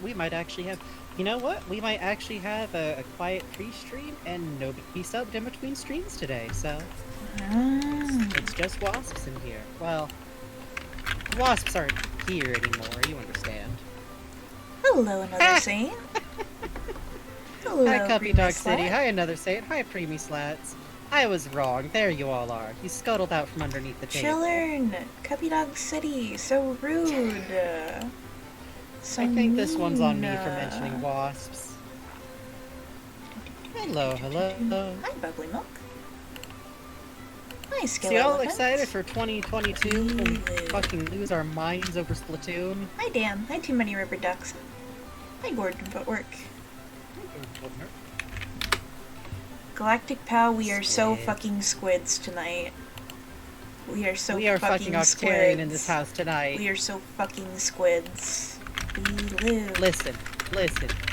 we might actually have... You know what? We might actually have a quiet pre-stream and nobody subbed in between streams today, so... It's just wasps in here. Well, wasps aren't here anymore, you understand. Hello, another saint. Hello, Hi, Cuppy Dog City. Slat. Hi, another saint. Hi, Preemie Slats. I was wrong. There you all are. You scuttled out from underneath the table. Chillern, Cuppy Dog City. So rude. So I think this mean. one's on me for mentioning wasps. Hello, hello. Hi, Bubbly Milk. Hi, Skill So y'all Elephant. excited for 2022 when we fucking lose our minds over Splatoon? Hi, Dan. Hi, Too Many River Ducks. Hi, Gordon Footwork. Galactic Pal, we are so fucking squids tonight. We are so we are fucking Octarian squids. in this house tonight. We are so fucking squids. We live. Listen.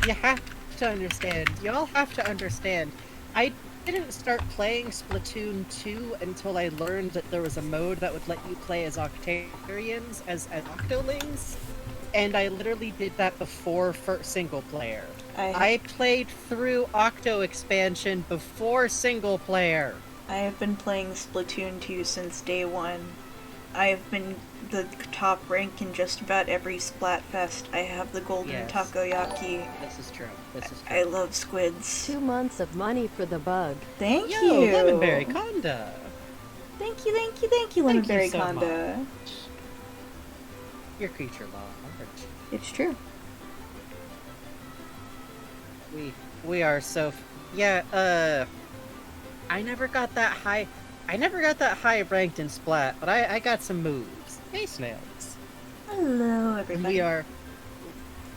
You have to understand. Y'all have to understand. I didn't start playing Splatoon 2 until I learned that there was a mode that would let you play as Octarians, as Octolings. And I literally did that before single player. I played through Octo expansion before single player. I have been playing Splatoon 2 since day one. I have been the top rank in just about every Splatfest. I have the golden takoyaki. This is true. I love squids. 2 months of money for the bug. Thank Yo, you. Lemonberry Conda. Thank you, Lemonberry Conda. Much. Your creature large. It's true. We are so I never got that high ranked in Splat, but I got some moves. Hey snails. Hello everybody. I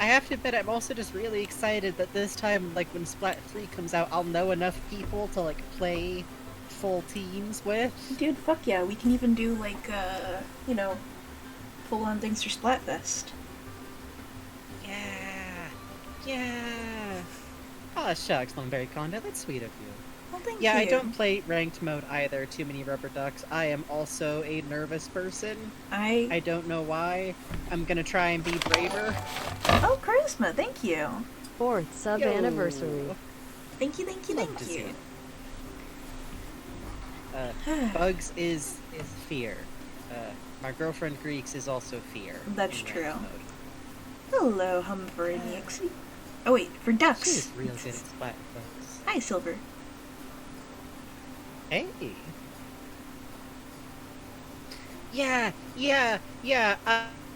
have to admit I'm also just really excited that this time, like when Splat 3 comes out, I'll know enough people to like play full teams with. Dude, fuck yeah, we can even do like full on things for Splatfest. Yeah. Oh shucks, Lemonberry Conda, that's sweet of you. Well, thank Yeah, you. I don't play ranked mode either, Too Many Rubber Ducks. I am also a nervous person. I don't know why. I'm gonna try and be braver. Oh, Charisma, thank you. 4th sub anniversary. Thank you. Bugs is fear. My girlfriend Greeks is also fear. That's true. Hello, Humber EXE. Oh wait, for ducks. She's real good at Splat Bugs. Hi, Silver. Hey. Yeah.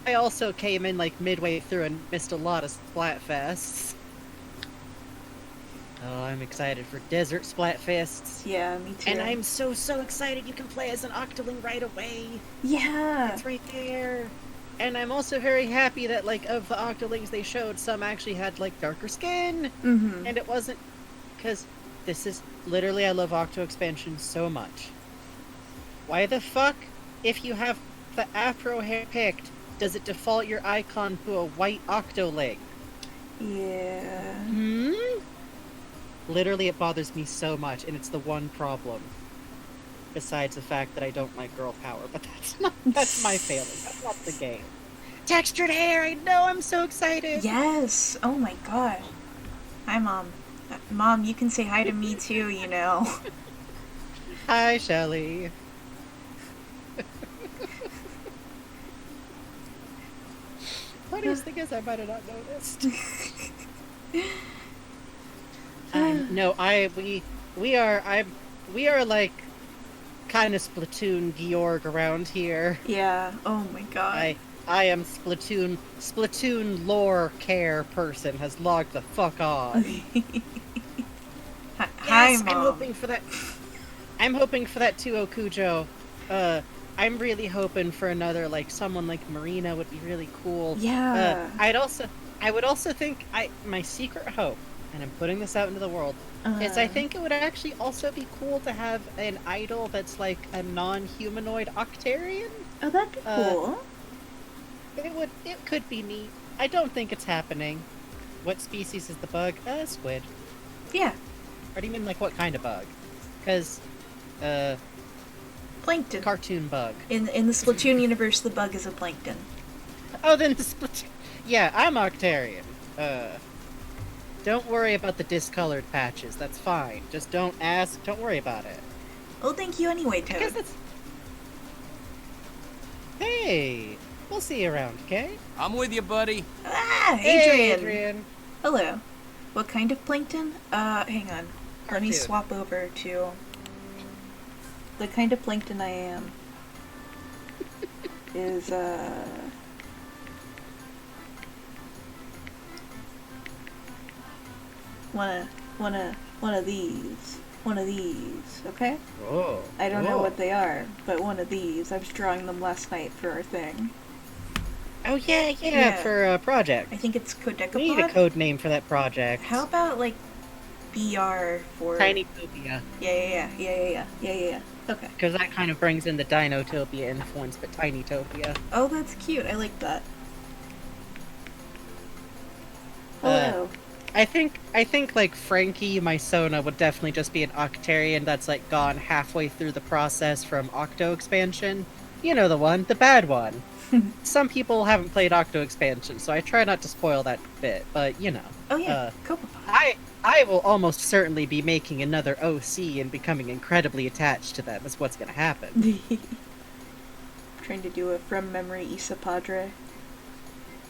I also came in like midway through and missed a lot of Splatfests. Oh, I'm excited for Desert Splatfests. Yeah, me too. And I'm so excited you can play as an Octoling right away. Yeah. It's right there. And I'm also very happy that, like, of the Octolings they showed, some actually had, like, darker skin. Mm-hmm. And it wasn't... Because this is... Literally, I love Octo expansion so much. Why the fuck, if you have the afro hair picked, does it default your icon to a white Octoling? Yeah. Literally, it bothers me so much, and it's the one problem. Besides the fact that I don't like girl power, but that's my failing. That's not the game. Textured hair, I know, I'm so excited! Yes! Oh my god. Hi, Mom. Mom, you can say hi to me too, you know. Hi, Shelly. Funniest thing is, I might have not noticed. No, we are like kind of Splatoon Georg around here. Yeah. Oh my god. I am Splatoon lore care person has logged the fuck on. Hi, Yes, Mom. I'm hoping for that too, Okujo. I'm really hoping for another, like, someone like Marina would be really cool. Yeah. I would also think, my secret hope, and I'm putting this out into the world, is I think it would actually also be cool to have an idol that's like a non-humanoid Octarian. Oh, that'd be cool. It could be neat. I don't think it's happening. What species is the bug? Squid. Yeah. Or do you mean like what kind of bug? Because, Plankton. Cartoon bug. In the Splatoon universe, the bug is a plankton. Oh, then the Splatoon. Yeah, I'm Octarian. Don't worry about the discolored patches. That's fine. Just don't ask. Don't worry about it. Well, thank you anyway, I guess Toad. that's... Hey! We'll see you around, okay? I'm with you, buddy. Ah, Hey, Adrian. Adrian! Hello. What kind of plankton? Hang on. Let me Cartoon. swap over to the kind of plankton I am. Is one of these. One of these, okay? Oh. I don't know what they are, but one of these. I was drawing them last night for our thing. Oh, yeah, Yeah. for a project. I think it's We need a Codecapod. code name for that project. How about like BR for Tinykopia. Yeah. Okay. Because that kind of brings in the Dinotopia influence, but Tinytopia. Oh, that's cute. I like that. Hello. I think like Frankie, my Sona, would definitely just be an Octarian that's like gone halfway through the process from Octo expansion. You know the one, the bad one. Some people haven't played Octo expansion, so I try not to spoil that bit, but you know. Oh yeah, Copepod. I will almost certainly be making another OC and becoming incredibly attached to them. That's what's gonna happen. Trying to do a from memory Isa Padre.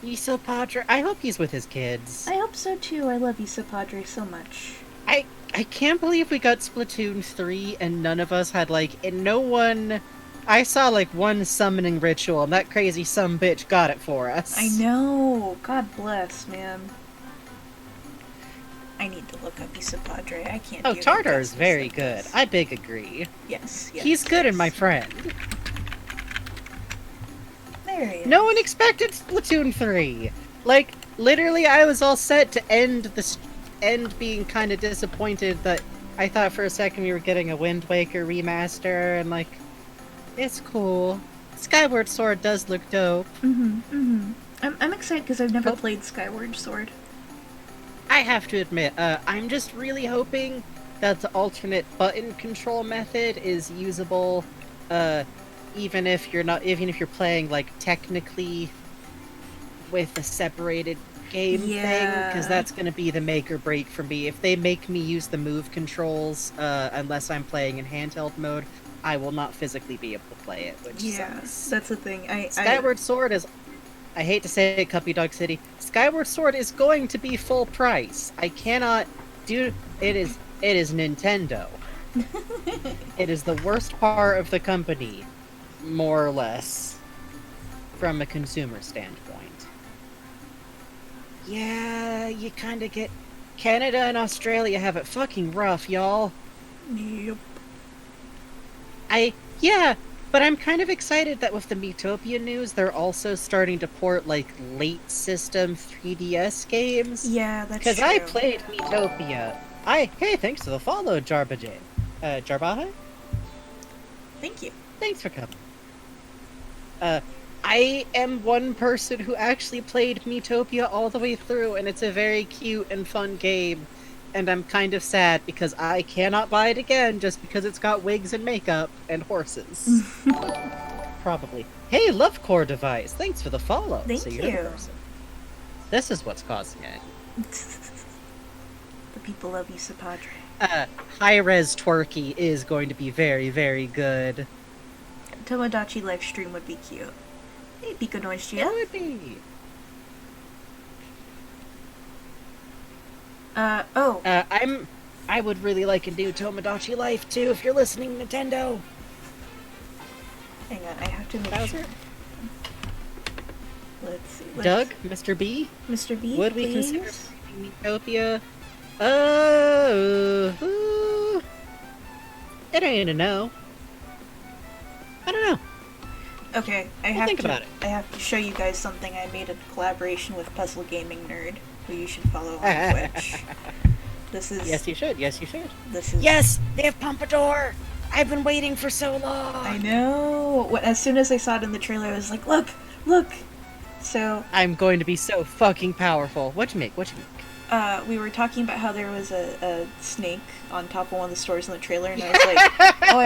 Isa Padre, I hope he's with his kids. I hope so too. I love Isa Padre so much. I can't believe we got Splatoon 3 and none of us had like, and no one... I saw like one summoning ritual and that crazy sumbitch got it for us. I know. God bless, man. I need to look up Isa Padre. I can't. Oh, do Tartar the is very justice good. like this. I big agree. Yes. He's good and my friend. There he is. No one expected Splatoon 3. Like, literally I was all set to end being kind of disappointed that I thought for a second we were getting a Wind Waker remaster and like, it's cool. Skyward Sword does look dope. I'm excited because I've never Oh. played Skyward Sword. I have to admit, I'm just really hoping that the alternate button control method is usable, even if you're playing like technically with a separated game thing, Yeah. because that's gonna be the make or break for me. If they make me use the move controls, unless I'm playing in handheld mode, I will not physically be able to play it, which Yeah, sucks. that's the thing. Skyward Sword is... I hate to say it, Cuppy Dog City. Skyward Sword is going to be full price. I cannot do... It is Nintendo. It is the worst part of the company, more or less, from a consumer standpoint. Yeah, you kind of get... Canada and Australia have it fucking rough, y'all. Yep. Yeah, but I'm kind of excited that with the Miitopia news, they're also starting to port, like, late system 3DS games. Yeah, that's true. Because I played Miitopia. Hey, thanks to the follow, Jarbajay. Jarbaha? Thank you. Thanks for coming. I am one person who actually played Miitopia all the way through, and it's a very cute and fun game. And I'm kind of sad because I cannot buy it again just because it's got wigs and makeup and horses. Probably. Hey, Love Core Device, thanks for the follow. Thank so you're the you. person. This is what's causing it. The people love Isa Padre. High-res Twerky is going to be very, very good. Tomodachi live stream would be cute. Hey, Pika Noise It Gia. would be. I would really like a new Tomodachi Life too, if you're listening, Nintendo. Hang on, I have to make Bowser? sure. Let's see. Doug, Mr. B, Mr. B, would we please? consider playing Miitopia? It ain't a no. I don't know. Okay, We'll think about it. I have to show you guys something. I made a collaboration with Puzzle Gaming Nerd, who you should follow on Twitch. This is Yes, you should. Yes, you should. this is Yes, they have Pompadour. I've been waiting for so long. I know. As soon as I saw it in the trailer, I was like, look. So I'm going to be so fucking powerful. What'd you make? we were talking about how there was a snake on top of one of the stores in the trailer, and I was like, oh,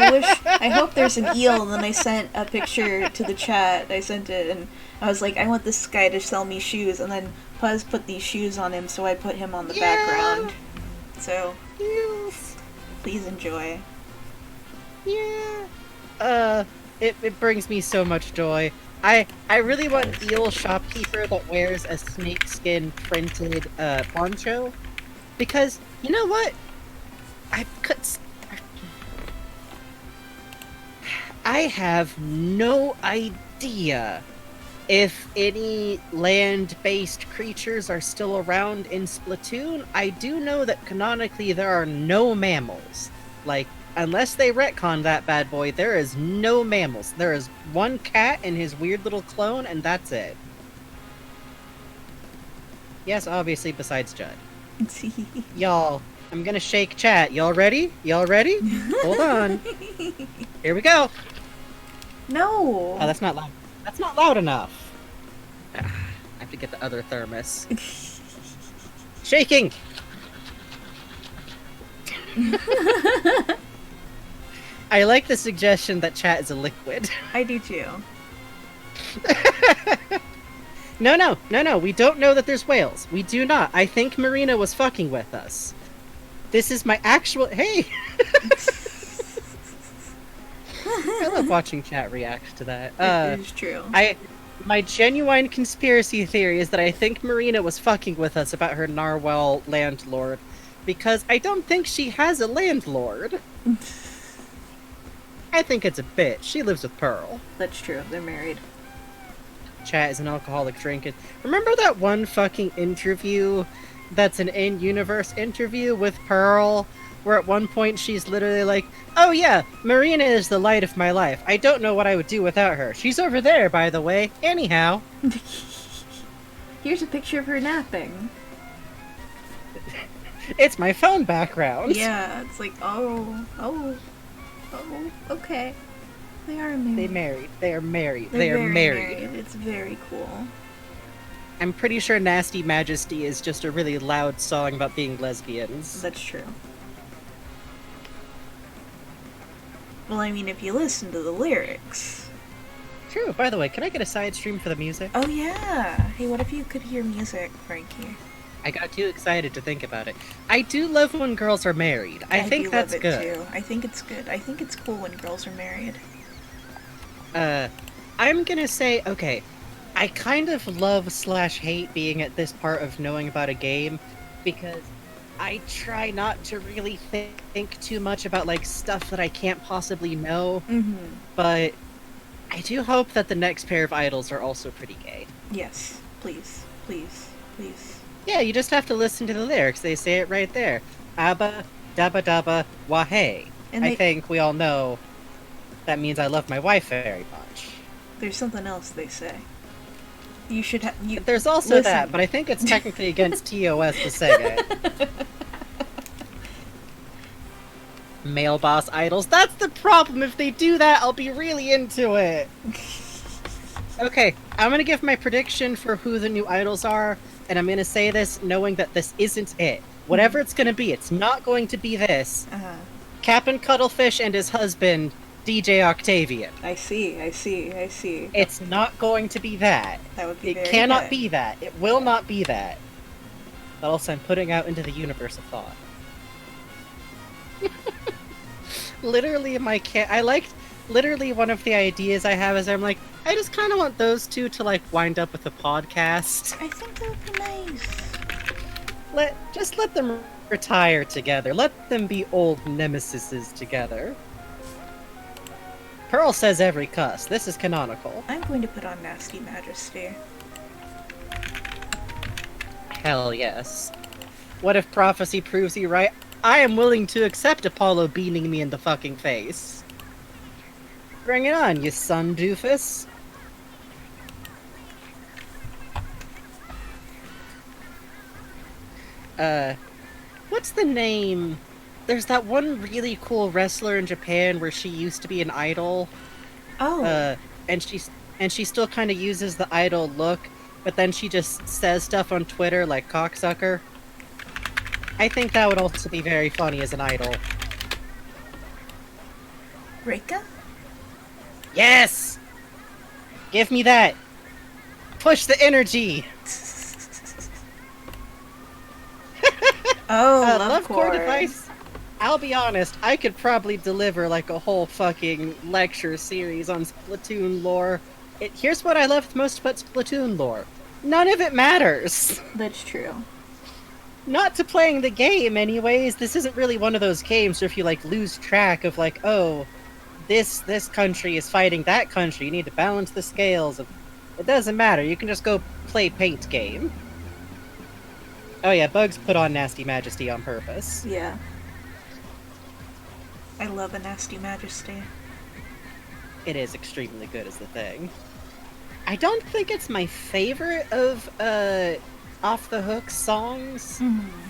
I hope there's an eel, and then I sent a picture to the chat, I sent it, and I was like, I want this guy to sell me shoes, and then Puzz put these shoes on him, so I put him on the background. So, please enjoy. Yeah. It brings me so much joy. I really want eel shopkeeper that wears a snakeskin printed poncho, because you know what? I have no idea if any land-based creatures are still around in Splatoon. I do know that canonically there are no mammals. Like, unless they retcon that bad boy, there is no mammals. There is one cat and his weird little clone, and that's it. Yes, obviously, besides Judd. Y'all, I'm gonna shake chat. Y'all ready? Y'all ready? Hold on. Here we go. No! Oh, that's not loud. That's not loud enough. I have to get the other thermos. Shaking! I like the suggestion that chat is a liquid. I do too. No, we don't know that there's whales. We do not. I think Marina was fucking with us. This is my actual- Hey! I love watching chat react to that. It is true. My genuine conspiracy theory is that I think Marina was fucking with us about her narwhal landlord, because I don't think she has a landlord. I think it's a bitch. She lives with Pearl. That's true. They're married. Chat is an alcoholic drinking. Remember that one fucking interview that's an in-universe interview with Pearl, where at one point she's literally like, oh yeah, Marina is the light of my life. I don't know what I would do without her. She's over there, by the way. Anyhow. Here's a picture of her napping. It's my phone background. Yeah, it's like, oh, okay. They are married. They married. They are married. They're They are very married. It's very cool. I'm pretty sure Nasty Majesty is just a really loud song about being lesbians. That's true. Well, I mean, if you listen to the lyrics. True. By the way, can I get a side stream for the music? Oh yeah! Hey, what if you could hear music, Frankie? I got too excited to think about it. I do love when girls are married. I think do that's love it good. Too. I think it's good. I think it's cool when girls are married. I'm gonna say, okay, I kind of love / hate being at this part of knowing about a game, because I try not to really think too much about, like, stuff that I can't possibly know, but I do hope that the next pair of idols are also pretty gay. Yes. Please. Please. Please. Yeah, you just have to listen to the lyrics. They say it right there. Abba, dabba dabba, wahey. And I think we all know that means I love my wife very much. There's something else they say. You should have. There's also listen. that, but I think it's technically against TOS to say it. Male boss idols. That's the problem. If they do that, I'll be really into it. Okay, I'm gonna give my prediction for who the new idols are, and I'm gonna say this knowing that this isn't it. Whatever it's gonna be, it's not going to be this. Cap'n Cuttlefish and his husband, DJ Octavian. I see. It's not going to be that. That would be It very cannot good. be that. It will not be that. But also, I'm putting out into the universe a thought. Literally, literally one of the ideas I have is I'm like, I just kind of want those two to, like, wind up with a podcast. I think that would be nice. Just let them retire together. Let them be old nemesises together. Pearl says every cuss. This is canonical. I'm going to put on Nasty Majesty. Hell yes. What if prophecy proves you right? I am willing to accept Apollo beating me in the fucking face. Bring it on, you son doofus. What's the name? There's that one really cool wrestler in Japan where she used to be an idol. Oh. And she still kind of uses the idol look, but then she just says stuff on Twitter like cocksucker. I think that would also be very funny as an idol. Reika? Yes! Give me that! Push the energy! Oh, Love core device. I'll be honest, I could probably deliver like a whole fucking lecture series on Splatoon lore. Here's what I love most about Splatoon lore. None of it matters. That's true. Not to playing the game anyways. This isn't really one of those games where if you like lose track of like, oh, this country is fighting that country, you need to balance the scales. It doesn't matter, you can just go play paint game. Oh yeah, Bugs put on Nasty Majesty on purpose. Yeah. I love a Nasty Majesty. It is extremely good as the thing. I don't think it's my favorite of Off the Hook songs,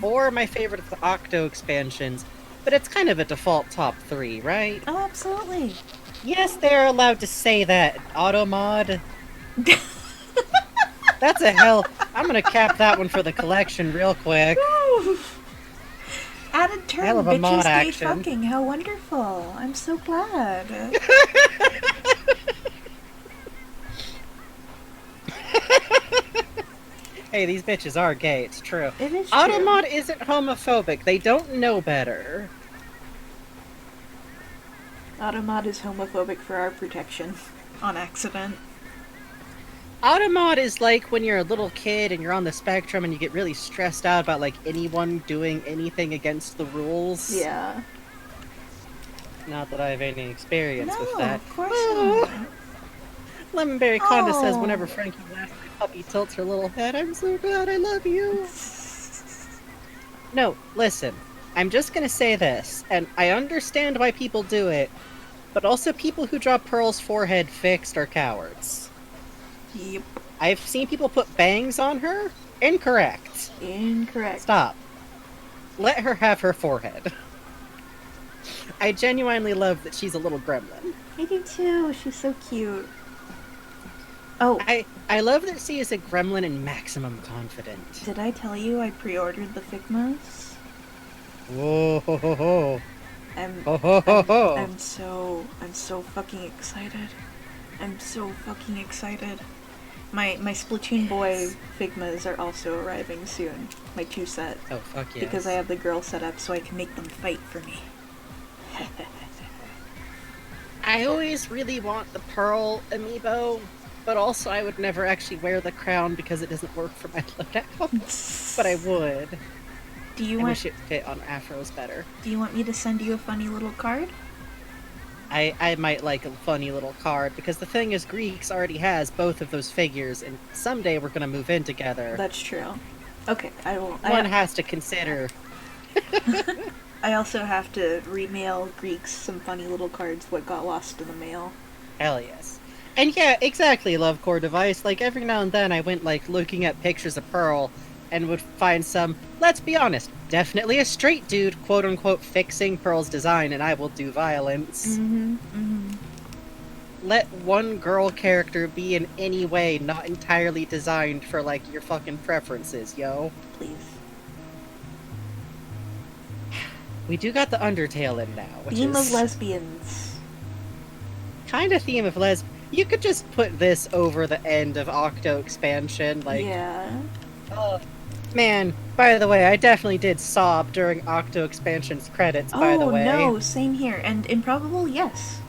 or my favorite of the Octo expansions, but it's kind of a default top 3, right? Oh, absolutely. Yes, they're allowed to say that. Automod. That's a hell... I'm gonna cap that one for the collection real quick. Added term, Hell of a mod bitches gay action. fucking. How wonderful. I'm so glad. Hey, these bitches are gay, it's true. It is true. Automod isn't homophobic, they don't know better. Automod is homophobic for our protection. On accident. Automod is like when you're a little kid and you're on the spectrum and you get really stressed out about like anyone doing anything against the rules. Yeah. Not that I have any experience No, with that. of course not. Lemonberry Conda says Oh. whenever Frankie laughs, my puppy tilts her little head. I'm so glad I love you. No, listen. I'm just gonna say this, and I understand why people do it, but also people who draw Pearl's forehead fixed are cowards. Yep. I've seen people put bangs on her. Incorrect. Incorrect. Stop. Let her have her forehead. I genuinely love that she's a little gremlin. I do too. She's so cute. Oh, I love that she is a gremlin in maximum confidence. did I tell you I pre-ordered the Figmas? Whoa ho ho ho. I'm Ho ho ho ho. I'm so fucking excited. I'm so fucking excited. My Splatoon boy Figmas are also arriving soon. My 2 set. Oh fuck yes. Because I have the girl set up so I can make them fight for me. I always really want the Pearl amiibo, but also I would never actually wear the crown because it doesn't work for my loadout. But I would. Do you I want wish it fit on afros better. Do you want me to send you a funny little card? I might like a funny little card, because the thing is, Greeks already has both of those figures, and someday we're gonna move in together. That's true. Okay, I will. One has to consider. I also have to remail Greeks some funny little cards what got lost in the mail. Hell yes. And yeah, exactly, Love Core Device. Like, every now and then I went, like, looking at pictures of Pearl, and would find some, let's be honest, definitely a straight dude, quote-unquote, fixing Pearl's design, and I will do violence. Let one girl character be in any way not entirely designed for, like, your fucking preferences, yo. Please. We do got the Undertale in now, which Theme is of lesbians. kind of theme of You could just put this over the end of Octo expansion, like... Yeah. Oh, man, by the way, I definitely did sob during Octo expansion's credits, by the way. Oh no, same here. And Improbable, yes.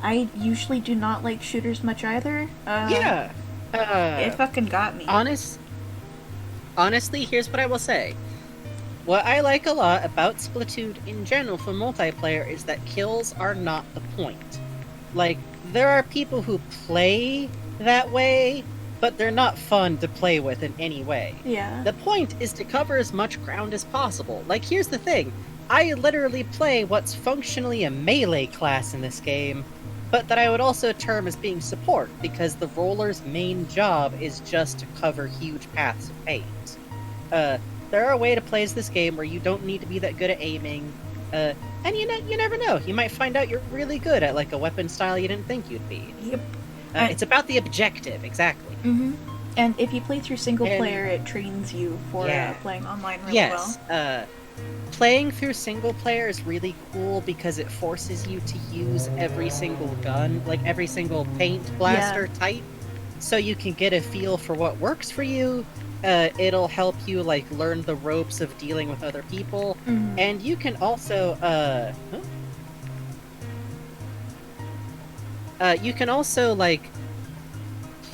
I usually do not like shooters much either. Yeah. It fucking got me. Honestly, here's what I will say. What I like a lot about Splatoon in general for multiplayer is that kills are not the point. Like, there are people who play that way, but they're not fun to play with in any way. Yeah. The point is to cover as much ground as possible. Like, here's the thing. I literally play what's functionally a melee class in this game, but that I would also term as being support, because the roller's main job is just to cover huge paths of paint. There are ways to play this game where you don't need to be that good at aiming, and you never know. You might find out you're really good at, like, a weapon style you didn't think you'd be. Yep. It's about the objective, exactly. Mm-hmm. And if you play through single player, it trains you for playing online really well. playing through single player is really cool because it forces you to use every single gun, like every single paint blaster type, so you can get a feel for what works for you. It'll help you like learn the ropes of dealing with other people, and you can also like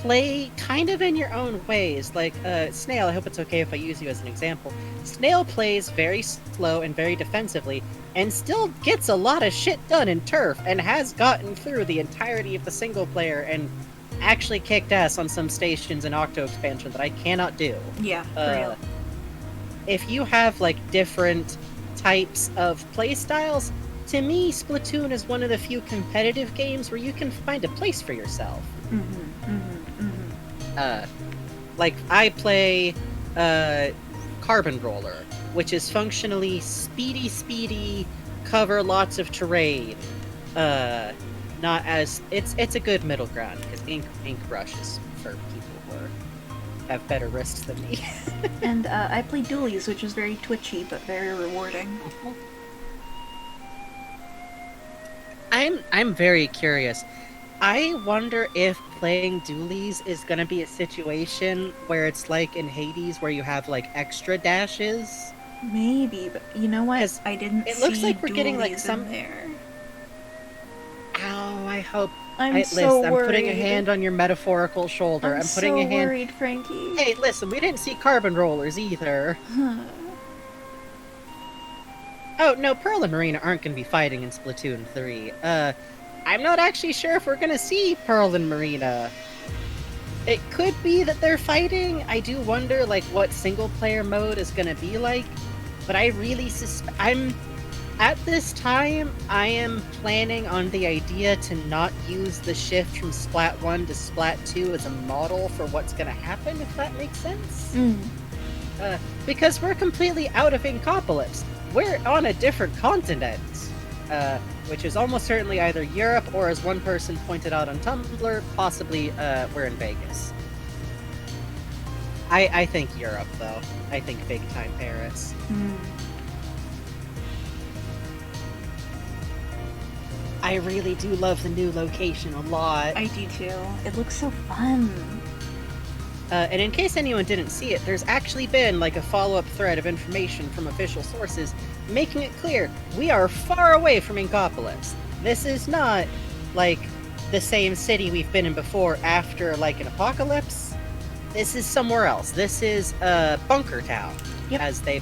play kind of in your own ways. Like Snail, I hope it's okay if I use you as an example. Snail plays very slow and very defensively, and still gets a lot of shit done in turf, and has gotten through the entirety of the single player and actually kicked ass on some stations in Octo expansion that I cannot do. Yeah, for real. If you have like different types of play styles, to me, Splatoon is one of the few competitive games where you can find a place for yourself. Like I play Carbon Roller, which is functionally speedy, cover lots of terrain. Not as it's a good middle ground because ink brush is for people who have better wrists than me. And I play Dualies, which is very twitchy but very rewarding. I'm very curious. I wonder if playing Dualies is gonna be a situation where it's like in Hades where you have like extra dashes. Maybe, but you know what? I didn't see it looks like we're getting like Dualies some in there. Ow, I hope I'm so I'm worried. putting a hand on your metaphorical shoulder. I'm putting so a hand. worried, Frankie. Hey, listen, we didn't see Carbon Rollers either. Oh, no, Pearl and Marina aren't going to be fighting in Splatoon 3. I'm not actually sure if we're going to see Pearl and Marina. It could be that they're fighting. I do wonder, like, what single-player mode is going to be like. But I really at this time, I am planning on the idea to not use the shift from Splat 1 to Splat 2 as a model for what's going to happen, if that makes sense. Because we're completely out of Inkopolis. We're on a different continent, which is almost certainly either Europe or, as one person pointed out on Tumblr, possibly we're in Vegas. I think Europe, though. I think big-time Paris. I really do love the new location a lot. I do too. It looks so fun. And in case anyone didn't see it, there's actually been like a follow-up thread of information from official sources making it clear we are far away from Inkopolis. This is not like the same city we've been in before after like an apocalypse. This is somewhere else. This is Bunker Town, as they.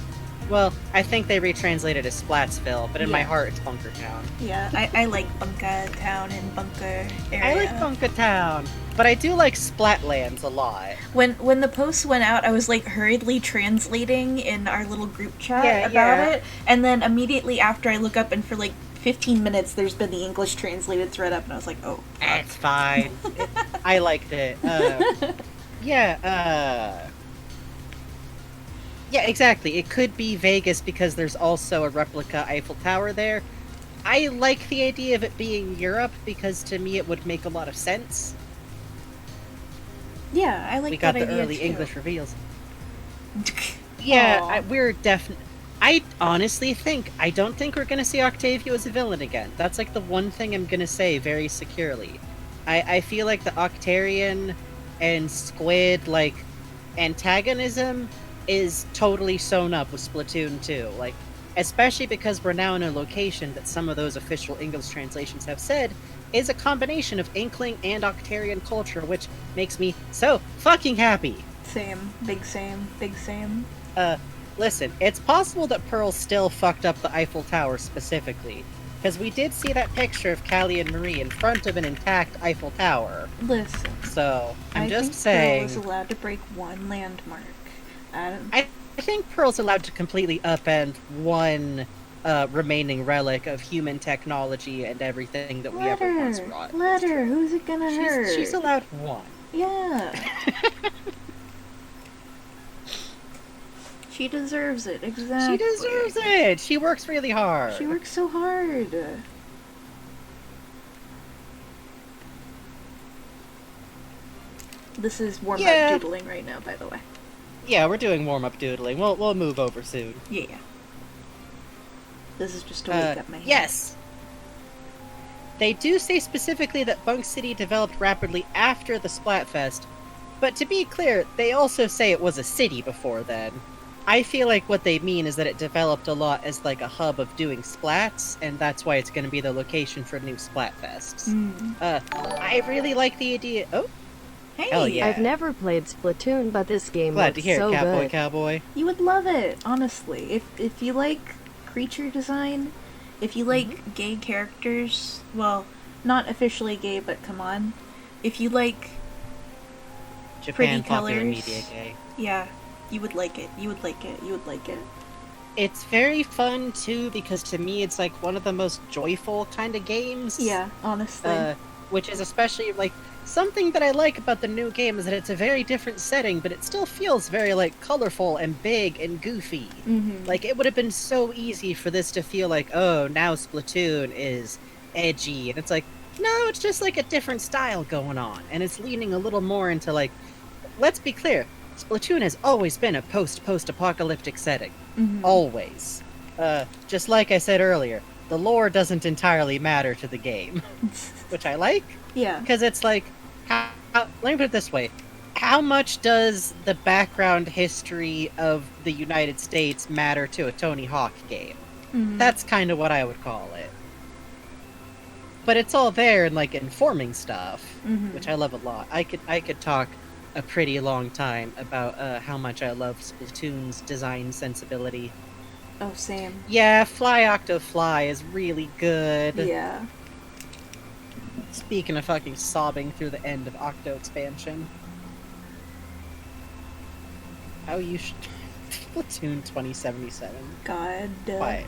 Well, I think they retranslated as Splatsville, but in my heart it's Bunker Town. Yeah, I like Bunker Town and Bunker area. I like Bunker Town, but I do like Splatlands a lot. When the posts went out, I was like hurriedly translating in our little group chat about it, and then immediately after I look up and for like 15 minutes there's been the English translated thread up, and I was like, oh, it's fine. I liked it. Yeah, exactly. It could be Vegas because there's also a replica Eiffel Tower there. I like the idea of it being Europe because to me it would make a lot of sense. Yeah, I like that idea. We got the early too. English reveals. Yeah, we're definitely. I honestly think I don't think we're gonna see Octavio as a villain again. That's like the one thing I'm gonna say very securely. I feel like the Octarian and Squid like antagonism is totally sewn up with Splatoon 2. Like, especially because we're now in a location that some of those official English translations have said is a combination of Inkling and Octarian culture, which makes me so fucking happy. Same. Big same. Big same. Listen, it's possible that Pearl still fucked up the Eiffel Tower specifically, because we did see that picture of Callie and Marie in front of an intact Eiffel Tower. Listen. So, I'm just think saying... Pearl is allowed to break one landmark. I think Pearl's allowed to completely upend one remaining relic of human technology and everything that we ever once brought. Let her. Who's it gonna hurt? She's allowed one. Yeah. She deserves it. Exactly. She deserves it. She works really hard. She works so hard. This is warm-up doodling right now, by the way. Yeah, we're doing warm-up doodling. We'll move over soon. Yeah. This is just to wake up my hand. Yes. They do say specifically that Bunk City developed rapidly after the Splatfest, but to be clear, they also say it was a city before then. I feel like what they mean is that it developed a lot as like a hub of doing splats, and that's why it's going to be the location for new Splatfests. I really like the idea. Oh, Hey, hell yeah. I've never played Splatoon, but this game Glad looks to hear so it, Cowboy good. Cowboy. you would love it, honestly. If you like creature design, if you like gay characters, well, not officially gay, but come on. If you like Japan pretty popular colors. media gay. Yeah, you would like it. You would like it. You would like it. It's very fun too because to me it's like one of the most joyful kind of games. Yeah, honestly. Which is especially like something that I like about the new game is that it's a very different setting, but it still feels very like colorful and big and goofy. Like it would have been so easy for this to feel like, oh, now Splatoon is edgy, and it's like, no, it's just like a different style going on, and it's leaning a little more into like, let's be clear, Splatoon has always been a post-apocalyptic setting. Always. Just like I said earlier, the lore doesn't entirely matter to the game, which I like. Yeah. Because it's like, let me put it this way. How much does the background history of the United States matter to a Tony Hawk game? That's kind of what I would call it. But it's all there and like informing stuff, which I love a lot. I could talk a pretty long time about how much I love Splatoon's design sensibility. Oh, same. Yeah, Fly Octo Fly is really good. Yeah. Speaking of fucking sobbing through the end of Octo expansion. How you should... Splatoon 2077. God. Quiet.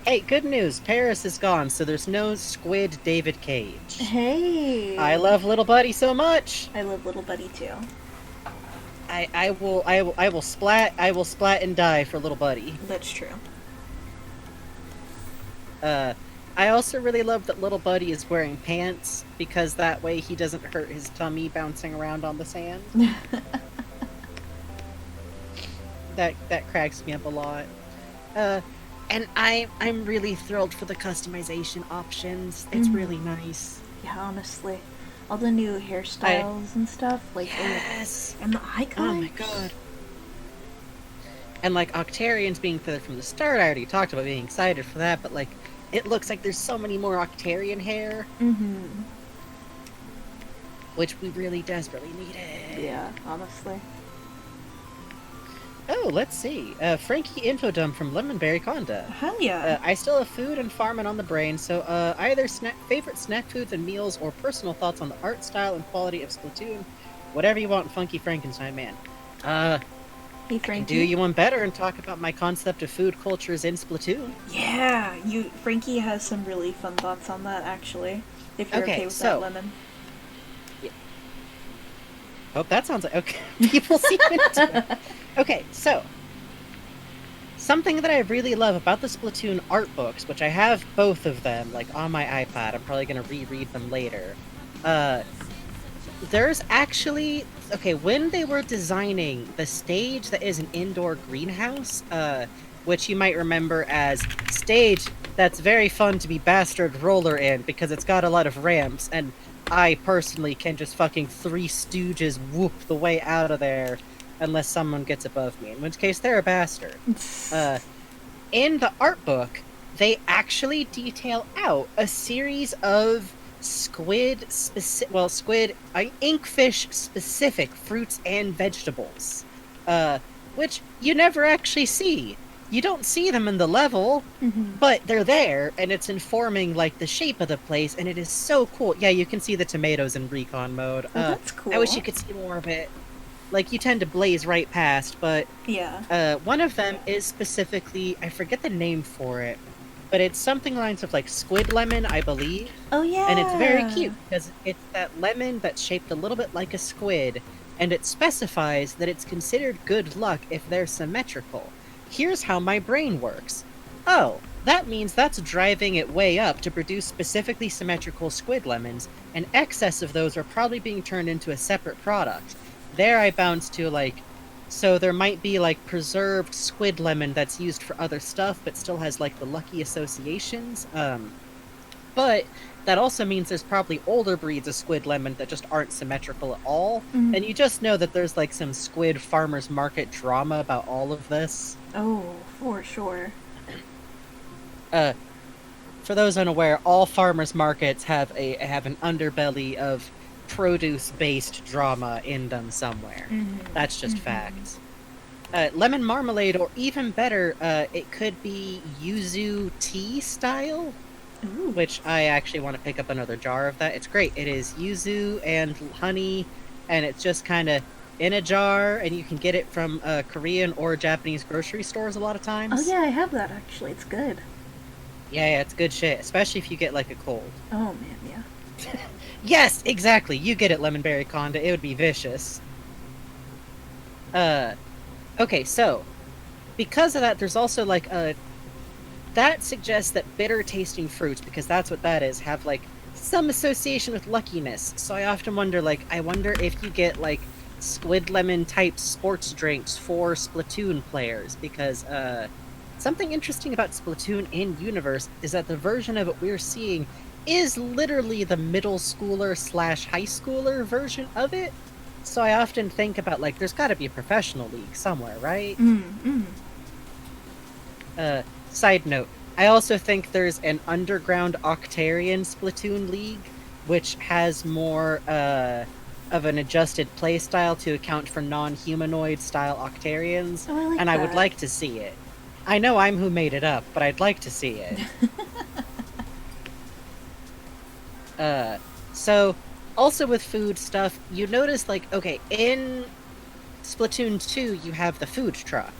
Hey, good news. Paris is gone, so there's no Squid David Cage. Hey. I love Little Buddy so much. I love Little Buddy too. I will splat and die for Little Buddy. That's true. I also really love that Little Buddy is wearing pants, because that way he doesn't hurt his tummy bouncing around on the sand. That cracks me up a lot. And I'm really thrilled for the customization options. It's really nice. Yeah, honestly. All the new hairstyles and stuff, like Yes! and the eye colors. Oh my god. And like Octarians being there from the start, I already talked about being excited for that, but like it looks like there's so many more Octarian hair. Which we really desperately needed. Yeah, honestly. Oh, let's see. Frankie Infodump from Lemonberry Conda. Hell yeah. I still have food and farming on the brain, so either favorite snack foods and meals or personal thoughts on the art, style, and quality of Splatoon. Whatever you want, Funky Frankenstein Man. Hey, Frankie. Do you one better and talk about my concept of food cultures in Splatoon? Yeah, Frankie has some really fun thoughts on that, actually. If you're okay with that, Lemon. Oh, that sounds like... Okay, people seem into it. Okay, so... Something that I really love about the Splatoon art books, which I have both of them, like, on my iPad. I'm probably going to reread them later. There's actually... Okay, when they were designing the stage that is an indoor greenhouse, which you might remember as stage that's very fun to be bastard roller in, because it's got a lot of ramps, and I personally can just fucking Three Stooges whoop the way out of there unless someone gets above me, in which case they're a bastard. In the art book, they actually detail out a series of inkfish specific fruits and vegetables, which you never actually see. You don't see them in the level, but they're there, and it's informing, like, the shape of the place, and it is so cool. Yeah, you can see the tomatoes in recon mode. That's cool. I wish you could see more of it. Like, you tend to blaze right past, but... Yeah. One of them is specifically... I forget the name for it, but it's something lines of, like, squid lemon, I believe. Oh, yeah! And it's very cute, because it's that lemon that's shaped a little bit like a squid, and it specifies that it's considered good luck if they're symmetrical. Here's how my brain works. Oh, that means that's driving it way up to produce specifically symmetrical squid lemons, and excess of those are probably being turned into a separate product. There I bounce to, like, So there might be like preserved squid lemon that's used for other stuff, but still has like the lucky associations. But that also means there's probably older breeds of squid lemon that just aren't symmetrical at all. Mm. And you just know that there's like some squid farmers market drama about all of this. Oh, for sure. For those unaware, all farmers markets have an underbelly of produce-based drama in them somewhere. That's just fact. Lemon marmalade, or even better, it could be yuzu tea style, Ooh. which I actually want to pick up another jar of that. It's great. It is yuzu and honey, and it's just kind of in a jar, and you can get it from Korean or Japanese grocery stores a lot of times. Oh yeah, I have that actually. It's good. Yeah, it's good shit, especially if you get like a cold. Oh man, yeah. Yes, exactly. You get it, Lemonberry Conda. It would be vicious. Okay, so because of that, there's also like that suggests that bitter tasting fruits, because that's what that is, have like some association with luckiness. So I often wonder, like, I wonder if you get like squid lemon type sports drinks for Splatoon players, because something interesting about Splatoon in universe is that the version of it we're seeing is literally the middle schooler / high schooler version of it. So I often think about, like, there's got to be a professional league somewhere, right? Side note, I also think there's an underground Octarian Splatoon league, which has more of an adjusted playstyle to account for non-humanoid style Octarians, Oh, I like and that. I would like to see it. I know I'm who made it up, but I'd like to see it. So, also with food stuff, you notice, like, okay, in Splatoon 2, you have the food truck,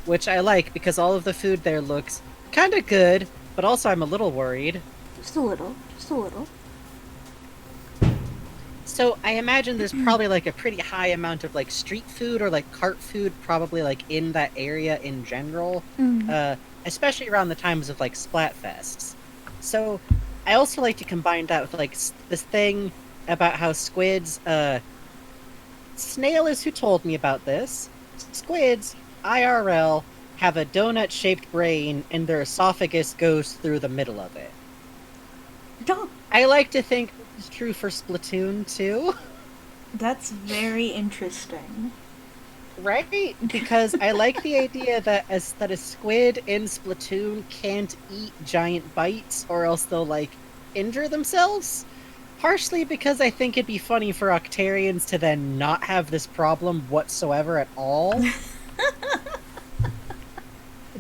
which I like because all of the food there looks kind of good, but also I'm a little worried. Just a little. Just a little. So I imagine there's probably like a pretty high amount of like street food or like cart food probably like in that area in general, especially around the times of like Splatfests. So I also like to combine that with like this thing about how squids, Snail is who told me about this. Squids, IRL, have a donut-shaped brain and their esophagus goes through the middle of it. Don't. I like to think this is true for Splatoon too. That's very interesting. Right? Because I like the idea that a squid in Splatoon can't eat giant bites or else they'll, like, injure themselves. Partially because I think it'd be funny for Octarians to then not have this problem whatsoever at all.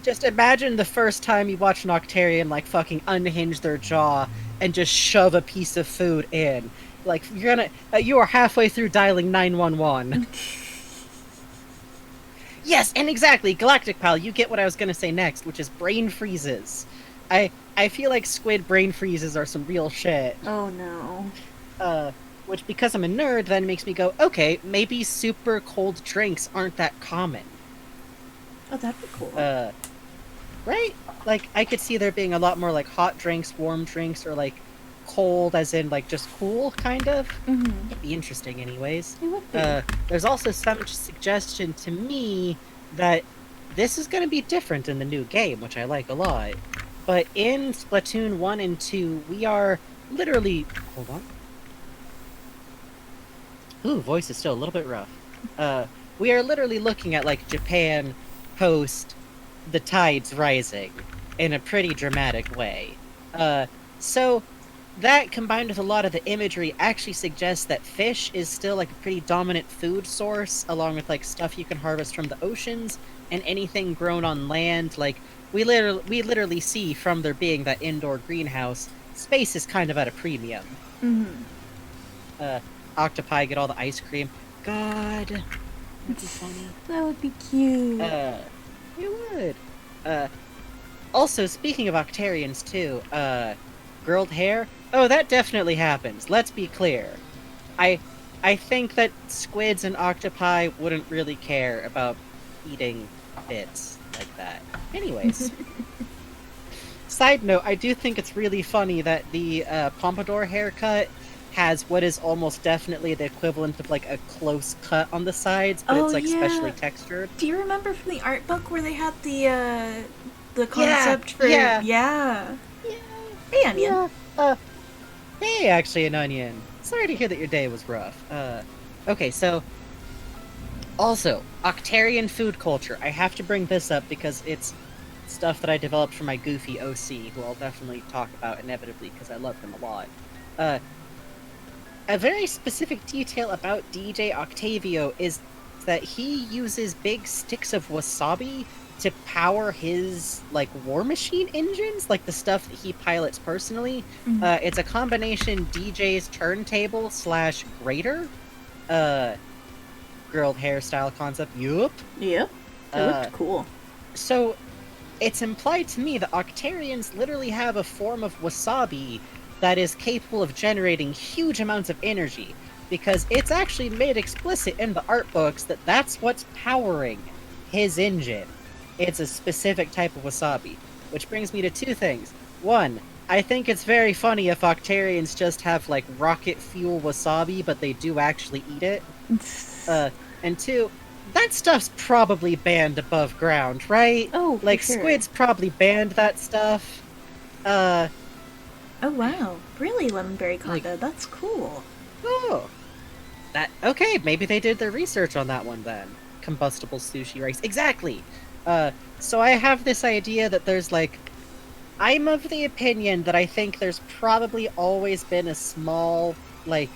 Just imagine the first time you watch an Octarian, like, fucking unhinge their jaw and just shove a piece of food in. Like, you are halfway through dialing 911. Yes, and exactly, Galactic Pal, you get what I was gonna say next, which is brain freezes. I feel like squid brain freezes are some real shit. Oh no. Which, because I'm a nerd, then makes me go, okay, maybe super cold drinks aren't that common. Oh, that'd be cool. Right? Like, I could see there being a lot more, like, hot drinks, warm drinks, or, like, cold as in, like, just cool, kind of. It'd be interesting anyways. It would be. There's also some suggestion to me that this is going to be different in the new game, which I like a lot. But in Splatoon 1 and 2, we are literally... Hold on. Ooh, voice is still a little bit rough. We are literally looking at, like, Japan post the tides rising in a pretty dramatic way. So that, combined with a lot of the imagery, actually suggests that fish is still, like, a pretty dominant food source, along with, like, stuff you can harvest from the oceans, and anything grown on land. Like, we literally see, from there being that indoor greenhouse, space is kind of at a premium. Octopi get all the ice cream. God, that'd be funny. That would be cute. It would. Also, speaking of Octarians, too, grilled hair? Oh, that definitely happens. Let's be clear. I think that squids and octopi wouldn't really care about eating bits like that. Anyways. Side note, I do think it's really funny that the pompadour haircut has what is almost definitely the equivalent of like a close cut on the sides, but Oh, it's like specially yeah. textured. Do you remember from the art book where they had the Yeah, concept for yeah, yeah? yeah, Hey, Onion. yeah. Hey, actually, an onion. Sorry to hear that your day was rough. Okay, so also Octarian food culture. I have to bring this up because it's stuff that I developed for my goofy OC, who I'll definitely talk about inevitably because I love him a lot. Uh, a very specific detail about DJ Octavio is that he uses big sticks of wasabi to power his like war machine engines, like the stuff that he pilots personally. Mm. It's a combination DJ's turntable slash grater, uh, grilled hairstyle concept. Yup. Yep. It Uh, looked cool. so it's implied to me that Octarians literally have a form of wasabi that is capable of generating huge amounts of energy, because it's actually made explicit in the art books that that's what's powering his engine. It's a specific type of wasabi, which brings me to two things. One, I think it's very funny if Octarians just have like rocket fuel wasabi, but they do actually eat it. Uh, and two, that stuff's probably banned above ground, right? Oh, for Like, sure. Squid's probably banned that stuff. Oh wow, really, Lemonberry Like- Conda? That's cool. Oh. Okay, maybe they did their research on that one then. Combustible sushi rice. Exactly! So I have this idea that there's, like... I'm of the opinion that I think there's probably always been a small, like,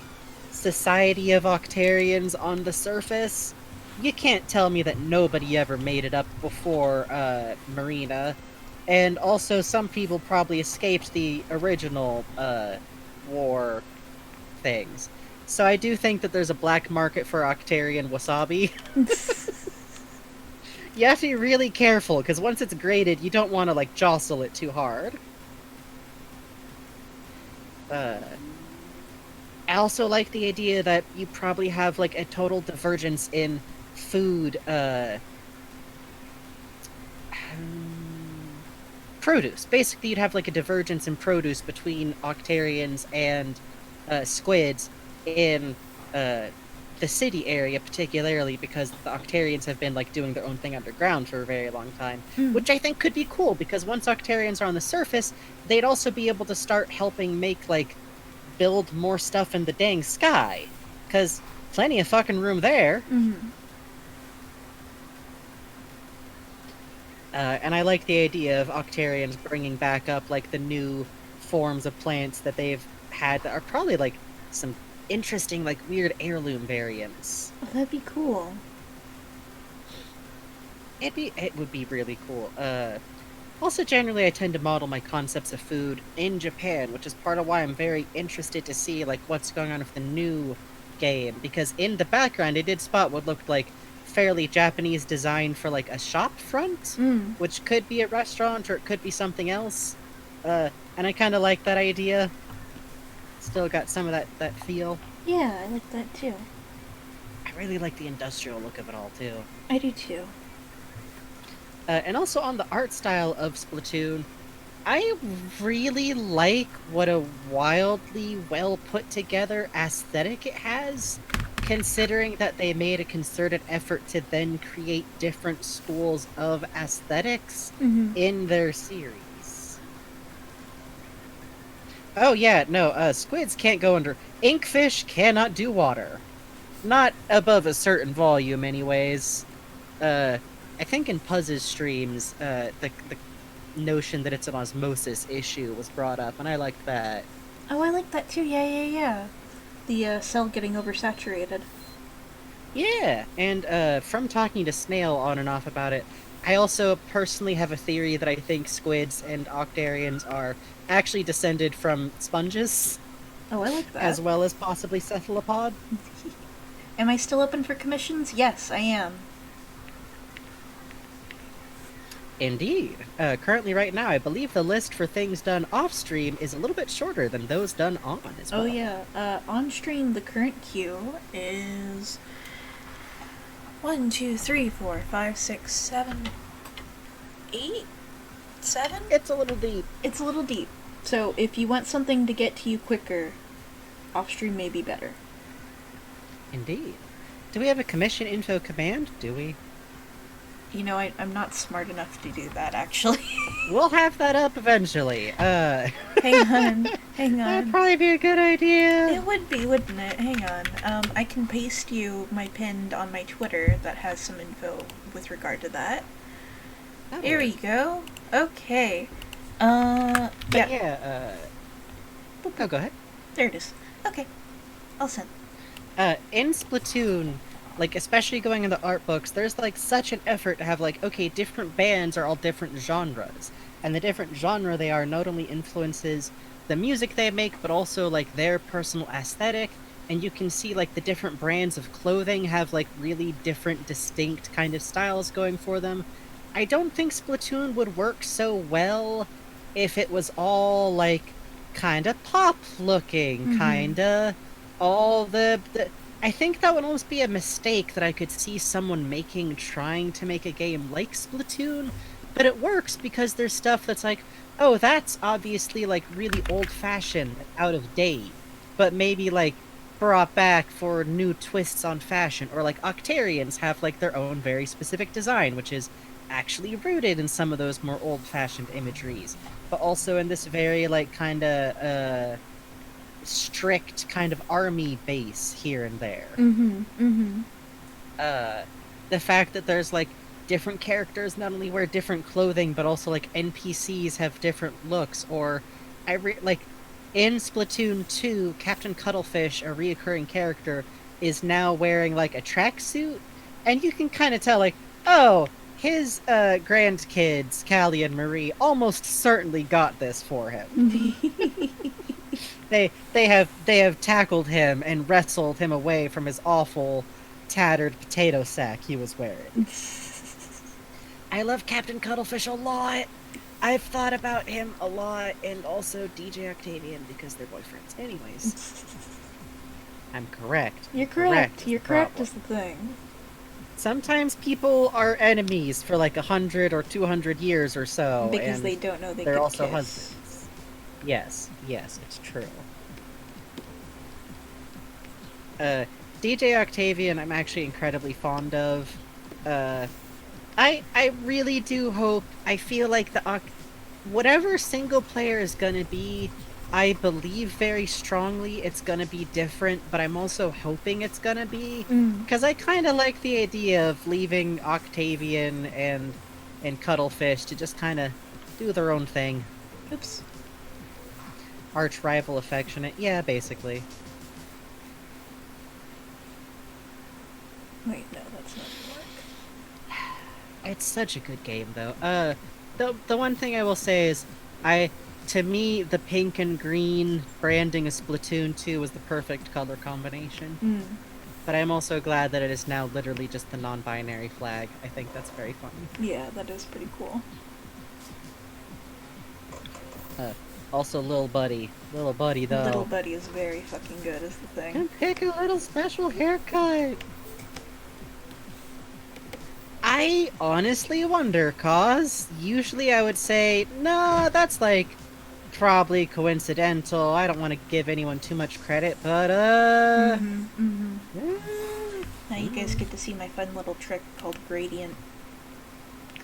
society of Octarians on the surface. You can't tell me that nobody ever made it up before, Marina. And also, some people probably escaped the original, war things. So I do think that there's a black market for Octarian wasabi. You have to be really careful, because once it's graded, you don't want to, like, jostle it too hard. I also like the idea that you probably have, like, a total divergence in food, produce. Basically, you'd have, like, a divergence in produce between Octarians and, squids in, the city area, particularly because the Octarians have been, like, doing their own thing underground for a very long time, which I think could be cool, because once Octarians are on the surface, they'd also be able to start helping make, like, build more stuff in the dang sky, because plenty of fucking room there. Mm-hmm. And I like the idea of Octarians bringing back up, like, the new forms of plants that they've had that are probably, like, some interesting, like, weird heirloom variants. Oh, that'd be cool. It would be really cool. Also, generally, I tend to model my concepts of food in Japan, which is part of why I'm very interested to see, like, what's going on with the new game, because in the background, I did spot what looked like fairly Japanese design for, like, a shop front, which could be a restaurant, or it could be something else. And I kind of like that idea. Still got some of that feel. Yeah, I like that too. I really like the industrial look of it all, too. I do too. And also on the art style of Splatoon, I really like what a wildly well put together aesthetic it has, considering that they made a concerted effort to then create different schools of aesthetics in their series. Oh yeah, no, squids can't go under... Inkfish cannot do water. Not above a certain volume, anyways. I think in Puzz's streams, the notion that it's an osmosis issue was brought up, and I liked that. Oh, I like that too. Yeah. The cell getting oversaturated. Yeah, and from talking to Snail on and off about it, I also personally have a theory that I think squids and Octarians are actually descended from sponges, Oh, I like that. as well as possibly cephalopod. Am I still open for commissions? Yes, I am. Indeed. Currently, right now, I believe the list for things done off-stream is a little bit shorter than those done on as well. Oh yeah. On stream, the current queue is 1, 2, 3, 4, 5, 6, 7, 8, 7. It's a little deep. It's a little deep. So if you want something to get to you quicker, Off-stream may be better. Indeed. Do we have a commission info command? Do we? You know, I'm not smart enough to do that, actually. We'll have that up eventually. Hang on. That'd probably be a good idea. It would be, wouldn't it? Hang on. I can paste you my pinned on my Twitter that has some info with regard to that. Here we go. Okay. Oh, go ahead. There it is. Okay. I'll send. In Splatoon, like, especially going in the art books, there's, like, such an effort to have, like, okay, different bands are all different genres. And the different genre they are not only influences the music they make, but also, like, their personal aesthetic. And you can see, like, the different brands of clothing have, like, really different, distinct kind of styles going for them. I don't think Splatoon would work so well if it was all, like, kinda pop-looking, kinda all the... I think that would almost be a mistake that I could see someone making trying to make a game like Splatoon, but it works because there's stuff that's like, oh, that's obviously, like, really old-fashioned, out of date, but maybe, like, brought back for new twists on fashion, or, like, Octarians have, like, their own very specific design, which is actually rooted in some of those more old-fashioned imageries, but also in this very, like, kinda, strict kind of army base here and there. The fact that there's, like, different characters not only wear different clothing, but also, like, NPCs have different looks, or like, in Splatoon 2, Captain Cuttlefish, a reoccurring character, is now wearing, like, a tracksuit, and you can kind of tell, like, oh, his grandkids, Callie and Marie, almost certainly got this for him. They have tackled him and wrestled him away from his awful, tattered potato sack he was wearing. I love Captain Cuttlefish a lot. I've thought about him a lot, and also DJ Octavian because they're boyfriends. Anyways, I'm correct. You're correct. You're correct is the thing. Sometimes people are enemies for like 100 or 200 years or so, because and they don't know they're could also kiss. husbands. Yes, it's true. DJ Octavian, I'm actually incredibly fond of. I really do hope. I feel like whatever single player is gonna be, I believe very strongly it's gonna be different. But I'm also hoping it's gonna be, because I kind of like the idea of leaving Octavian and Cuttlefish to just kind of do their own thing. Oops. Arch rival affectionate, yeah, basically. Wait, no, that's not gonna work. It's such a good game, though. The one thing I will say is, to me, the pink and green branding of Splatoon 2 was the perfect color combination. But I'm also glad that it is now literally just the non-binary flag. I think that's very fun. Yeah, that is pretty cool. Also, Lil Buddy. Little Buddy, though. Little Buddy is very fucking good, is the thing. Can pick a little special haircut. I honestly wonder, cause usually I would say, no, that's like probably coincidental. I don't want to give anyone too much credit, but Now you guys get to see my fun little trick called gradient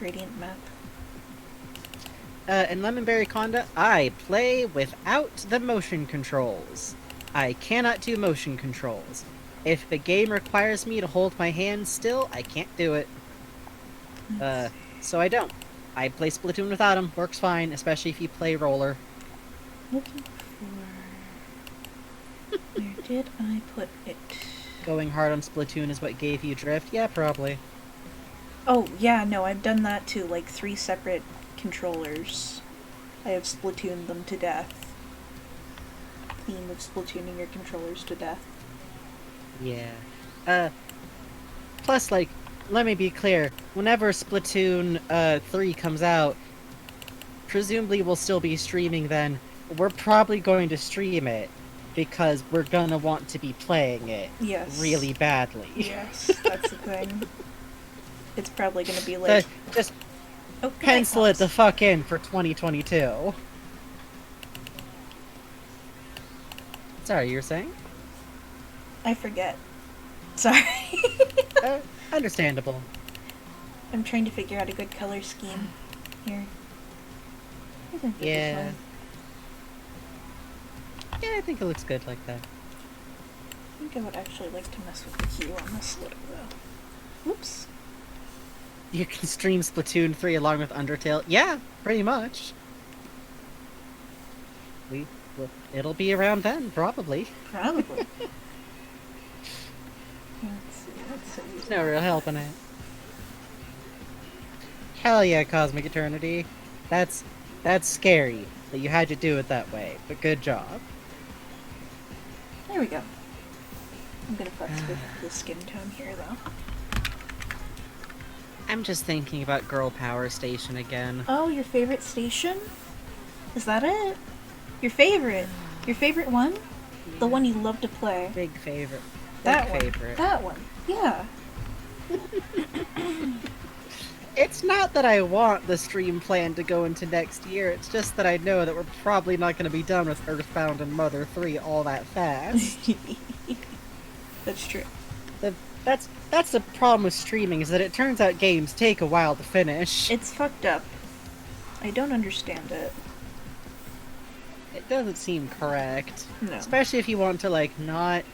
map. In Lemonberry Conda, I play without the motion controls. I cannot do motion controls. If the game requires me to hold my hand still, I can't do it. So I don't. I play Splatoon without them. Works fine, especially if you play roller. Looking for... Where did I put it? Going hard on Splatoon is what gave you drift? Yeah, probably. Oh, yeah, no, I've done that to, like, 3 separate controllers. I have Splatooned them to death. Theme of Splatooning your controllers to death. Yeah. Plus, like, let me be clear. Whenever Splatoon 3 comes out, presumably we'll still be streaming then. We're probably going to stream it, because we're gonna want to be playing it really badly. Yes, that's the thing. It's probably gonna be like... just pencil it the fuck in for 2022. Sorry, you were saying? I forget. Sorry. Uh, Understandable. I'm trying to figure out a good color scheme here. I think that'd be Yeah. fun. Yeah, I think it looks good like that. I think I would actually like to mess with the hue on this little though. Whoops. You can stream Splatoon 3 along with Undertale. Yeah, pretty much. Well, it'll be around then, probably. Probably. Let's see. There's no real help in it. Hell yeah, Cosmic Eternity. That's scary that you had to do it that way, but good job. There we go. I'm gonna flex with the skin tone here though. I'm just thinking about Girl Power Station again. Oh, your favorite station? Is that it? Your favorite? Your favorite one? The one you love to play? Big favorite. That Big one. favorite. That one. Yeah. It's not that I want the stream plan to go into next year, it's just that I know that we're probably not going to be done with Earthbound and Mother 3 all that fast. That's true. That's the problem with streaming, is that it turns out games take a while to finish. It's fucked up. I don't understand it. It doesn't seem correct. No. Especially if you want to, like, not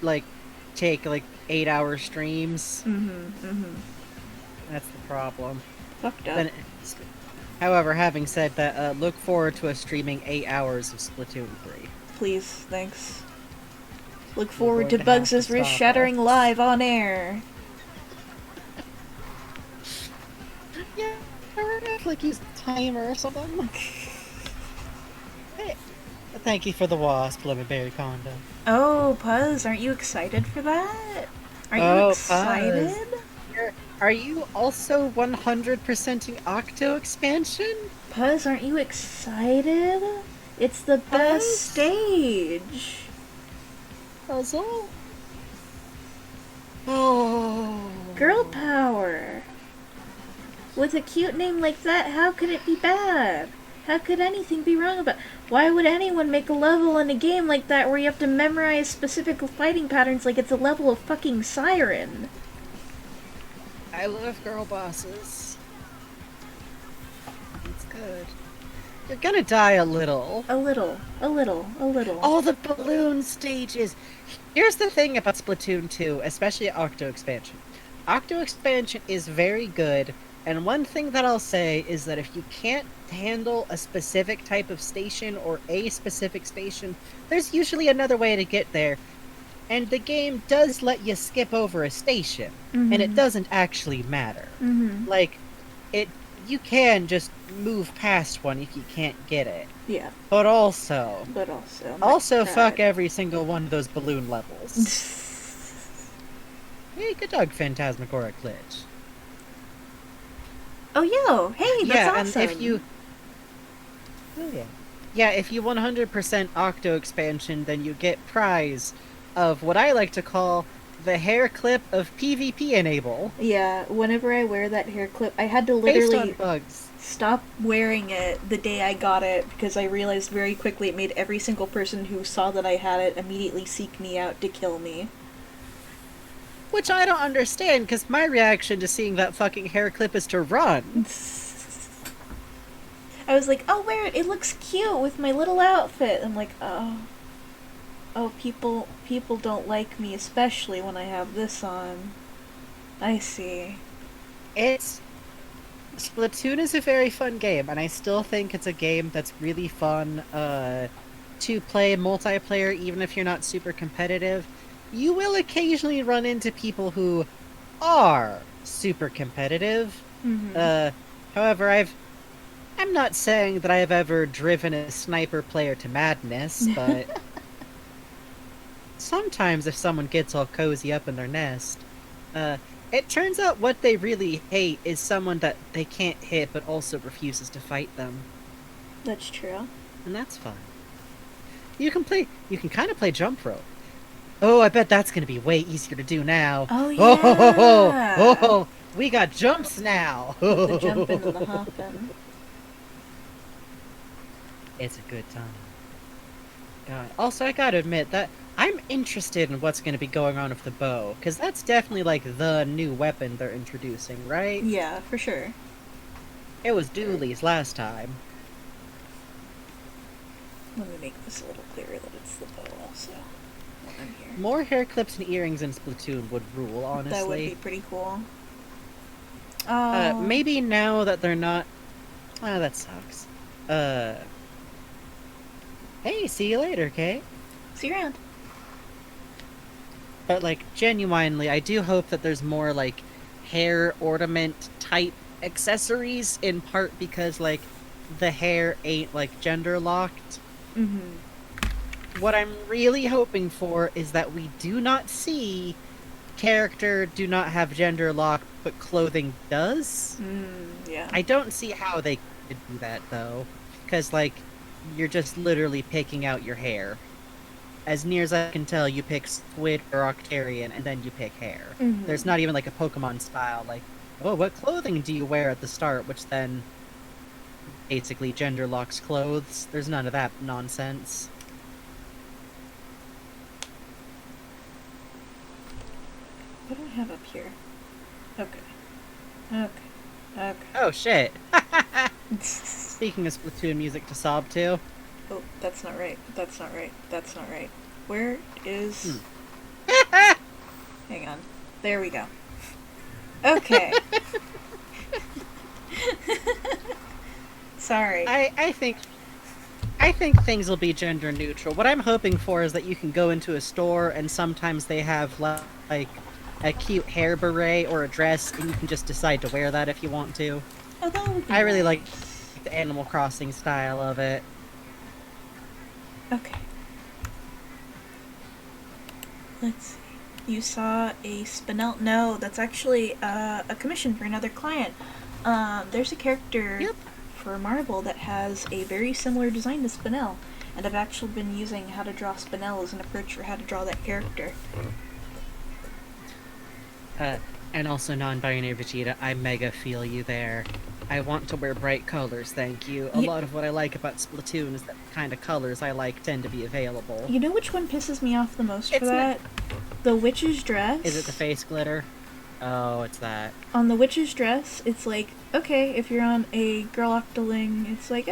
like, take, like, 8-hour streams. That's the problem. Fucked up. Then, however, having said that, look forward to us streaming 8 hours of Splatoon 3. Please, thanks. Look We're forward going to to Bugs' have to wrist stop shattering us. live on air. Yeah, we're gonna like use a timer or something. Hey, thank you for the wasp, Lemon Berry Condo. Oh, Puzz, aren't you excited for that? Are you Oh, excited? Are you also 100%ing Octo expansion? Puzz, aren't you excited? It's the best Puzz? stage. Puzzle? Oh. Girl power. With a cute name like that, how could it be bad? How could anything be wrong about? Why would anyone make a level in a game like that where you have to memorize specific fighting patterns like it's a level of fucking Siren? I love girl bosses. It's good. You're gonna die a little. A little. All the balloon stages. Here's the thing about Splatoon 2, especially Octo Expansion. Octo Expansion is very good, and one thing that I'll say is that if you can't handle a specific type of station or a specific station, there's usually another way to get there. And the game does let you skip over a station, and it doesn't actually matter. Like, you can just move past one if you can't get it. Yeah. But also, my fuck God. every single one of those balloon levels. Hey, good dog, Phantasmagoric Glitch. Oh, yo! Hey, that's awesome! And if you... Oh, yeah. Yeah, if you 100% Octo Expansion, then you get prize of what I like to call the hair clip of PvP Enable. Yeah, whenever I wear that hair clip, I had to Based literally on bugs. stop wearing it the day I got it because I realized very quickly it made every single person who saw that I had it immediately seek me out to kill me. Which I don't understand, because my reaction to seeing that fucking hair clip is to run. I was like, oh, wear it. It looks cute with my little outfit. I'm like, oh, people don't like me, especially when I have this on. I see. Splatoon is a very fun game, and I still think it's a game that's really fun to play multiplayer, even if you're not super competitive. You will occasionally run into people who are super competitive. However, I'm not saying that I've ever driven a sniper player to madness, but sometimes if someone gets all cozy up in their nest, it turns out what they really hate is someone that they can't hit but also refuses to fight them. That's true. And that's fun. You can kind of play jump rope. Oh, I bet that's going to be way easier to do now. Oh, yeah! Oh, we got jumps now! The jumping and the hopping. It's a good time. God. Also, I gotta admit that I'm interested in what's gonna be going on with the bow, because that's definitely like the new weapon they're introducing, right? Yeah, for sure. It was Dooley's last time. Let me make this a little clearer that it's the bow also. While I'm here. More hair clips and earrings in Splatoon would rule, honestly. That would be pretty cool. Oh. Maybe now that they're not... Ah, that sucks. Hey, see you later, Kay. See you around. But, like, genuinely, I do hope that there's more, like, hair ornament type accessories, in part because, like, the hair ain't, like, gender locked. Mm-hmm. What I'm really hoping for is that we do not see character do not have gender lock, but clothing does. Yeah. I don't see how they could do that, though. Because, like, you're just literally picking out your hair. As near as I can tell, you pick Squid or Octarian, and then you pick hair. Mm-hmm. There's not even, like, a Pokemon style, like, oh, what clothing do you wear at the start, which then basically gender locks clothes. There's none of that nonsense. What do I have up here? Okay. Okay. Okay. Oh, shit. Speaking of Splatoon music to sob to. Oh, that's not right. That's not right. That's not right. Where is... Hang on. There we go. Okay. Sorry. I think things will be gender neutral. What I'm hoping for is that you can go into a store and sometimes they have like a cute hair beret or a dress, and you can just decide to wear that if you want to. Oh, that would be I really nice. like the Animal Crossing style of it. Okay. Let's see. You saw a Spinel? No, that's actually a commission for another client. There's a character for Marble that has a very similar design to Spinel, and I've actually been using how to draw Spinel as an approach for how to draw that character. And also non-binary Vegeta, I mega feel you there. I want to wear bright colors, thank you. A lot of what I like about Splatoon is that the kind of colors I like tend to be available. You know which one pisses me off the most for It's that? The witch's dress. Is it the face glitter? Oh, it's that. On the witch's dress, it's like, okay, if you're on a girl octoling, it's like,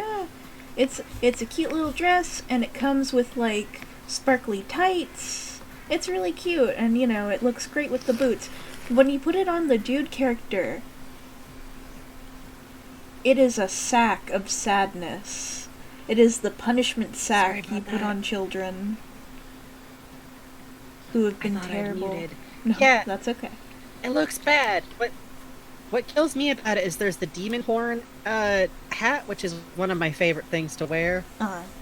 it's a cute little dress, and it comes with, like, sparkly tights. It's really cute, and, you know, it looks great with the boots. When you put it on the dude character, it is a sack of sadness. It is the punishment sack you put on children who have been terrible. No, yeah, that's okay. It looks bad. What kills me about it is there's the demon horn hat, which is one of my favorite things to wear,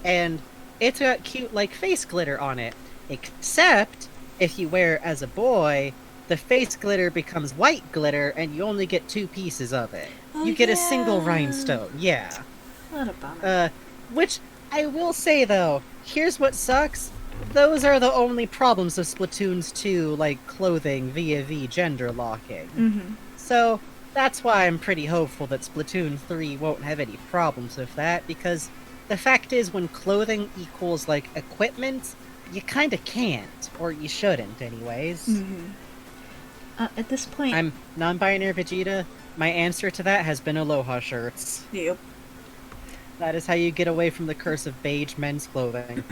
and it's got cute like face glitter on it. Except if you wear it as a boy, the face glitter becomes white glitter, and you only get 2 pieces of it. Oh, you get a single rhinestone. Yeah. What a bummer. Which I will say though, here's what sucks. Those are the only problems of Splatoon's 2, like, clothing via gender locking. Mm-hmm. So, that's why I'm pretty hopeful that Splatoon 3 won't have any problems with that, because the fact is, when clothing equals, like, equipment, you kinda can't, or you shouldn't, anyways. Mm-hmm. At this point... I'm non-binary Vegeta. My answer to that has been Aloha shirts. Yep. That is how you get away from the curse of beige men's clothing.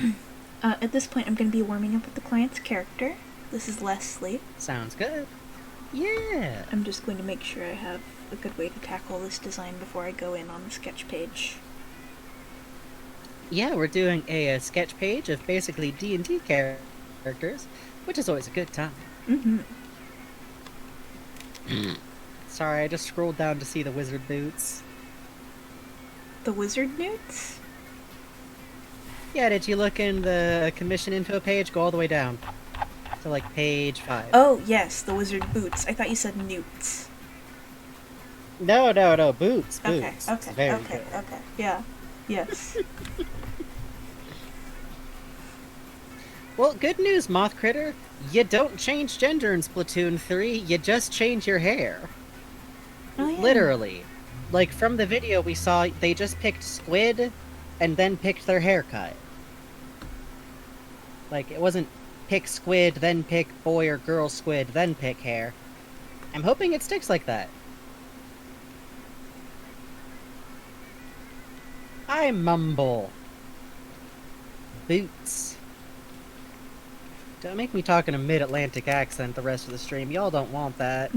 At this point, I'm going to be warming up with the client's character. This is Leslie. Sounds good. Yeah. I'm just going to make sure I have a good way to tackle this design before I go in on the sketch page. Yeah, we're doing a sketch page of basically D&D characters, which is always a good time. Mm-hmm. Sorry, I just scrolled down to see the wizard boots. The wizard newts? Yeah, did you look in the commission info page? Go all the way down. To, like, page 5. Oh, yes, the wizard boots. I thought you said newts. No, boots. Okay, It's okay, very okay, good. okay. Yeah. Yes. Well, good news, Moth Critter. You don't change gender in Splatoon 3, you just change your hair. Oh, yeah. Literally. Like, from the video we saw, they just picked Squid, and then picked their haircut. Like, it wasn't pick squid, then pick boy or girl squid, then pick hair. I'm hoping it sticks like that. I mumble. Boots. Don't make me talk in a mid-Atlantic accent the rest of the stream. Y'all don't want that.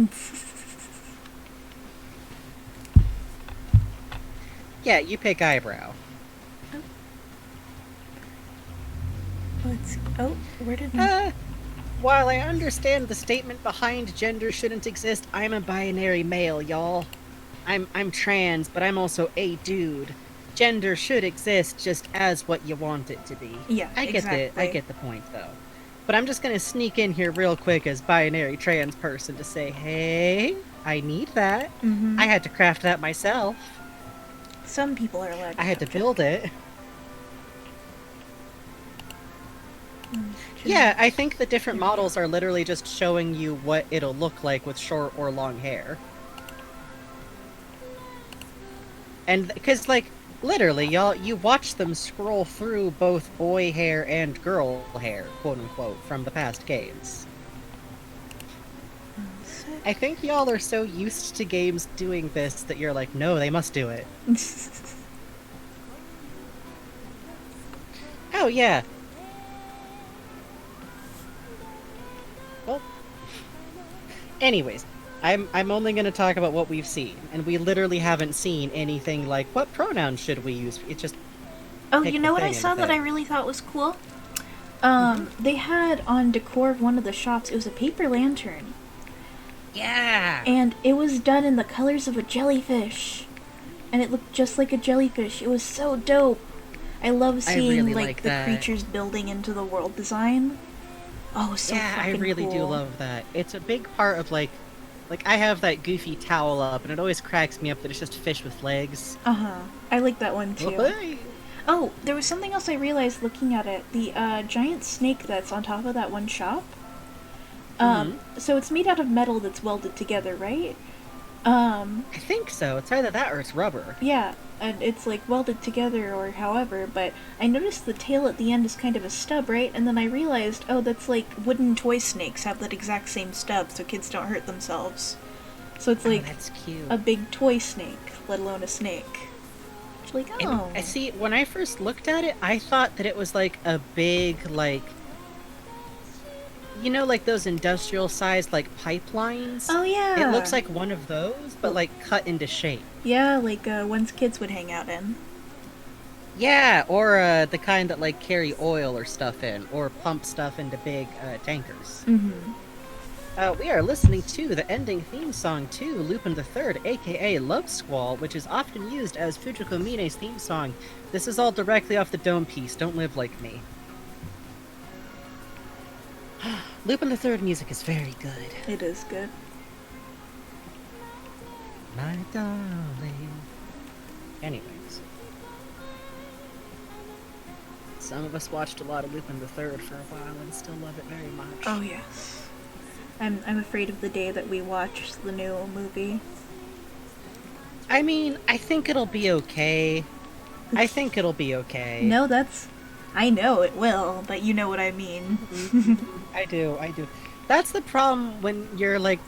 Yeah, you pick eyebrow. Oh, where did I... While I understand the statement behind gender shouldn't exist, I'm a binary male, y'all. I'm trans, but I'm also a dude. Gender should exist just as what you want it to be. Yeah, exactly. I get the point, though. But I'm just gonna sneak in here real quick as binary trans person to say, hey, I need that. I had to craft that myself. Some people are allowed to I had to build it. Yeah, I think the different models are literally just showing you what it'll look like with short or long hair. And, because, like, literally, y'all, you watch them scroll through both boy hair and girl hair, quote-unquote, from the past games. I think y'all are so used to games doing this that you're like, no, they must do it. Oh, yeah. Well, anyways, I'm only going to talk about what we've seen, and we literally haven't seen anything like, what pronouns should we use? It's just... Oh, you know what I saw that I really thought was cool? They had on decor of one of the shops, it was a paper lantern. Yeah! And it was done in the colors of a jellyfish. And it looked just like a jellyfish. It was so dope. I love seeing, really like the creatures building into the world design. Oh, so fucking I really cool. do love that. It's a big part of, like, I have that goofy towel up, and it always cracks me up that it's just fish with legs. Uh-huh. I like that one, too. Oh, oh, there was something else I realized looking at it. The, giant snake that's on top of that one shop. So it's made out of metal that's welded together, right? I think so. It's either that or it's rubber. Yeah, and it's, like, welded together or however, but I noticed the tail at the end is kind of a stub, right? And then I realized, oh, that's like wooden toy snakes have that exact same stub so kids don't hurt themselves. So it's like that's cute. A big toy snake, let alone a snake. It's like, oh. And I see, when I first looked at it, I thought that it was like a big, like, you know, like those industrial-sized, like, pipelines? Oh, yeah. It looks like one of those, but, like, cut into shape. Yeah, like, ones kids would hang out in. Yeah, or, the kind that, like, carry oil or stuff in, or pump stuff into big, tankers. We are listening to the ending theme song to Lupin III, aka Love Squall, which is often used as Fujiko Mine's theme song. This is all directly off the Dome piece, Don't Live Like Me. Lupin III music is very good. It is good. My darling. Anyways. Some of us watched a lot of Lupin III for a while and still love it very much. Oh, yes. I'm afraid of the day that we watch the new movie. I mean, I think it'll be okay. I think it'll be okay. No, that's... I know it will, but you know what I mean. I do. That's the problem when you're like...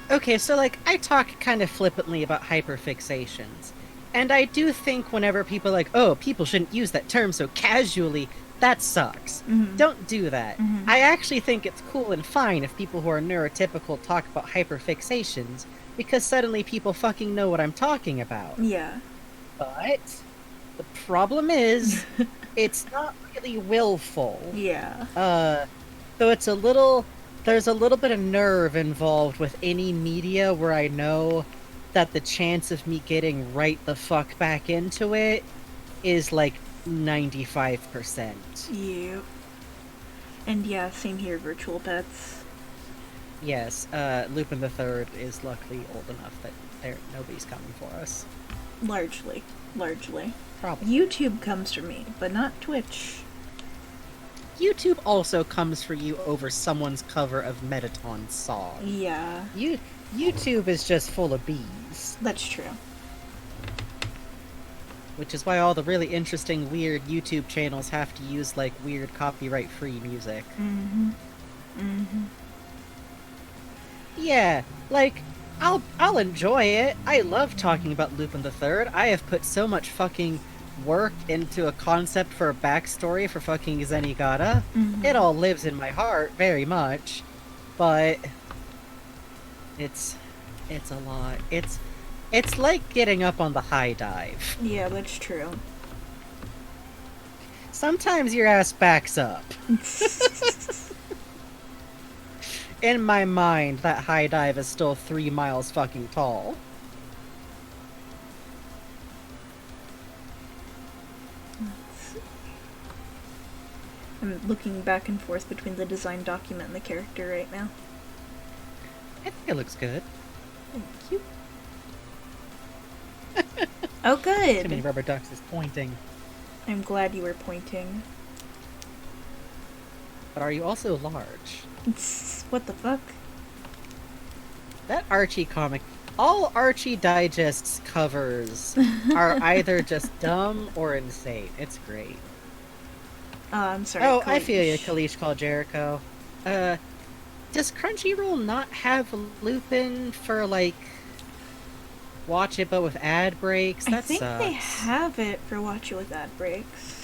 Okay, so like, I talk kind of flippantly about hyperfixations. And I do think whenever people are like, oh, people shouldn't use that term so casually, that sucks. Don't do that. I actually think it's cool and fine if people who are neurotypical talk about hyperfixations, because suddenly people fucking know what I'm talking about. Yeah. But the problem is, it's not really willful. Yeah. So it's a little... There's a little bit of nerve involved with any media where I know that the chance of me getting right the fuck back into it is like 95%. Yep. And yeah, same here, Virtual Pets. Yes, Lupin III is luckily old enough that nobody's coming for us. Largely. Probably. YouTube comes for me, but not Twitch. YouTube also comes for you over someone's cover of Metaton's song. Yeah. YouTube is just full of bees. That's true. Which is why all the really interesting, weird YouTube channels have to use, like, weird copyright-free music. Yeah, like, I'll enjoy it. I love talking about Lupin the Third. I have put so much fucking work into a concept for a backstory for fucking Zenigata. It all lives in my heart very much, but it's a lot. It's like getting up on the high dive. Yeah, that's true. Sometimes your ass backs up. In my mind, that high dive is still 3 miles fucking tall. I'm looking back and forth between the design document and the character right now. I think it looks good. Thank you. Oh, Too many good! rubber ducks is pointing. I'm glad you were pointing. But are you also large? What the fuck? That Archie comic, all Archie Digest's covers are either just dumb or insane. It's great. Oh, I'm sorry. Oh, I feel you, Kalish. Kalish called Jericho. Does Crunchyroll not have Lupin for, like, watch it but with ad breaks? That I think sucks. they have it for watch it with ad breaks.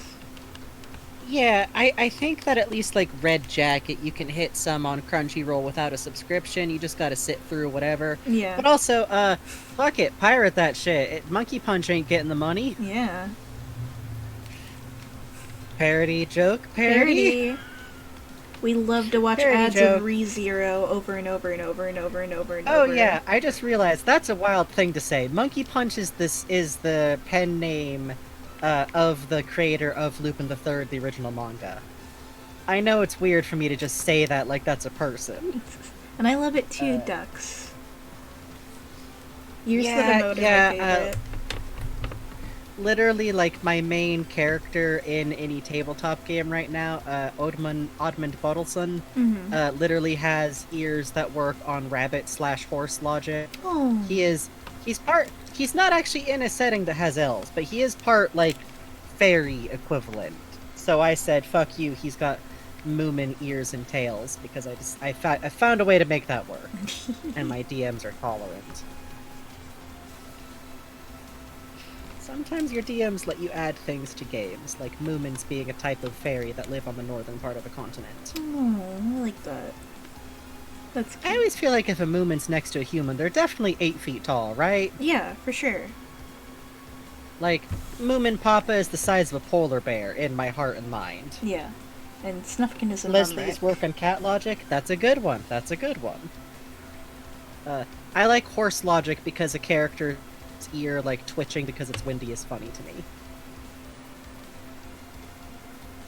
Yeah, I think that at least, like, Red Jacket, you can hit some on Crunchyroll without a subscription. You just gotta sit through whatever. Yeah. But also, fuck it, pirate that shit. Monkey Punch ain't getting the money. Yeah. Parody joke, parody. We love to watch Parody ads joke. of ReZero over and over and over and over and over and Oh over. yeah, I just realized that's a wild thing to say. Monkey Punch is the pen name of the creator of Lupin the Third, the original manga. I know it's weird for me to just say that like that's a person. And I love it too, Ducks. You're yeah, my favorite. Literally, like, my main character in any tabletop game right now, Oddmund Bottleson, literally has ears that work on rabbit/horse logic. Oh. He's not actually in a setting that has elves, but he is part, like, fairy equivalent. So I said, fuck you, he's got Moomin ears and tails, because I found a way to make that work. And my DMs are tolerant. Sometimes your DMs let you add things to games, like Moomins being a type of fairy that live on the northern part of the continent. Oh, I like that. That's cute. I always feel like if a Moomin's next to a human, they're definitely 8 feet tall, right? Yeah, for sure. Like, Moomin Papa is the size of a polar bear in my heart and mind. Yeah. And Snufkin is a Leslie's Mumric. work on cat logic, that's a good one. That's a good one. I like horse logic because a character's ear, like, twitching because it's windy is funny to me.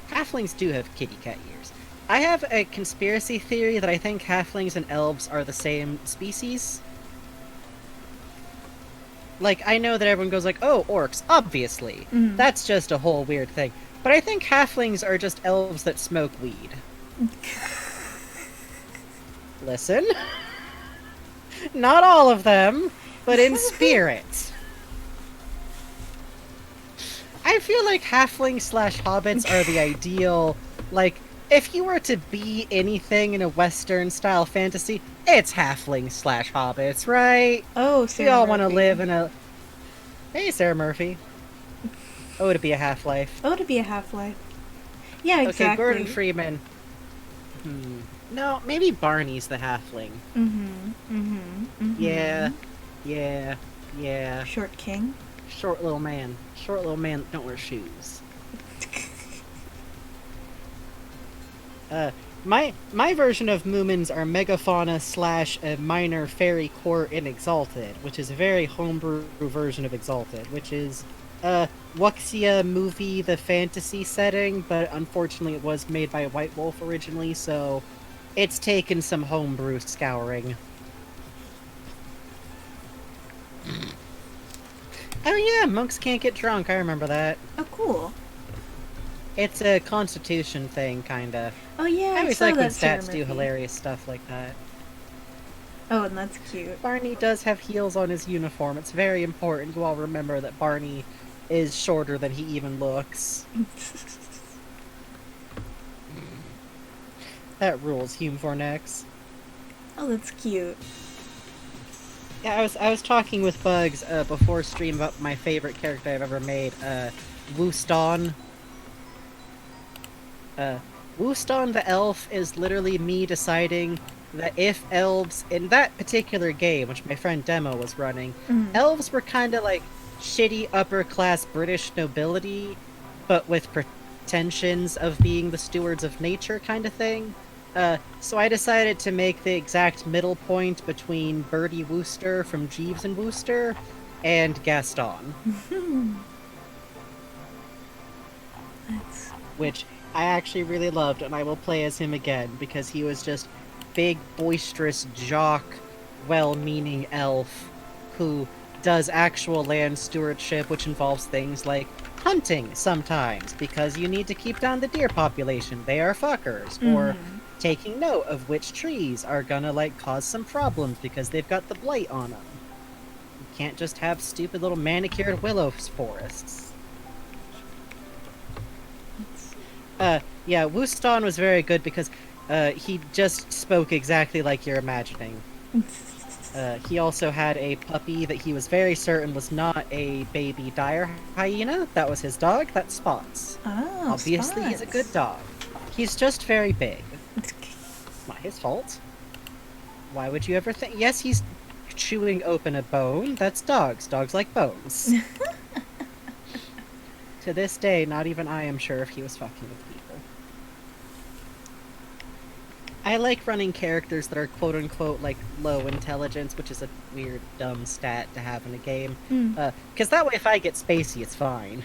Halflings do have kitty cat ears. I have a conspiracy theory that I think halflings and elves are the same species. Like, I know that everyone goes like, oh, orcs, obviously. That's just a whole weird thing. But I think halflings are just elves that smoke weed. Listen. Not all of them, but in spirit. I feel like halflings/hobbits are the ideal, like, if you were to be anything in a Western-style fantasy, it's halflings/hobbits, right? Oh, We Sarah all want to Murphy. live in a... Hey, Sarah Murphy. Oh, to be a Half-Life. Oh, to be a Half-Life. Yeah, exactly. Okay, Gordon Freeman. No, maybe Barney's the halfling. Yeah. Short King. Short little man. Short little man that don't wear shoes. My version of Moomins are Megafauna / a minor fairy court in Exalted, which is a very homebrew version of Exalted, which is Wuxia movie, the fantasy setting, but unfortunately it was made by White Wolf originally, so it's taken some homebrew scouring. Oh yeah, monks can't get drunk, I remember that. Oh, cool. It's a constitution thing, kinda. Oh, yeah, I always saw like when that, Sarah stats do Murphy. hilarious stuff like that. Oh, and that's cute. Barney does have heels on his uniform. It's very important you all remember that Barney is shorter than he even looks. That rules, Hume Fornex. Oh, that's cute. Yeah, I was talking with Bugs before stream about my favorite character I've ever made, Wooston. Wooston the elf is literally me deciding that if elves, in that particular game, which my friend Demo was running, elves were kind of like shitty upper-class British nobility, but with pretensions of being the stewards of nature kind of thing. So I decided to make the exact middle point between Bertie Wooster from Jeeves and Wooster and Gaston. That's... Which I actually really loved, and I will play as him again, because he was just big, boisterous, jock, well-meaning elf who does actual land stewardship, which involves things like hunting sometimes, because you need to keep down the deer population. They are fuckers. Or taking note of which trees are gonna, like, cause some problems because they've got the blight on them. You can't just have stupid little manicured willow forests. Yeah, Wooston was very good because he just spoke exactly like you're imagining. He also had a puppy that he was very certain was not a baby dire hyena. That was his dog. That's Spots. Oh, Obviously, he's a Spots. good dog. He's just very big. Not his fault. Why would you ever think? Yes, he's chewing open a bone. That's dogs. Dogs like bones. To this day, not even I am sure if he was fucking with people. I like running characters that are quote-unquote, like, low intelligence, which is a weird, dumb stat to have in a game. Because that way if I get spacey, it's fine.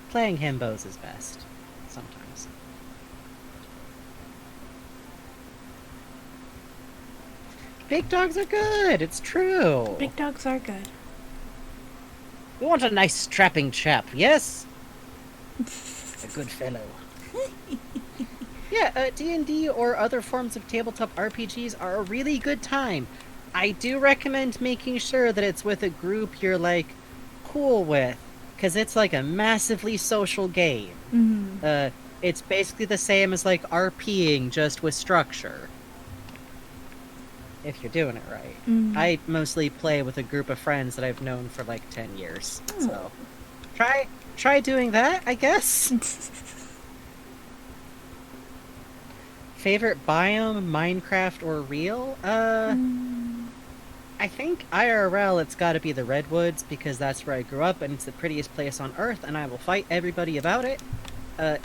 Playing himbos is best. Sometimes. Big dogs are good! It's true! Big dogs are good. We want a nice strapping chap, yes? A good fellow. Yeah, D&D or other forms of tabletop RPGs are a really good time. I do recommend making sure that it's with a group you're, like, cool with, because it's, like, a massively social game. It's basically the same as, like, RPing, just with structure. If you're doing it right. I mostly play with a group of friends that I've known for, like, 10 years, so... Try doing that, I guess? Favorite biome, Minecraft or real? I think IRL it's gotta be the Redwoods, because that's where I grew up, and it's the prettiest place on Earth, and I will fight everybody about it.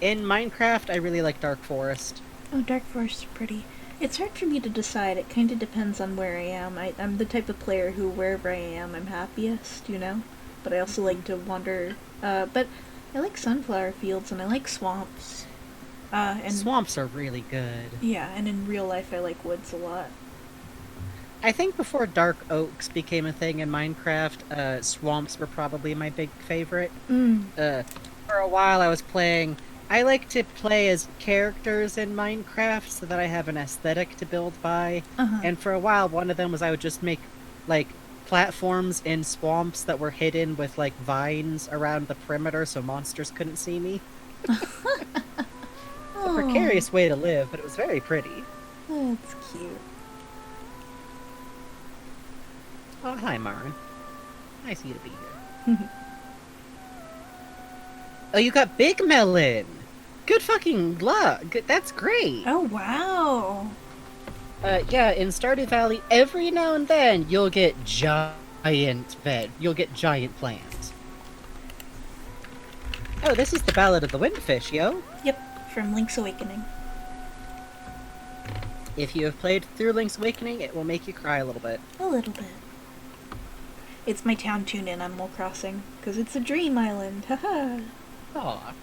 In Minecraft, I really like Dark Forest. Oh, Dark Forest is pretty. It's hard for me to decide. It kind of depends on where I am. I'm the type of player who, wherever I am, I'm happiest, you know? But I also like to wander. But I like sunflower fields, and I like swamps. And Swamps are really good. yeah, and in real life I like woods a lot. I think before Dark Oaks became a thing in Minecraft, swamps were probably my big favorite. For a while I was playing... I like to play as characters in Minecraft so that I have an aesthetic to build by. And for a while, one of them was I would just make, like, platforms in swamps that were hidden with, like, vines around the perimeter so monsters couldn't see me. A precarious way to live, but it was very pretty. That's cute. Oh, hi, Marin. Nice of you to be here. Oh, you got Big Melon! Good fucking luck! That's great! Oh, wow! Yeah, in Stardew Valley, every now and then, you'll get giant You'll get giant plants. Oh, this is the Ballad of the Windfish, yo! Yep, from Link's Awakening. If you have played through Link's Awakening, it will make you cry a little bit. A little bit. It's my town tune in Animal Crossing, because it's a dream island, haha! Aw.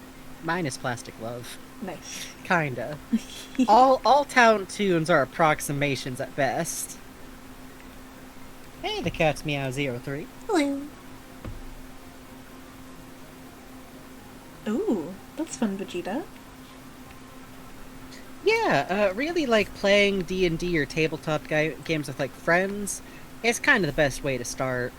Mine is Plastic Love. Nice. Kinda. all town tunes are approximations at best. Hey, the cat's Meow03. Hello. Ooh, that's fun, Vegeta. Yeah, really like playing D&D or tabletop games with like friends. It's kind of the best way to start.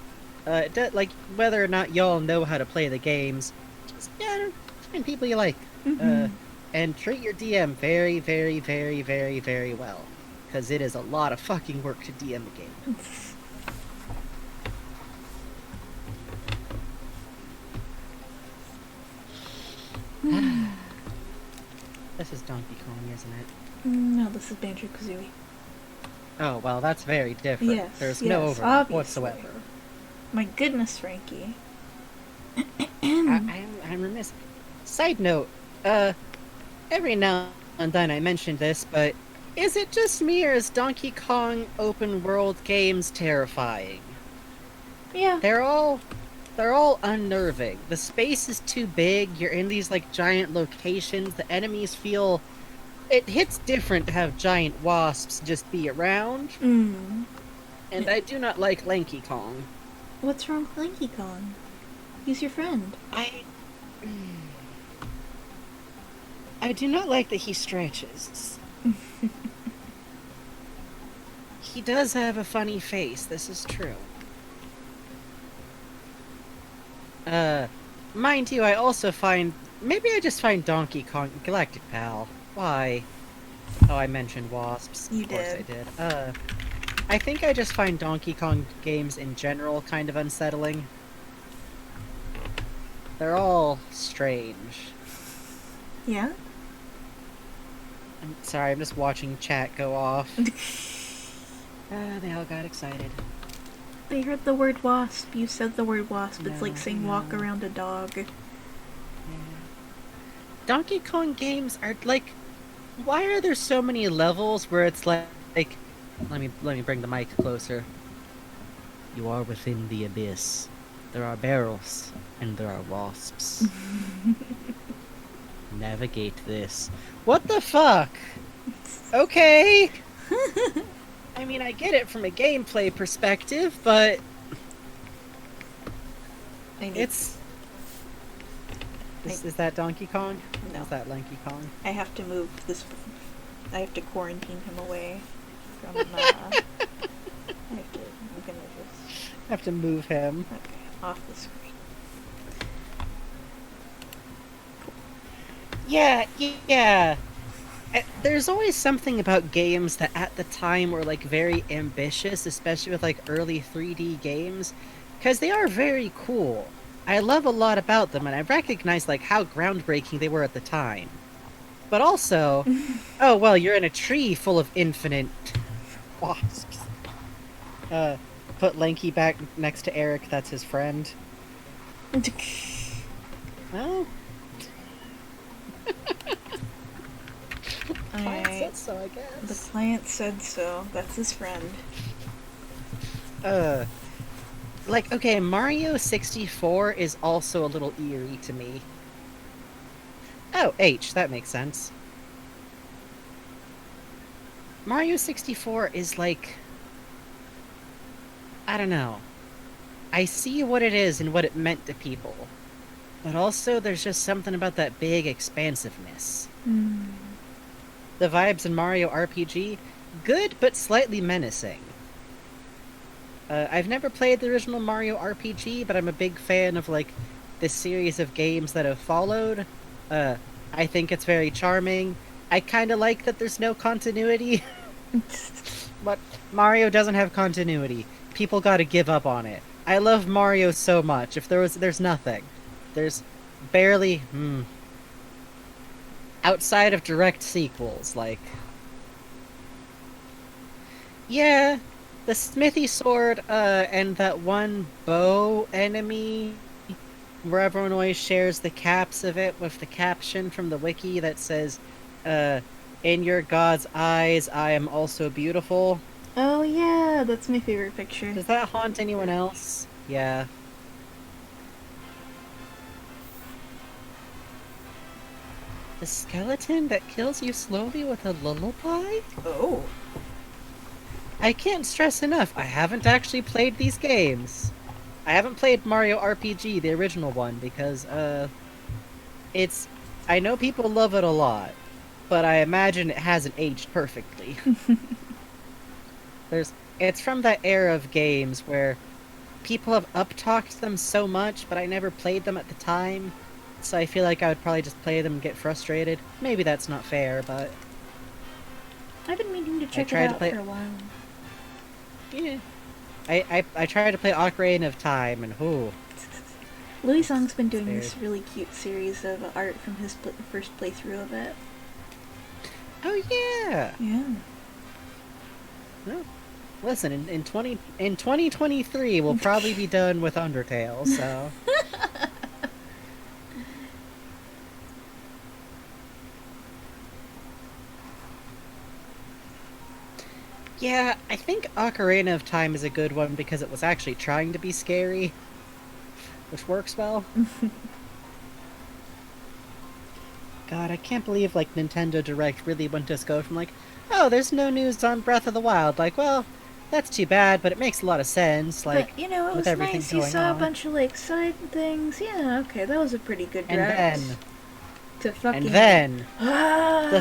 like whether or not y'all know how to play the games, just find people you like, and treat your DM very, very, very, very, very well, because it is a lot of fucking work to DM the game. This is Donkey Kong, isn't it? No, this is Banjo-Kazooie. Oh well, that's very different. Yes, There's yes, no overlap obviously. whatsoever. My goodness, Frankie. I'm remiss. Side note, every now and then I mention this, but is it just me or is Donkey Kong open world games terrifying? Yeah. They're all unnerving. The space is too big, you're in these like giant locations, the enemies feel it hits different to have giant wasps just be around. Mm. And I do not like Lanky Kong. What's wrong with Lanky Kong? He's your friend. I do not like that he stretches. He does have a funny face, this is true. Mind you, I also find... Maybe I just find Donkey Kong... Galactic Pal. Why? Oh, I mentioned wasps. You of course did. I did. I think I just find Donkey Kong games in general kind of unsettling. They're all strange. Yeah? I'm sorry, I'm just watching chat go off. They all got excited. They heard the word wasp. You said the word wasp. It's No, like saying walk no. around a dog. Yeah. Donkey Kong games are like... Why are there so many levels where it's like... Let me bring the mic closer. You are within the abyss. There are barrels, and there are wasps. Navigate this. What the fuck? Okay! I mean, I get it from a gameplay perspective, but... Is that Donkey Kong? No. Is that Lanky Kong? I have to move this. I have to quarantine him away from. I'm gonna just. Have to move him. Okay, off the screen. Yeah. There's always something about games that at the time were like very ambitious, especially with like early 3D games, because they are very cool. I love a lot about them, and I recognize like how groundbreaking they were at the time. But also, oh well, you're in a tree full of infinite wasps. Put Lanky back next to Eric. That's his friend. Well. Client said so, I guess. The client said so. That's his friend. Like, okay, Mario 64 is also a little eerie to me. Oh, H, that makes sense. Mario 64 is like... I don't know. I see what it is and what it meant to people. But also, there's just something about that big expansiveness. The vibes in Mario RPG, good but slightly menacing. I've never played the original Mario RPG, but I'm a big fan of, like, this series of games that have followed. I think it's very charming. I kind of like that there's no continuity. But Mario doesn't have continuity. People gotta give up on it. I love Mario so much. If there's nothing. There's barely, outside of direct sequels, like... Yeah... The smithy sword, and that one bow enemy, where everyone always shares the caps of it with the caption from the wiki that says, in your god's eyes, I am also beautiful. Oh yeah, that's my favorite picture. Does that haunt anyone else? Yeah. The skeleton that kills you slowly with a lullaby? Oh. I can't stress enough, I haven't actually played these games. I haven't played Mario RPG, the original one, because, it's... I know people love it a lot, but I imagine it hasn't aged perfectly. It's from that era of games where people have up-talked them so much, but I never played them at the time. So I feel like I would probably just play them and get frustrated. Maybe that's not fair, but... I've been meaning to check it tried to out play- for a while. Yeah. I tried to play Ocarina of Time, and whoo. Louis Song's been doing Weird. this really cute series of art from his first playthrough of it. Oh yeah! Yeah. Well, listen, in 2023, we'll probably be done with Undertale, so... Yeah, I think Ocarina of Time is a good one because it was actually trying to be scary, which works well. God, I can't believe, like, Nintendo Direct really went us go from, like, oh, there's no news on Breath of the Wild. Like, well, that's too bad, but it makes a lot of sense, like, but, you know, it with was everything nice. You going saw on. a bunch of, like, side things. Yeah, okay, that was a pretty good And direct. then, To fucking... and then, Ah! the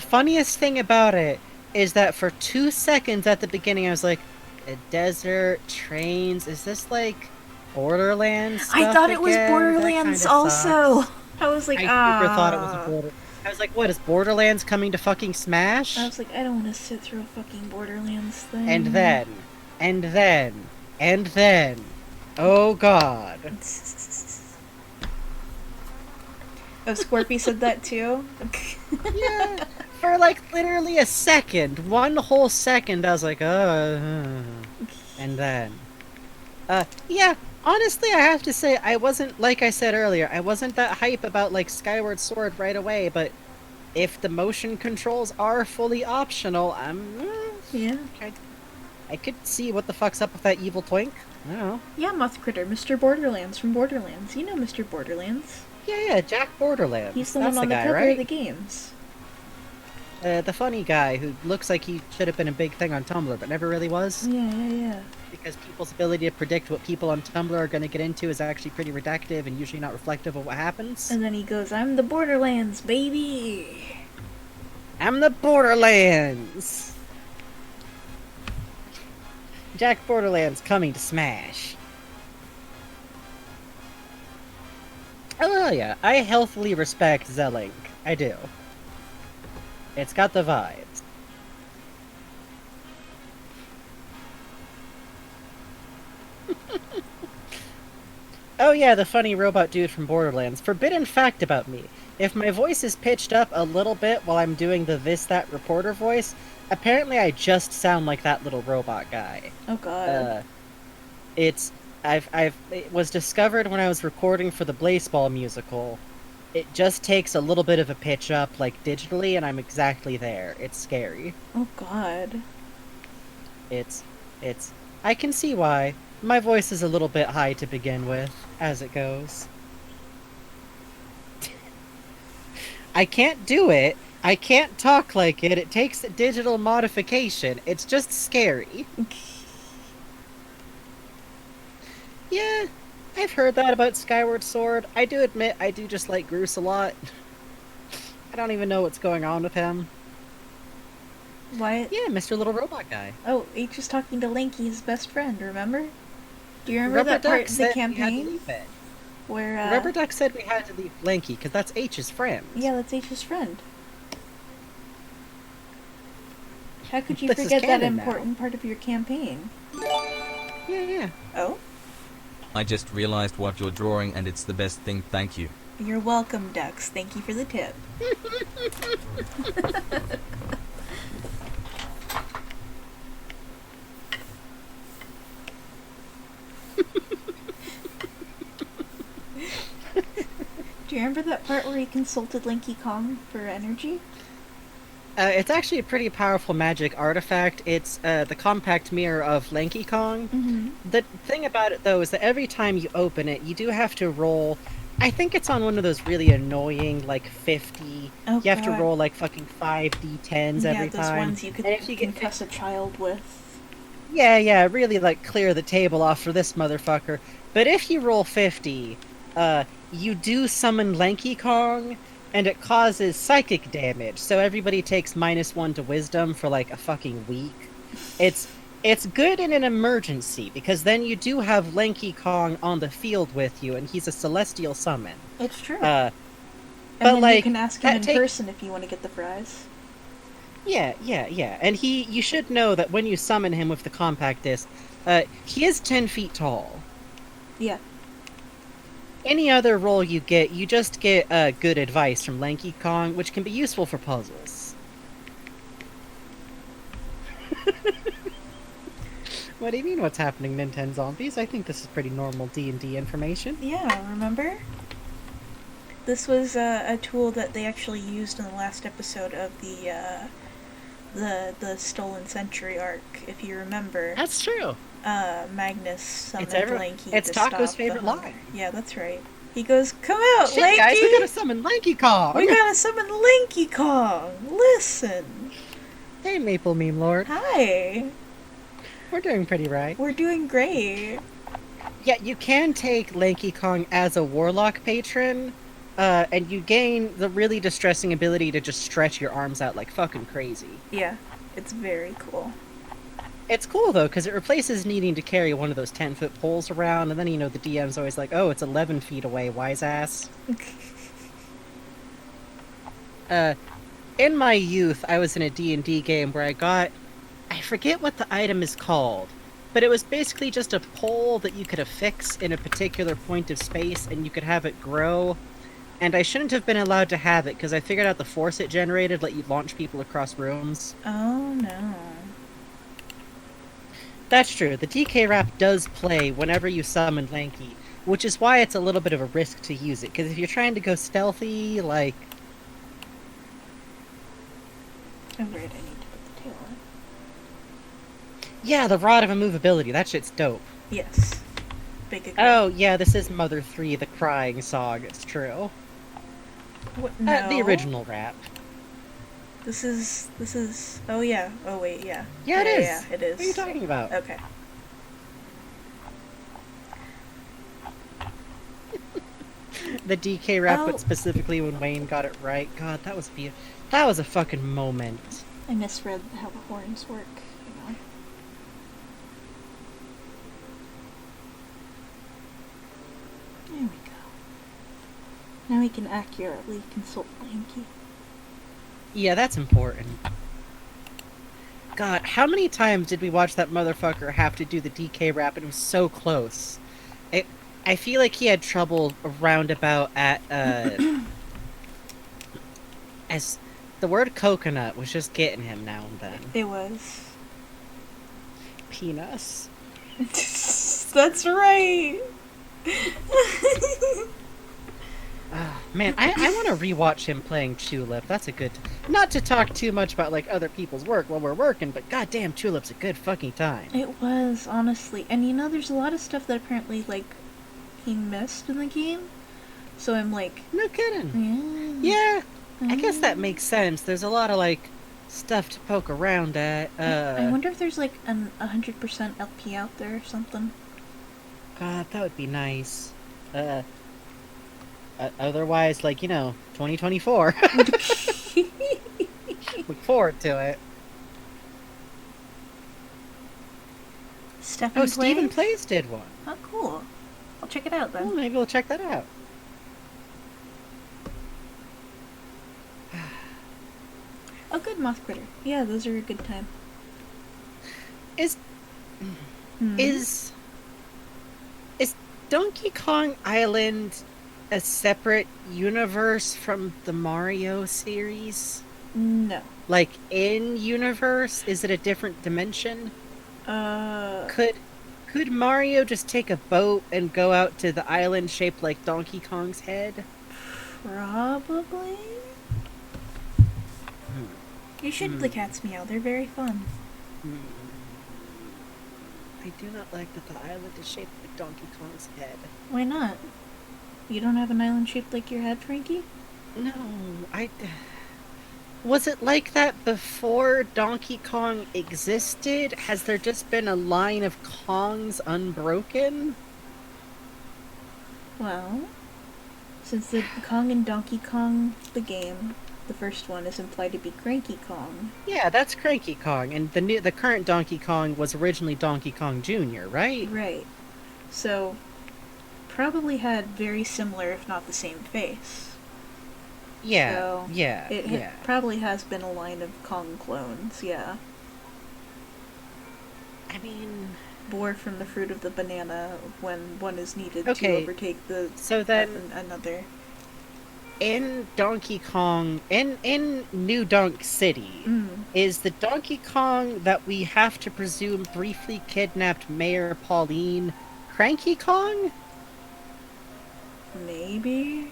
funniest thing about it is that for 2 seconds at the beginning, I was like, a desert, trains, is this, like, Borderlands stuff I thought it was again? That Borderlands kinda also. sucks. I was like, I super thought it was a Border. I was like, what, is Borderlands coming to fucking Smash? I was like, I don't want to sit through a fucking Borderlands thing. And then, oh god. Oh, Scorpy said that too? Yeah, for like literally a second, one whole second, I was like, and then, yeah, honestly, I have to say, I wasn't, like I said earlier, I wasn't that hype about, like, Skyward Sword right away, but if the motion controls are fully optional, Yeah. I could see what the fuck's up with that evil twink. I don't know. Yeah, Moth Critter, Mr. Borderlands from Borderlands. You know Mr. Borderlands. Yeah, Jack Borderlands. He's the That's one on the the guy, cover right? of the games. The funny guy who looks like he should have been a big thing on Tumblr, but never really was. Yeah. Because people's ability to predict what people on Tumblr are going to get into is actually pretty reductive and usually not reflective of what happens. And then he goes, I'm the Borderlands, baby! I'm the Borderlands! Jack Borderlands coming to Smash. Oh yeah, I healthily respect Zelink. I do. It's got the vibes. Oh yeah, the funny robot dude from Borderlands. Forbidden fact about me. If my voice is pitched up a little bit while I'm doing the that reporter voice, apparently I just sound like that little robot guy. Oh god. It was discovered when I was recording for the Blaseball musical. It just takes a little bit of a pitch up, like, digitally, and I'm exactly there. It's scary. Oh god. I can see why. My voice is a little bit high to begin with, as it goes. I can't do it. I can't talk like it. It takes a digital modification. It's just scary. Yeah, I've heard that about Skyward Sword. I do admit I do just like Groose a lot. I don't even know what's going on with him. What? Yeah, Mr. Little Robot Guy. Oh, H is talking to Lanky, his best friend, remember? Do you remember that part of the campaign? Where, Rubber Duck said we had to leave Lanky, because that's H's friend. Yeah, that's H's friend. How could you This is forget that canon now. important part of your campaign? Yeah. Oh? I just realized what you're drawing and it's the best thing, thank you. You're welcome, Ducks. Thank you for the tip. Do you remember that part where he consulted Linky Kong for energy? It's actually a pretty powerful magic artifact. It's the compact mirror of Lanky Kong. Mm-hmm. The thing about it, though, is that every time you open it, you do have to roll... I think it's on one of those really annoying, like, 50... Oh, you have to God. roll, like, fucking 5 D10s every Yeah, those time. ones you could And if you get concuss a child with. Yeah, really, like, clear the table off for this motherfucker. But if you roll 50, you do summon Lanky Kong, and it causes psychic damage, so everybody takes -1 to wisdom for, like, a fucking week. It's It's good in an emergency, because then you do have Lanky Kong on the field with you, and he's a celestial summon. It's true. Uh, And but, then like, you can ask him that in take- person if you want to get the fries. Yeah. And you should know that when you summon him with the compact disc, he is 10 feet tall. Yeah. Any other role you just get good advice from Lanky Kong, which can be useful for puzzles. What do you mean, what's happening, Nintendo Zombies? I think this is pretty normal D&D information. Yeah, remember? This was a tool that they actually used in the last episode of the Stolen Century arc, if you remember. That's true. Magnus summoned Lanky It's to Taco's stop favorite the hunger. line. Yeah, that's right. He goes, "Come out, Shit, Lanky! guys, we gotta summon Lanky Kong! We gotta summon Lanky Kong! Listen! Hey, Maple Meme Lord. Hi! We're doing pretty right. We're doing great!" Yeah, you can take Lanky Kong as a Warlock patron, and you gain the really distressing ability to just stretch your arms out like fucking crazy. Yeah, it's very cool. It's cool, though, because it replaces needing to carry one of those 10-foot poles around, and then, the DM's always like, oh, it's 11 feet away, wise ass. In my youth, I was in a D&D game where I forget what the item is called, but it was basically just a pole that you could affix in a particular point of space, and you could have it grow. And I shouldn't have been allowed to have it, because I figured out the force it generated let you launch people across rooms. Oh no. That's true. The DK Wrap does play whenever you summon Lanky, which is why it's a little bit of a risk to use it, because if you're trying to go stealthy, like... Oh, right, I need to put the tail on. Yeah, the Rod of Immovability, that shit's dope. Yes. Big agree. Oh, yeah, this is Mother 3, the Crying Sog, it's true. What? No. The original rap. This is. Oh yeah. Oh wait, yeah. Yeah, it is. Yeah, it is. What are you talking about? Okay. The DK rap, Oh. but specifically when Wayne got it right. God, that was that was a fucking moment. I misread how the horns work. You know. There we go. Now we can accurately consult Lanky. Yeah, that's important. God, how many times did we watch that motherfucker have to do the DK rap, and it was so close? I feel like he had trouble roundabout at, as the word coconut was just getting him now and then. It was. Penis. That's right. Man, I want to rewatch him playing Tulip. That's a good... Not to talk too much about, like, other people's work while we're working, but goddamn, Tulip's a good fucking time. It was, honestly. And you know, there's a lot of stuff that apparently, like, he missed in the game. So I'm like... No kidding. Yeah, I guess that makes sense. There's a lot of, like, stuff to poke around at. I wonder if there's, like, 100% LP out there or something. God, that would be nice. Otherwise, like, 2024. Look forward to it. Stephen Stephen Plays did one. Oh, cool. I'll check it out then. Well, maybe we'll check that out. Oh, good, Moth Critter. Yeah, those are a good time. Is Hmm. is Donkey Kong Island a separate universe from the Mario series? No. Like, in universe? Is it a different dimension? Could Mario just take a boat and go out to the island shaped like Donkey Kong's head? Probably. You should the cats meow. They're very fun. I do not like that the island is shaped like Donkey Kong's head. Why not? You don't have an island shaped like your head, Frankie? No, Was it like that before Donkey Kong existed? Has there just been a line of Kongs unbroken? Well, since the Kong and Donkey Kong, the game, The first one is implied to be Cranky Kong. Yeah, that's Cranky Kong, and the current Donkey Kong was originally Donkey Kong Jr., right? Right. So, probably had very similar, if not the same face. Yeah, So, yeah, it yeah. probably has been a line of Kong clones, yeah. I mean, Bore from the fruit of the banana when one is needed to okay, overtake the so then another. in Donkey Kong, in New Donk City, is the Donkey Kong that we have to presume briefly kidnapped Mayor Pauline Cranky Kong? Maybe?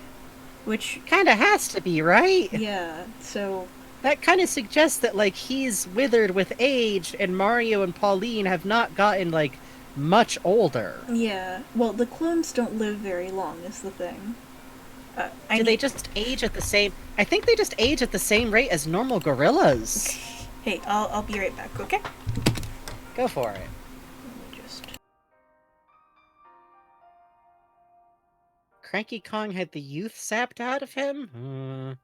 Which, Kinda has to be, right? yeah, so, That kind of suggests that, like, he's withered with age, and Mario and Pauline have not gotten, like, much older. yeah. Well, the clones don't live very long, is the thing. Do they just age at the same... I think they just age at the same rate as normal gorillas. Hey, I'll be right back, okay? Go for it. Let me just... Cranky Kong had the youth sapped out of him?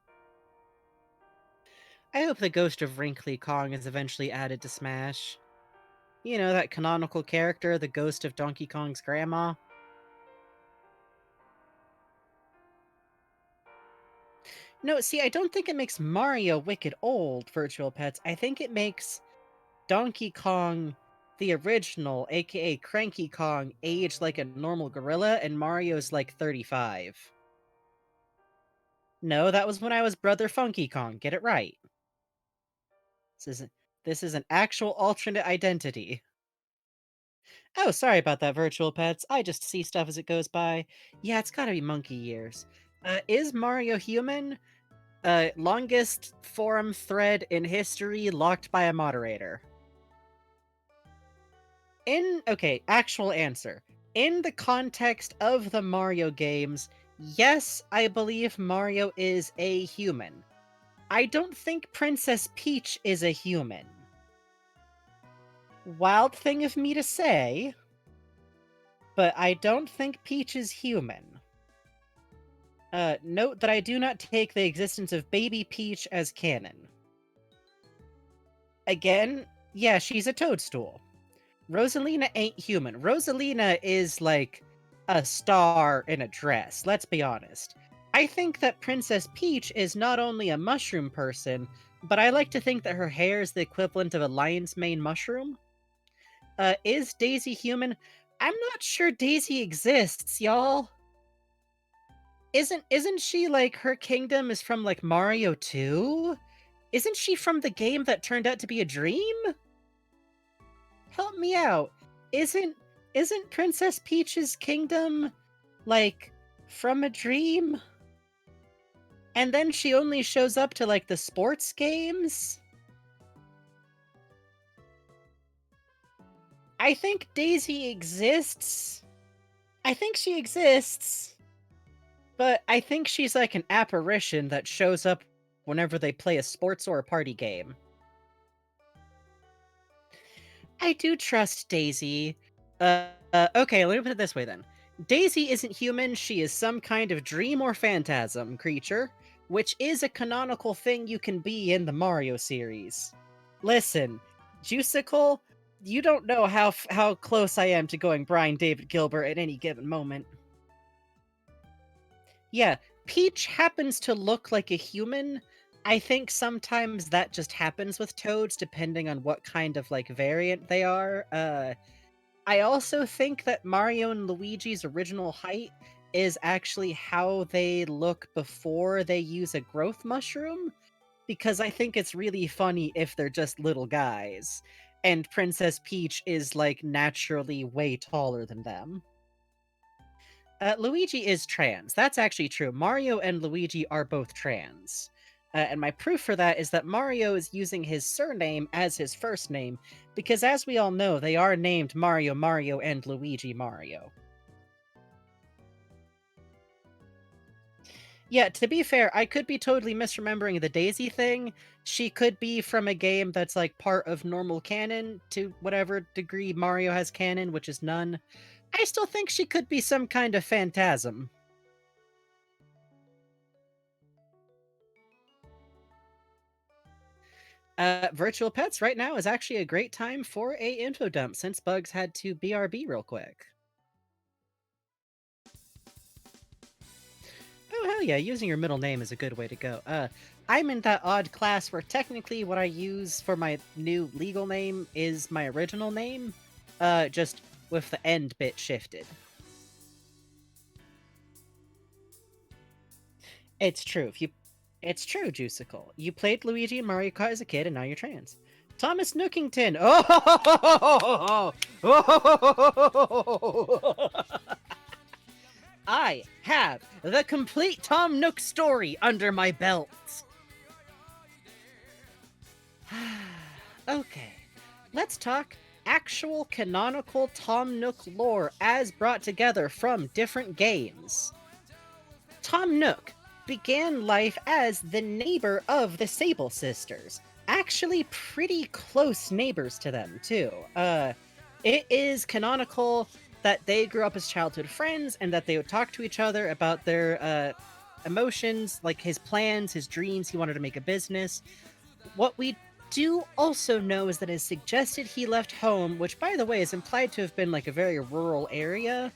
I hope the ghost of Wrinkly Kong is eventually added to Smash. You know, that canonical character, the ghost of Donkey Kong's grandma. No, see, I don't think it makes Mario wicked old, Virtual Pets. I think it makes Donkey Kong, the original, aka Cranky Kong, age like a normal gorilla, and Mario's like 35. No, that was when I was Brother Funky Kong. Get it right. This is an actual alternate identity. Oh, sorry about that, Virtual Pets. I just see stuff as it goes by. Yeah, it's gotta be monkey years. Is Mario human? Longest forum thread in history locked by a moderator. Okay, actual answer. In the context of the Mario games, yes, I believe Mario is a human. I don't think Princess Peach is a human. Wild thing of me to say, but I don't think Peach is human. Note that I do not take the existence of Baby Peach as canon. Again, yeah, she's a toadstool. Rosalina ain't human. Rosalina is like a star in a dress, let's be honest. I think that Princess Peach is not only a mushroom person, but I like to think that her hair is the equivalent of a lion's mane mushroom. Is Daisy human? I'm not sure Daisy exists, y'all. Isn't she like her kingdom is from like Mario 2? Isn't she from the game that turned out to be a dream? Help me out. Isn't Princess Peach's kingdom like from a dream? And then she only shows up to like the sports games? I think Daisy exists. I think she exists. But I think she's like an apparition that shows up whenever they play a sports or a party game. I do trust Daisy. Okay, let me put it this way then. Daisy isn't human, she is some kind of dream or phantasm creature, which is a canonical thing you can be in the Mario series. Listen, Juicicle, you don't know how close I am to going Brian David Gilbert at any given moment. Yeah, Peach happens to look like a human. I think sometimes that just happens with Toads, depending on what kind of, like, variant they are. I also think that Mario and Luigi's original height is actually how they look before they use a growth mushroom, because I think it's really funny if they're just little guys, and Princess Peach is, like, naturally way taller than them. Luigi is trans. That's actually true. Mario and Luigi are both trans. And my proof for that is that Mario is using his surname as his first name, because as we all know, they are named Mario Mario and Luigi Mario. Yeah, to be fair, I could be totally misremembering the Daisy thing. She could be from a game that's like part of normal canon to whatever degree Mario has canon, which is none. I still think she could be some kind of phantasm. Virtual Pets right now is actually a great time for a info dump since Bugs had to BRB real quick. Oh, hell yeah, using your middle name is a good way to go. I'm in that odd class where technically what I use for my new legal name is my original name, just with the end bit shifted. It's true. It's true, Juicicle. You played Luigi and Mario Kart as a kid, and now you're trans. Thomas Nookington. Oh! I have the complete Tom Nook story under my belt. Okay, let's talk actual canonical Tom Nook lore as brought together from different games. Tom Nook began life as the neighbor of the Sable sisters. Actually pretty close neighbors to them, too. It is canonical that they grew up as childhood friends and that they would talk to each other about their emotions, like his plans, his dreams. He wanted to make a business. What we do also know is that it is suggested he left home, which, by the way, is implied to have been like a very rural area,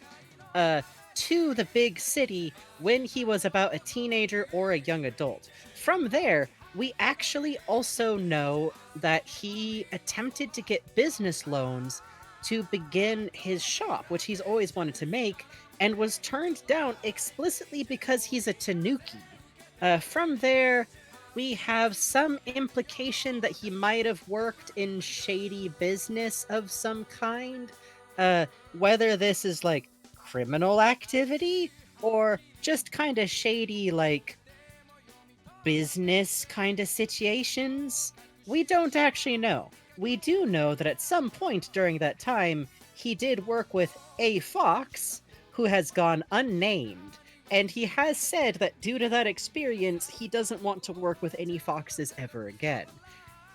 to the big city when he was about a teenager or a young adult. From there, we actually also know that he attempted to get business loans to begin his shop, which he's always wanted to make, and was turned down explicitly because he's a tanuki. From there, we have some implication that he might have worked in shady business of some kind. Whether this is like criminal activity or just kind of shady, like business kind of situations, we don't actually know. We do know that at some point during that time, he did work with a fox who has gone unnamed, and he has said that due to that experience, he doesn't want to work with any foxes ever again.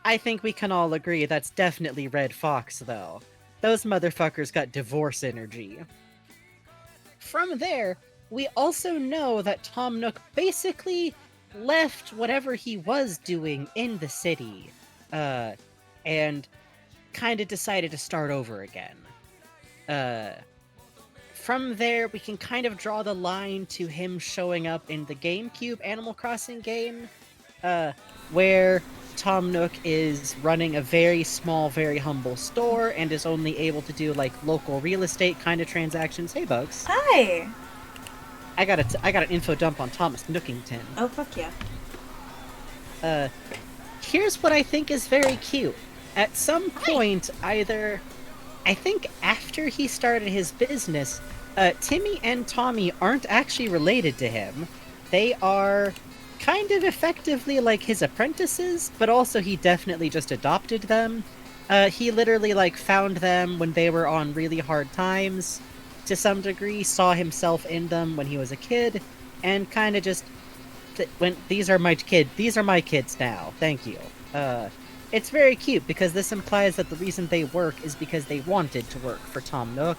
I think we can all agree that's definitely Red Fox, though. Those motherfuckers got divorce energy. From there, we also know that Tom Nook basically left whatever he was doing in the city, and kind of decided to start over again. From there, we can kind of draw the line to him showing up in the GameCube Animal Crossing game, where Tom Nook is running a very small, very humble store and is only able to do like local real estate kind of transactions. Hey, Bugs. Hi! I got an info dump on Thomas Nookington. Oh, fuck yeah. Here's what I think is very cute. At some point, I think after he started his business, Timmy and Tommy aren't actually related to him. They are kind of effectively like his apprentices, but also he definitely just adopted them. He literally like found them when they were on really hard times, to some degree, saw himself in them when he was a kid, and kind of just went, these are my kids now, thank you. It's very cute because this implies that the reason they work is because they wanted to work for Tom Nook.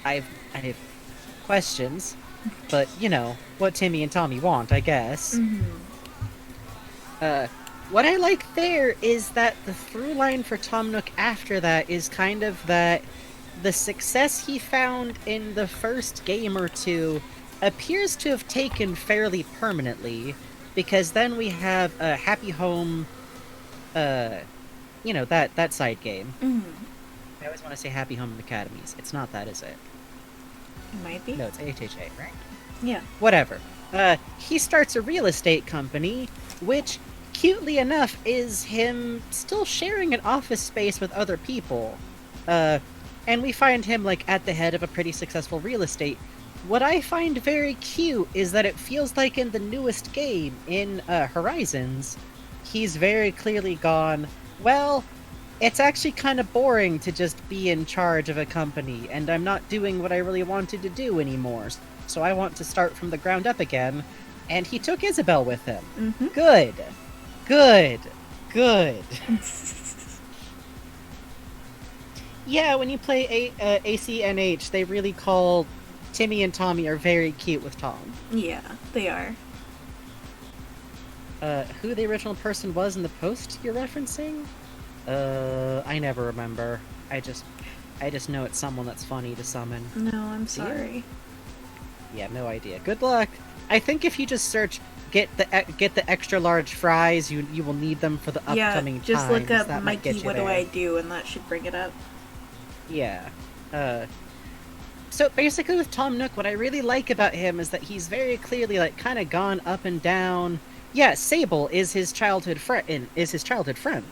I have questions, but you know, what Timmy and Tommy want, I guess. What I like there is that the through line for Tom Nook after that is kind of that the success he found in the first game or two appears to have taken fairly permanently, because then we have a Happy Home, you know, that side game. I always want to say Happy Home Academies. It's not that, is it? It might be. No, it's HHA, right? Yeah. Whatever. He starts a real estate company, which, cutely enough, is him still sharing an office space with other people. And we find him, like, at the head of a pretty successful real estate. What I find very cute is that it feels like in the newest game, in Horizons, he's very clearly gone, well, it's actually kind of boring to just be in charge of a company, and I'm not doing what I really wanted to do anymore, so I want to start from the ground up again, and he took Isabel with him. Good. Yeah, when you play ACNH, they really call Timmy and Tommy are very cute with Tom. Yeah, they are. Who the original person was in the post you're referencing? I never remember. I just know it's someone that's funny to summon. No, I'm Do you? sorry. Yeah, no idea. Good luck. I think if you just search get the extra large fries, you will need them for the upcoming Yeah, just times. look up That might get Mikey, you what do there. I do, and that should bring it up. Yeah. So basically with Tom Nook, what I really like about him is that he's very clearly like kind of gone up and down. Yeah, Sable is his childhood friend.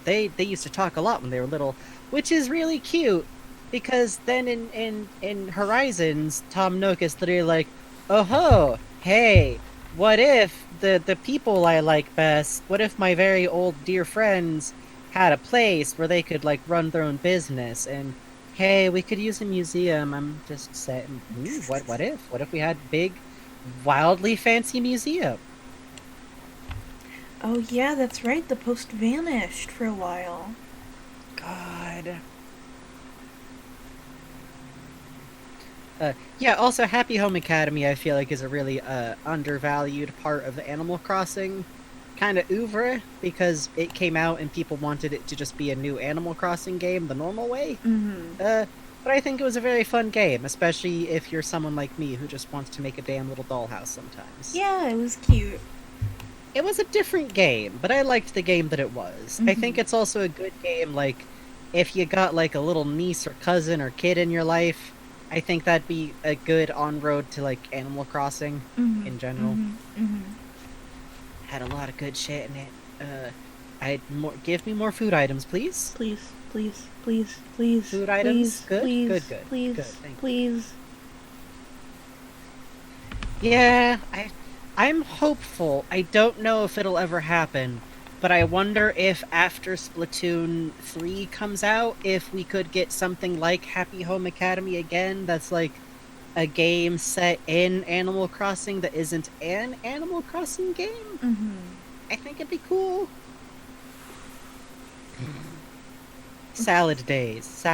They used to talk a lot when they were little, which is really cute because then in Horizons, Tom Nook is literally like, "Oh ho, hey, what if the people I like best? What if my very old dear friends had a place where they could like run their own business and hey, we could use a museum. I'm just saying, what if? What if we had big, wildly fancy museum? Oh yeah, that's right, the post vanished for a while. God. Yeah, also Happy Home Academy I feel like is a really undervalued part of the Animal Crossing kind of oeuvre because it came out and people wanted it to just be a new Animal Crossing game the normal way. Mm-hmm. But I think it was a very fun game, especially if you're someone like me who just wants to make a damn little dollhouse sometimes. Yeah, it was cute. It was a different game, but I liked the game that it was. I think it's also a good game, like, if you got, like, a little niece or cousin or kid in your life, I think that'd be a good on-road to, like, Animal Crossing in general. Had a lot of good shit in it. Give me more food items, please. Please, please, please, please. Food items? Please, Good? please, Good. Please, Good, thank you. please. Yeah, I'm hopeful. I don't know if it'll ever happen, but I wonder if after Splatoon 3 comes out, if we could get something like Happy Home Academy again that's like a game set in Animal Crossing that isn't an Animal Crossing game. I think it'd be cool. Salad days.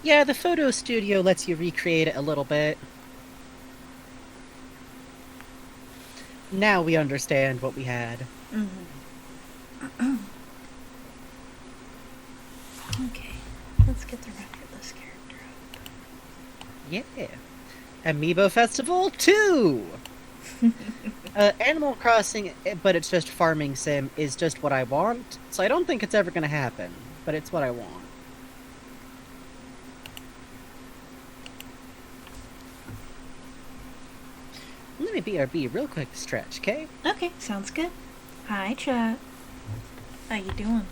Yeah, the photo studio lets you recreate it a little bit. Now we understand what we had. Okay, let's get the Raptorless character up. Yeah. Amiibo Festival 2! Animal Crossing, but it's just farming sim, is just what I want. So I don't think it's ever gonna happen, but it's what I want. Let me BRB real quick to stretch, okay? Okay, sounds good. Hi, chat. How you doing?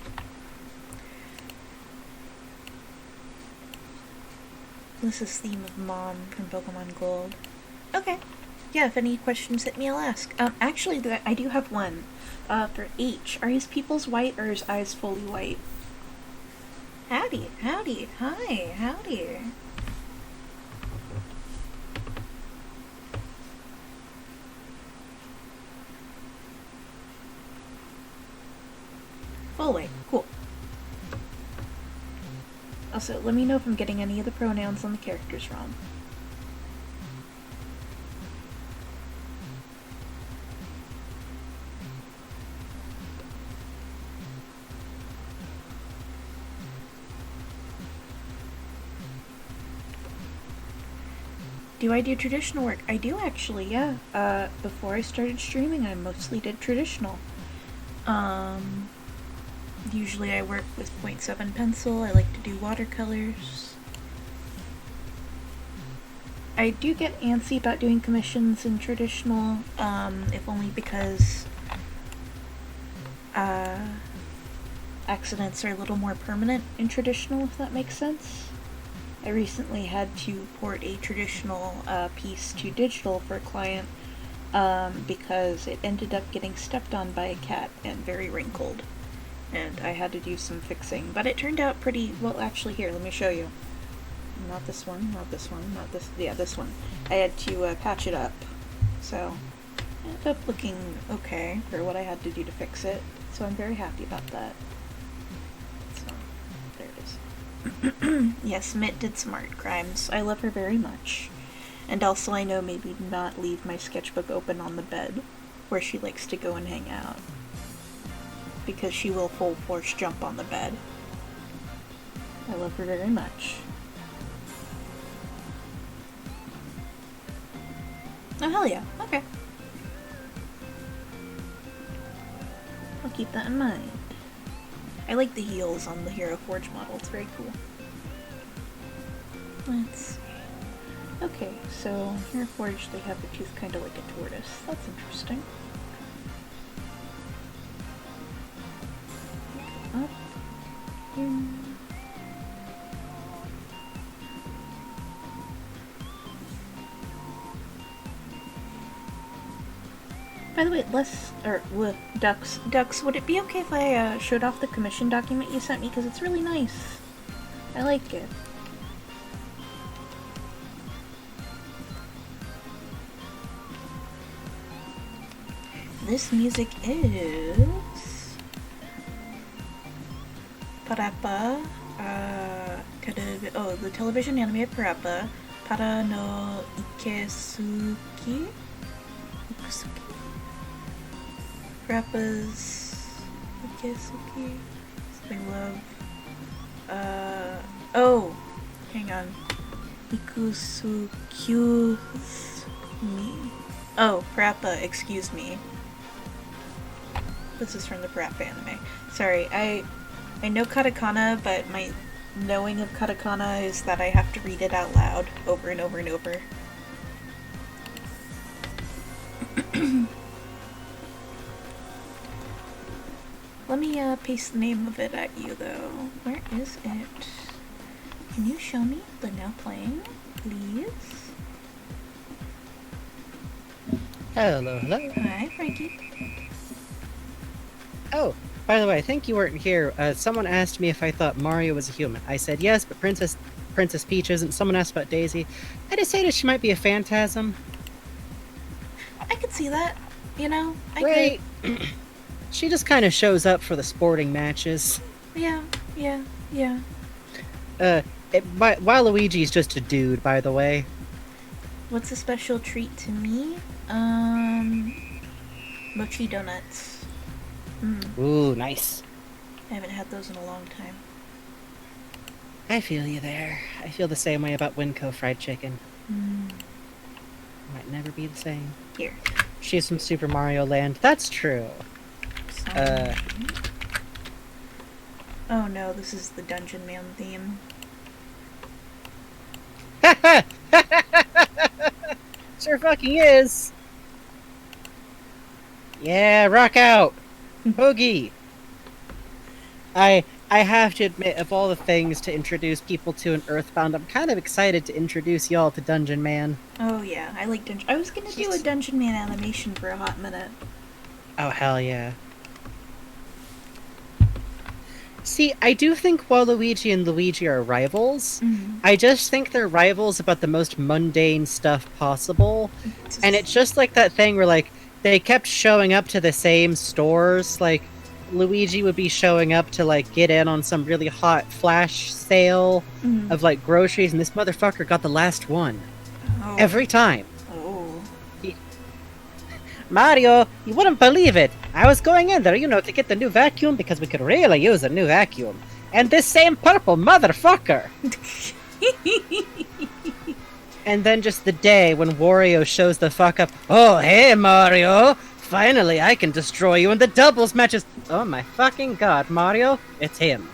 This is theme of Mom from Pokemon Gold. Okay. Yeah, if any questions hit me, I'll ask. Actually, I do have one. For H, are his pupils white or his eyes fully white? Howdy, hi, howdy. Full white, cool. Also, let me know if I'm getting any of the pronouns on the characters wrong. Do I do traditional work? I do actually, yeah. Before I started streaming, I mostly did traditional. Usually I work with 0.7 pencil. I like to do watercolors. I do get antsy about doing commissions in traditional, if only because accidents are a little more permanent in traditional, if that makes sense. I recently had to port a traditional piece to digital for a client because it ended up getting stepped on by a cat and very wrinkled. And I had to do some fixing, but it turned out pretty well. Actually, here, let me show you. Not this one, not this one, not this. Yeah, this one. I had to patch it up, so it ended up looking okay for what I had to do to fix it. So I'm very happy about that. So there it is. Yes, Mitt did some art crimes. I love her very much. And also I know maybe not leave my sketchbook open on the bed where she likes to go and hang out. Because she will full force jump on the bed. I love her very much. Oh, hell yeah. Okay. I'll keep that in mind. I like the heels on the Hero Forge model. It's very cool. Let's see. Okay, so Hero Forge, they have the tooth kind of like a tortoise. That's interesting. Up. Here. By the way, Ducks, would it be okay if I showed off the commission document you sent me? Because it's really nice. I like it. This music is... Parappa, the television anime Parappa, Para no Ikesuki? Parappa's Ikesuki? Something love. Oh! Hang on. Ikusukyu's me. Oh, Parappa, excuse me. This is from the Parappa anime. Sorry, I know katakana, but my knowing of katakana is that I have to read it out loud over and over and over. Let me paste the name of it at you though. Where is it? Can you show me the now playing, please? Hello, hello. Hi, Frankie. Oh, by the way, I think you weren't here. Someone asked me if I thought Mario was a human. I said yes, but Princess Peach isn't. Someone asked about Daisy. I decided she might be a phantasm. I could see that, you know? Right. She just kind of shows up for the sporting matches. Yeah. Waluigi's just a dude, by the way. What's a special treat to me? Mochi donuts. Ooh, nice. I haven't had those in a long time. I feel you there. I feel the same way about Winco fried chicken. Might never be the same. Here. She's from Super Mario Land. That's true. Oh no, this is the Dungeon Man theme. Sure fucking is. Yeah, rock out. Boogie. I have to admit, of all the things to introduce people to an Earthbound, I'm kind of excited to introduce y'all to Dungeon Man. Oh yeah, I like Dungeon. I was gonna do a Dungeon Man animation for a hot minute. Oh hell yeah. See, I do think Waluigi and Luigi are rivals. I just think they're rivals about the most mundane stuff possible. And it's just like that thing where, like, they kept showing up to the same stores. Like, Luigi would be showing up to, like, get in on some really hot flash sale of, like, groceries, and this motherfucker got the last one. Oh. Every time. Oh. Mario, you wouldn't believe it. I was going in there, to get the new vacuum because we could really use a new vacuum. And this same purple motherfucker. And then just the day when Wario shows the fuck up. Oh, hey, Mario. Finally, I can destroy you in the doubles matches. Oh my fucking god, Mario. It's him.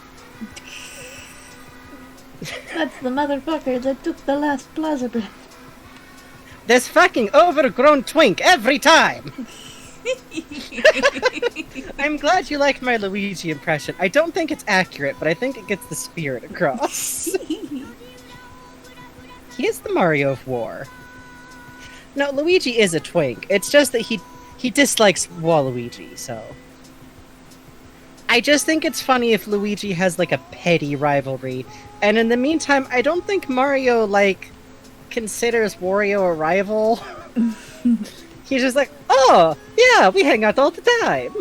That's the motherfucker that took the last Plaza Bread. This fucking overgrown twink every time! I'm glad you liked my Luigi impression. I don't think it's accurate, but I think it gets the spirit across. He is the Mario of War. No, Luigi is a twink. It's just that he dislikes Waluigi, so... I just think it's funny if Luigi has, like, a petty rivalry. And in the meantime, I don't think Mario, like... considers Wario a rival. He's just like, oh, yeah, we hang out all the time.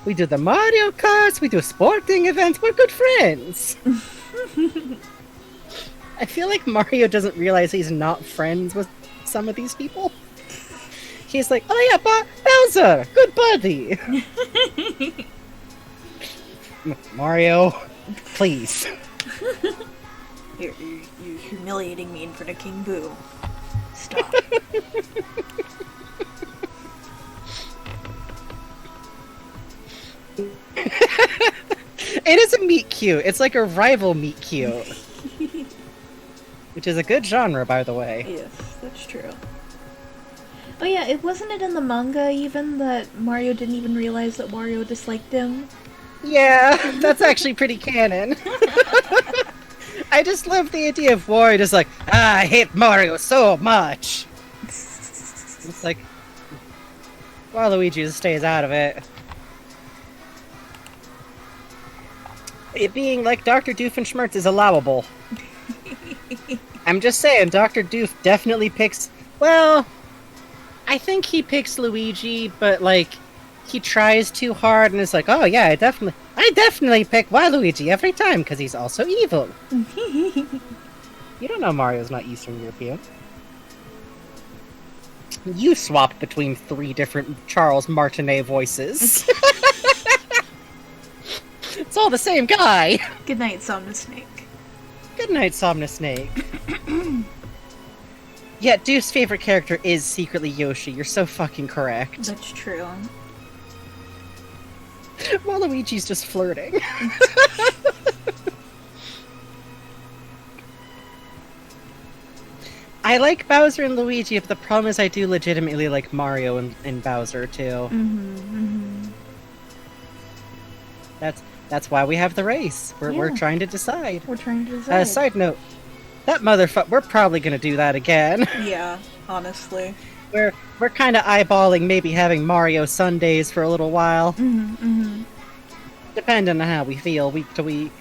We do the Mario Karts, we do sporting events, we're good friends. I feel like Mario doesn't realize he's not friends with some of these people. He's like, oh yeah, Bowser, good buddy. Mario, please. You're humiliating me in front of King Boo. Stop. It is a meet cute. It's like a rival meet cute. Which is a good genre, by the way. Yes, that's true. Oh yeah, it wasn't it in the manga even that Mario didn't even realize that Wario disliked him? Yeah, that's actually pretty canon. I just love the idea of Wario just like, I hate Mario so much. It's like, Waluigi just stays out of it. It being like Dr. Doofenshmirtz is allowable. I'm just saying, Dr. Doof definitely picks... Well, I think he picks Luigi, but, like, he tries too hard and is like, oh yeah, I definitely pick Waluigi every time, because he's also evil. You don't know Mario's not Eastern European. You swapped between 3 different Charles Martinet voices. It's all the same guy! Good night, Somna Snake. Good night, Somna Snake. Yeah, Doof's favorite character is secretly Yoshi. You're so fucking correct. That's true. Waluigi's just flirting. I like Bowser and Luigi, but the problem is I do legitimately like Mario and Bowser, too. That's why we have the race. We're trying to decide. We're trying to decide. Side note, that motherfucker, we're probably gonna do that again. Yeah, honestly. We're kind of eyeballing maybe having Mario Sundays for a little while. Depending on how we feel week to week.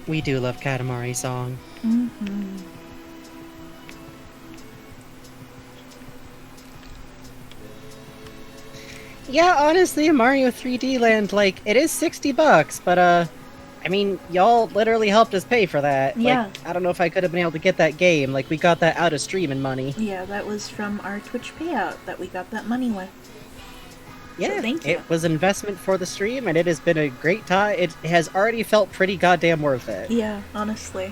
We do love Katamari song. Yeah, honestly, Mario 3D Land, like, it is $60, but, I mean, y'all literally helped us pay for that. Yeah. Like, I don't know if I could have been able to get that game. Like, we got that out of streaming money. Yeah, that was from our Twitch payout that we got that money with. Yeah, so thank you. It was investment for the stream, and it has been a great time. It has already felt pretty goddamn worth it. Yeah, honestly.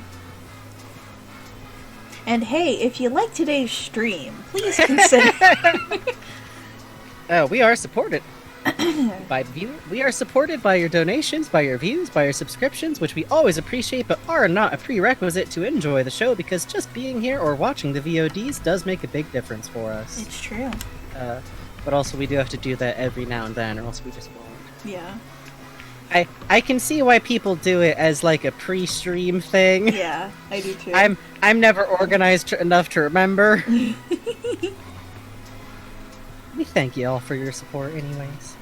And hey, if you like today's stream, please consider... We are supported by we are supported by your donations, by your views, by your subscriptions, which we always appreciate, but are not a prerequisite to enjoy the show, because just being here or watching the VODs does make a big difference for us. It's true. But also we do have to do that every now and then, or else we just won't. Yeah. I can see why people do it as like a pre-stream thing. Yeah, I do too. I'm never organized enough to remember. We thank you all for your support anyways.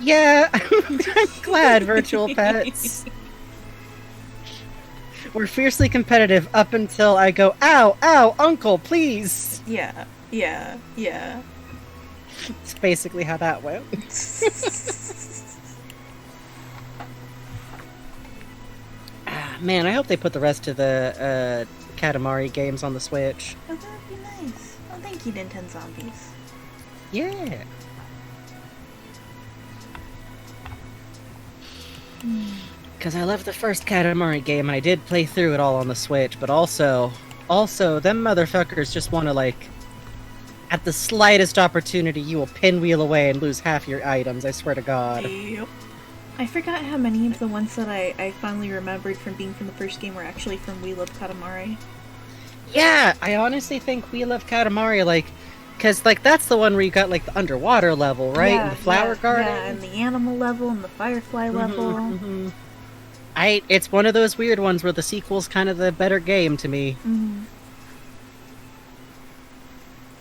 Yeah, I'm glad, Virtual Pets. We're fiercely competitive up until I go, ow, ow, uncle, please! Yeah. It's basically how that went. Man, I hope they put the rest of the Katamari games on the Switch. Oh, that'd be nice. Oh, thank you, Nintendo Zombies. Yeah. Because I love the first Katamari game, and I did play through it all on the Switch, but also, them motherfuckers just want to, like, at the slightest opportunity, you will pinwheel away and lose half your items, I swear to God. Yep. I forgot how many of the ones that I finally remembered from being from the first game were actually from We Love Katamari. Yeah, I honestly think We Love Katamari, like, because, like, that's the one where you got, like, the underwater level, right? Yeah, and the flower garden. Yeah, and the animal level and the firefly level. It's one of those weird ones where the sequel's kind of the better game to me.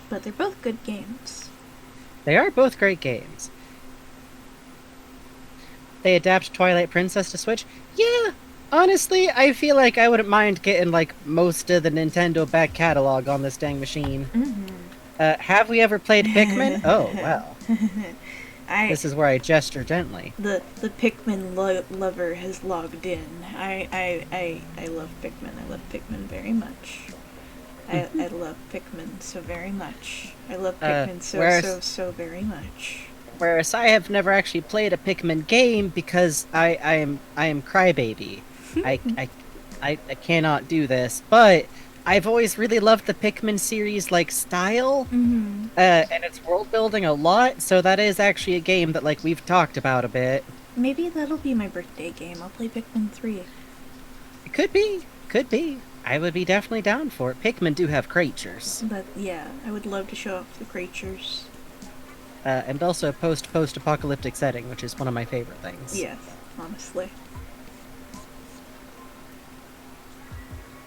But they're both good games. They are both great games. They adapt Twilight Princess to Switch? Yeah, honestly, I feel like I wouldn't mind getting, like, most of the Nintendo back catalog on this dang machine. Have we ever played Pikmin? Oh, wow. This is where I gesture gently. The Pikmin lover has logged in. I love Pikmin. I love Pikmin very much. I love Pikmin so very much. I love Pikmin so very much. Whereas I have never actually played a Pikmin game because I am crybaby. I cannot do this, but I've always really loved the Pikmin series like style, and its world building a lot. So that is actually a game that like we've talked about a bit. Maybe that'll be my birthday game. I'll play Pikmin 3. It could be. I would be definitely down for it. Pikmin do have creatures. But yeah, I would love to show off the creatures. And also post-apocalyptic setting, which is one of my favorite things. Yes, honestly.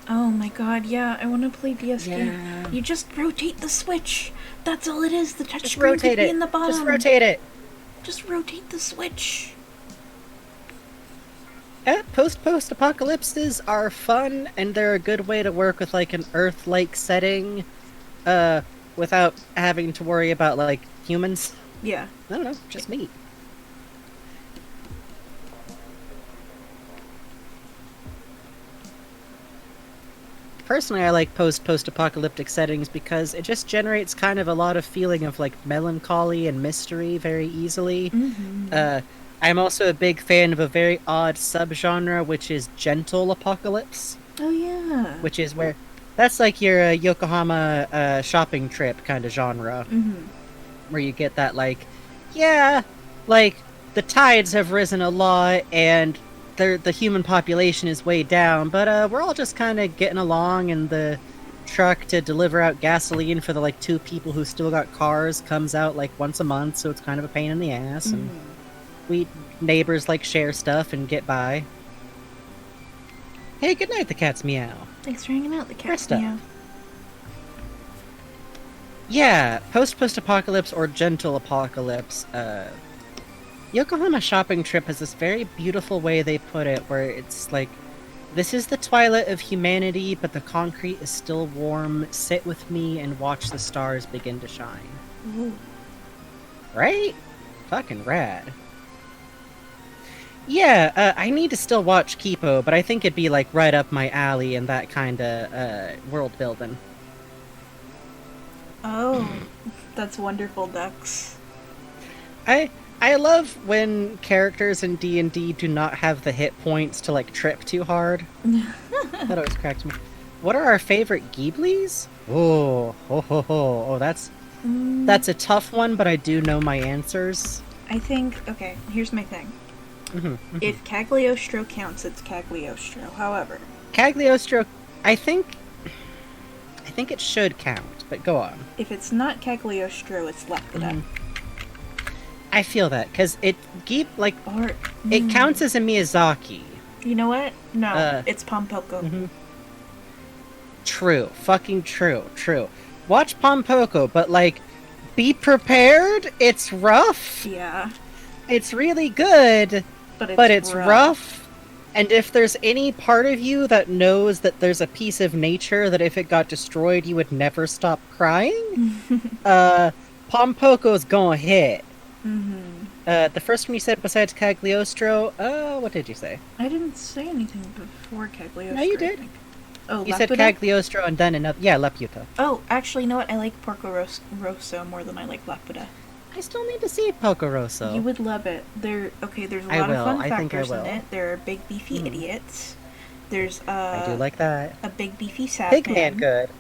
Oh my god, yeah, I want to play DS game. You just rotate the Switch. That's all it is. The touchscreen could be in the bottom. Just rotate it. Just rotate the Switch. Post-apocalypses are fun, and they're a good way to work with like an Earth-like setting, without having to worry about like humans. Yeah. I don't know, just me. Personally, I like post-apocalyptic settings because it just generates kind of a lot of feeling of like melancholy and mystery very easily. I'm also a big fan of a very odd subgenre, which is gentle apocalypse. Oh yeah. Which is where that's like your Yokohama shopping trip kind of genre, where you get that like, yeah, like the tides have risen a lot and the human population is way down, but we're all just kind of getting along, and the truck to deliver out gasoline for the like 2 people who still got cars comes out like once a month, so it's kind of a pain in the ass, and we neighbors like share stuff and get by. Hey, good night, the cat's meow. Thanks for hanging out, the cat's Krista. meow. Yeah, post-apocalypse or gentle apocalypse. Yokohama Shopping Trip has this very beautiful way they put it, where it's like, this is the twilight of humanity, but the concrete is still warm. Sit with me and watch the stars begin to shine. Ooh. Right? Fucking rad. Yeah, I need to still watch Kipo, but I think it'd be like right up my alley in that kind of world building. Oh, that's wonderful, Ducks. I love when characters in D&D do not have the hit points to like trip too hard. That always cracks me. What are our favorite Ghibli's? Oh, that's a tough one, but I do know my answers. I think, okay, here's my thing. If Cagliostro counts, it's Cagliostro. However, Cagliostro, I think it should count, but go on. If it's not Cagliostro, it's Lepida. I feel that, because it it counts as a Miyazaki. You know what? No, it's Pompoko. True. Fucking true. Watch Pompoko, but like, be prepared. It's rough. Yeah. It's really good, but it's rough. And if there's any part of you that knows that there's a piece of nature that if it got destroyed, you would never stop crying, Pompoko's gonna hit. The first one you said besides Cagliostro, what did you say? I didn't say anything before Cagliostro. No, you did. Oh, you Laputa? said Cagliostro and then another. Yeah, Laputa. Oh, actually, you know what? I like Porco Rosso more than I like Laputa. I still need to see Porco Rosso. You would love it. There's a lot of fun factors in it. There are big beefy idiots. There's I do like that. A big beefy sapman. Pigman good.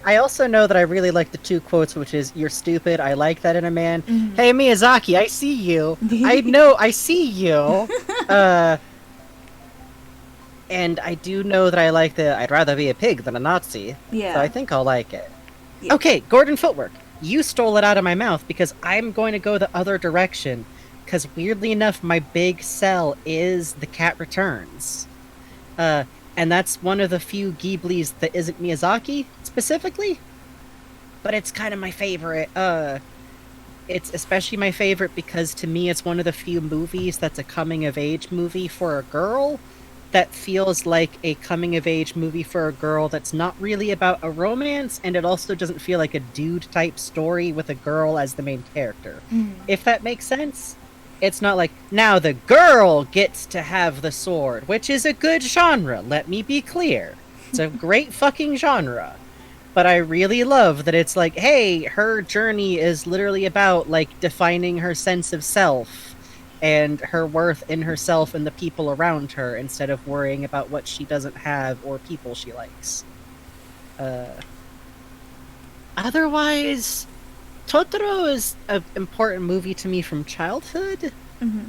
I also know that I really like the 2 quotes, which is, "You're stupid, I like that in a man." Hey, Miyazaki, I see you. I know, I see you. And I do know that I like the, "I'd rather be a pig than a Nazi." Yeah. So I think I'll like it. Yeah. Okay, Gordon Footwork. You stole it out of my mouth because I'm going to go the other direction. Because weirdly enough, my big sell is The Cat Returns. And that's one of the few Ghibli's that isn't Miyazaki, specifically. But it's kind of my favorite. It's especially my favorite because to me it's one of the few movies that's a coming-of-age movie for a girl. that feels like a coming-of-age movie for a girl that's not really about a romance, and it also doesn't feel like a dude-type story with a girl as the main character. If that makes sense? It's not like, now the girl gets to have the sword, which is a good genre, let me be clear. It's a great fucking genre. But I really love that it's like, hey, her journey is literally about, like, defining her sense of self and her worth in herself and the people around her instead of worrying about what she doesn't have or people she likes. Otherwise, Totoro is an important movie to me from childhood.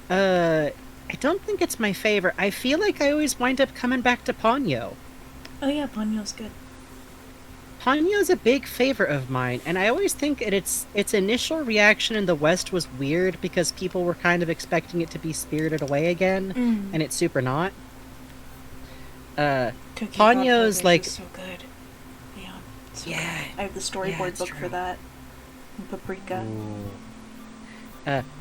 I don't think it's my favorite. I feel like I always wind up coming back to Ponyo. Oh yeah, Ponyo's good. Ponyo's a big favorite of mine, and I always think that its initial reaction in the West was weird because people were kind of expecting it to be Spirited Away again, and it's super not. Ponyo's like so good. Yeah. So yeah, good. I have the storyboard book for that. And Paprika.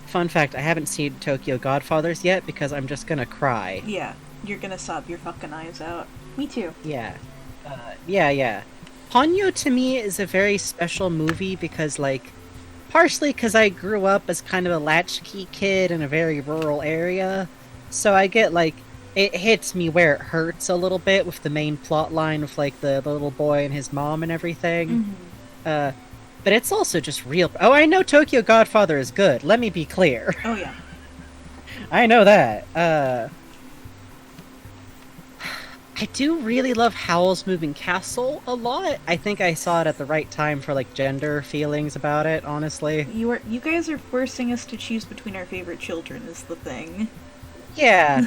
Fun fact: I haven't seen Tokyo Godfathers yet because I'm just gonna cry. Yeah, you're gonna sob your fucking eyes out. Me too. Yeah, yeah. Ponyo to me is a very special movie because, like, partially because I grew up as kind of a latchkey kid in a very rural area, so I get, like, it hits me where it hurts a little bit with the main plot line with, like, the little boy and his mom and everything. But it's also just real. Oh, I know Tokyo Godfather is good, let me be clear. Oh yeah. I know that. I do really love Howl's Moving Castle a lot. I think I saw it at the right time for, like, gender feelings about it, honestly. You guys are forcing us to choose between our favorite children is the thing. Yeah.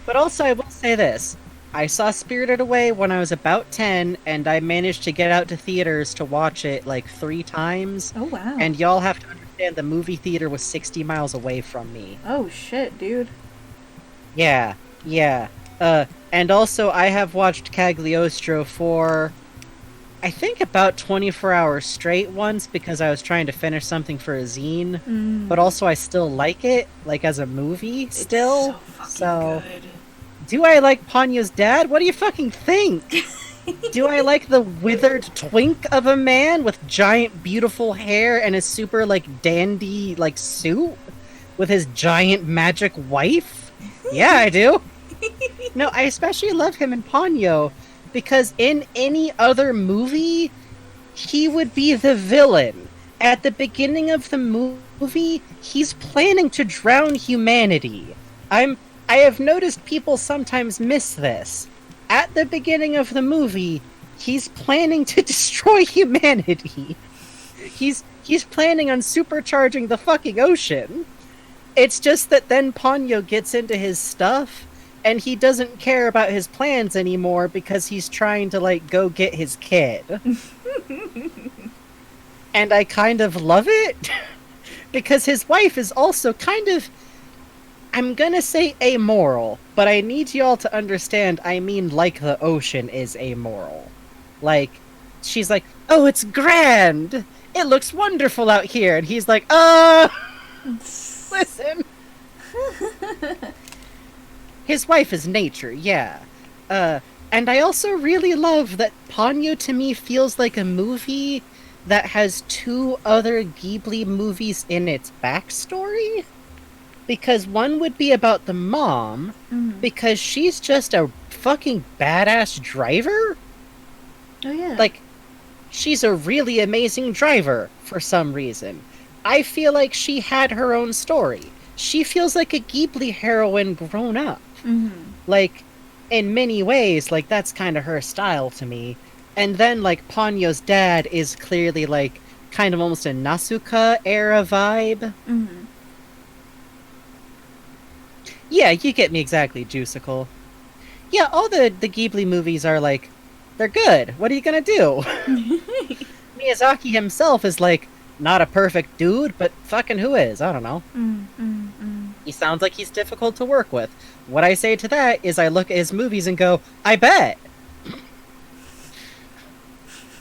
But also I will say this. I saw Spirited Away when I was about 10, and I managed to get out to theaters to watch it, like, 3 times. Oh wow. And y'all have to understand the movie theater was 60 miles away from me. Oh shit, dude. Yeah. And also, I have watched Cagliostro for, I think, about 24 hours straight once because I was trying to finish something for a zine. But also, I still like it, like, as a movie, still. It's so fucking good. Do I like Ponyo's dad? What do you fucking think? Do I like the withered twink of a man with giant, beautiful hair and a super, like, dandy, like, suit? With his giant magic wife? Yeah, I do. No, I especially love him in Ponyo because in any other movie, he would be the villain. At the beginning of the movie, he's planning to drown humanity. I have noticed people sometimes miss this. At the beginning of the movie, he's planning to destroy humanity. He's planning on supercharging the fucking ocean. It's just that then Ponyo gets into his stuff, and he doesn't care about his plans anymore because he's trying to, like, go get his kid. And I kind of love it, because his wife is also kind of, I'm gonna say amoral, but I need y'all to understand I mean like the ocean is amoral. Like, she's like, oh, it's grand! It looks wonderful out here! And he's like, listen! His wife is nature, yeah. And I also really love that Ponyo to me feels like a movie that has 2 other Ghibli movies in its backstory. Because one would be about the mom, because she's just a fucking badass driver. Oh yeah. Like, she's a really amazing driver, for some reason. I feel like she had her own story. She feels like a Ghibli heroine grown up. Like, in many ways, like, that's kind of her style to me. And then, like, Ponyo's dad is clearly, like, kind of almost a Nasuka-era vibe. Yeah, you get me exactly, Juicicle. Yeah, all the Ghibli movies are, like, they're good. What are you gonna do? Miyazaki himself is, like, not a perfect dude, but fucking who is? I don't know. He sounds like he's difficult to work with. What I say to that is I look at his movies and go, I bet!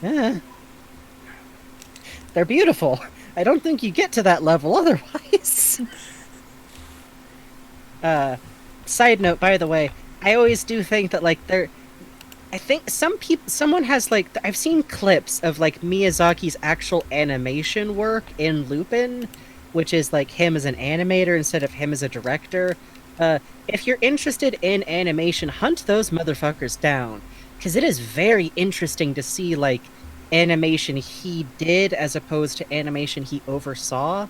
Yeah. They're beautiful. I don't think you get to that level otherwise. Side note, by the way, I always do think that like I think someone has like I've seen clips of like Miyazaki's actual animation work in Lupin, which is like him as an animator instead of him as a director. If you're interested in animation, hunt those motherfuckers down, because it is very interesting to see like animation he did as opposed to animation he oversaw.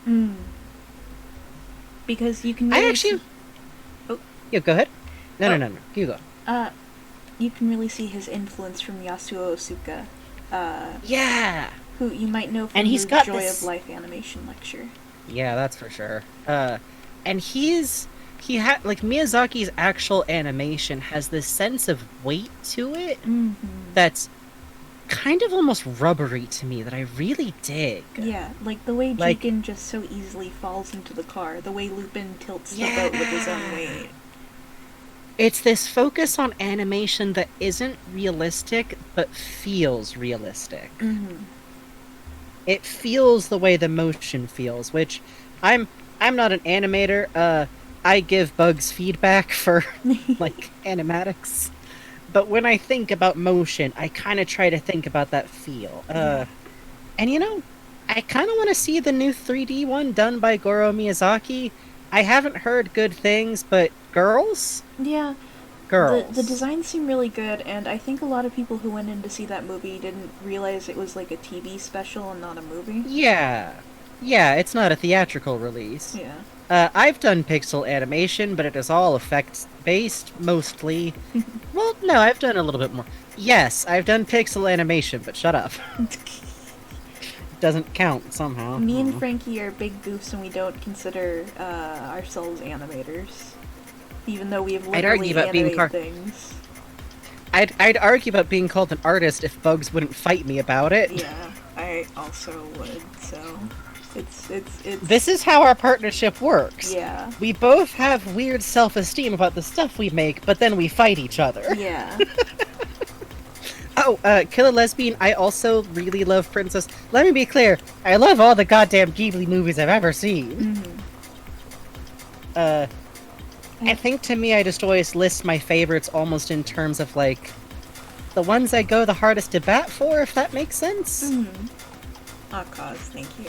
Because you can I really actually, see... Oh. Yeah, go ahead. No, Oh. no. You go. You can really see his influence from Yasuo Osuka, Yeah. who you might know from And he's the got Joy this- of Life animation lecture. Yeah, that's for sure. And he had like Miyazaki's actual animation has this sense of weight to it that's kind of almost rubbery to me that I really dig. Yeah, like the way Like- Deacon just so easily falls into the car, the way Lupin tilts the Yeah. boat with his own weight. It's this focus on animation that isn't realistic but feels realistic. It feels the way the motion feels, which I'm not an animator. I give bugs feedback for like animatics. But when I think about motion, I kind of try to think about that feel. And you know, I kind of want to see the new 3D one done by Goro Miyazaki. I haven't heard good things, but girls? Yeah, Girls. the designs seem really good, and I think a lot of people who went in to see that movie didn't realize it was like a TV special and not a movie. Yeah. Yeah, it's not a theatrical release. Yeah. I've done pixel animation, but it is all effects-based, mostly. Well, no, I've done a little bit more. Yes, I've done pixel animation, but shut up. Doesn't count, somehow. Me and Frankie are big goofs and we don't consider ourselves animators. Even though we have I'd argue literally about being animated things. I'd argue about being called an artist if Bugs wouldn't fight me about it. Yeah, I also would, so... It's... This is how our partnership works. Yeah. We both have weird self-esteem about the stuff we make, but then we fight each other. Yeah. Oh, Killer Lesbian, I also really love Princess. Let me be clear, I love all the goddamn Ghibli movies I've ever seen. I think to me I just always list my favorites almost in terms of, like, the ones I go the hardest to bat for, if that makes sense. Ah, cause, thank you.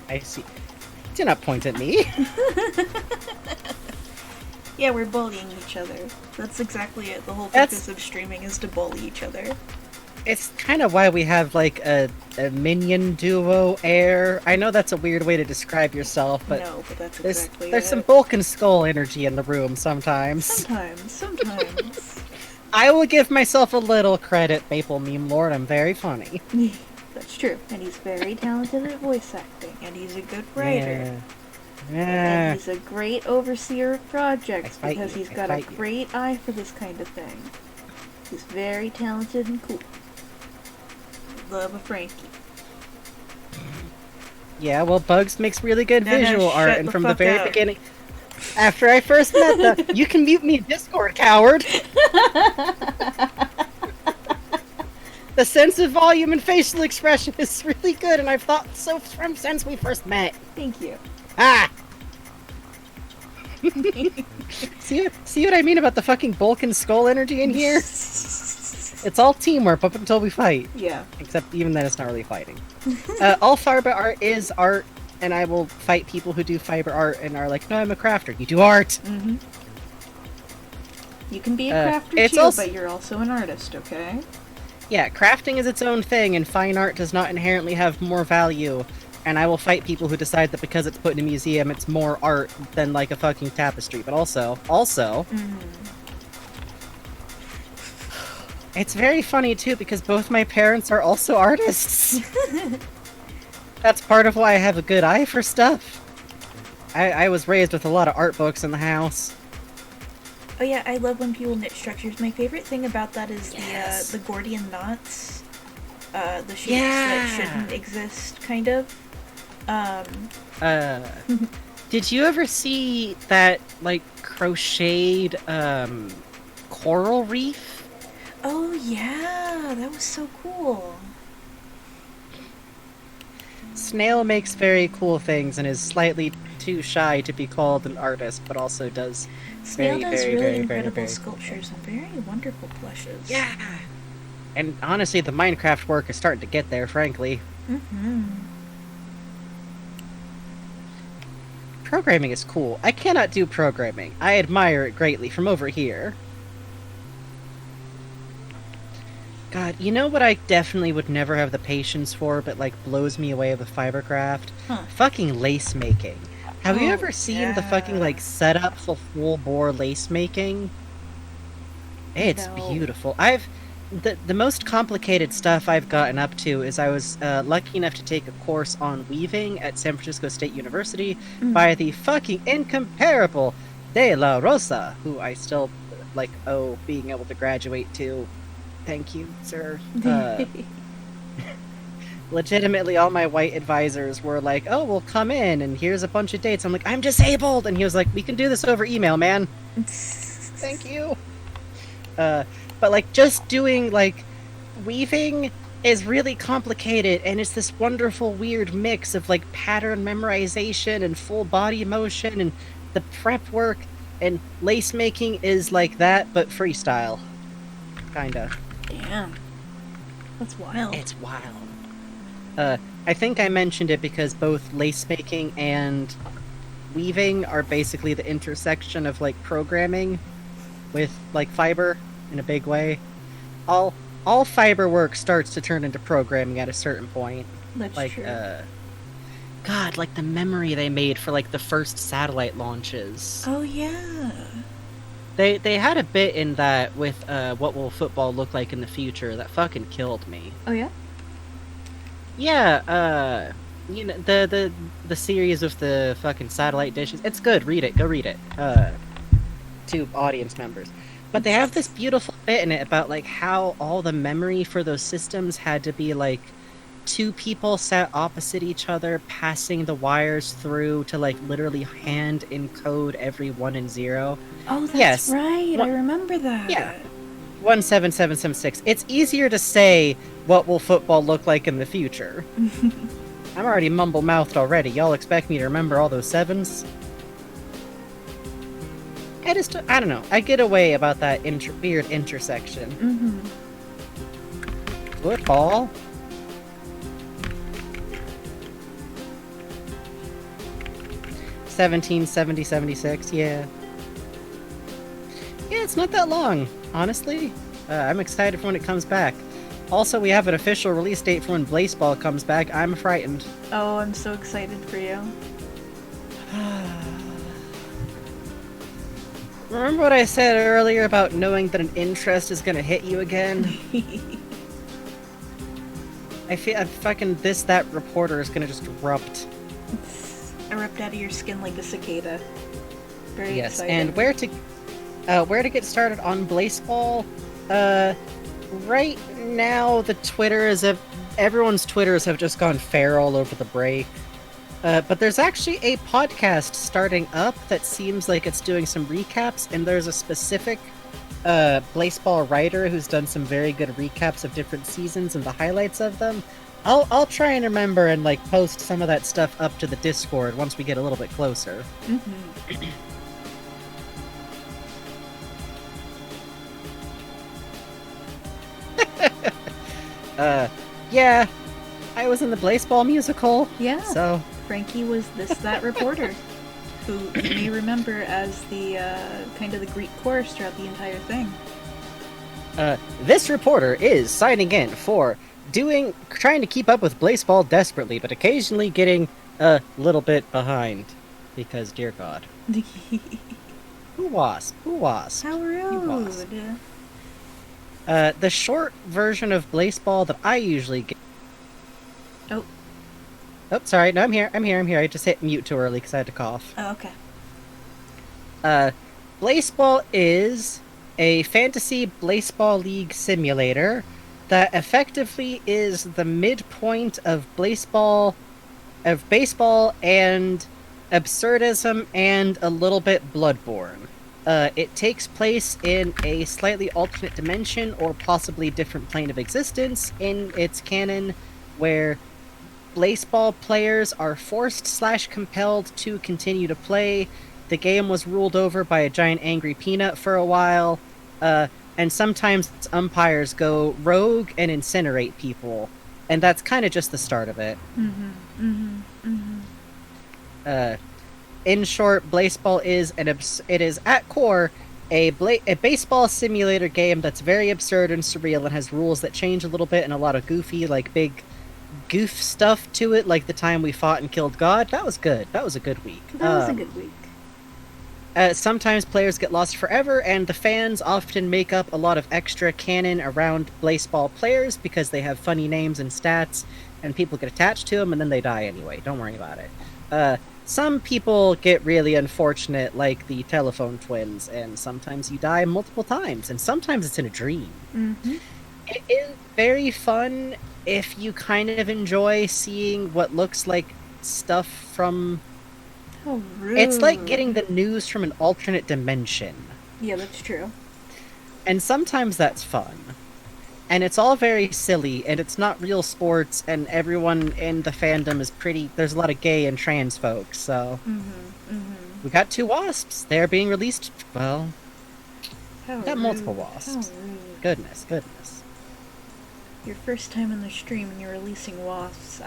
I see. Do not point at me. Yeah, we're bullying each other. That's exactly it. The whole That's- focus of streaming is to bully each other. It's kind of why we have, like, a minion duo air. I know that's a weird way to describe yourself, but No, but that's there's, exactly there's it. some Bulk and Skull energy in the room sometimes. Sometimes. I will give myself a little credit, Maple Meme Lord. I'm very funny. That's true. And he's very talented at voice acting, and he's a good writer. Yeah. And he's a great overseer of projects I fight because you, he's I got a fight you. great eye for this kind of thing. He's very talented and cool. Love a Frankie. Yeah, well, Bugs makes really good No, no, visual art, shut and the from the fuck very up. beginning, after I first met them, you can mute me in Discord, coward. The sense of volume and facial expression is really good, and I've thought so from since we first met. Thank you. Ah. See what I mean about the fucking Bulk and Skull energy in here? It's all teamwork up until we fight. Yeah. Except even then it's not really fighting. All fiber art is art, and I will fight people who do fiber art and are like, no, I'm a crafter. You do art! Mm-hmm. You can be a crafter it's too, also- but you're also an artist, okay? Yeah, crafting is its own thing, and fine art does not inherently have more value. And I will fight people who decide that because it's put in a museum, it's more art than, like, a fucking tapestry. But also, it's very funny, too, because both my parents are also artists. That's part of why I have a good eye for stuff. I was raised with a lot of art books in the house. Oh yeah, I love when people knit structures. My favorite thing about that is Yes. the Gordian knots. The shapes Yeah. that shouldn't exist, kind of. Did you ever see that, like, crocheted, coral reef? Oh yeah, that was so cool. Snail makes very cool things and is slightly too shy to be called an artist, but also does Snail very, does very, really very, incredible very, very sculptures and very wonderful plushes. Yeah. And honestly, the Minecraft work is starting to get there, frankly. Mm-hmm. Programming is cool. I cannot do programming. I admire it greatly from over here. God, you know what I definitely would never have the patience for, but like blows me away with Fibercraft? Huh. Fucking lace making. Have you Oh, ever seen the yeah. fucking like setup for full bore lace making? It's No. beautiful. The most complicated stuff I've gotten up to is I was lucky enough to take a course on weaving at San Francisco State University by the fucking incomparable De La Rosa, who I still like owe being able to graduate to. Thank you, sir. Legitimately, all my white advisors were like, "Oh, well, come in, and here's a bunch of dates." I'm like, "I'm disabled," and he was like, "We can do this over email, man." Thank you. But like, just doing like weaving is really complicated, and it's this wonderful, weird mix of like pattern memorization and full body motion, and the prep work and lace making is like that, but freestyle, kinda. Damn. That's wild. It's wild. I think I mentioned it because both lace making and weaving are basically the intersection of like programming with like fiber in a big way. All fiber work starts to turn into programming at a certain point. That's Like true. God, like the memory they made for like the first satellite launches. Oh yeah. They had a bit in that with what will football look like in the future that fucking killed me. Oh yeah. Yeah, you know, the series of the fucking satellite dishes. It's good. Read it. Go read it. To audience members. But they have this beautiful bit in it about like how all the memory for those systems had to be like two people sat opposite each other, passing the wires through to like literally hand encode every 1 and 0. Oh, that's Yes. right. What- I remember that. Yeah. 17776. It's easier to say what will football look like in the future. I'm already mumble-mouthed already. Y'all expect me to remember all those sevens? I don't know. I get away about that weird intersection. Mm-hmm. Football? $17.70.76, yeah. Yeah, it's not that long, honestly. I'm excited for when it comes back. Also, we have an official release date for when Blaseball comes back. I'm frightened. Oh, I'm so excited for you. Remember what I said earlier about knowing that an interest is gonna hit you again? I feel that reporter is gonna just erupt. Erupt out of your skin like a cicada. Very Yes, excited. and where to get started on Blaseball? Right now everyone's Twitters have just gone feral over the break. But there's actually a podcast starting up that seems like it's doing some recaps, and there's a specific Blaseball writer who's done some very good recaps of different seasons and the highlights of them. I'll try and remember and like post some of that stuff up to the Discord once we get a little bit closer. Mm-hmm. Yeah, I was in the Blaseball musical. Yeah. So Frankie was that reporter, who you may remember as the kind of the Greek chorus throughout the entire thing. This reporter is signing in for trying to keep up with Blaseball desperately, but occasionally getting a little bit behind. Because, dear God. Who was? How rude. The short version of Blaseball that I usually get... Oh. Oh, sorry. No, I'm here. I just hit mute too early because I had to cough. Oh, okay. Blaseball is a fantasy Blaseball League simulator that effectively is the midpoint of baseball and absurdism and a little bit Bloodborne. It takes place in a slightly alternate dimension or possibly different plane of existence in its canon, where baseball players are forced/compelled to continue to play. The game was ruled over by a giant angry peanut for a while, and sometimes umpires go rogue and incinerate people, and that's kind of just the start of it. In short, baseball is it is at core a baseball simulator game that's very absurd and surreal and has rules that change a little bit and a lot of goofy, like big goof stuff to it, like the time we fought and killed God. That was good. That was a good week. That was a good week. Sometimes players get lost forever, and the fans often make up a lot of extra canon around baseball players because they have funny names and stats, and people get attached to them, and then they die anyway. Don't worry about it. Some people get really unfortunate, like the telephone twins, and sometimes you die multiple times, and sometimes it's in a dream. Mm-hmm. It is very fun if you kind of enjoy seeing what looks like stuff from... How rude. It's like getting the news from an alternate dimension. Yeah, that's true. And sometimes that's fun. And it's all very silly, and it's not real sports, and everyone in the fandom is pretty... There's a lot of gay and trans folks, so... We got 2 wasps. They're being released... Well... How We got rude. multiple wasps. How rude. Goodness. Your first time in the stream and you're releasing wasps.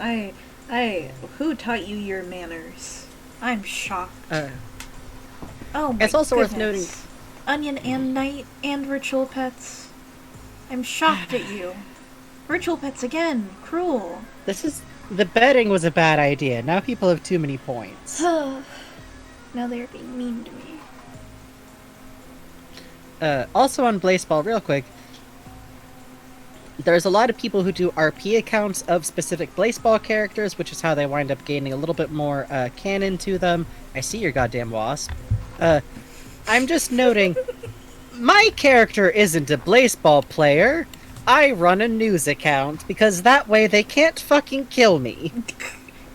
Who taught you your manners? I'm shocked. Oh my It's also goodness. worth noting... Onion and Knight and Virtual Pets. I'm shocked at you. Virtual Pets again. Cruel. The betting was a bad idea. Now people have too many points. Now they're being mean to me. Also on Blaseball, real quick, there's a lot of people who do RP accounts of specific Blaseball characters, which is how they wind up gaining a little bit more canon to them. I see your goddamn wasp. I'm just noting, my character isn't a Blaseball player. I run a news account, because that way they can't fucking kill me.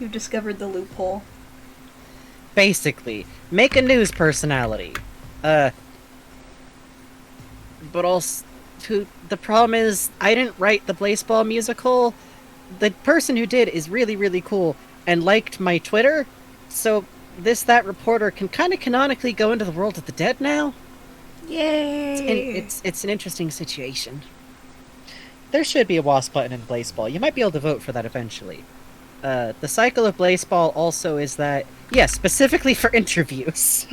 You've discovered the loophole. Basically. Make a news personality. But also... The problem is, I didn't write the Blaseball musical. The person who did is really, really cool and liked my Twitter, so that reporter can kind of canonically go into the world of the dead now. Yay! It's an interesting situation. There should be a wasp button in Blaseball. You might be able to vote for that eventually. The cycle of Blaseball also is that... Yes, specifically for interviews.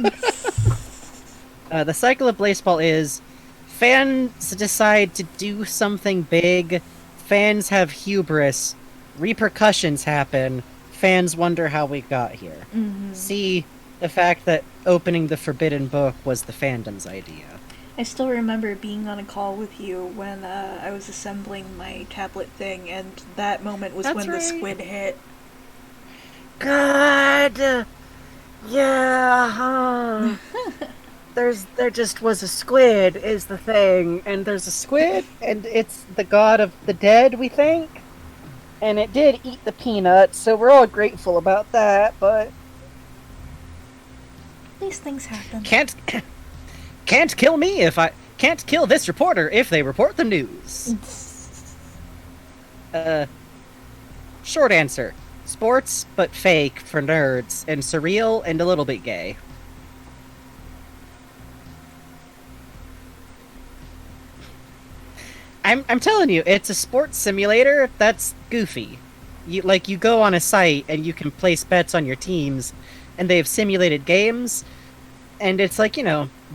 The cycle of Blaseball is... Fans decide to do something big, fans have hubris, repercussions happen, fans wonder how we got here. See, the fact that opening the Forbidden Book was the fandom's idea. I still remember being on a call with you when I was assembling my tablet thing, and that moment was when the squid hit. God! Yeah, huh? There just was a squid, is the thing. And there's a squid, and it's the god of the dead, we think. And it did eat the peanut, so we're all grateful about that, but... These things happen. Can't kill me if I... Can't kill this reporter if they report the news. Short answer. Sports, but fake for nerds, and surreal, and a little bit gay. I'm telling you, it's a sports simulator that's goofy. You go on a site and you can place bets on your teams, and they have simulated games, and it's like,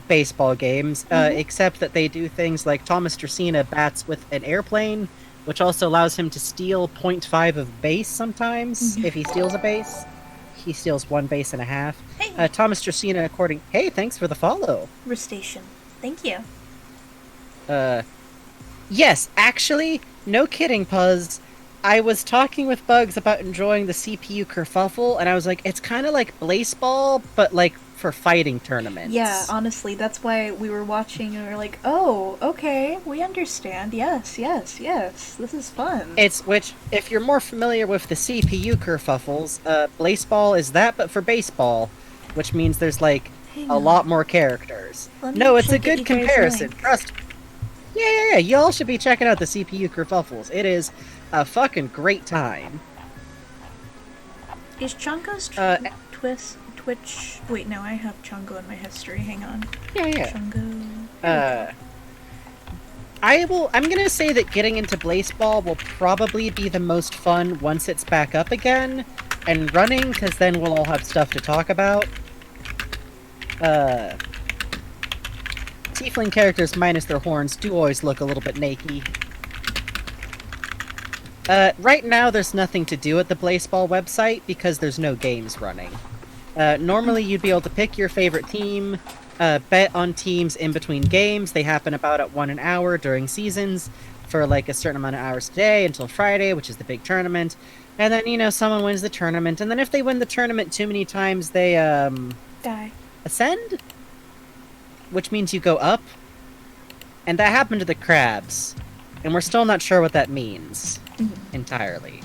baseball games, except that they do things like Thomas Dracena bats with an airplane, which also allows him to steal 0.5 of base sometimes, if he steals a base. He steals 1 base and a half. Hey. Thomas Dracena, Hey, thanks for the follow. Restation. Thank you. Yes, actually, no kidding, Puzz. I was talking with Bugs about enjoying the CPU kerfuffle, and I was like, it's kind of like Blaseball, but like for fighting tournaments. Yeah, honestly, that's why we were watching and we were like, oh, okay, we understand. Yes, this is fun. Which, if you're more familiar with the CPU kerfuffles, Blaseball is that, but for baseball, which means there's like a lot more characters. No, it's a good comparison. Trust me. Yeah, y'all should be checking out the CPU kerfuffles. It is a fucking great time. Is Chungo's Uh, Twitch? Wait, no, I have Chungo in my history. Hang on. yeah. Chungo. I'm gonna say that getting into Blaseball will probably be the most fun once it's back up again and running, because then we'll all have stuff to talk about. Tiefling characters minus their horns do always look a little bit naked. Right now there's nothing to do at the Blaseball website because there's no games running. Normally you'd be able to pick your favorite team, bet on teams in between games. They happen about at 1 an hour during seasons for like a certain amount of hours a day until Friday, which is the big tournament. And then, someone wins the tournament, and then if they win the tournament too many times, they, Die. ascend? Which means you go up. And that happened to the crabs. And we're still not sure what that means. Entirely.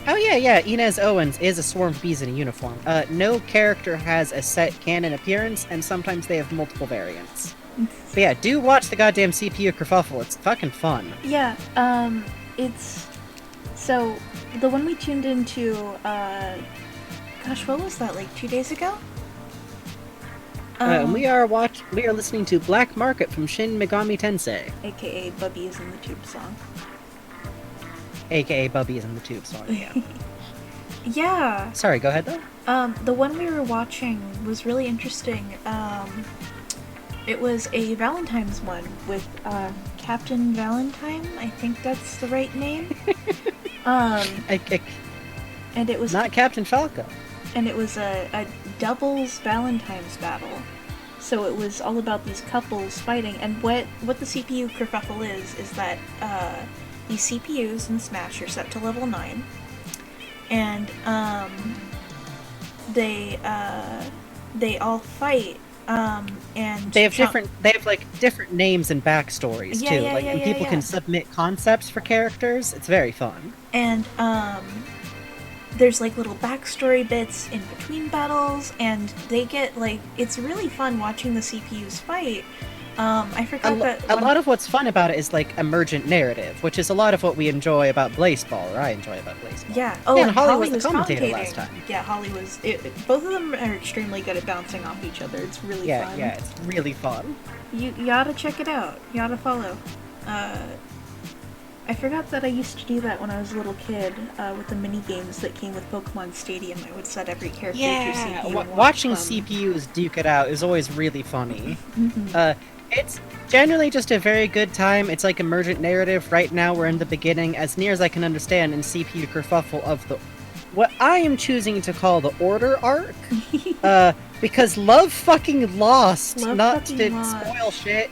Oh yeah, Inez Owens is a swarm of bees in a uniform. No character has a set canon appearance, and sometimes they have multiple variants. But yeah, do watch the goddamn CPU kerfuffle, it's fucking fun. Yeah, it's... So, the one we tuned into, gosh, what was that, like 2 days ago? We are listening to Black Market from Shin Megami Tensei. AKA Bubby is in the Tube song. AKA Bubby is in the Tube song, yeah. Yeah. Sorry, go ahead though. The one we were watching was really interesting. It was a Valentine's one with, Captain Valentine, I think that's the right name. And it was... Not Captain Falco. And it was a doubles Valentine's battle. So it was all about these couples fighting, and what the CPU kerfuffle is that, these CPUs in Smash are set to level 9, and, they all fight, and... They have different names and backstories, too. And people can submit concepts for characters. It's very fun. And, there's, like, little backstory bits in between battles, and they get, like... It's really fun watching the CPUs fight. I forgot that... A lot of what's fun about it is, like, emergent narrative, which is a lot of what we enjoy about Blaseball, or I enjoy about Blaseball. Yeah. Oh, and Holly was the commentator last time. Yeah, Holly was... both of them are extremely good at bouncing off each other. It's really fun. Yeah, it's really fun. You oughta check it out. You oughta follow. I forgot that I used to do that when I was a little kid, with the mini games that came with Pokemon Stadium. I would set every character to CPU and watching watch CPUs duke it out is always really funny. It's generally just a very good time. It's like emergent narrative. Right now we're in the beginning, as near as I can understand, in CPU kerfuffle of what I am choosing to call the Order arc. Because Love fucking lost. Not to spoil shit.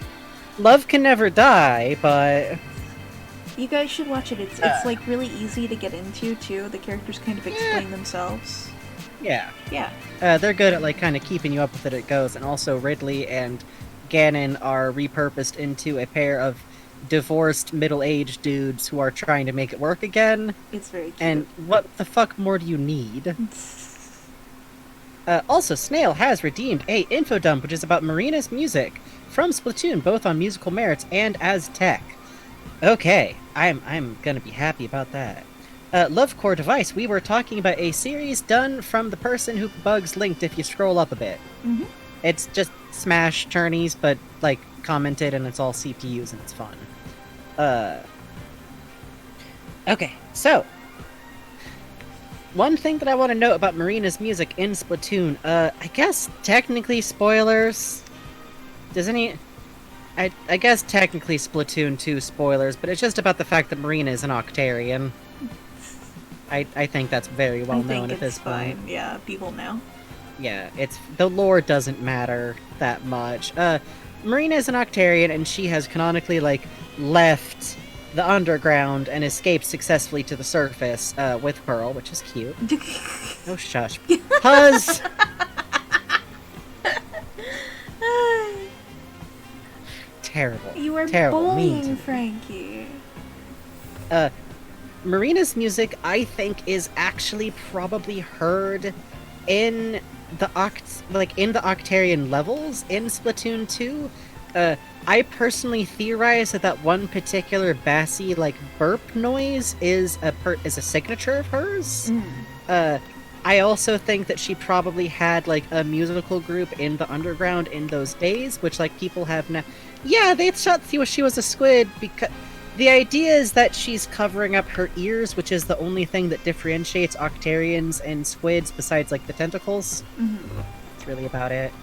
Love can never die, but... You guys should watch it. It's like really easy to get into too. The characters kind of explain themselves. Yeah. Yeah. They're good at like kind of keeping you up with it goes, and also Ridley and Ganon are repurposed into a pair of divorced middle-aged dudes who are trying to make it work again. It's very cute. And what the fuck more do you need? Also, Snail has redeemed a info dump, which is about Marina's music from Splatoon, both on musical merits and as tech. Okay, I'm gonna be happy about that. Love Core Device, we were talking about a series done from the person who bugs linked if you scroll up a bit. Mm-hmm. It's just Smash tourneys, but, like, commented, and it's all CPUs, and it's fun. Okay, so... One thing that I want to note about Marina's music in Splatoon, I guess technically spoilers... Does any... I guess technically Splatoon 2 spoilers, but it's just about the fact that Marina is an Octarian. I think that's very well known at this point. Yeah, people know. Yeah, the lore doesn't matter that much. Marina is an Octarian, and she has canonically, like, left the underground and escaped successfully to the surface, with Pearl, which is cute. Oh, shush. Huzz! Terrible. You are terrible, bullying Frankie. Marina's music, I think, is actually probably heard in the Octarian levels in Splatoon 2, I personally theorize that one particular bassy, like, burp noise is a signature of hers. I also think that she probably had, like, a musical group in the underground in those days, which, like, people have now. Yeah, they thought she was a squid because the idea is that she's covering up her ears, which is the only thing that differentiates Octarians and squids besides, like, the tentacles. That's really about it.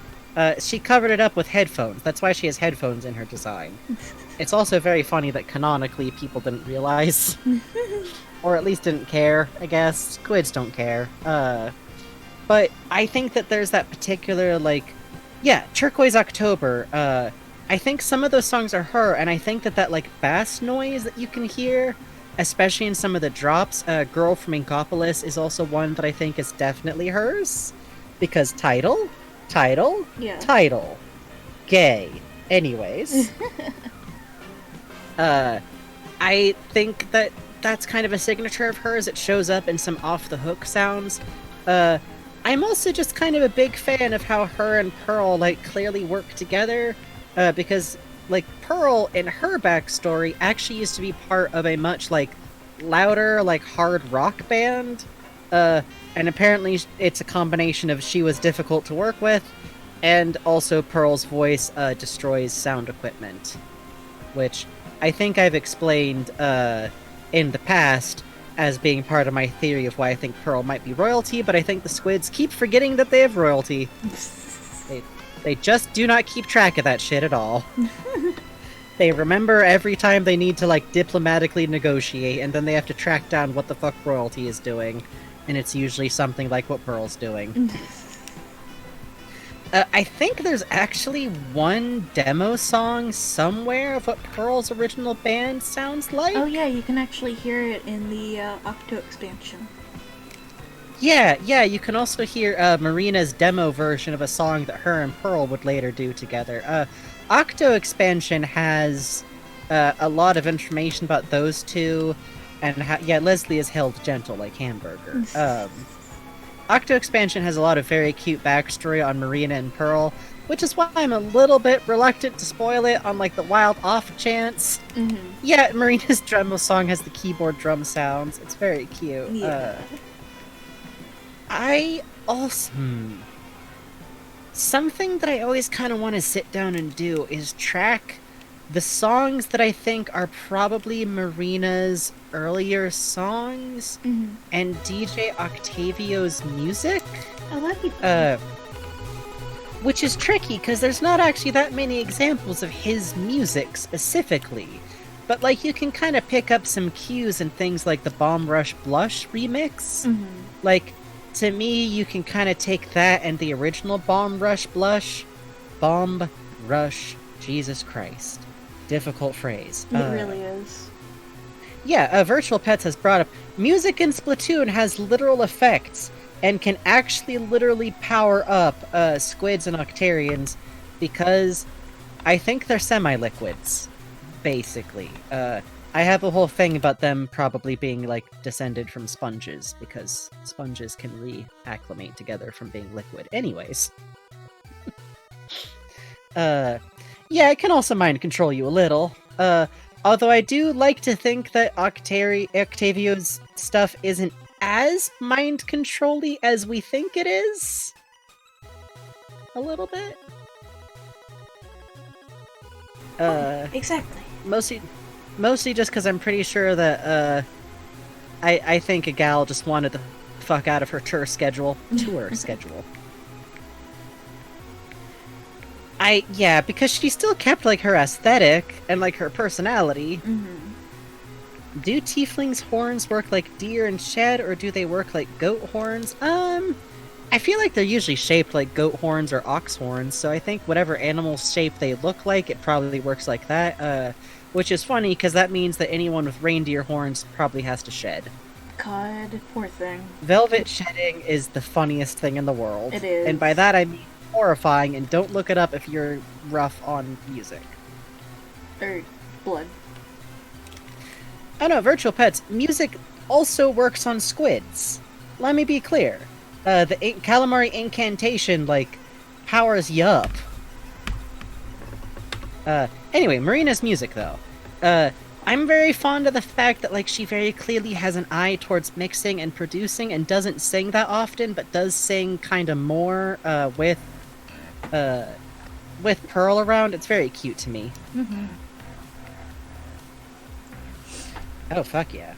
She covered it up with headphones. That's why she has headphones in her design. It's also very funny that canonically people didn't realize. Or at least didn't care, I guess. Squids don't care. But I think that there's that particular, like... Yeah, Turquoise October. I think some of those songs are her, and I think that, like, bass noise that you can hear, especially in some of the drops, Girl from Inkopolis is also one that I think is definitely hers. Because title, Yeah. title, gay. Anyways. I think that that's kind of a signature of hers. It shows up in some off-the-hook sounds. I'm also just kind of a big fan of how her and Pearl, like, clearly work together, because, like, Pearl, in her backstory, actually used to be part of a much, like, louder, like, hard rock band, and apparently it's a combination of she was difficult to work with, and also Pearl's voice destroys sound equipment, which I think I've explained in the past as being part of my theory of why I think Pearl might be royalty, but I think the squids keep forgetting that they have royalty. They just do not keep track of that shit at all. They remember every time they need to, like, diplomatically negotiate, and then they have to track down what the fuck royalty is doing, and it's usually something like what Pearl's doing. I think there's actually one demo song somewhere of what Pearl's original band sounds like. Oh yeah, you can actually hear it in the Octo expansion. Yeah, you can also hear Marina's demo version of a song that her and Pearl would later do together. Octo expansion has a lot of information about those two, and Leslie is held gentle like Hamburger. Octo expansion has a lot of very cute backstory on Marina and Pearl, which is why I'm a little bit reluctant to spoil it on, like, the wild off chance. Yeah, Marina's drum song has the keyboard drum sounds. It's very cute. Yeah. I also... Something that I always kind of want to sit down and do is track the songs that I think are probably Marina's earlier songs and DJ Octavio's music. Oh, that'd be fun. Which is tricky, because there's not actually that many examples of his music specifically. But, like, you can kind of pick up some cues in things like the Bomb Rush Blush remix. Like, to me, you can kind of take that and the original Bomb Rush Blush. Bomb Rush, Jesus Christ. Difficult phrase. It really is. Yeah, Virtual Pets has brought up, music in Splatoon has literal effects, and can actually literally power up squids and Octarians, because I think they're semi-liquids, basically. I have a whole thing about them probably being, like, descended from sponges, because sponges can re-acclimate together from being liquid. Anyways. Yeah, it can also mind control you a little. Although I do like to think that Octavio's stuff isn't as mind control-y as we think it is. A little bit. Exactly. Mostly just because I'm pretty sure that, I think a gal just wanted the fuck out of her tour schedule. Because she still kept, like, her aesthetic and, like, her personality. Do tieflings' horns work like deer and shed, or do they work like goat horns? I feel like they're usually shaped like goat horns or ox horns, so I think whatever animal shape they look like, it probably works like that. Which is funny, because that means that anyone with reindeer horns probably has to shed. God, poor thing. Velvet shedding is the funniest thing in the world. It is. And by that I mean horrifying, and don't look it up if you're rough on music. Or blood. Oh no, Virtual Pets, music also works on squids. Let me be clear. The Calamari incantation, like, powers you up. Anyway, Marina's music, though. I'm very fond of the fact that, like, she very clearly has an eye towards mixing and producing and doesn't sing that often, but does sing kind of more, with Pearl around. It's very cute to me. Mm-hmm. Oh, fuck yeah.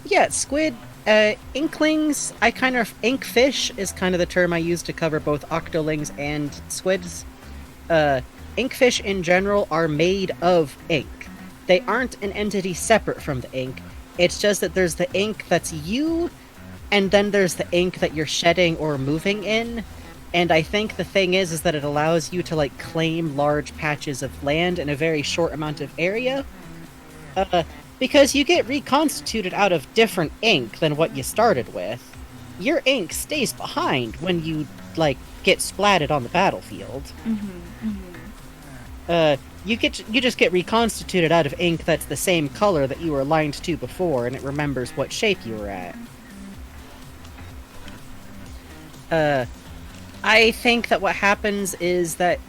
Yeah, squid, inklings, inkfish is kind of the term I use to cover both octolings and squids. Inkfish in general are made of ink. They aren't an entity separate from the ink. It's just that there's the ink that's you, and then there's the ink that you're shedding or moving in. And I think the thing is that it allows you to, like, claim large patches of land in a very short amount of area. Because you get reconstituted out of different ink than what you started with. Your ink stays behind when you, like, get splatted on the battlefield. Mm-hmm. Mm-hmm. You just get reconstituted out of ink that's the same color that you were aligned to before, and it remembers what shape you were at. I think that what happens is that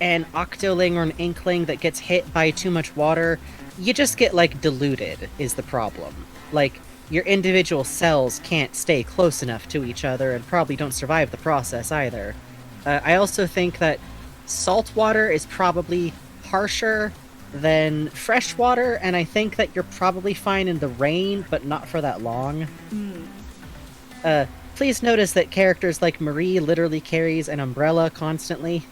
an octoling or an inkling that gets hit by too much water, you just get, like, diluted, is the problem. Like, your individual cells can't stay close enough to each other and probably don't survive the process either. I also think that salt water is probably harsher than fresh water, and I think that you're probably fine in the rain, but not for that long. Please notice that characters like Marie literally carries an umbrella constantly.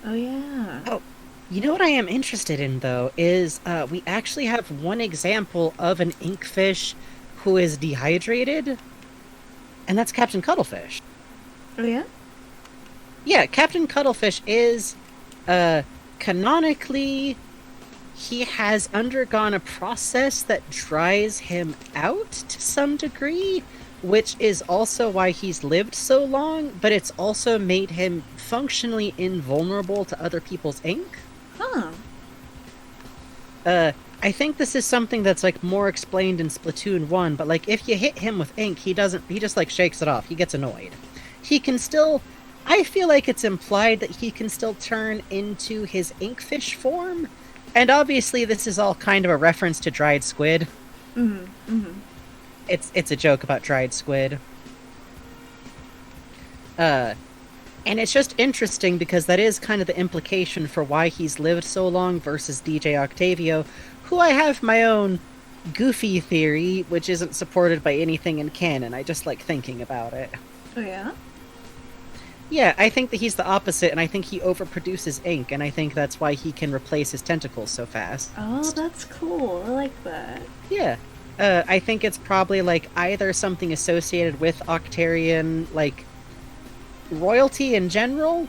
Oh, yeah. Oh, you know what I am interested in, though, is we actually have one example of an inkfish who is dehydrated, and that's Captain Cuttlefish. Oh, yeah? Yeah, Captain Cuttlefish is, canonically, he has undergone a process that dries him out to some degree, which is also why he's lived so long, but it's also made him functionally invulnerable to other people's ink. Huh. I think this is something that's, like, more explained in Splatoon 1, but, like, if you hit him with ink, he just, like, shakes it off. He gets annoyed. He can still... I feel like it's implied that he can still turn into his inkfish form, and obviously this is all kind of a reference to dried squid. Mm-hmm. Mm-hmm. It's a joke about dried squid. And it's just interesting because that is kind of the implication for why he's lived so long versus DJ Octavio, who I have my own goofy theory, which isn't supported by anything in canon. I just like thinking about it. Oh, yeah? Yeah, I think that he's the opposite, and I think he overproduces ink, and I think that's why he can replace his tentacles so fast. Oh, that's cool. I like that. Yeah. I think it's probably, like, either something associated with Octarian, like, royalty in general,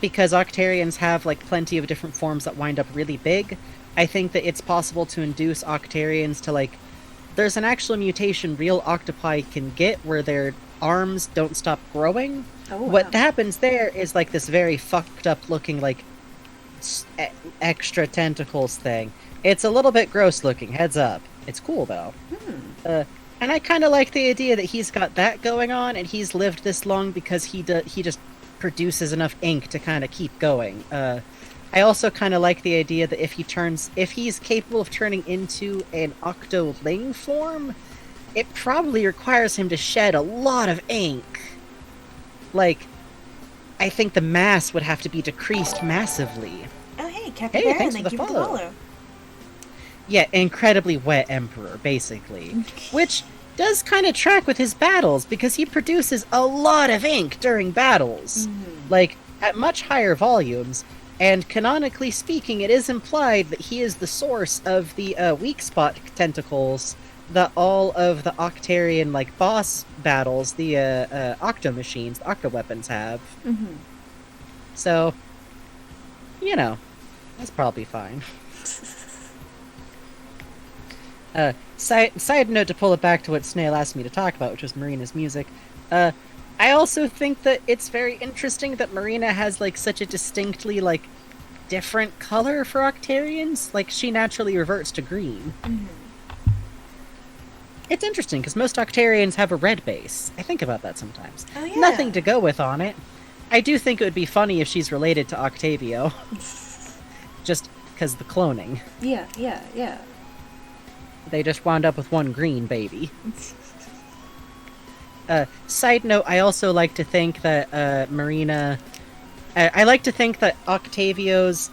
because Octarians have, like, plenty of different forms that wind up really big. I think that it's possible to induce Octarians to, like... There's an actual mutation real octopi can get where their arms don't stop growing. Oh, wow. What happens there is, like, this very fucked up looking, like, extra tentacles thing. It's a little bit gross looking, heads up. It's cool, though. And I kind of like the idea that he's got that going on, and he's lived this long because he just produces enough ink to kind of keep going. I also kind of like the idea that if he's capable of turning into an octoling form, it probably requires him to shed a lot of ink. Like, I think the mass would have to be decreased massively. Oh, hey, Captain Baron, thanks thank for you the for the follow. follow. Yeah, incredibly wet Emperor, basically. Which does kind of track with his battles, because he produces a lot of ink during battles. Like, at much higher volumes, and canonically speaking, it is implied that he is the source of the weak spot tentacles that all of the Octarian, like, boss battles, the Octo machines, the Octo weapons have. So, you know, that's probably fine. Side note to pull it back to what Snail asked me to talk about, which was Marina's music. I also think that it's very interesting that Marina has, like, such a distinctly, like, different color for Octarians. Like, she naturally reverts to green. It's interesting, because most Octarians have a red base. I think about that sometimes. Oh yeah. Nothing to go with on it. I do think it would be funny if she's related to Octavio. Just because the cloning. Yeah. They just wound up with one green baby. Side note, I also like to think that Marina... I like to think that Octavio's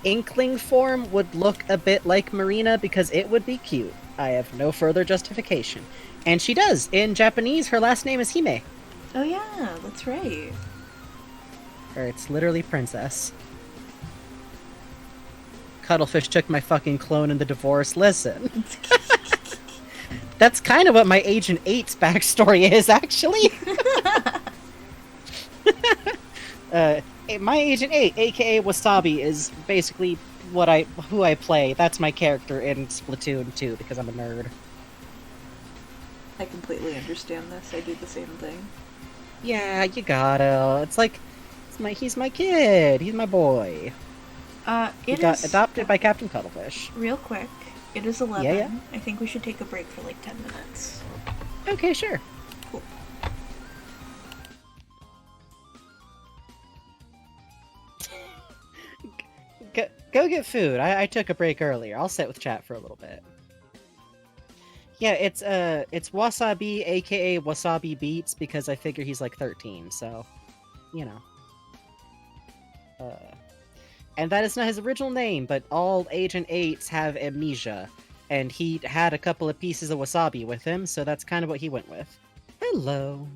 Inkling form would look a bit like Marina because it would be cute. I have no further justification. And she does. In Japanese, her last name is Hime. Oh yeah, that's right. Or it's literally princess. Cuttlefish took my fucking clone in the divorce. Listen. That's kind of what my Agent 8's backstory is, actually. My Agent 8, aka Wasabi, is basically who I play. That's my character in Splatoon 2, because I'm a nerd. I completely understand this. I do the same thing. Yeah, you gotta. It's like, he's my kid. He's my boy. He got adopted by Captain Cuttlefish. Real quick, it is 11. Yeah. I think we should take a break for like 10 minutes. Okay, sure. Cool. Go get food. I took a break earlier. I'll sit with chat for a little bit. Yeah, it's Wasabi, aka Wasabi Beats, because I figure he's like 13, so, you know. And that is not his original name, but all Agent 8s have amnesia, and he had a couple of pieces of wasabi with him, so that's kind of what he went with. Hello.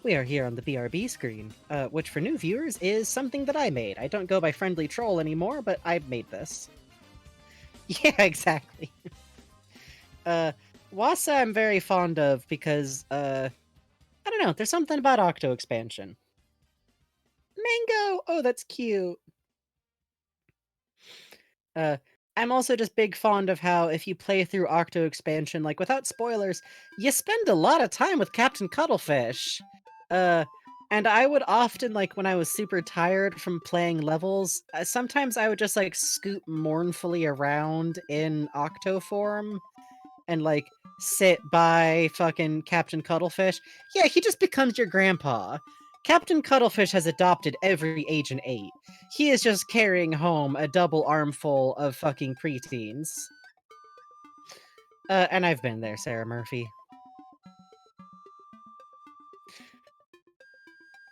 We are here on the BRB screen, which for new viewers is something that I made. I don't go by Friendly Troll anymore, but I made this. Yeah, exactly. Wasa I'm very fond of because, I don't know, there's something about Octo expansion. Mango! Oh, that's cute. I'm also just big fond of how if you play through Octo expansion, like without spoilers, you spend a lot of time with Captain Cuttlefish. And I would often, like, when I was super tired from playing levels, sometimes I would just, like, scoot mournfully around in Octo form and, like, sit by fucking Captain Cuttlefish. Yeah, he just becomes your grandpa. Captain Cuttlefish has adopted every Agent 8. He is just carrying home a double armful of fucking preteens. And I've been there, Sarah Murphy.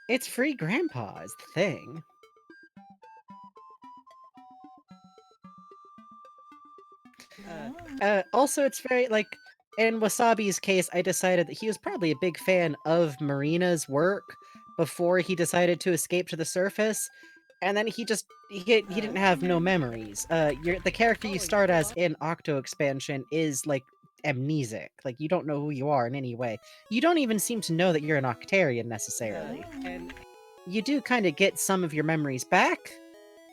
It's free grandpa is the thing. Also, it's very, like, in Wasabi's case, I decided that he was probably a big fan of Marina's work before he decided to escape to the surface, and then he didn't have no memories. The character you start as in Octo expansion is, like, amnesic. Like, you don't know who you are in any way. You don't even seem to know that you're an Octarian, necessarily. And you do kind of get some of your memories back?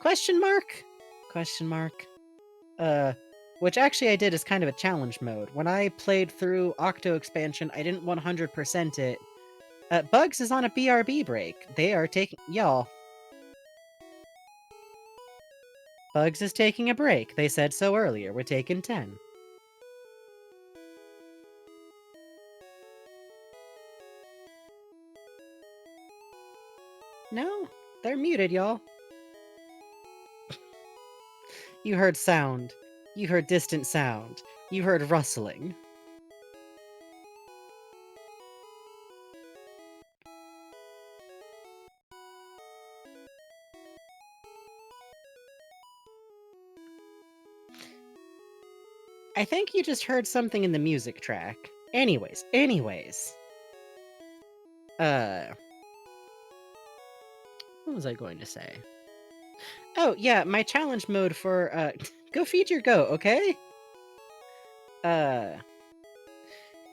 Question mark? Question mark. Which actually I did as kind of a challenge mode. When I played through Octo expansion, I didn't 100% it. Bugs is on a BRB break. They are taking... Y'all. Bugs is taking a break. They said so earlier. We're taking 10. No, they're muted, y'all. You heard sound. You heard distant sound. You heard rustling. I think you just heard something in the music track. Anyways. What was I going to say? Oh, yeah, my challenge mode for, go feed your goat, okay?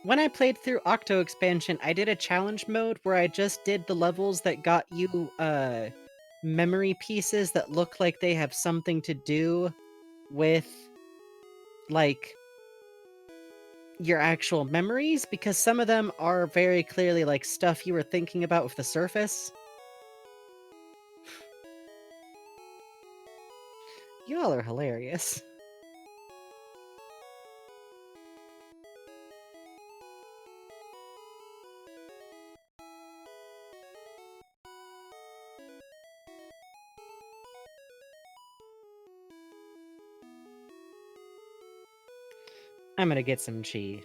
When I played through Octo expansion, I did a challenge mode where I just did the levels that got you, memory pieces that look like they have something to do with, like, your actual memories, because some of them are very clearly, like, stuff you were thinking about with the surface. Y'all are hilarious. I'm gonna get some chi.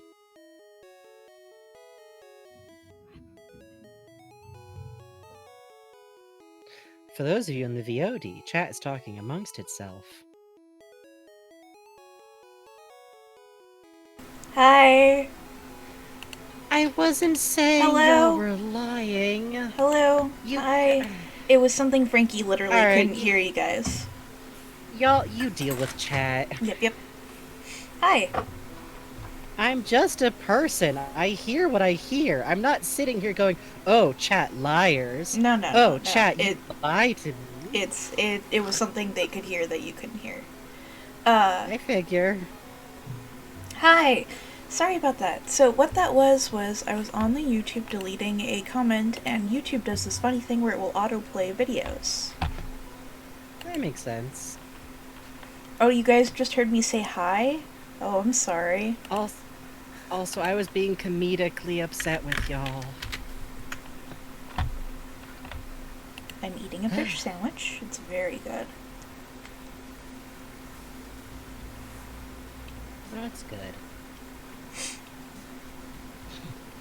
For those of you in the VOD, chat is talking amongst itself. Hi. I wasn't saying Hello? y'all were lying. Hello. You- Hi. It was something Frankie literally Alright. couldn't hear you guys. Y'all, you deal with chat. Yep. Hi. I'm just a person. I hear what I hear. I'm not sitting here going, "Oh, chat liars." No, no, Oh, no. chat, you lie to me. It was something they could hear that you couldn't hear. I figure. Hi. Sorry about that. So what that was I was on the YouTube deleting a comment, and YouTube does this funny thing where it will autoplay videos. That makes sense. Oh, you guys just heard me say hi? Oh, I'm sorry. Also, I was being comedically upset with y'all. I'm eating a fish sandwich. It's very good. That's good.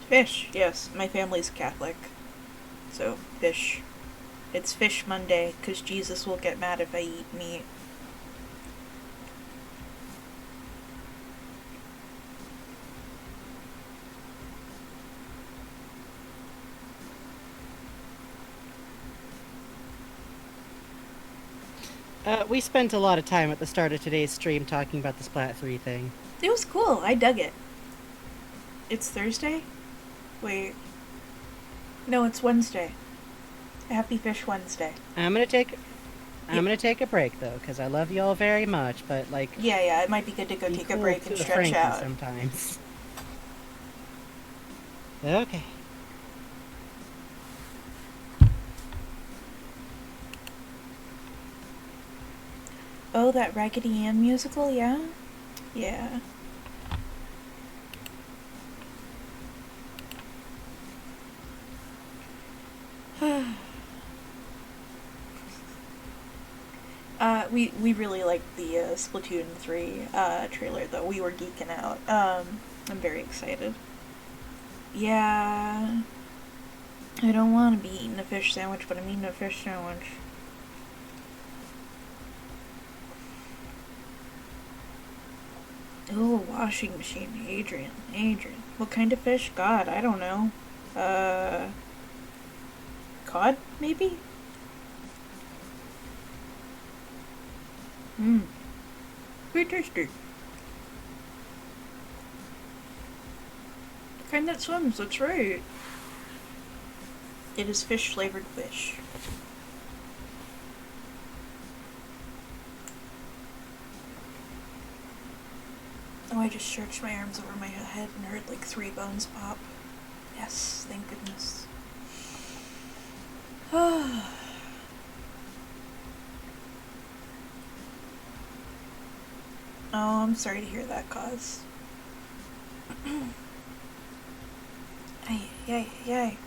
Fish, yes. My family's Catholic. So, fish. It's Fish Monday, because Jesus will get mad if I eat meat. We spent a lot of time at the start of today's stream talking about the Splat 3 thing. It was cool. I dug it. It's Thursday? Wait. No, it's Wednesday. Happy Fish Wednesday. I'm gonna take a break though, because I love y'all very much, but like, Yeah, it might be good to go be take a cool break to and a stretch Frankie out. sometimes. Okay. Oh, that Raggedy Ann musical, yeah? Yeah. We really liked the Splatoon 3 trailer, though. We were geeking out. I'm very excited. Yeah. I don't want to be eating a fish sandwich, but I'm eating a fish sandwich. Ooh, washing machine. Adrian. What kind of fish? God, I don't know. Cod, maybe? Very tasty. The kind that swims, that's right. It is fish-flavored fish. Oh, I just stretched my arms over my head and heard like 3 bones pop. Yes, thank goodness. Oh, I'm sorry to hear that, Cause. Yay.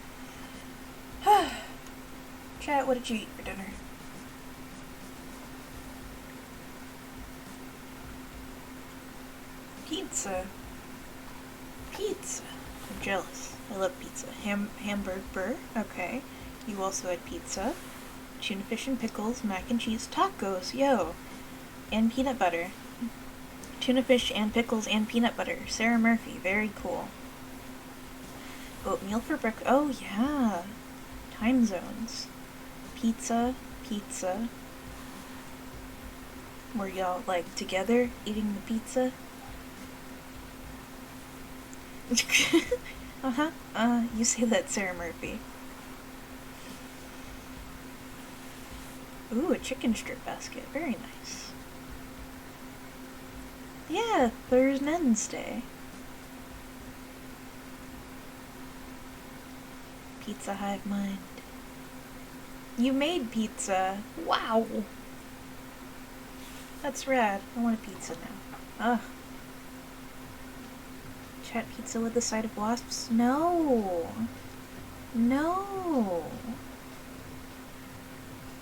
Chat, what did you eat for dinner? Pizza. I'm jealous. I love pizza. Hamburger. Okay. You also had pizza. Tuna fish and pickles, mac and cheese, tacos, yo. And peanut butter. Tuna fish and pickles and peanut butter. Sarah Murphy, very cool. Oatmeal for breakfast. Oh, yeah. Time zones. Pizza. Were y'all, like, together eating the pizza? You say that, Sarah Murphy. Ooh, a chicken strip basket. Very nice. Yeah, Thursday. Pizza Hive Mind. You made pizza. Wow. That's rad. I want a pizza now. Ugh. Chat pizza with a side of wasps? No.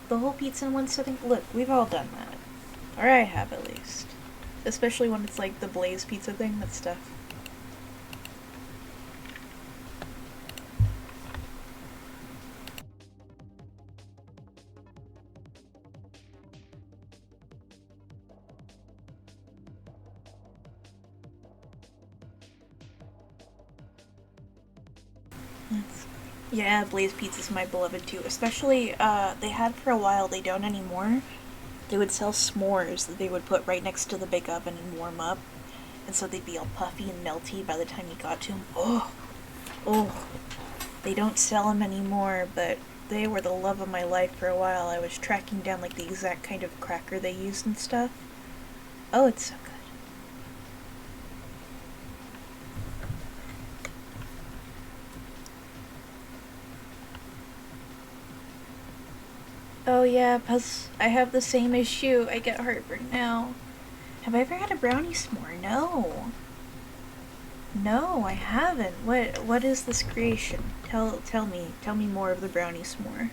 The whole pizza in one sitting? Look, we've all done that. Or I have, at least. especially when it's like the Blaze pizza thing. That's tough. Yeah, Blaze Pizza's my beloved too. Especially, they had for a while, they don't anymore. They would sell s'mores that they would put right next to the big oven and warm up. And so they'd be all puffy and melty by the time you got to them. Oh! Oh! They don't sell them anymore, but they were the love of my life for a while. I was tracking down, like, the exact kind of cracker they used and stuff. Oh, it's so good. Oh yeah, Puzz, I have the same issue. I get heartburn now. Have I ever had a brownie s'more? No. No, I haven't. What is this creation? Tell me more of the brownie s'more.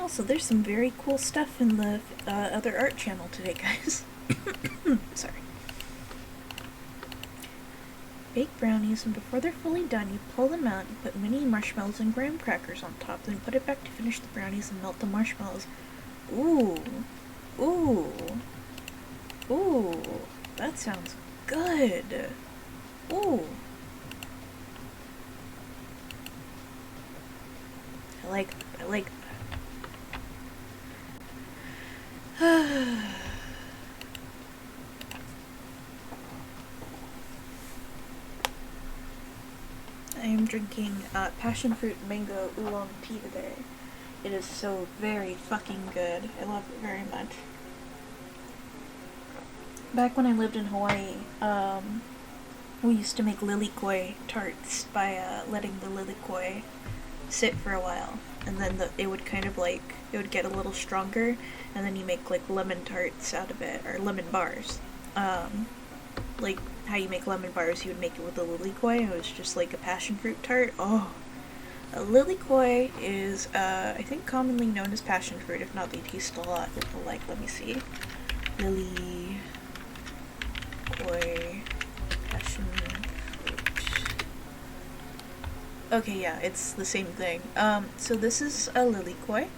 Also, there's some very cool stuff in the other art channel today, guys. Sorry. Bake brownies, and before they're fully done, you pull them out, you put mini marshmallows and graham crackers on top, then put it back to finish the brownies and melt the marshmallows. Ooh. Ooh. Ooh. That sounds good. Ooh. I like that. I am drinking passion fruit mango oolong tea today. It is so very fucking good. I love it very much. Back when I lived in Hawaii, we used to make lilikoi tarts by letting the lilikoi sit for a while, and then it would kind of like, it would get a little stronger, and then you make like lemon tarts out of it, or lemon bars. Like how you make lemon bars, you would make it with a lilikoi. It was just like a passion fruit tart. Oh, a lilikoi is I think commonly known as passion fruit. If not, they taste a lot like, let me see, lilikoi passion fruit. Okay, yeah, it's the same thing. So this is a lilikoi.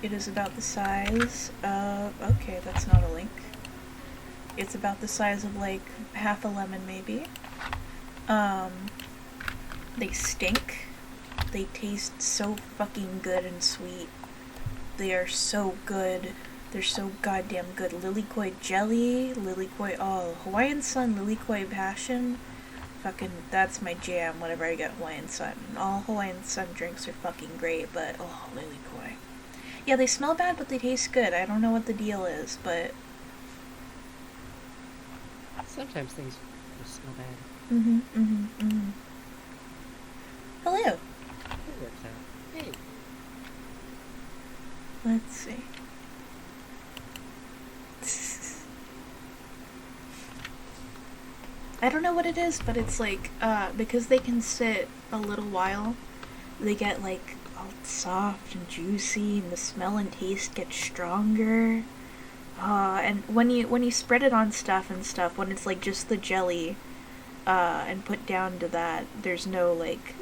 It is about the size of, okay, that's not a link. It's about the size of like half a lemon maybe. They stink. They taste so fucking good and sweet. They are so good. They're so goddamn good. Lilikoi jelly, lilikoi, oh, Hawaiian Sun, lilikoi passion. Fucking, that's my jam whenever I get Hawaiian Sun. All Hawaiian Sun drinks are fucking great, but, oh, lilikoi. Yeah, they smell bad, but they taste good. I don't know what the deal is, but... Sometimes things just smell bad. Hello. It works out. Hey. Let's see. I don't know what it is, but it's like, because they can sit a little while, they get like all soft and juicy, and the smell and taste get stronger. And when you spread it on stuff, when it's like just the jelly, and put down to that, there's no like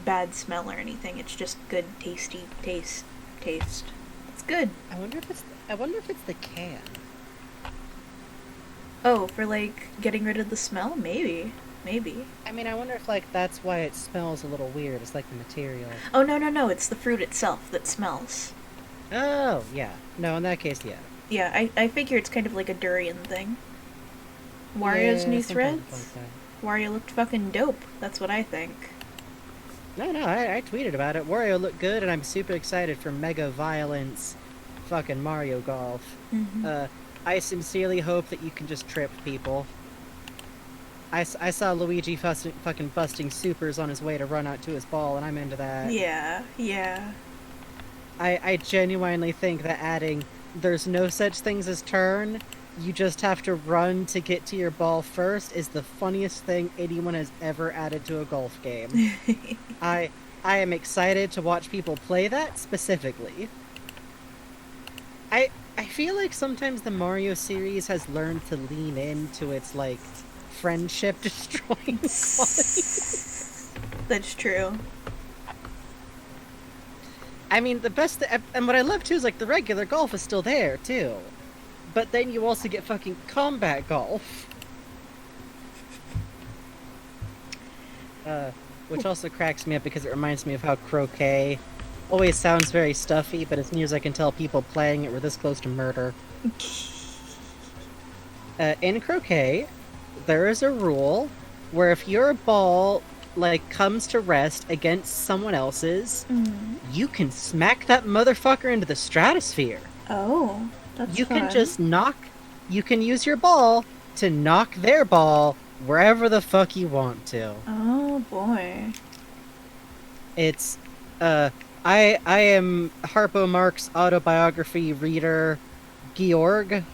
bad smell or anything. It's just good, tasty taste. It's good. I wonder if it's the can. Oh, for like getting rid of the smell? Maybe. I mean, I wonder if like that's why it smells a little weird. It's like the material. Oh, no, it's the fruit itself that smells. Oh, yeah. No, in that case, yeah. Yeah, I figure it's kind of like a durian thing. Wario's new sometimes threads? it's like Wario looked fucking dope. That's what I think. that. No, I tweeted about it. Wario looked good, and I'm super excited for Mega Violence fucking Mario Golf. Mm-hmm. I sincerely hope that you can just trip people. I saw Luigi fucking busting supers on his way to run out to his ball, and I'm into that. Yeah. I genuinely think that adding there's no such things as turn, you just have to run to get to your ball first is the funniest thing anyone has ever added to a golf game. I am excited to watch people play that specifically. I feel like sometimes the Mario series has learned to lean into its like friendship destroying qualities. That's true. I mean, the best and what I love too is like the regular golf is still there too. But then you also get fucking combat golf. Which also cracks me up because it reminds me of how croquet always sounds very stuffy, but as near as I can tell, people playing it were this close to murder. In croquet, there is a rule where if your ball like comes to rest against someone else's, you can smack that motherfucker into the stratosphere. Oh, that's You fun. can just you can use your ball to knock their ball wherever the fuck you want to. Oh boy. It's, I am Harpo Marx's autobiography reader, Georg,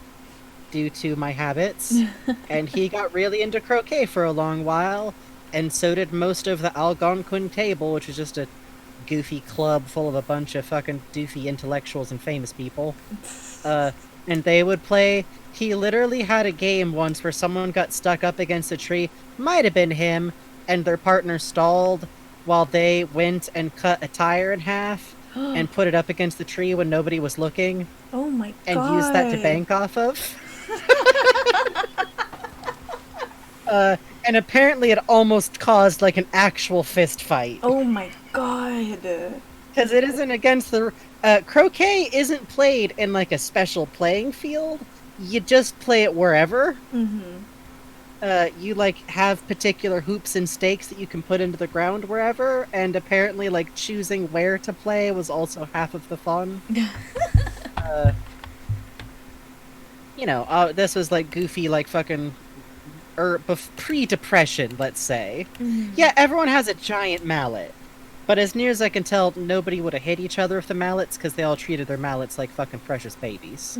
due to my habits, and he got really into croquet for a long while, and so did most of the Algonquin table, which is just a goofy club full of a bunch of fucking doofy intellectuals and famous people. And they would play. He literally had a game once where someone got stuck up against a tree, might have been him, and their partner stalled while they went and cut a tire in half and put it up against the tree when nobody was looking Oh my and god. used that to bank off of. And apparently it almost caused like an actual fist fight. Oh my god. Because it isn't against the... croquet isn't played in like a special playing field. You just play it wherever. You like have particular hoops and stakes that you can put into the ground wherever, and apparently like choosing where to play was also half of the fun. This was like goofy like fucking pre-depression, let's say. Yeah, everyone has a giant mallet. But as near as I can tell, nobody would have hit each other with the mallets because they all treated their mallets like fucking precious babies.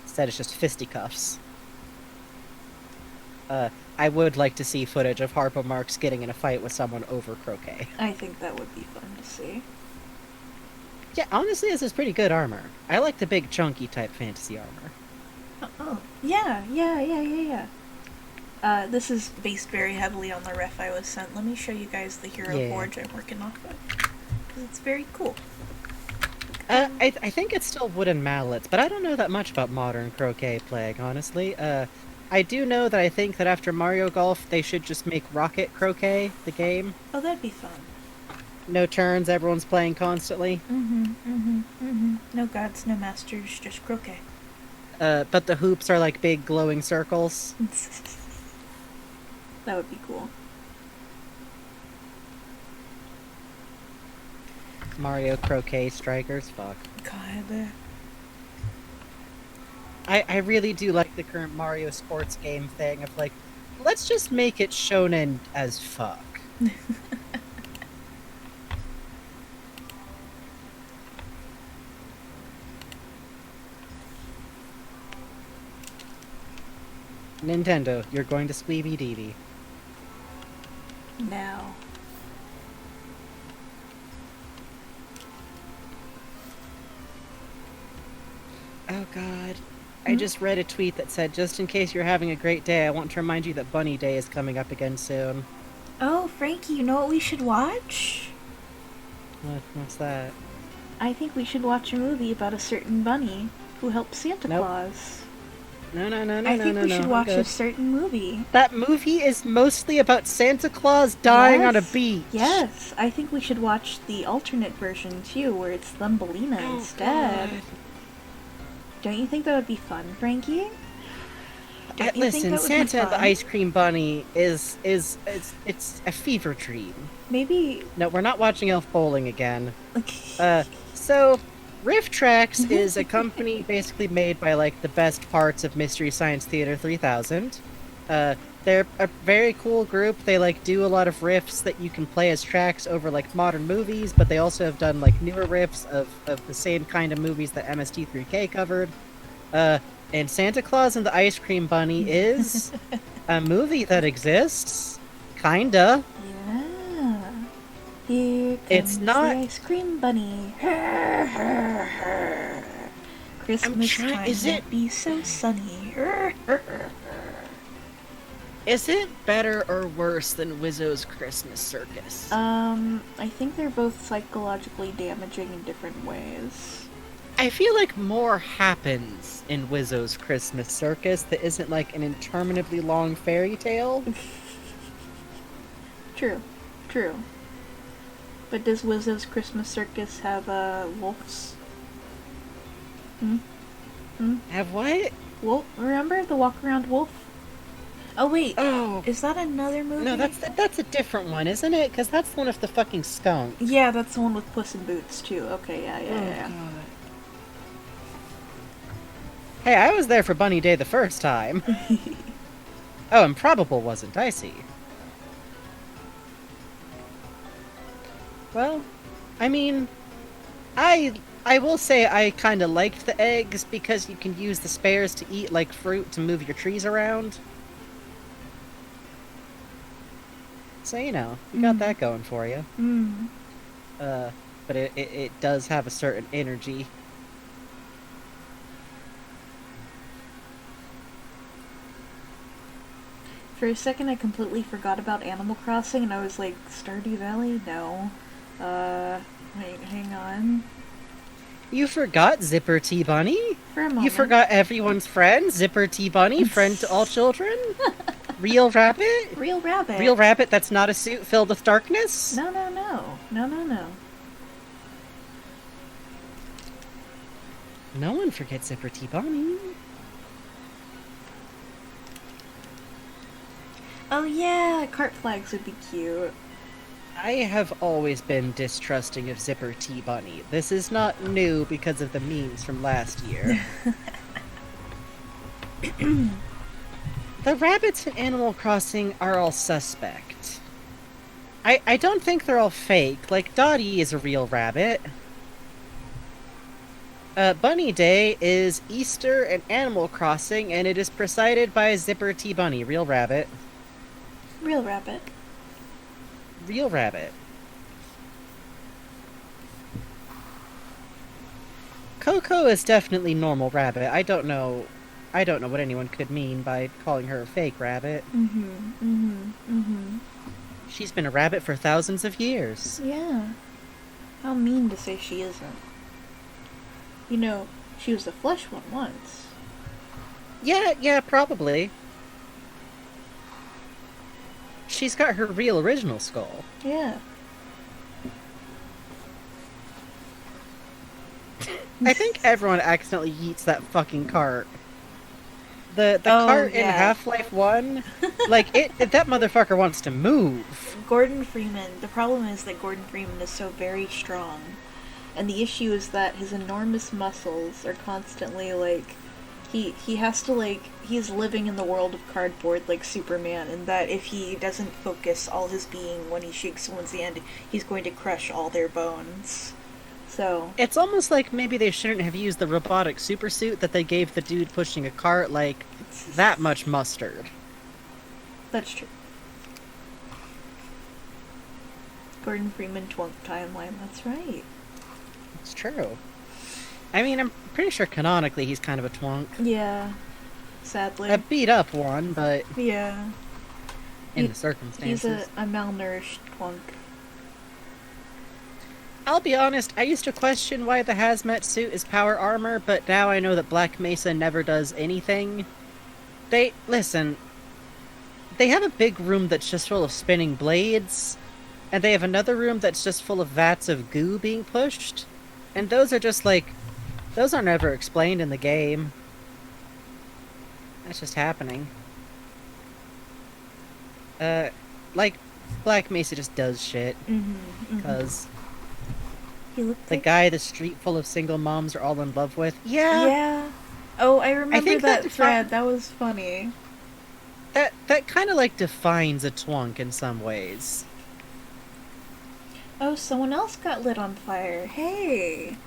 Instead, it's just fisticuffs. I would like to see footage of Harpo Marx getting in a fight with someone over croquet. I think that would be fun to see. Yeah, honestly, this is pretty good armor. I like the big, chunky type fantasy armor. Oh, yeah. This is based very heavily on the ref I was sent. Let me show you guys the hero forge I'm working off of. 'Cause it's very cool. I think it's still wooden mallets, but I don't know that much about modern croquet playing, honestly. I do know that I think that after Mario Golf, they should just make Rocket Croquet the game. Oh, that'd be fun. No turns, everyone's playing constantly. No gods, no masters, just croquet. But the hoops are like big glowing circles. That would be cool. Mario Croquet Strikers, fuck. God. I really do like the current Mario sports game thing of like, let's just make it shonen as fuck. Nintendo, you're going to Squeeby Deeby. Now. Oh god. I just read a tweet that said, just in case you're having a great day, I want to remind you that Bunny Day is coming up again soon. Oh, Frankie, you know what we should watch? What's that? I think we should watch a movie about a certain bunny who helped Santa Nope. Claus. No, I think we should watch I'm a good. certain movie. That movie is mostly about Santa Claus dying on a Yes. beach. Yes, I think we should watch the alternate version too, where it's Thumbelina Oh, instead. God. Don't you think that would be fun, Frankie? Don't you think Listen, that would be Santa and the fun? Ice Cream Bunny is it's a fever dream. Maybe. No, we're not watching Elf Bowling again. So Riff Tracks is a company basically made by like the best parts of Mystery Science Theater 3000. They're a very cool group. They like do a lot of riffs that you can play as tracks over like modern movies, but they also have done like newer riffs of the same kind of movies that MST3K covered. And Santa Claus and the Ice Cream Bunny is a movie that exists. Kinda. Yeah. Here comes It's not- the ice cream bunny. Christmas time is won't it- be so sunny. Is it better or worse than Wizzo's Christmas Circus? I think they're both psychologically damaging in different ways. I feel like more happens in Wizzo's Christmas Circus that isn't like an interminably long fairy tale. True. But does Wizzo's Christmas Circus have, wolves? Have what? Wolf? Remember the walk-around wolf? Oh, wait. Oh, Is that another movie? no, that's a different one, isn't it? Because that's the one with the fucking skunk. Yeah, that's the one with Puss in Boots, too. Okay, yeah. God. Hey, I was there for Bunny Day the first time. Oh, Improbable wasn't, I see. Well, I mean, I will say I kind of liked the eggs because you can use the spares to eat like fruit to move your trees around. So, you know, you got that going for you. But it does have a certain energy. For a second, I completely forgot about Animal Crossing, and I was like, Stardew Valley? No. Wait, hang on. You forgot Zipper T Bunny? For a moment. You forgot everyone's friend, Zipper T Bunny, friend to all children? Real Rabbit? Real Rabbit. Real Rabbit that's not a suit filled with darkness? No. No one forgets Zipper T Bunny. Oh yeah, cart flags would be cute. I have always been distrusting of Zipper T Bunny. This is not new because of the memes from last year. The rabbits in Animal Crossing are all suspect. I don't think they're all fake. Like, Dottie is a real rabbit. Bunny Day is Easter and Animal Crossing, and it is presided by Zipper T Bunny, real rabbit. Real Rabbit. Real rabbit. Coco is definitely normal rabbit. I don't know what anyone could mean by calling her a fake rabbit. She's been a rabbit for thousands of years. Yeah. How mean to say she isn't. You know, she was the flesh one once. Yeah, probably. She's got her real original skull. Yeah. I think everyone accidentally yeets that fucking cart. The cart in yeah. Half-Life 1, like, that motherfucker wants to move. Gordon Freeman. The problem is that Gordon Freeman is so very strong. And the issue is that his enormous muscles are constantly, like... He has to, like... He's living in the world of cardboard like Superman, and that if he doesn't focus all his being when he shakes someone's hand, he's going to crush all their bones. So... It's almost like maybe they shouldn't have used the robotic supersuit that they gave the dude pushing a cart, like, that much mustard. That's true. Gordon Freeman twunk timeline, that's right. It's true. I mean, I'm pretty sure canonically he's kind of a twunk. Yeah. Sadly. A beat up one, but Yeah. in He- the circumstances. He's a malnourished twunk. I'll be honest, I used to question why the hazmat suit is power armor, but now I know that Black Mesa never does anything. Listen, they have a big room that's just full of spinning blades, and they have another room that's just full of vats of goo being pushed, and those are just like, those are never explained in the game. That's just happening. Like, Black Mesa just does shit, because He looked the like... guy the street full of single moms are all in love with. Yeah. Yeah. Oh, I remember think that that thread. That was funny. That kind of like defines a twunk in some ways. Oh, someone else got lit on fire. Hey,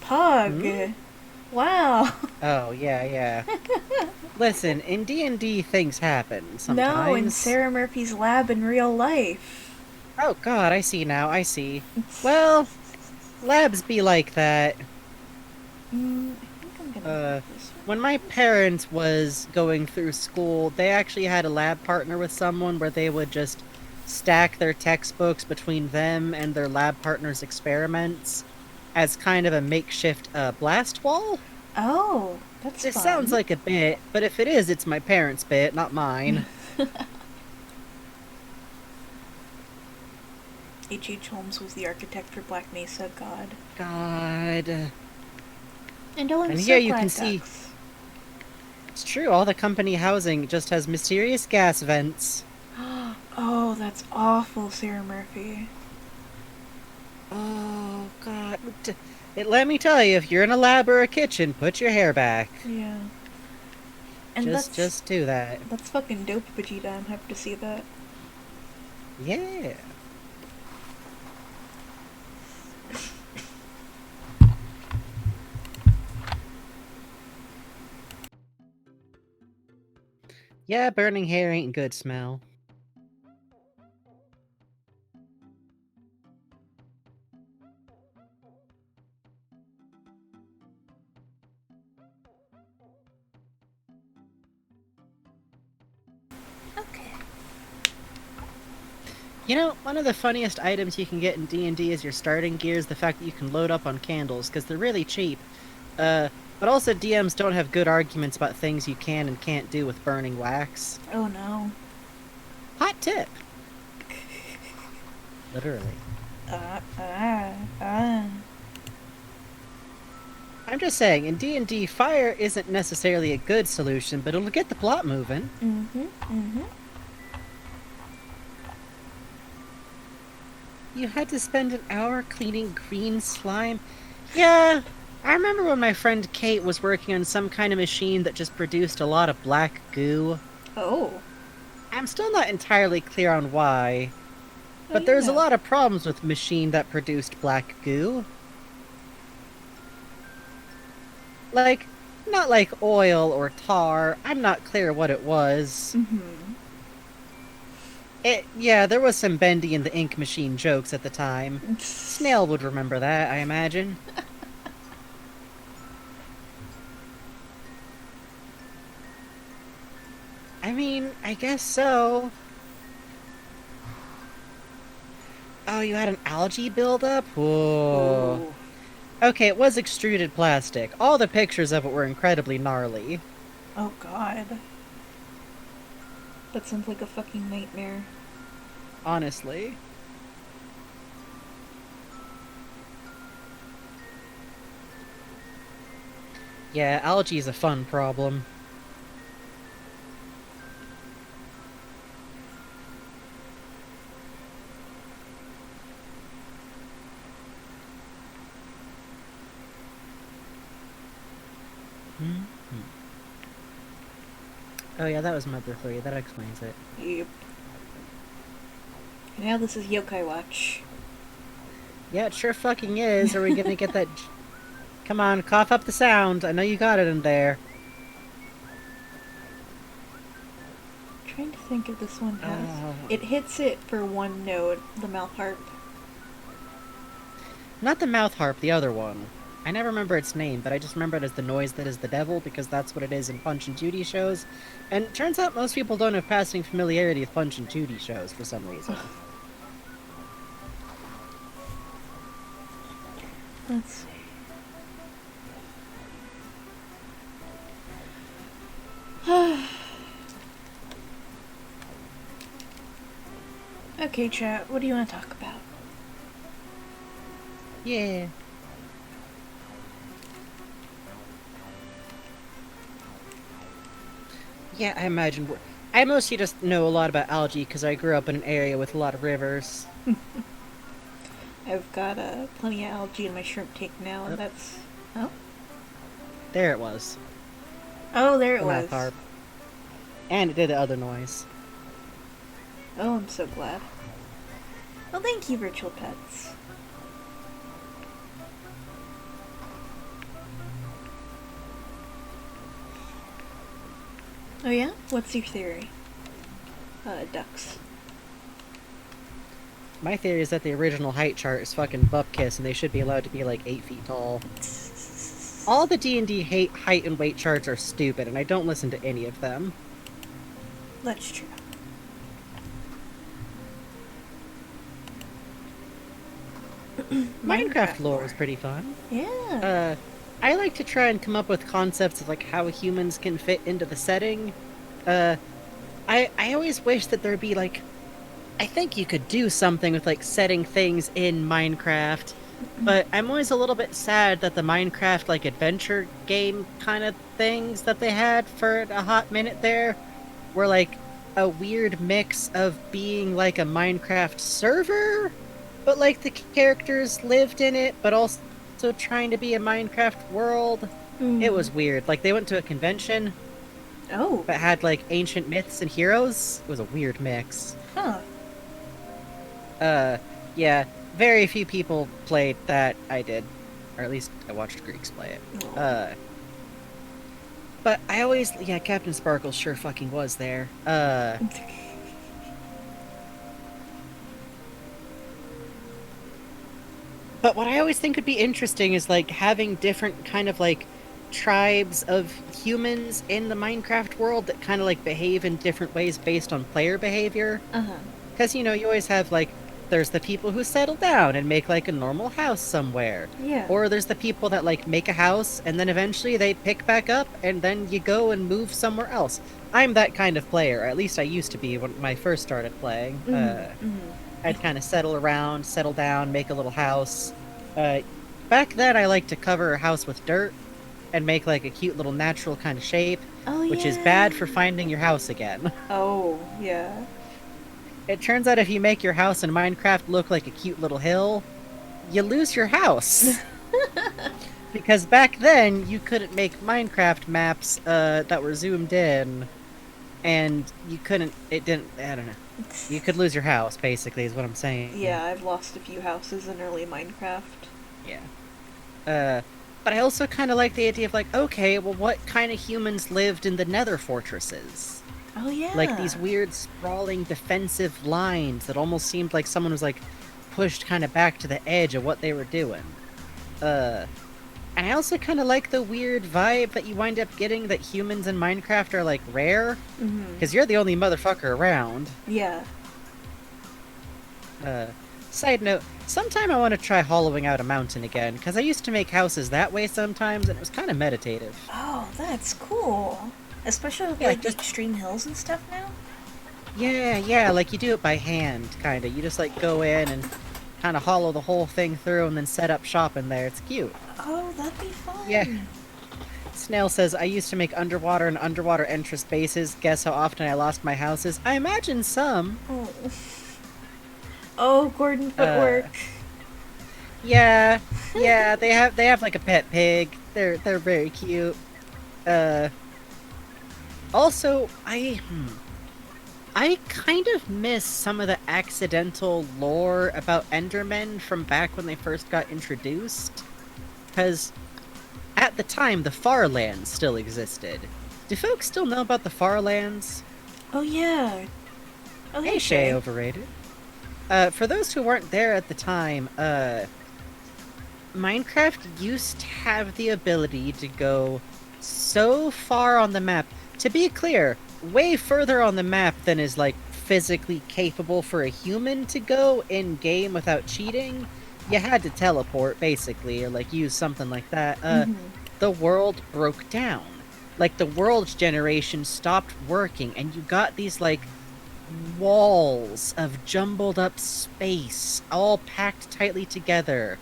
Pug. Hmm? Wow. Oh, yeah. Listen, in D&D things happen No, in sometimes. Sarah Murphy's lab in real life. Oh god, I see now, I see. Well, labs be like that. I think I'm gonna Uh, have this one. when my parents was going through school, they actually had a lab partner with someone where they would just stack their textbooks between them and their lab partner's experiments as kind of a makeshift blast wall. Oh, that's It fun. sounds like a bit, but if it is, it's my parents' bit, not mine. H.H. Holmes was the architect for Black Mesa. God. God. And Dylan And was here so you can glad see- ducks. It's true, all the company housing just has mysterious gas vents. Oh, that's awful, Sarah Murphy. Oh, God. Let me tell you, if you're in a lab or a kitchen, put your hair back. Yeah. And Just do that. that's fucking dope, Vegeta. I'm happy to see that. Yeah. Yeah, burning hair ain't good smell. Okay. You know, one of the funniest items you can get in D&D as your starting gear is the fact that you can load up on candles, because they're really cheap. But also DMs don't have good arguments about things you can and can't do with burning wax. Oh no. Hot tip. Literally. I'm just saying, in D&D, fire isn't necessarily a good solution, but it'll get the plot moving. You had to spend an hour cleaning green slime? Yeah, I remember when my friend Kate was working on some kind of machine that just produced a lot of black goo. Oh. I'm still not entirely clear on why, Oh, but you there's a know. lot of problems with the machine that produced black goo. Like, not like oil or tar, I'm not clear what it was. Yeah, there was some Bendy and the Ink Machine jokes at the time. Snail would remember that, I imagine. I mean, I guess so. Oh, you had an algae buildup? Whoa. Ooh. Okay, it was extruded plastic. All the pictures of it were incredibly gnarly. Oh god. That sounds like a fucking nightmare. Honestly. Yeah, algae is a fun problem. Oh yeah, that was Mother 3. That explains it. Yep. Now this is Yokai Watch. Yeah, it sure fucking is. Are we gonna get that... Come on, cough up the sound. I know you got it in there. Trying to think if this one has... Oh. It hits it for one note, the mouth harp. Not the mouth harp, the other one. I never remember its name, but I just remember it as the noise that is the devil, because that's what it is in Punch and Judy shows. And it turns out most people don't have passing familiarity with Punch and Judy shows for some reason. Let's see. Okay, chat, what do you want to talk about? Yeah. Yeah, I imagine. I mostly just know a lot about algae because I grew up in an area with a lot of rivers. I've got plenty of algae in my shrimp tank now, and that's... Oh? There it was. Oh, there it The was. mouth harp. And it did the other noise. Oh, I'm so glad. Well, thank you, virtual pets. Oh yeah? What's your theory? Ducks. My theory is that the original height chart is fucking bupkis, and they should be allowed to be like 8 feet tall. All the D&D height and weight charts are stupid, and I don't listen to any of them. That's true. Minecraft lore is pretty fun. Yeah. I like to try and come up with concepts of like how humans can fit into the setting. I always wish that there'd be like, I think you could do something with like setting things in Minecraft, but I'm always a little bit sad that the Minecraft like adventure game kind of things that they had for a hot minute there were like a weird mix of being like a Minecraft server, but like the characters lived in it, but also trying to be a Minecraft world. It was weird. Like they went to a convention Oh. that had like ancient myths and heroes. It was a weird mix. Huh. Yeah, very few people played that. I did, or at least I watched Greeks play it. Oh. But I always, yeah, Captain Sparkle sure fucking was there. But what I always think would be interesting is like having different kind of like tribes of humans in the Minecraft world that kind of like behave in different ways based on player behavior. Uh-huh. Because, you know, you always have like, there's the people who settle down and make like a normal house somewhere. Yeah. Or there's the people that like make a house and then eventually they pick back up and then you go and move somewhere else. I'm that kind of player, or at least I used to be when I first started playing. I'd kind of settle around, settle down, make a little house. Back then I liked to cover a house with dirt and make like a cute little natural kind of shape, Oh, which is yeah. bad for finding your house again. Oh, yeah. It turns out if you make your house in Minecraft look like a cute little hill, you lose your house. Because back then, you couldn't make Minecraft maps that were zoomed in, and you couldn't, I don't know. You could lose your house, basically, is what I'm saying. Yeah, I've lost a few houses in early Minecraft. Yeah. But I also kind of like the idea of like, okay, well, what kind of humans lived in the Nether fortresses? Oh, yeah. Like these weird sprawling defensive lines that almost seemed like someone was like pushed kind of back to the edge of what they were doing. And I also kind of like the weird vibe that you wind up getting that humans in Minecraft are like rare, because you're the only motherfucker around. Yeah. Side note, sometime I want to try hollowing out a mountain again, because I used to make houses that way sometimes, and it was kind of meditative. Oh, that's cool. Especially with Yeah, like just- extreme hills and stuff now. Yeah, like you do it by hand, kind of. You just like go in and kind of hollow the whole thing through and then set up shop in there. It's cute. Oh, that'd be fun. Yeah. Snail says, I used to make underwater and underwater entrance bases. Guess how often I lost my houses? I imagine some. Oh. Oh, Gordon footwork. Yeah, they have like a pet pig. They're very cute. Also, I kind of miss some of the accidental lore about Endermen from back when they first got introduced. Because at the time, the Farlands still existed. Do folks still know about the Farlands? Oh, yeah. Oh, Hey, Shay, overrated. For those who weren't there at the time, Minecraft used to have the ability to go so far on the map. To be clear, way further on the map than is, like, physically capable for a human to go in-game without cheating. You had to teleport, basically, or, like, use something like that. The world broke down. Like, the world's generation stopped working, and you got these, like, walls of jumbled up space, all packed tightly together,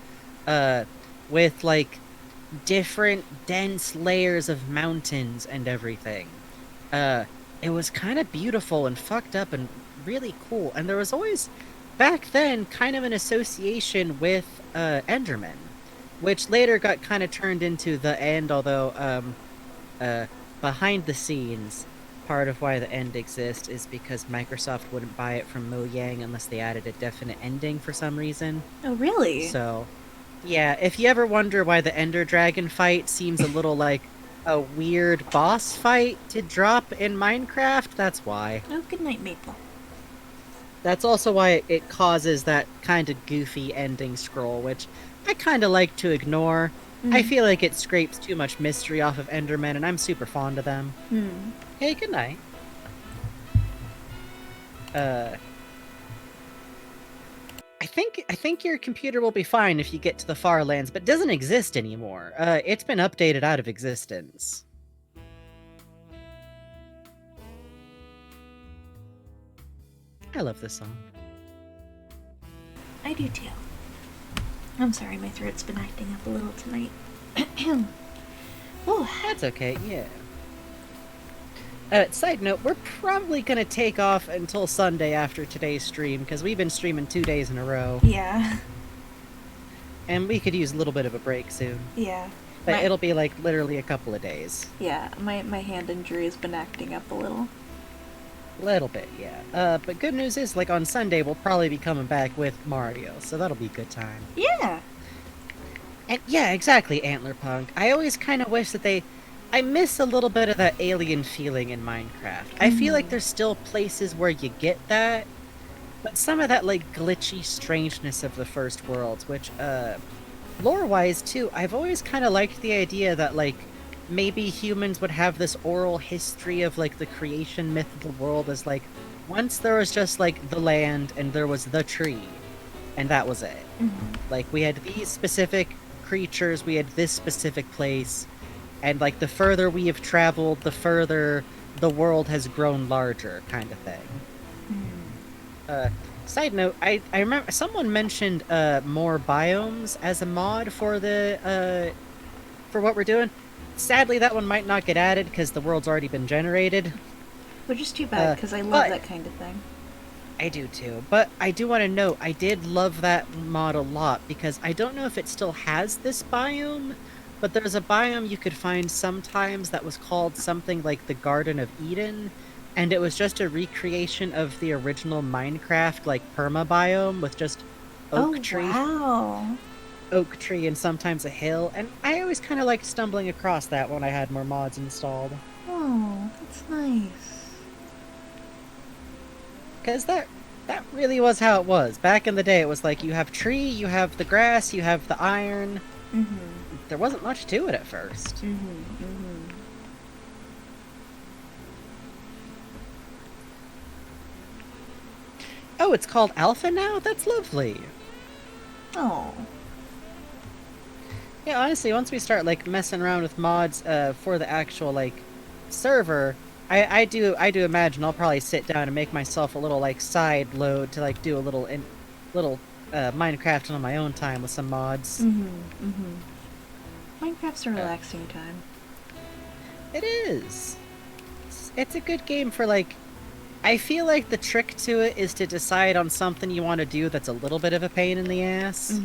with, like, different dense layers of mountains and everything. It was kind of beautiful and fucked up and really cool. And there was always, back then, kind of an association with Enderman, which later got kind of turned into the end, although behind the scenes, part of why the end exists is because Microsoft wouldn't buy it from Mojang unless they added a definite ending for some reason. Oh, really? So, yeah, if you ever wonder why the Ender Dragon fight seems a little like a weird boss fight to drop in Minecraft, that's why. Oh, good night, Maple. That's also why it causes that kind of goofy ending scroll, which I kind of like to ignore. I feel like it scrapes too much mystery off of Endermen, and I'm super fond of them. Hey, good night. I think your computer will be fine if you get to the far lands, but doesn't exist anymore. It's been updated out of existence. I love this song. I do too. I'm sorry, my throat's been acting up a little tonight. Oh, That's okay, yeah. Side note, we're probably gonna take off until Sunday after today's stream, because we've been streaming 2 days in a row. yeah. And we could use a little bit of a break soon. Yeah. But it'll be like literally a couple of days. Yeah, my hand injury has been acting up a little. Little bit, yeah. But good news is, like, on Sunday, we'll probably be coming back with Mario, so that'll be a good time. Yeah. And yeah, exactly, Antler Punk. I always kind of wish that I miss a little bit of that alien feeling in Minecraft. I feel like there's still places where you get that, but some of that, like, glitchy strangeness of the first worlds, which, lore-wise, too, I've always kind of liked the idea that, like, maybe humans would have this oral history of, like, the creation myth of the world as, like, once there was just, like, the land and there was the tree, and that was it. Like, we had these specific creatures, we had this specific place, and, like, the further we have traveled, the further the world has grown larger, kind of thing. Side note, I remember someone mentioned more biomes as a mod for the for what we're doing. Sadly, that one might not get added because the world's already been generated. Which is too bad, because I love that kind of thing. I do too, but I do want to note, I did love that mod a lot, because I don't know if it still has this biome, but there's a biome you could find sometimes that was called something like the Garden of Eden, and it was just a recreation of the original Minecraft, like, perma biome with just oak tree. Wow. Oak tree and sometimes a hill, and I always kind of liked stumbling across that when I had more mods installed. Oh, that's nice. Because that really was how it was. Back in the day, it was like, you have tree, you have the grass, you have the iron. There wasn't much to it at first. Oh, it's called Alpha now? That's lovely. Oh. Yeah, honestly, once we start, like, messing around with mods for the actual, like, server, I do imagine I'll probably sit down and make myself a little, like, side load to, like, do a little Minecraft on my own time with some mods. Minecraft's a relaxing time. It is. It's a good game for, like, I feel like the trick to it is to decide on something you want to do that's a little bit of a pain in the ass.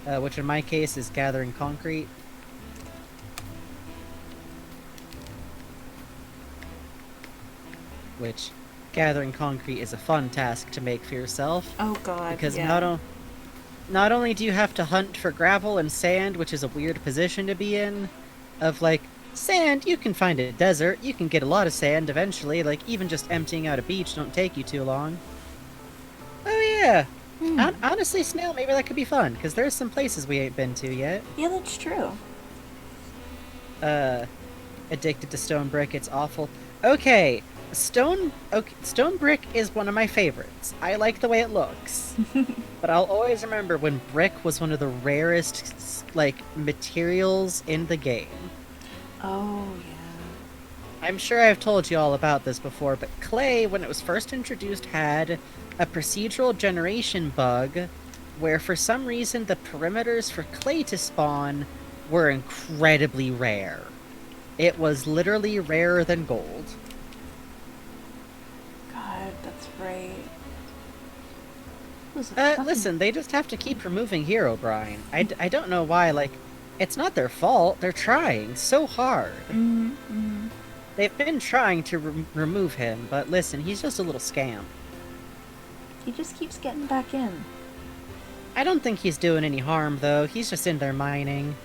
Which in my case is gathering concrete. Which, gathering concrete is a fun task to make for yourself. Oh god, Because yeah. not only do you have to hunt for gravel and sand, which is a weird position to be in, of like, sand, you can find a desert, you can get a lot of sand eventually, like even just emptying out a beach don't take you too long. Oh yeah! Honestly, Snail, maybe that could be fun, because there's some places we ain't been to yet. Yeah, that's true. Addicted to stone brick, it's awful. Okay, stone brick is one of my favorites. I like the way it looks. But I'll always remember when brick was one of the rarest, like, materials in the game. Oh, yeah. I'm sure I've told you all about this before, but clay, when it was first introduced, had a procedural generation bug where for some reason the perimeters for clay to spawn were incredibly rare. It was literally rarer than gold. God, that's right. Listen, they just have to keep removing Hero Brine. I don't know why, like, it's not their fault. They're trying so hard. They've been trying to remove him, but listen, he's just a little scamp. He just keeps getting back in. I don't think he's doing any harm, though. He's just in there mining.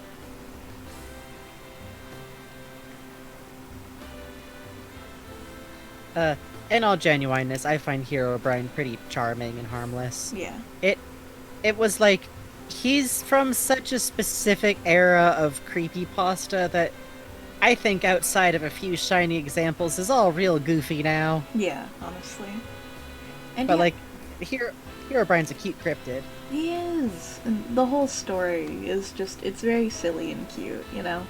In all genuineness, I find Hero Brian pretty charming and harmless. Yeah. It was like, he's from such a specific era of creepypasta that I think outside of a few shiny examples is all real goofy now. Yeah, honestly. And But yeah, like, Hero Brian's a cute cryptid. he is. And the whole story is just, it's very silly and cute, you know?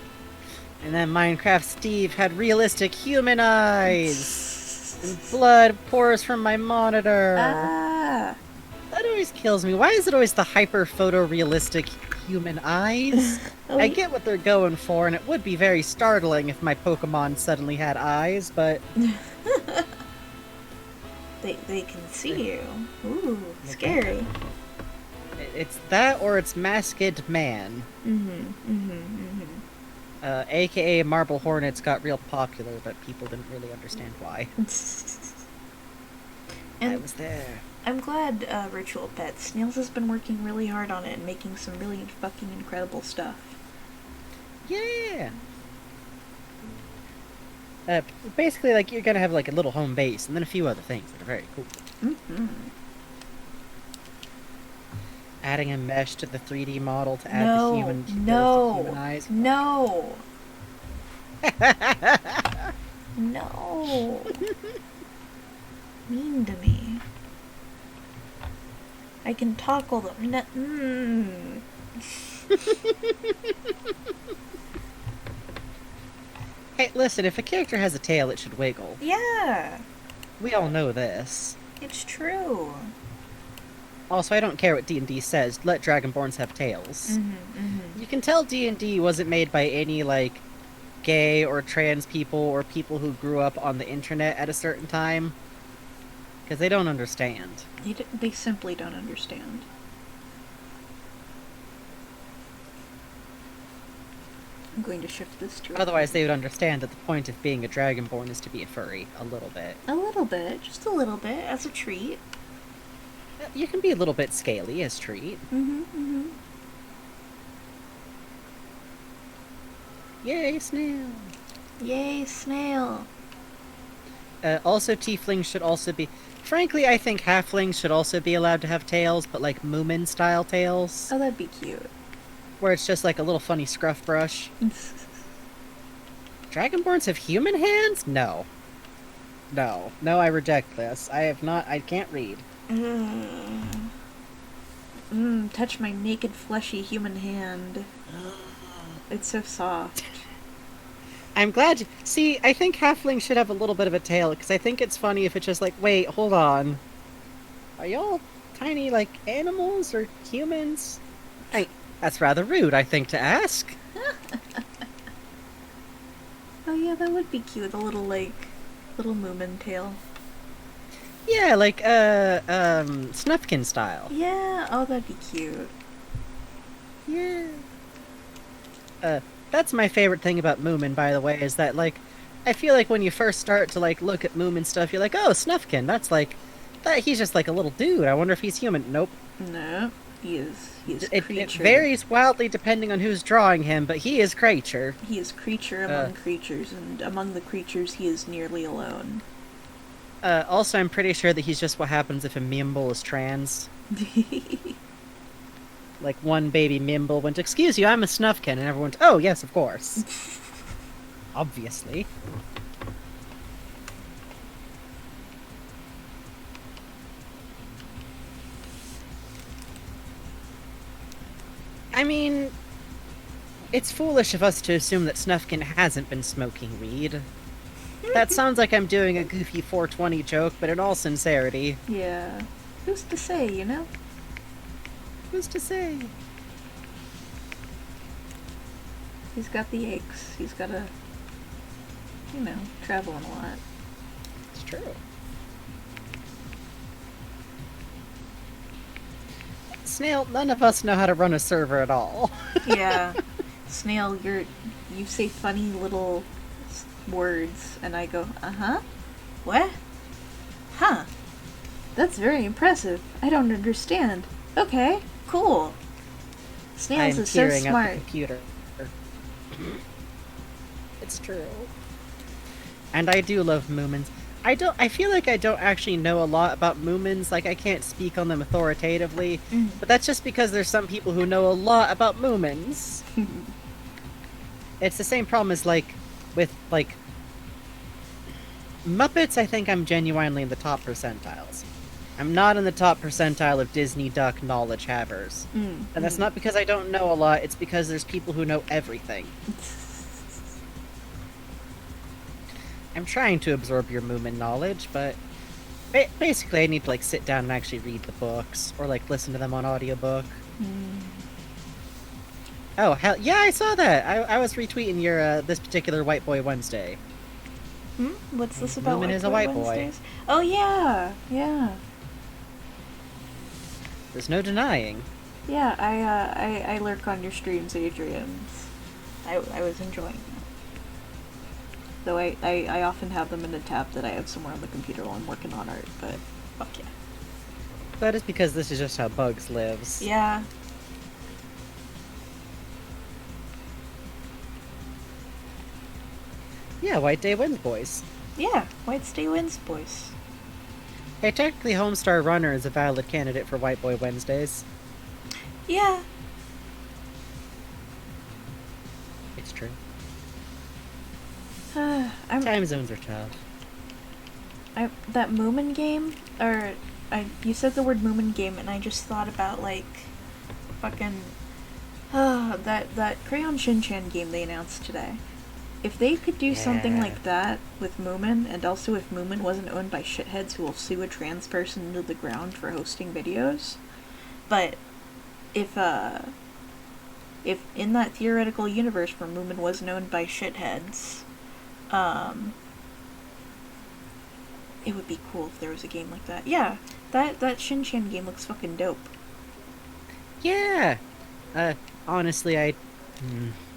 And then Minecraft Steve had realistic human eyes! And blood pours from my monitor! Ah! That always kills me. Why is it always the hyper photorealistic human eyes? Oh, I get what they're going for, and it would be very startling if my Pokemon suddenly had eyes, but they can see you. Ooh, scary. it's that or it's Masked Man. AKA Marble Hornets got real popular, but people didn't really understand why. I And was there. I'm glad Virtual Pets Snails has been working really hard on it and making some really fucking incredible stuff. Yeah! Basically, like, you're gonna have, like, a little home base, and then a few other things that are very cool. Mm-hmm. Adding a mesh to the 3D model to add No, the human eyes. no, no. Mean to me. I can toggle them. Hey, listen, if a character has a tail, it should wiggle. Yeah, We all know this. it's true. Also, I don't care what D&D says. Let Dragonborns have tails. You can tell D&D wasn't made by any, like, gay or trans people or people who grew up on the internet at a certain time. Because they don't understand. They simply don't understand. I'm going to shift this to... Otherwise, they would understand that the point of being a Dragonborn is to be a furry. A little bit. A little bit, just a little bit, as a treat. You can be a little bit scaly as treat. Yay, snail! Yay, snail. Also, tieflings should also be... Frankly, I think halflings should also be allowed to have tails, but like Moomin-style tails. Oh, that'd be cute. Where it's just like a little funny scruff brush. Dragonborns have human hands? No. No. No, I reject this. I have not... I can't read. Touch my naked, fleshy human hand. It's so soft. I'm glad you... See, I think halflings should have a little bit of a tail, because I think it's funny if it's just like, wait, hold on. Are y'all tiny, like, animals or humans? That's rather rude, I think, to ask. Oh yeah, that would be cute. A little, like, little Moomin tail. Yeah, like, Snufkin style. Yeah, oh, that'd be cute. Yeah. That's my favorite thing about Moomin, by the way, is that, like, I feel like when you first start to, like, look at Moomin stuff, you're like, oh, Snufkin, that's, like, he's just, like, a little dude. I wonder if he's human. Nope. No, he is It creature. varies wildly depending on who's drawing him, but he is creature. He is creature among creatures, and among the creatures he is nearly alone. Also, I'm pretty sure that he's just what happens if a Mimble is trans. Like, one baby Mimble went, excuse you, I'm a Snufkin, and everyone went, oh, yes, of course. Obviously. I mean, it's foolish of us to assume that Snufkin hasn't been smoking weed. That sounds like I'm doing a goofy 420 joke, but in all sincerity, Yeah. Who's to say, you know? who's to say? He's got the aches. He's gotta, you know, traveling a lot. It's true. Snail, none of us know how to run a server at all. Yeah. Snail, you say funny little words, and I go, uh-huh? What? Huh. That's very impressive. I don't understand. Okay, cool. Snails I'm is so tearing at the smart. computer. It's true. And I do love Moomins. I feel like I don't actually know a lot about Moomins, like I can't speak on them authoritatively, but that's just because there's some people who know a lot about Moomins. It's the same problem as, like, with, like, Muppets. I think I'm genuinely in the top percentiles. I'm not in the top percentile of Disney Duck knowledge havers. And that's not because I don't know a lot, it's because there's people who know everything. I'm trying to absorb your Moomin knowledge, but basically I need to, like, sit down and actually read the books, or, like, listen to them on audiobook. Oh, hell, yeah, I saw that! I was retweeting your, this particular White Boy Wednesday. What's this about? Moomin is a white boy. Wednesdays? Oh, yeah, yeah. There's no denying. Yeah, I lurk on your streams, Adrian. I was enjoying that. Though I often have them in a tab that I have somewhere on the computer while I'm working on art, but fuck yeah. That is because this is just how Bugs lives. Yeah. Yeah, White Day wins, boys. Yeah, White Stay wins, boys. Hey, technically Homestar Runner is a valid candidate for White Boy Wednesdays. Yeah. It's true. I'm Time zones are tough. that Moomin game, you said the word Moomin game, and I just thought about, like, fucking, that Crayon Shin-Chan game they announced today. If they could do something like that with Moomin, and also if Moomin wasn't owned by shitheads who will sue a trans person into the ground for hosting videos, but if in that theoretical universe where Moomin wasn't owned by shitheads, it would be cool if there was a game like that. Yeah, that Shin-Chan game looks fucking dope. Yeah! Honestly,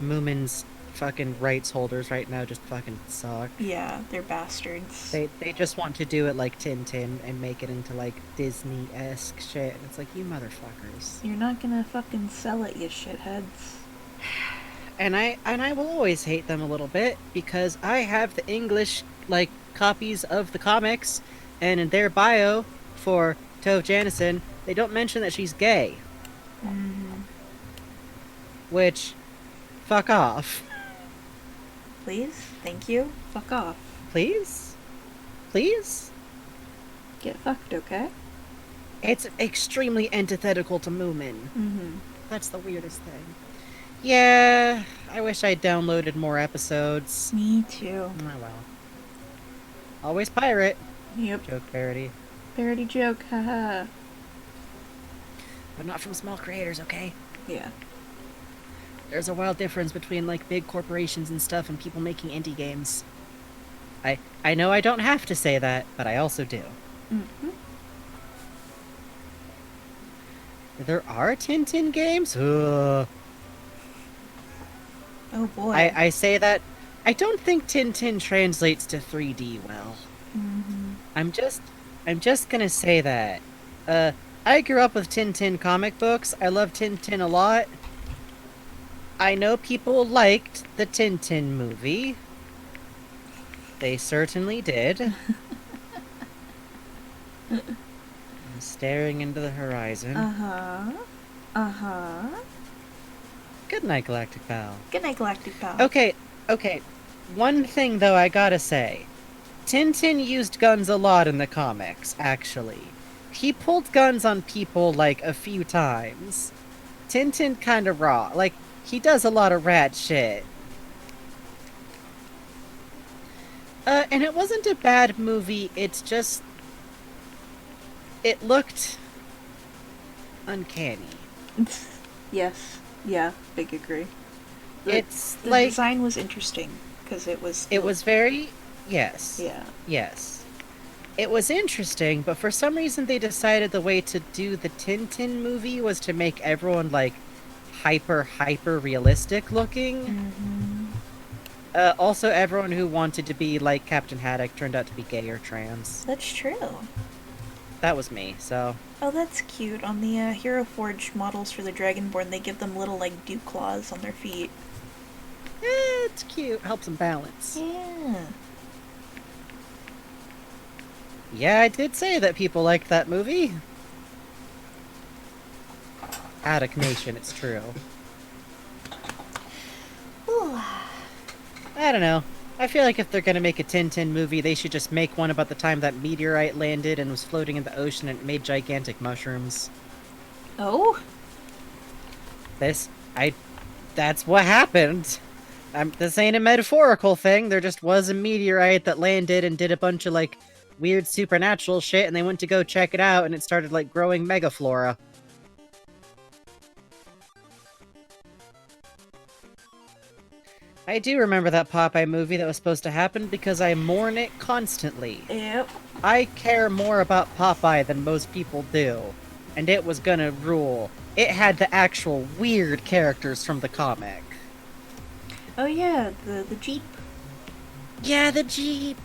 Moomin's fucking rights holders right now just fucking suck. Yeah, they're bastards. They just want to do it like Tintin and make it into, like, Disney-esque shit. It's like, you motherfuckers. You're not gonna fucking sell it, you shitheads. And I will always hate them a little bit, because I have the English, like, copies of the comics, and in their bio for Tove Janisson, they don't mention that she's gay. Which, fuck off. Please? Thank you? Fuck off. Please? Please? Get fucked, okay? It's extremely antithetical to Moomin. That's the weirdest thing. Yeah, I wish I'd downloaded more episodes. Me too. Oh well. Always pirate. Yep. Joke parody. Parody joke, haha. But not from small creators, okay? Yeah. There's a wild difference between, like, big corporations and stuff and people making indie games. I know I don't have to say that, but I also do. There are Tintin games? Ugh. Oh boy. I say that. I don't think Tintin translates to 3D well. I'm just gonna say that. I grew up with Tintin comic books. I love Tintin a lot. I know people liked the Tintin movie. They certainly did. I'm staring into the horizon. Good night, Galactic Pal. Good night, Galactic Pal. Okay. One thing, though, I gotta say. Tintin used guns a lot in the comics, actually. He pulled guns on people, like, a few times. Tintin kinda raw. Like, he does a lot of rat shit. And it wasn't a bad movie, it's just... It looked... uncanny. Yes. Yeah, big agree. The like... design was interesting, because it was... It was very... Yes. Yeah. Yes. It was interesting, but for some reason they decided the way to do the Tintin movie was to make everyone, like, hyper realistic looking. Also, everyone who wanted to be like Captain Haddock turned out to be gay or trans. That's true. That was me, so... Oh, that's cute. On the Hero Forge models for the Dragonborn, they give them little, like, dew claws on their feet. It's cute. Helps them balance. Yeah. Yeah, I did say that people liked that movie. Haddock Nation, it's true. Ooh. I don't know. I feel like if they're gonna make a Tintin movie, they should just make one about the time that meteorite landed and was floating in the ocean and made gigantic mushrooms. Oh? That's what happened. This ain't a metaphorical thing, there just was a meteorite that landed and did a bunch of, like, weird supernatural shit, and they went to go check it out, and it started, like, growing megaflora. I do remember that Popeye movie that was supposed to happen because I mourn it constantly. Yep. I care more about Popeye than most people do, and it was gonna rule. It had the actual weird characters from the comic. Oh yeah, the Jeep. Yeah, the Jeep!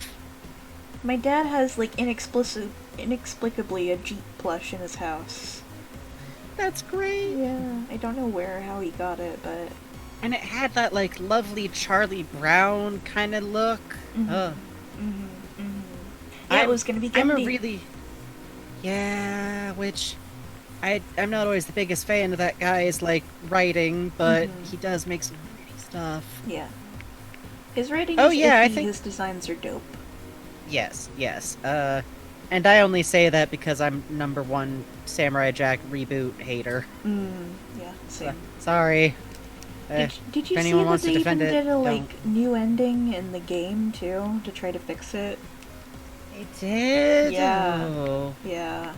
My dad has, like, inexplicably a Jeep plush in his house. That's great! Yeah, I don't know where or how he got it, but... And it had that, like, lovely Charlie Brown kind of look. Yeah, it was gonna be I'm a Gandhi. really... Yeah, which... I'm not always the biggest fan of that guy's, like, writing, but he does make some pretty stuff. Yeah. His writing Oh, is yeah, I iffy, think... his designs are dope. Yes. And I only say that because I'm #1 Samurai Jack reboot hater. Yeah, same. Sorry. Did you if see anyone that wants they to even defend it, did a, like, don't. new ending in the game, too, to try to fix it? They did? Yeah. Oh. Yeah.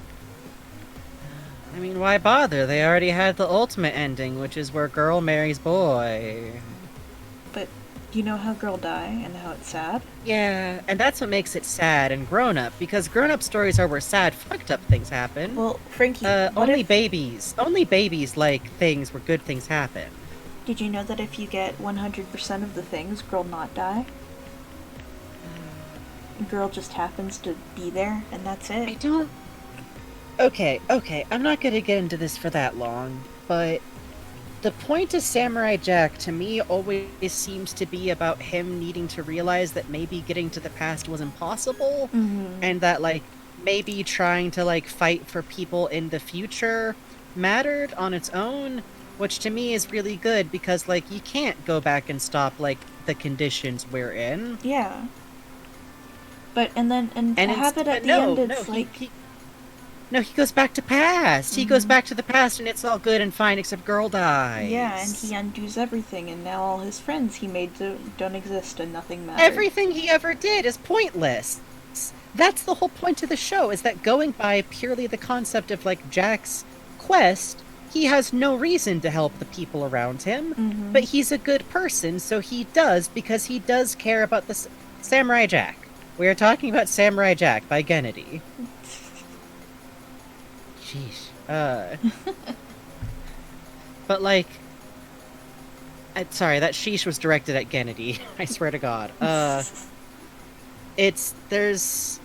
I mean, why bother? They already had the ultimate ending, which is where girl marries boy. But you know how girl die and how it's sad? Yeah, and that's what makes it sad and grown-up, because grown-up stories are where sad, fucked up things happen. Well, Frankie, only babies like things where good things happen. did you know that if you get 100% of the things, girl not die? Girl just happens to be there, and that's it. I don't... Okay, I'm not gonna get into this for that long, but the point of Samurai Jack, to me, always seems to be about him needing to realize that maybe getting to the past was impossible, and that, like, maybe trying to, like, fight for people in the future mattered on its own, which to me is really good, because, like, you can't go back and stop, like, the conditions we're in. Yeah. But, and to have it at the end, it's like... he goes back to past. He goes back to the past, and it's all good and fine, except girl dies. Yeah, and he undoes everything, and now all his friends he made don't exist, and nothing matters. Everything he ever did is pointless. That's the whole point of the show, is that going by purely the concept of, like, Jack's quest, he has no reason to help the people around him, but he's a good person, so he does, because he does care about the Samurai Jack. We are talking about Samurai Jack by Gennady. Sheesh. But, like... sorry, that sheesh was directed at Gennady. I swear to God. There's...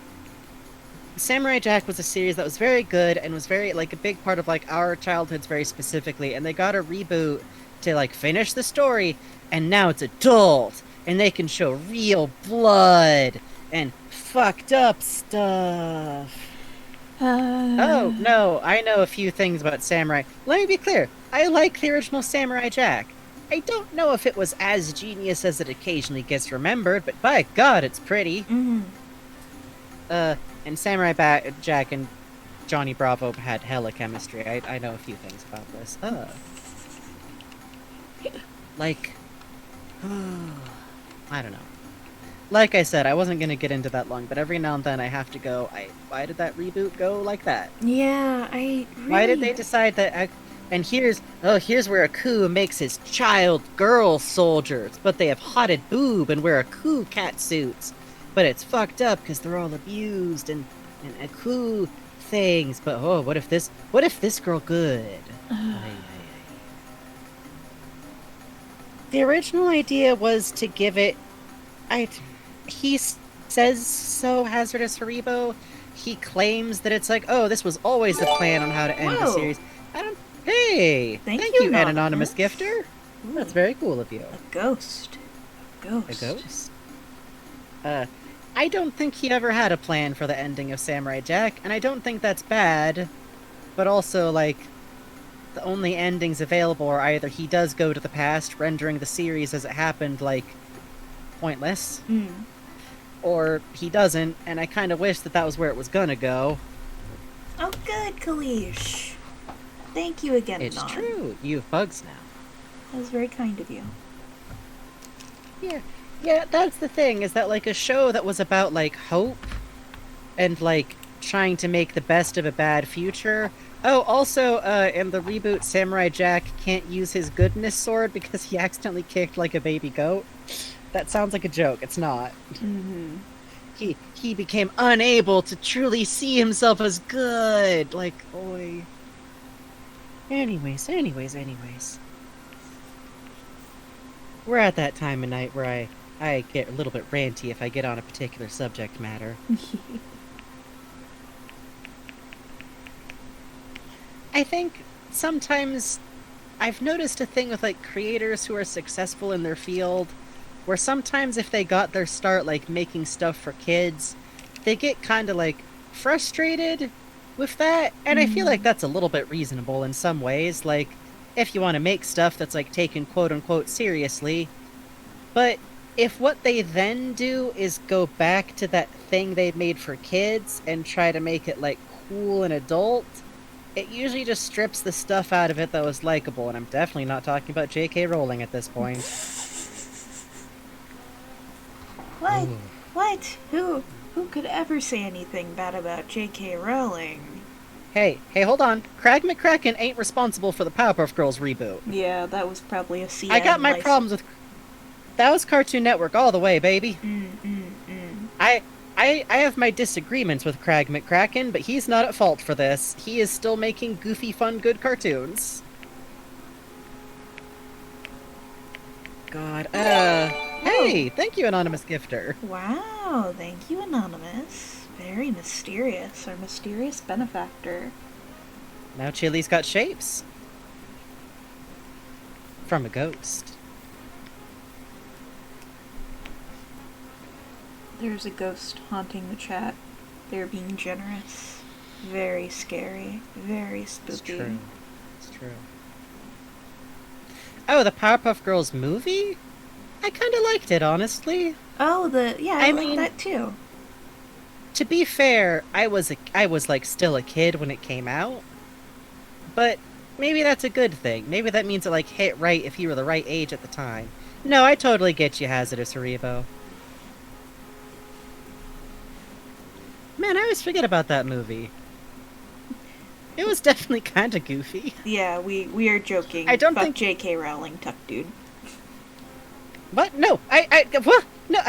Samurai Jack was a series that was very good and was very, like, a big part of, like, our childhoods very specifically, and they got a reboot to, like, finish the story, and now it's adult, and they can show real blood and fucked up stuff. Oh, no, I know a few things about Samurai. Let me be clear, I like the original Samurai Jack. I don't know if it was as genius as it occasionally gets remembered, but by God, it's pretty. And Samurai Jack and Johnny Bravo had hella chemistry. I know a few things about this. Like... I don't know. Like I said, I wasn't gonna get into that long, but every now and then I have to go, why did that reboot go like that? Yeah, Why did they decide that... And here's where Aku makes his child girl soldiers, but they have hotted boob and wear Aku cat suits. But it's fucked up because they're all abused and Aku things. But what if this girl good? The original idea was to give it I he says so, Hazardous Haribo. He claims that it's like, oh, this was always the plan on how to end the Whoa. series. I don't. Hey, Thank you, you, an anonymous Anonymous. gifter. Ooh, That's very cool of you. a ghost. A ghost. A ghost. I don't think he ever had a plan for the ending of Samurai Jack, and I don't think that's bad. But also, like, the only endings available are either he does go to the past, rendering the series as it happened, like, pointless, Mm. or he doesn't, and I kind of wish that that was where it was gonna go. Oh, good, Kalish. Thank you again, It's Anon. true, you have bugs now. That was very kind of you. Yeah, that's the thing, is that, like, a show that was about, like, hope, and, like, trying to make the best of a bad future. Oh, also, in the reboot, Samurai Jack can't use his goodness sword because he accidentally kicked, like, a baby goat. That sounds like a joke, it's not. Mm-hmm. He became unable to truly see himself as good. Like, oi. Anyways. We're at that time of night where I get a little bit ranty if I get on a particular subject matter. I think sometimes I've noticed a thing with, like, creators who are successful in their field, where sometimes if they got their start, like, making stuff for kids, they get kind of, like, frustrated with that, and I feel like that's a little bit reasonable in some ways, like, if you want to make stuff that's, like, taken quote-unquote seriously, but if what they then do is go back to that thing they made for kids and try to make it, like, cool and adult, it usually just strips the stuff out of it that was likable, and I'm definitely not talking about J.K. Rowling at this point. What? Ooh. What? Who could ever say anything bad about J.K. Rowling? Hey, hold on. Crag McCracken ain't responsible for the Powerpuff Girls reboot. Yeah, that was probably a CN I got my license. problems with... That was Cartoon Network all the way, baby. Mm. I have my disagreements with Crag McCracken, but he's not at fault for this. He is still making goofy, fun, good cartoons. God, hey, thank you, Anonymous Gifter. Wow, thank you, Anonymous. Very mysterious. Our mysterious benefactor. Now Chili's got shapes. From a ghost. There's a ghost haunting the chat. They're being generous. Very scary. Very spooky. It's true. Oh, the Powerpuff Girls movie? I kind of liked it, honestly. Oh, I like mean- that too. To be fair, I was like still a kid when it came out. But maybe that's a good thing. Maybe that means it, like, hit right if you were the right age at the time. No, I totally get you, Hazardous Haribo. Man, I always forget about that movie. It was definitely kind of goofy. Yeah, we are joking. I don't Fuck think- J.K. Rowling, Tuck Dude. What? No, what? No,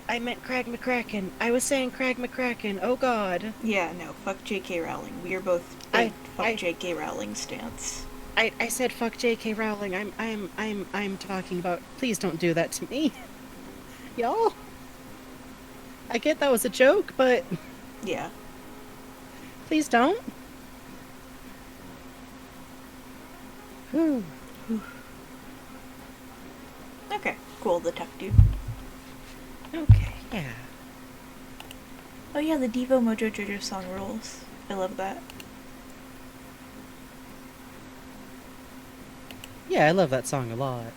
I meant Crag McCracken. I was saying Crag McCracken. Oh God. Yeah, no, fuck J.K. Rowling. We are both big fuck J.K. Rowling stance. I said fuck J.K. Rowling. I'm talking about. Please don't do that to me, y'all. I get that was a joke, but Yeah. please don't. Whew. Okay, cool, the Tuck Dude. Okay, yeah. Oh yeah, the Devo Mojo Jojo song rules. I love that. Yeah, I love that song a lot.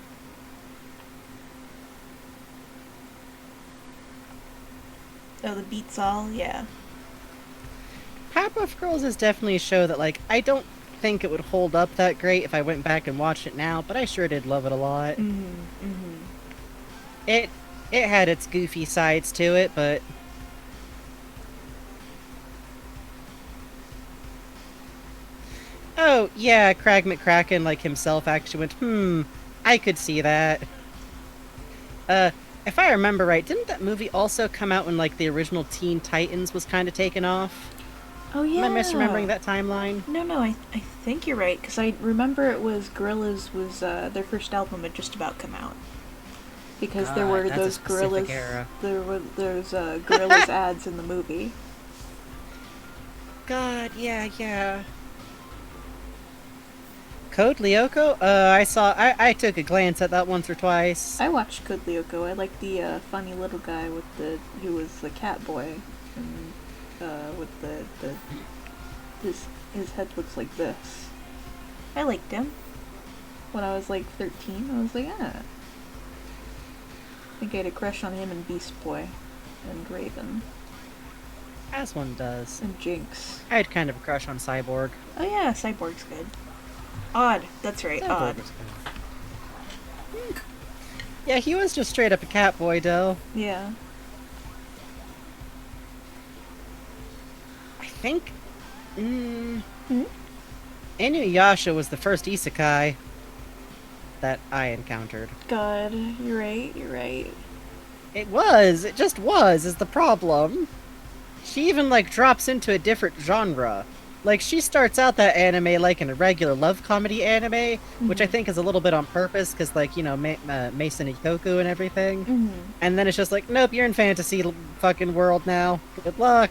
Oh, the Beats All, yeah. Powerpuff Girls is definitely a show that, like, I don't think it would hold up that great if I went back and watched it now, but I sure did love it a lot. It had its goofy sides to it, but oh, yeah, Crag McCracken, like, himself actually went, I could see that. If I remember right, didn't that movie also come out when, like, the original Teen Titans was kind of taken off? Oh yeah. Am I misremembering that timeline? No, I think you're right, because I remember it was Gorillaz was, their first album had just about come out. because there God, were that's a those specific gorillas. era. There were those gorillas ads in the movie. God, yeah. Code Lyoko? I took a glance at that once or twice. I watched Code Lyoko. I like the funny little guy who was the cat boy, and with his head looks like this. I liked him. When I was like 13, I was like, I think I had a crush on him and Beast Boy, and Raven, As one does. and Jinx. I had kind of a crush on Cyborg. Oh yeah, Cyborg's good. Odd, that's right, Cyborg Odd. was good. Yeah, he was just straight up a cat boy, though. Yeah. I think... Inuyasha was the first isekai that I encountered. God, you're right. It just was, is the problem. She even, like, drops into a different genre. Like, she starts out that anime like in a regular love comedy anime, which I think is a little bit on purpose, because, like, you know, Mason Ikoku and everything. And then it's just like, nope, you're in fantasy fucking world now. Good luck.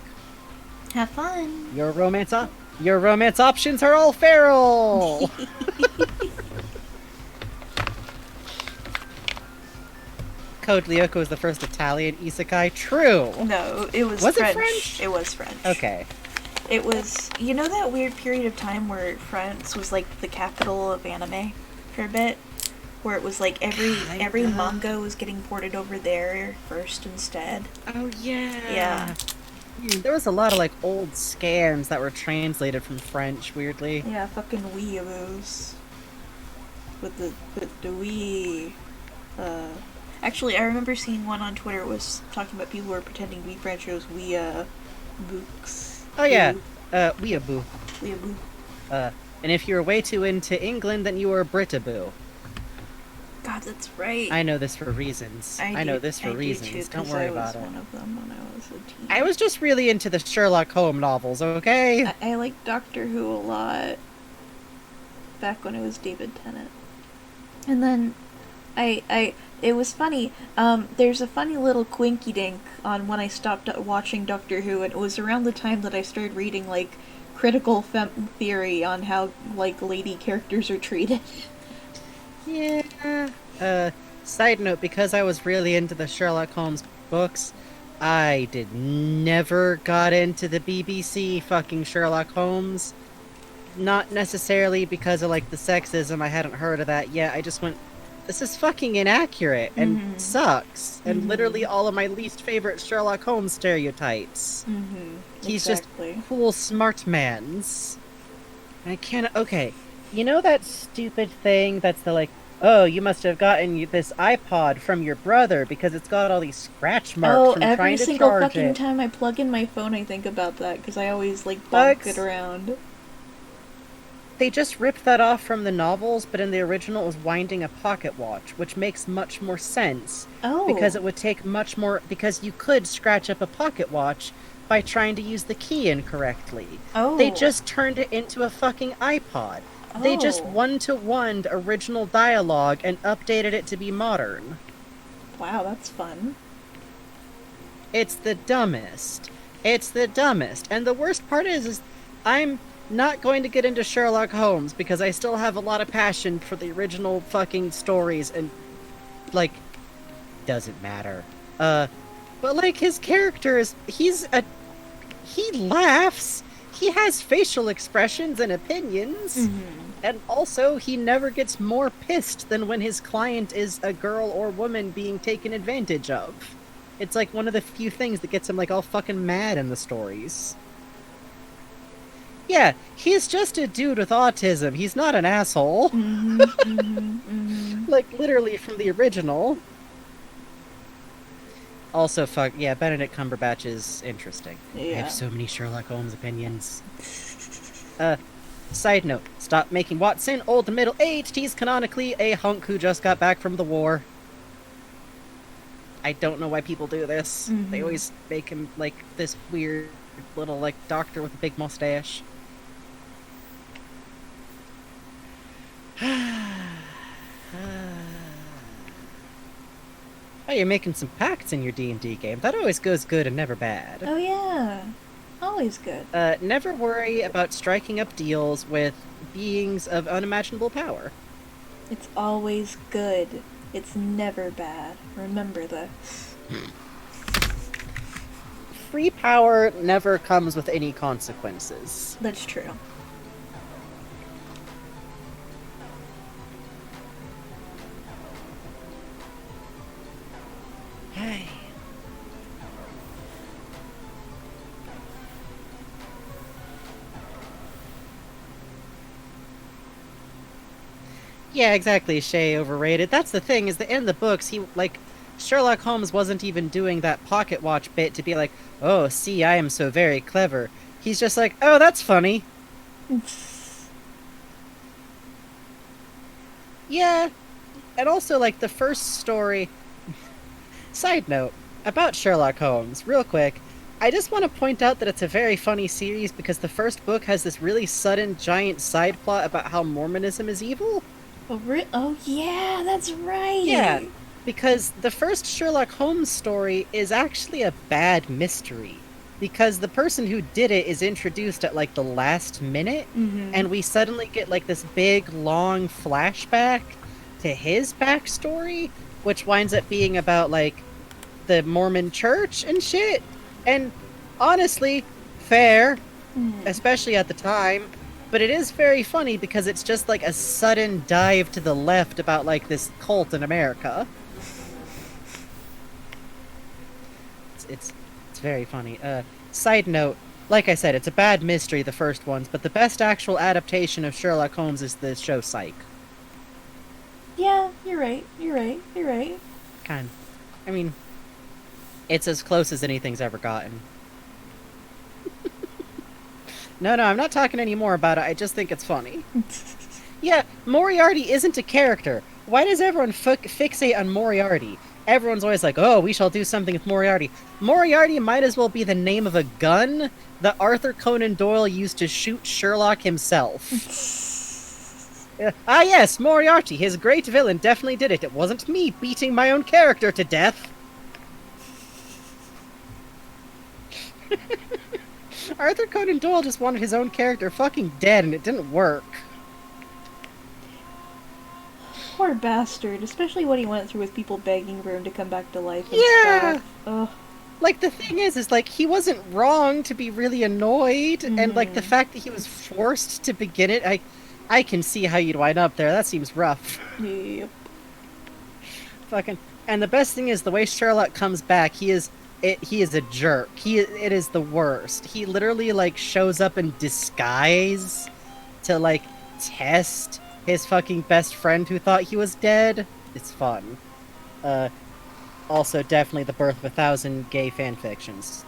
Have fun. Your romance options are all feral! Code Lyoko was the first Italian isekai. True! No, it was Was French. it French? It was French. Okay. It was, you know that weird period of time where France was like the capital of anime for a bit? Where it was like every manga was getting ported over there first instead. Oh, yeah. Yeah. There was a lot of, like, old scans that were translated from French, weirdly. Yeah, fucking weeaboos. With the wee. Actually, I remember seeing one on Twitter was talking about people who were pretending to be French. It was books. Oh, yeah. Weeaboo. Weeaboo. And if you were way too into England, then you were a Britaboo. God, that's right. I know this for reasons. I know this for I do reasons. too, Don't 'cause worry I about was it. one of them when I was a teen. I was just really into the Sherlock Holmes novels, okay? I liked Doctor Who a lot back when it was David Tennant. And then it was funny. There's a funny little quinky dink on when I stopped watching Doctor Who, and it was around the time that I started reading like critical fem theory on how like lady characters are treated. Yeah. Side note, because I was really into the Sherlock Holmes books, I never got into the BBC fucking Sherlock Holmes. Not necessarily because of, like, the sexism, I hadn't heard of that yet. I just went, this is fucking inaccurate and sucks. And literally all of my least favorite Sherlock Holmes stereotypes. He's Exactly. just cool smart mans. I can't, okay. You know that stupid thing that's the, like, oh, you must have gotten this iPod from your brother because it's got all these scratch marks from every trying to single charge fucking it. time I plug in my phone, I think about that because I always like bonk Bugs. it around. They just ripped that off from the novels, but in the original it was winding a pocket watch, which makes much more sense. Oh. Because it would take much more, because you could scratch up a pocket watch by trying to use the key incorrectly. Oh. They just turned it into a fucking iPod. They just Oh. one-to-one original dialogue and updated it to be modern. Wow, that's fun. It's the dumbest. It's the dumbest. And the worst part is I'm not going to get into Sherlock Holmes because I still have a lot of passion for the original fucking stories and, like, doesn't matter. But, like, his character is, he laughs, he has facial expressions and opinions, and also he never gets more pissed than when his client is a girl or woman being taken advantage of. It's like one of the few things that gets him, like, all fucking mad in the stories. Yeah, he's just a dude with autism. He's not an asshole. Like, literally from the original. Also, fuck, yeah, Benedict Cumberbatch is interesting. I Yeah. have so many Sherlock Holmes opinions. Side note, stop making Watson old and middle-aged. He's canonically a hunk who just got back from the war. I don't know why people do this. They always make him, like, this weird little, like, doctor with a big mustache. Oh, you're making some pacts in your D&D game. That always goes good and never bad. Oh yeah, always good. Never worry about striking up deals with beings of unimaginable power. It's always good. It's never bad. Remember this. Free power never comes with any consequences. That's true. Hey. Yeah, exactly, Shay overrated. That's the thing, is that in the books, Sherlock Holmes wasn't even doing that pocket watch bit to be like, oh, see, I am so very clever. He's just like, oh, that's funny. Yeah, and also, like, the first story... Side note, about Sherlock Holmes, real quick, I just want to point out that it's a very funny series because the first book has this really sudden, giant side plot about how Mormonism is evil. Oh yeah, that's right. Yeah, because the first Sherlock Holmes story is actually a bad mystery. Because the person who did it is introduced at, like, the last minute, and we suddenly get, like, this big, long flashback to his backstory, which winds up being about, like, the Mormon church and shit. And, honestly, fair, especially at the time. But it is very funny because it's just like a sudden dive to the left about like this cult in America. It's very funny. Side note, like I said, it's a bad mystery, the first ones, but the best actual adaptation of Sherlock Holmes is the show Psych. Yeah, you're right. You're right. You're right. Kind. I mean, it's as close as anything's ever gotten. No, I'm not talking any more about it. I just think it's funny. Yeah, Moriarty isn't a character. Why does everyone fixate on Moriarty? Everyone's always like, oh, we shall do something with Moriarty. Moriarty might as well be the name of a gun that Arthur Conan Doyle used to shoot Sherlock himself. Yes, Moriarty, his great villain, definitely did it. It wasn't me beating my own character to death. Arthur Conan Doyle just wanted his own character fucking dead, and it didn't work. Poor bastard, especially what he went through with people begging for him to come back to life and Yeah! stuff. Ugh. Like, the thing is, like, he wasn't wrong to be really annoyed, and, like, the fact that he was forced to begin it, I can see how you'd wind up there. That seems rough. Yep. Fucking... And the best thing is, the way Sherlock comes back, he is a jerk. It is the worst. He literally, like, shows up in disguise to, like, test his fucking best friend who thought he was dead. It's fun. Also, definitely the birth of 1,000 gay fanfictions.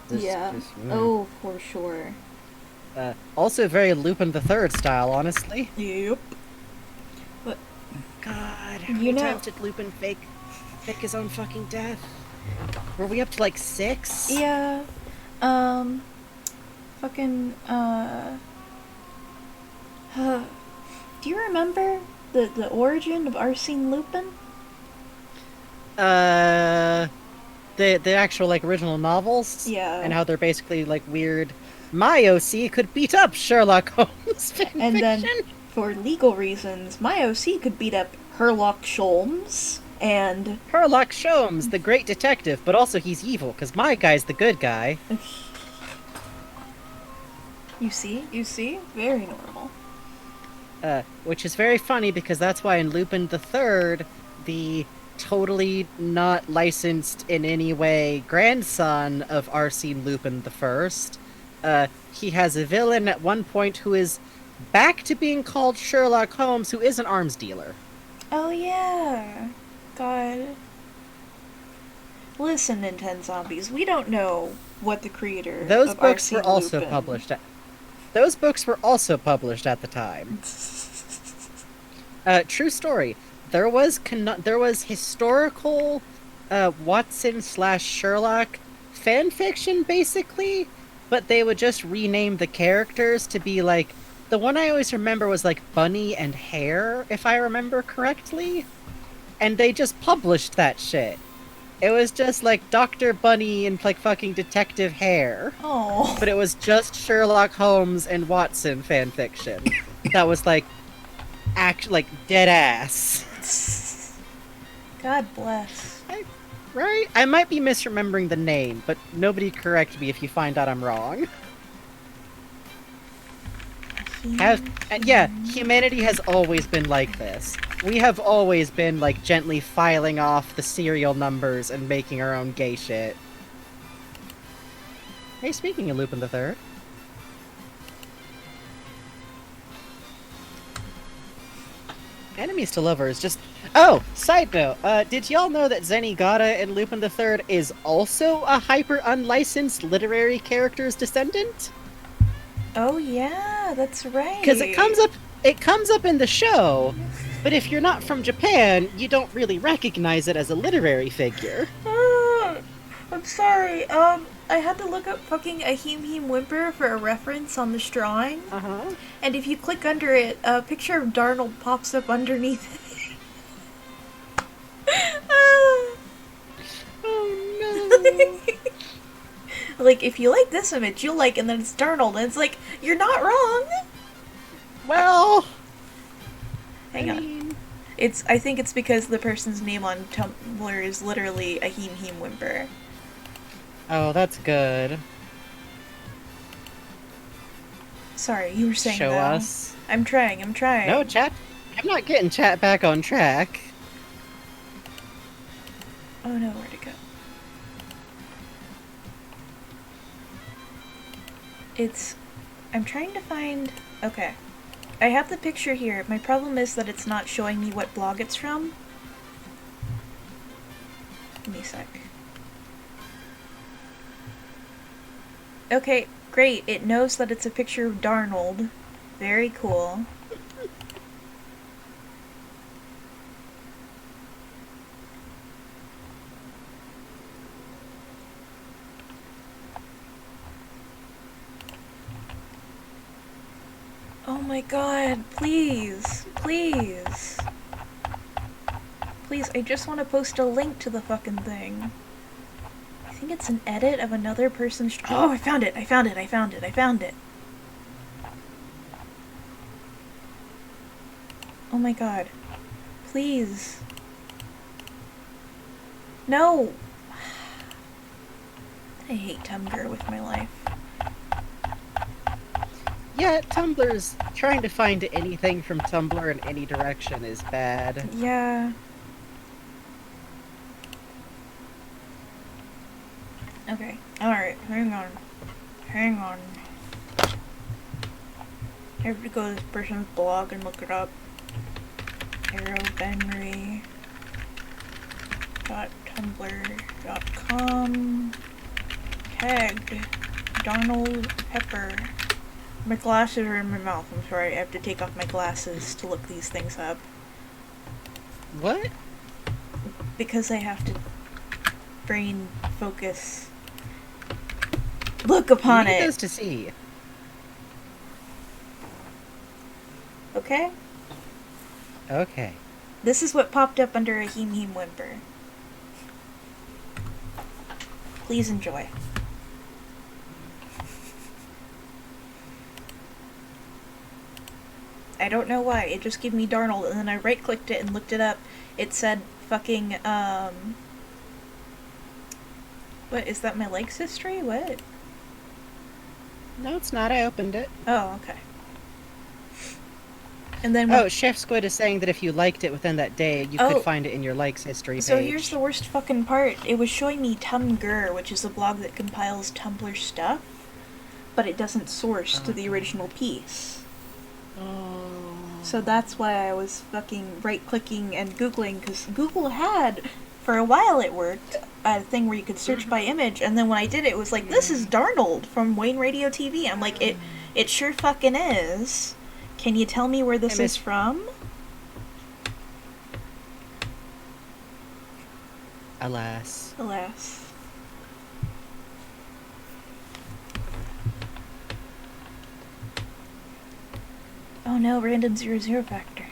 Oh, for sure. Also very Lupin the Third style, honestly. Yep. But God, how many times did Lupin fake his own fucking death? Were we up to like 6? Yeah. Fucking, do you remember the origin of Arsene Lupin? The actual, like, original novels? Yeah. And how they're basically, like, weird... My OC could beat up Sherlock Holmes fanfiction! And then, for legal reasons, my OC could beat up Sherlock Sholmes, and... Sherlock Sholmes, the great detective, but also he's evil, because my guy's the good guy. You see? Very normal. Which is very funny, because that's why in Lupin the Third, the totally not licensed in any way grandson of Arsene Lupin the First, he has a villain at one point who is back to being called Sherlock Holmes, who is an arms dealer. Oh yeah. God. Listen, Nintendo Zombies, we don't know what the creator of Those books Arsene were also Lupin... published. Those books were also published at the time. True story. There was historical Watson/Sherlock fanfiction, basically, but they would just rename the characters to be like... The one I always remember was like Bunny and Hare, if I remember correctly. And they just published that shit. It was just like Dr. Bunny and like fucking Detective Hare. Oh. But it was just Sherlock Holmes and Watson fanfiction. That was like like dead ass. God bless. Right? I might be misremembering the name, but nobody correct me if you find out I'm wrong. Yeah, humanity has always been like this. We have always been like gently filing off the serial numbers and making our own gay shit. Hey, speaking of Lupin the Third. Enemies to lovers, just... Oh, side note, did y'all know that Zenigata in Lupin the Third is also a hyper-unlicensed literary character's descendant? Oh yeah, that's right. Because it comes up in the show, but if you're not from Japan, you don't really recognize it as a literary figure. I'm sorry, I had to look up fucking a Heem Whimper for a reference on this drawing. Uh-huh. And if you click under it, a picture of Darnold pops up underneath it. Oh no. Like, if you like this image, you'll like, and then it's Darnold, and it's like, you're not wrong! Well... Hang on. I think it's because the person's name on Tumblr is literally a Heem Whimper. Oh, that's good. Sorry, you were saying Show though. us. I'm trying. No, chat. I'm not getting chat back on track. Oh no, where'd it go? I'm trying to find... Okay. I have the picture here. My problem is that it's not showing me what blog it's from. Give me a sec. Okay, great. It knows that it's a picture of Darnold. Very cool. Oh my god, please, please. Please, I just want to post a link to the fucking thing. I think it's an edit of another person's... Oh, I found it! Oh my god. Please. No! I hate Tumblr with my life. Yeah, Tumblr's trying to find anything from Tumblr in any direction is bad. Yeah. Okay. Alright, hang on. I have to go to this person's blog and look it up. arrowbenry.tumblr.com Tagged Donald Pepper. My glasses are in my mouth. I'm sorry, I have to take off my glasses to look these things up. What? Because I have to brain focus. Look upon Need it! those to see. Okay? Okay. This is what popped up under a Heem Whimper. Please enjoy. I don't know why, it just gave me Darnold, and then I right-clicked it and looked it up. It said fucking, what, is that my likes history? What? No, it's not. I opened it. Oh, okay. And then Oh, Chef Squid is saying that if you liked it within that day, you could find it in your likes history page. So here's the worst fucking part. It was showing me Tumblr, which is a blog that compiles Tumblr stuff, but it doesn't source to the original piece. Oh. So that's why I was fucking right-clicking and Googling, because Google had, for a while it worked, a thing where you could search by image, and then when I did it, it was like, this is Darnold from Wayne Radio TV. I'm like, it sure fucking is. Can you tell me where this is from? Alas. Alas. Oh no, random 00 factor.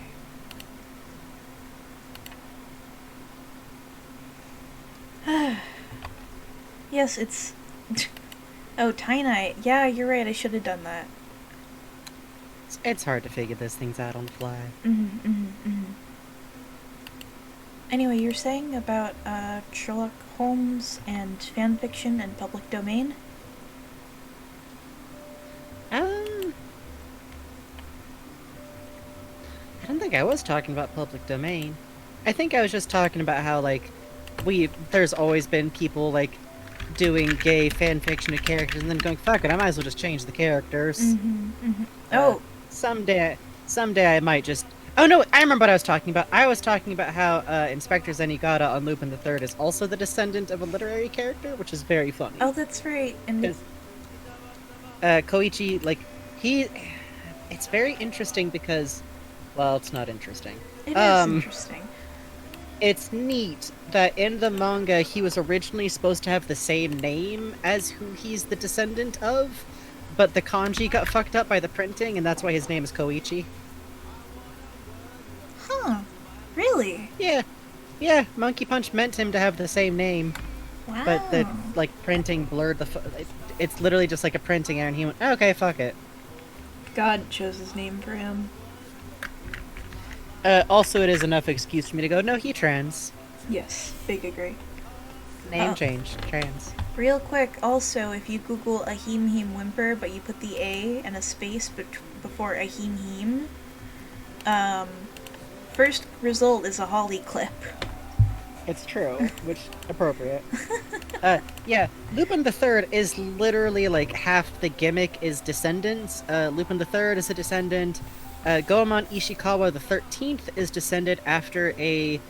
Yes, it's... Oh, Tainai. Yeah, you're right, I should have done that. It's hard to figure those things out on the fly. Anyway, you're saying about Sherlock Holmes and fanfiction and public domain? I don't think I was talking about public domain. I think I was just talking about how, like, there's always been people, like, doing gay fanfiction of characters and then going, fuck it, I might as well just change the characters. Someday I might just... Oh no, I remember what I was talking about. I was talking about how Inspector Zenigata on Lupin the Third is also the descendant of a literary character, which is very funny. Oh, that's right. And Koichi, like, it's very interesting because... Well, it's not interesting. It is interesting. It's neat that in the manga he was originally supposed to have the same name as who he's the descendant of, but the kanji got fucked up by the printing, and that's why his name is Koichi. Huh. Really? Yeah, Monkey Punch meant him to have the same name, Wow. but the, like, printing blurred the... It's literally just like a printing error, and he went, okay, fuck it. God chose his name for him. Also, it is enough excuse for me to go, no, he trans. Yes, big agree. Name change, trans. Real quick, also, if you Google Ahim Him Whimper, but you put the A and a space before Ahim Him, first result is a Holly clip. It's true, which appropriate. Yeah, Lupin the Third is literally like half the gimmick is descendants. Lupin the Third is a descendant. Goemon Ishikawa the 13th is descended after a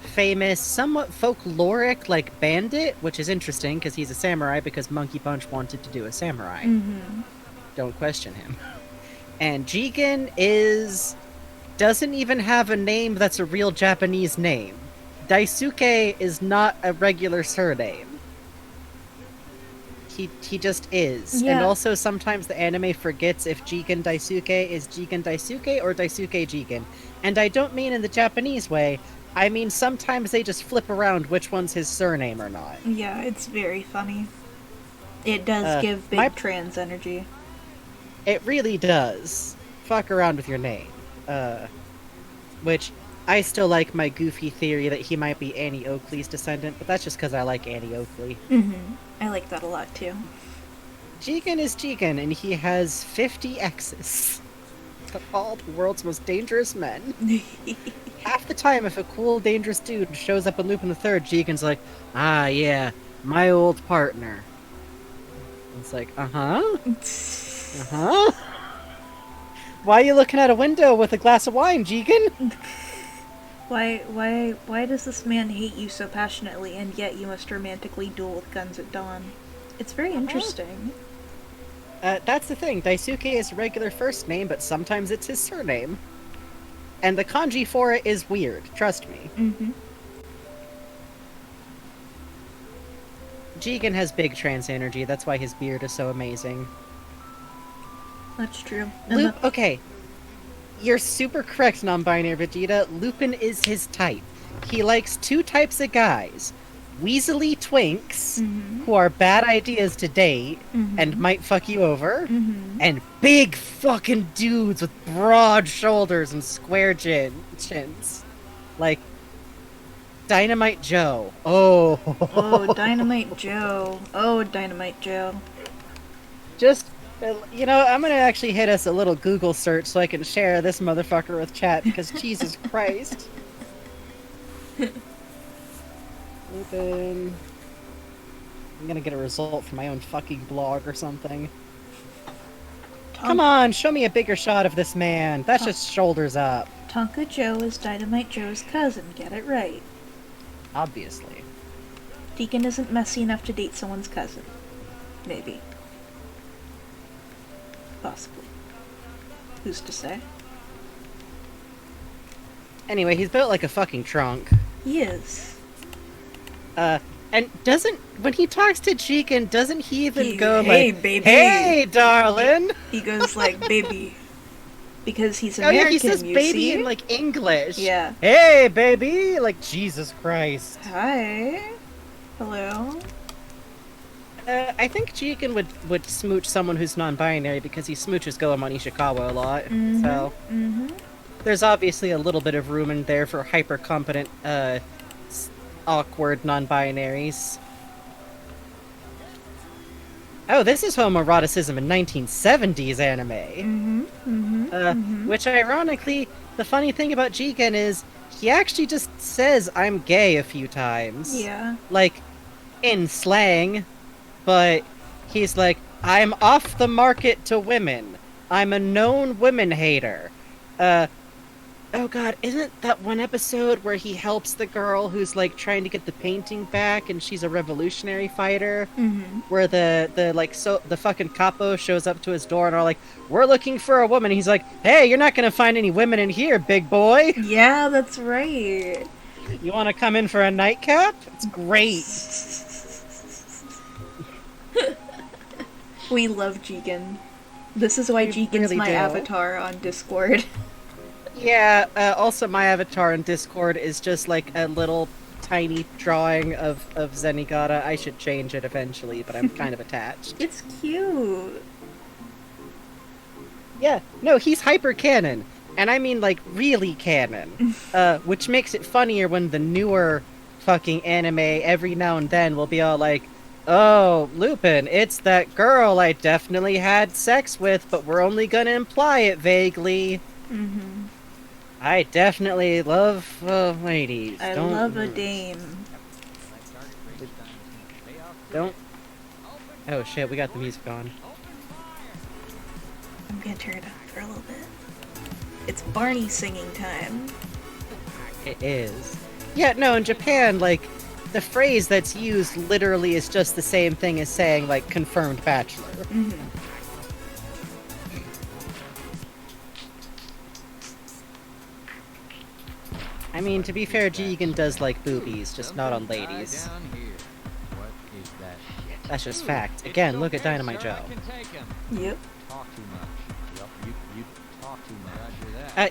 famous, somewhat folkloric, like, bandit, which is interesting because he's a samurai because Monkey Punch wanted to do a samurai. Don't question him. And Jigen doesn't even have a name that's a real Japanese name. Daisuke is not a regular surname. He just is. Yeah. And also sometimes the anime forgets if Jigen Daisuke is Jigen Daisuke or Daisuke Jigen. And I don't mean in the Japanese way, I mean sometimes they just flip around which one's his surname or not. Yeah, it's very funny. It does give big trans energy. It really does. Fuck around with your name. Which, I still like my goofy theory that he might be Annie Oakley's descendant, but that's just because I like Annie Oakley. I like that a lot, too. Jigen is Jigen, and he has 50 exes. All the world's most dangerous men. Half the time, if a cool, dangerous dude shows up in Lupin the Third, Jigen's like, ah, yeah, my old partner. It's like, uh-huh? Uh-huh? Why are you looking out a window with a glass of wine, Jigen? Why does this man hate you so passionately, and yet you must romantically duel with guns at dawn? It's very interesting. That's the thing. Daisuke is a regular first name, but sometimes it's his surname. And the kanji for it is weird, trust me. Jigen has big trans energy, that's why his beard is so amazing. That's true. Okay. You're super correct, non-binary Vegeta. Lupin is his type. He likes two types of guys. Weaselly twinks, who are bad ideas to date, and might fuck you over. And big fucking dudes with broad shoulders and square chins. Like, Dynamite Joe. Oh. Oh, Dynamite Joe. Oh, Dynamite Joe. Just... You know, I'm gonna actually hit us a little Google search so I can share this motherfucker with chat, because Jesus Christ. Lupin. I'm gonna get a result from my own fucking blog or something. Come on, show me a bigger shot of this man. That's just shoulders up. Tonka Joe is Dynamite Joe's cousin, get it right. Obviously. Deacon isn't messy enough to date someone's cousin. Maybe. Possibly. Who's to say? Anyway, he's built like a fucking trunk. He is. And when he talks to Jigen, doesn't he even go hey, like, baby. "Hey, darling"? He goes like, baby. Because he's American, oh yeah, he says you baby see? in like English. Yeah. Hey, baby! Like, Jesus Christ. Hi. Hello. I think Jigen would smooch someone who's non-binary because he smooches Goemon Ishikawa a lot. So there's obviously a little bit of room in there for hyper competent, awkward non-binaries. Oh, this is homoeroticism in 1970s anime. Which ironically, the funny thing about Jigen is he actually just says "I'm gay" a few times. Yeah. Like in slang, but he's like, "I'm off the market to women. I'm a known women hater." Oh god, isn't that one episode where he helps the girl who's like trying to get the painting back and she's a revolutionary fighter? Where the fucking capo shows up to his door and are like, "We're looking for a woman." He's like, "Hey, you're not gonna find any women in here, big boy. Yeah, that's right. You wanna come in for a nightcap?" It's great. We love Jigen. This is why We Jigen's really my do. avatar on Discord. Yeah, also my avatar in Discord is just like a little tiny drawing of Zenigata. I should change it eventually, but I'm kind of attached. It's cute. Yeah, no, he's hyper canon. And I mean like really canon. Which makes it funnier when the newer fucking anime every now and then will be all like, "Oh, Lupin, it's that girl I definitely had sex with, but we're only gonna imply it vaguely. I definitely love ladies. I Don't- love a dame. Don't. Oh shit, we got the music on. I'm gonna turn it on for a little bit. It's Barney singing time. It is. Yeah, no, in Japan, like, the phrase that's used literally is just the same thing as saying, like, confirmed bachelor. I mean, to be fair, Jigen does like boobies, just not on ladies. That's just fact. Again, look at Dynamite Joe. Yep.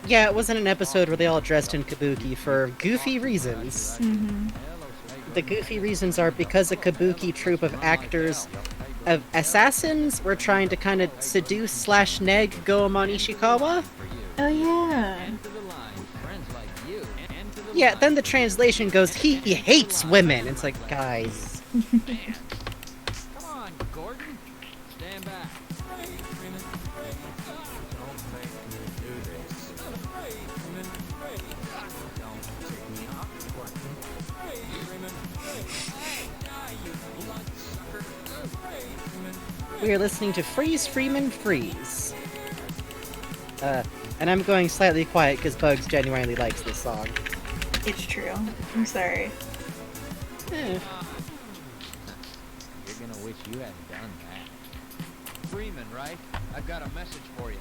Yeah, it wasn't an episode where they all dressed in kabuki for goofy reasons. The goofy reasons are because a kabuki troupe of actors, of assassins, were trying to kind of seduce / neg Goemon Ishikawa. Oh yeah. Yeah, then the translation goes, he hates women. It's like, guys. Come on, Gordon. Stand back. We are listening to Freeze Freeman Freeze. And I'm going slightly quiet because Bugs genuinely likes this song. It's true. I'm sorry. Eh. You're gonna wish you hadn't done that. Freeman, right? I've got a message for you.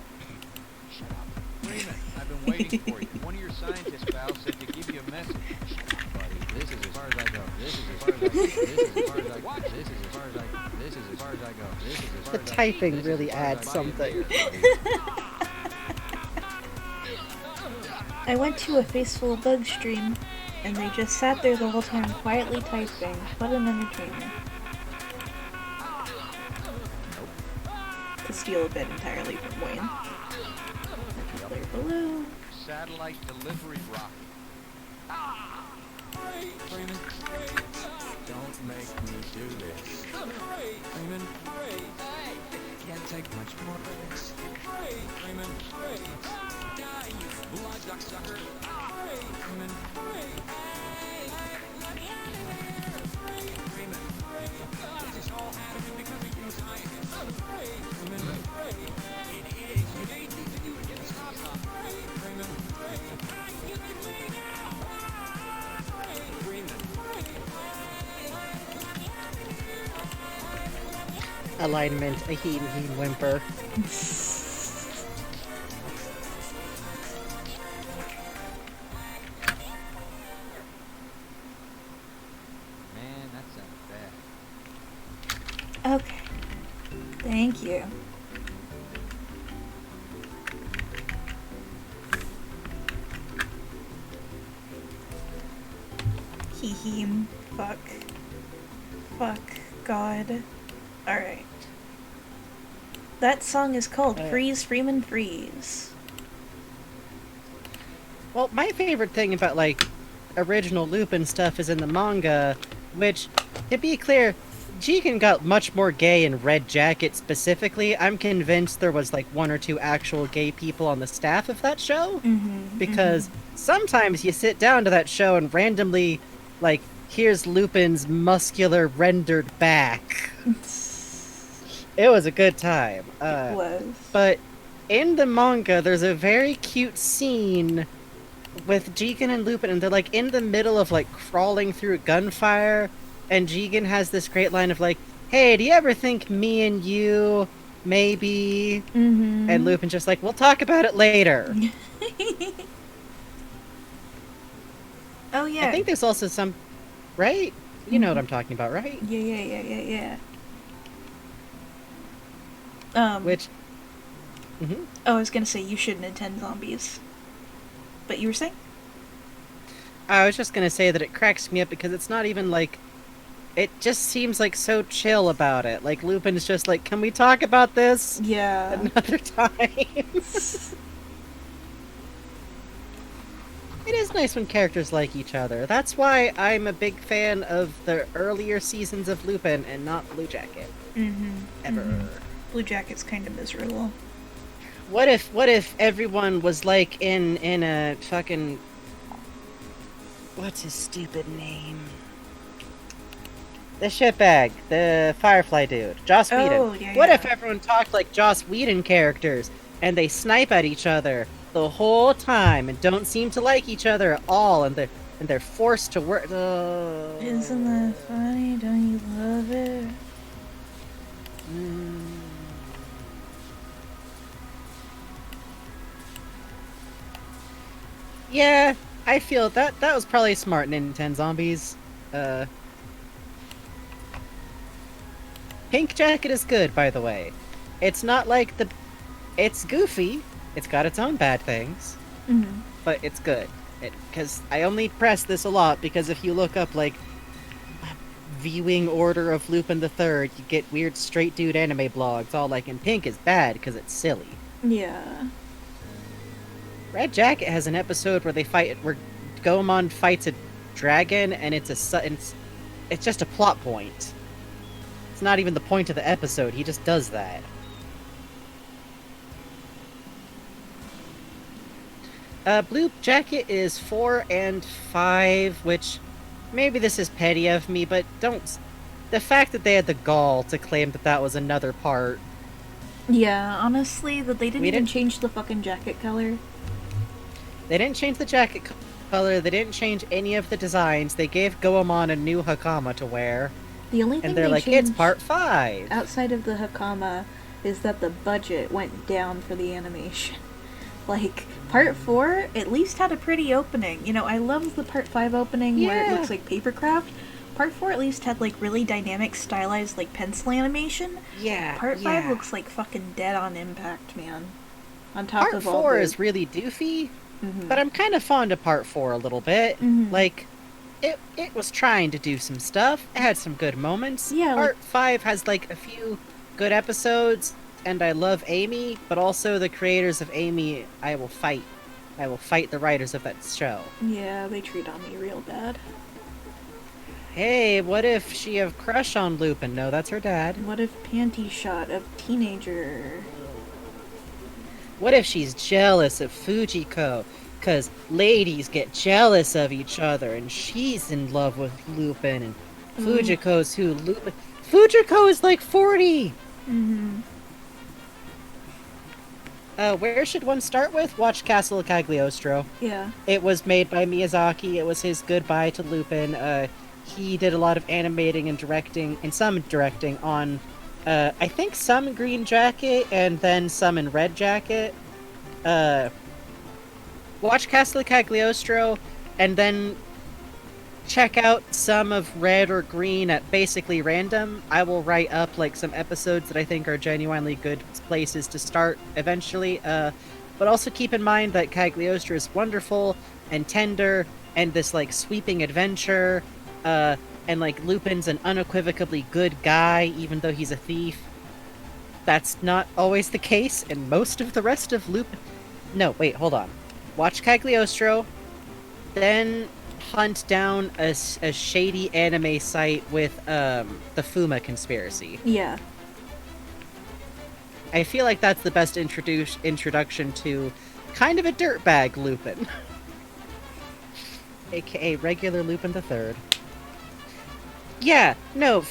Shut up. Freeman, I've been waiting for you. One of your scientist pals said to give you a message. Shut up, buddy. This is as far as I go. This is as far as I go. This is as far as I go. This is as far as I go. This is as far as I go. This is as far The as I go. typing This is really as far as adds I buy something. you beer, buddy. I went to a Faceful Bug stream, and they just sat there the whole time quietly typing. What an entertainer. To steal a bit entirely from Wayne. Clear blue. Satellite delivery rocket. Don't make me do this. Freeman, can't take much more of this. Freeman, die, you blood duck sucker. Freeman, this is all happening because of you scientists. Freeman, it is. You need to do it. Stop. Freeman, you can me now. Freeman. Alignment, a heen whimper. Man, that sounds bad. Okay. Thank you. Hee. Fuck. God. Alright. That song is called Uh, Freeze, Freeman, Freeze. Well, my favorite thing about, like, original Lupin stuff is in the manga, which, to be clear, Jigen got much more gay in Red Jacket specifically. I'm convinced there was, like, 1 or 2 actual gay people on the staff of that show. Because sometimes you sit down to that show and randomly, like, here's Lupin's muscular rendered back. It was a good time. It was. But in the manga, there's a very cute scene with Jigen and Lupin, and they're like in the middle of like crawling through gunfire, and Jigen has this great line of like, "Hey, do you ever think me and you, maybe?" And Lupin's just like, "We'll talk about it later." Oh yeah. I think there's also some, right? You know what I'm talking about, right? Yeah. Which, mhm. Oh, I was gonna say you shouldn't attend zombies. But you were saying? I was just gonna say that it cracks me up because it's not even like, it just seems like so chill about it. Like Lupin's just like, "Can we talk about this Yeah. another time?" It is nice when characters like each other. That's why I'm a big fan of the earlier seasons of Lupin and not Blue Jacket. Ever. Blue Jacket's kind of miserable. What if everyone was like in a fucking, what's his stupid name? The shitbag, the Firefly dude, Joss Whedon. Oh, yeah, What yeah. if everyone talked like Joss Whedon characters and they snipe at each other the whole time and don't seem to like each other at all, and they're forced to work. Isn't that funny? Don't you love it? Yeah, I feel that was probably smart in 10 Zombies. Pink Jacket is good, by the way. It's not like the... It's goofy. It's got its own bad things. But it's good. Because I only press this a lot because if you look up, like, viewing order of Lupin the Third, you get weird straight dude anime blogs all like, and Pink is bad because it's silly. Yeah. Red Jacket has an episode where where Goemon fights a dragon, and it's just a plot point. It's not even the point of the episode, he just does that. Blue Jacket is 4 and 5, which, maybe this is petty of me, but the fact that they had the gall to claim that was another part. Yeah, honestly, that they didn't We even didn't- change the fucking jacket color. They didn't change the jacket color, they didn't change any of the designs, they gave Goemon a new Hakama to wear, The only thing and they're they like, changed it's part 5! outside of the Hakama is that the budget went down for the animation. Like, part 4 at least had a pretty opening. You know, I love the part 5 opening where it Yeah. looks like papercraft. Part 4 at least had, like, really dynamic, stylized, like, pencil animation. Yeah, Part 5 looks like fucking dead on impact, man. On top Part of all 4 the... is really doofy, but I'm kind of fond of part 4 a little bit. Like, it was trying to do some stuff, it had some good moments. Yeah, Part 5 has, like, a few good episodes, and I love Amy, but also the creators of Amy, I will fight. I will fight the writers of that show. Yeah, they treat on me real bad. Hey, what if she have crush on Lupin? No, that's her dad. What if panty shot of teenager? What if she's jealous of Fujiko? Because ladies get jealous of each other, and she's in love with Lupin, and Fujiko's who Lupin... Fujiko is like 40! Where should one start with? Watch Castle of Cagliostro. Yeah. It was made by Miyazaki. It was his goodbye to Lupin. He did a lot of animating and directing, and some directing on, I think some in Green Jacket, and then some in Red Jacket. Watch Castle of Cagliostro, and then check out some of Red or Green at basically random. I will write up, like, some episodes that I think are genuinely good places to start eventually. But also keep in mind that Cagliostro is wonderful and tender and this, like, sweeping adventure. And and like Lupin's an unequivocally good guy, even though he's a thief. That's not always the case, and most of the rest of Lupin. No, wait, hold on. Watch Cagliostro, then hunt down a shady anime site with the Fuma conspiracy. Yeah. I feel like that's the best introduction to kind of a dirtbag Lupin. AKA regular Lupin III. Yeah, no,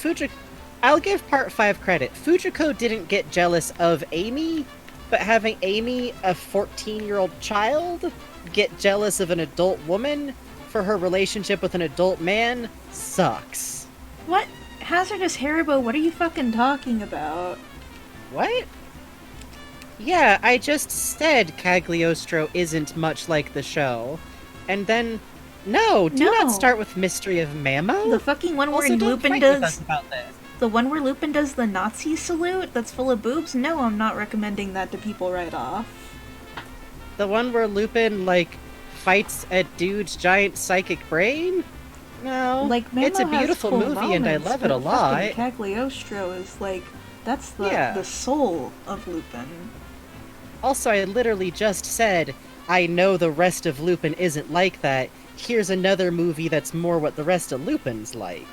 I'll give Part 5 credit. Fujiko didn't get jealous of Amy, but having Amy, a 14-year-old child, get jealous of an adult woman for her relationship with an adult man sucks. What? Hazardous Haribo, what are you fucking talking about? What? Yeah, I just said Cagliostro isn't much like the show. And then, no, do No. not start with Mystery of Mammo. The fucking one where Also, don't Lupin fight with us does... about this. The one where Lupin does the Nazi salute that's full of boobs? No, I'm not recommending that to people right off. The one where Lupin, like, fights a dude's giant psychic brain? No. Like, Mamo it's a has beautiful cool movie and I moments, love it a but lot. fucking Cagliostro is like, that's the, Yeah. the soul of Lupin. Also, I literally just said, I know the rest of Lupin isn't like that. Here's another movie that's more what the rest of Lupin's like.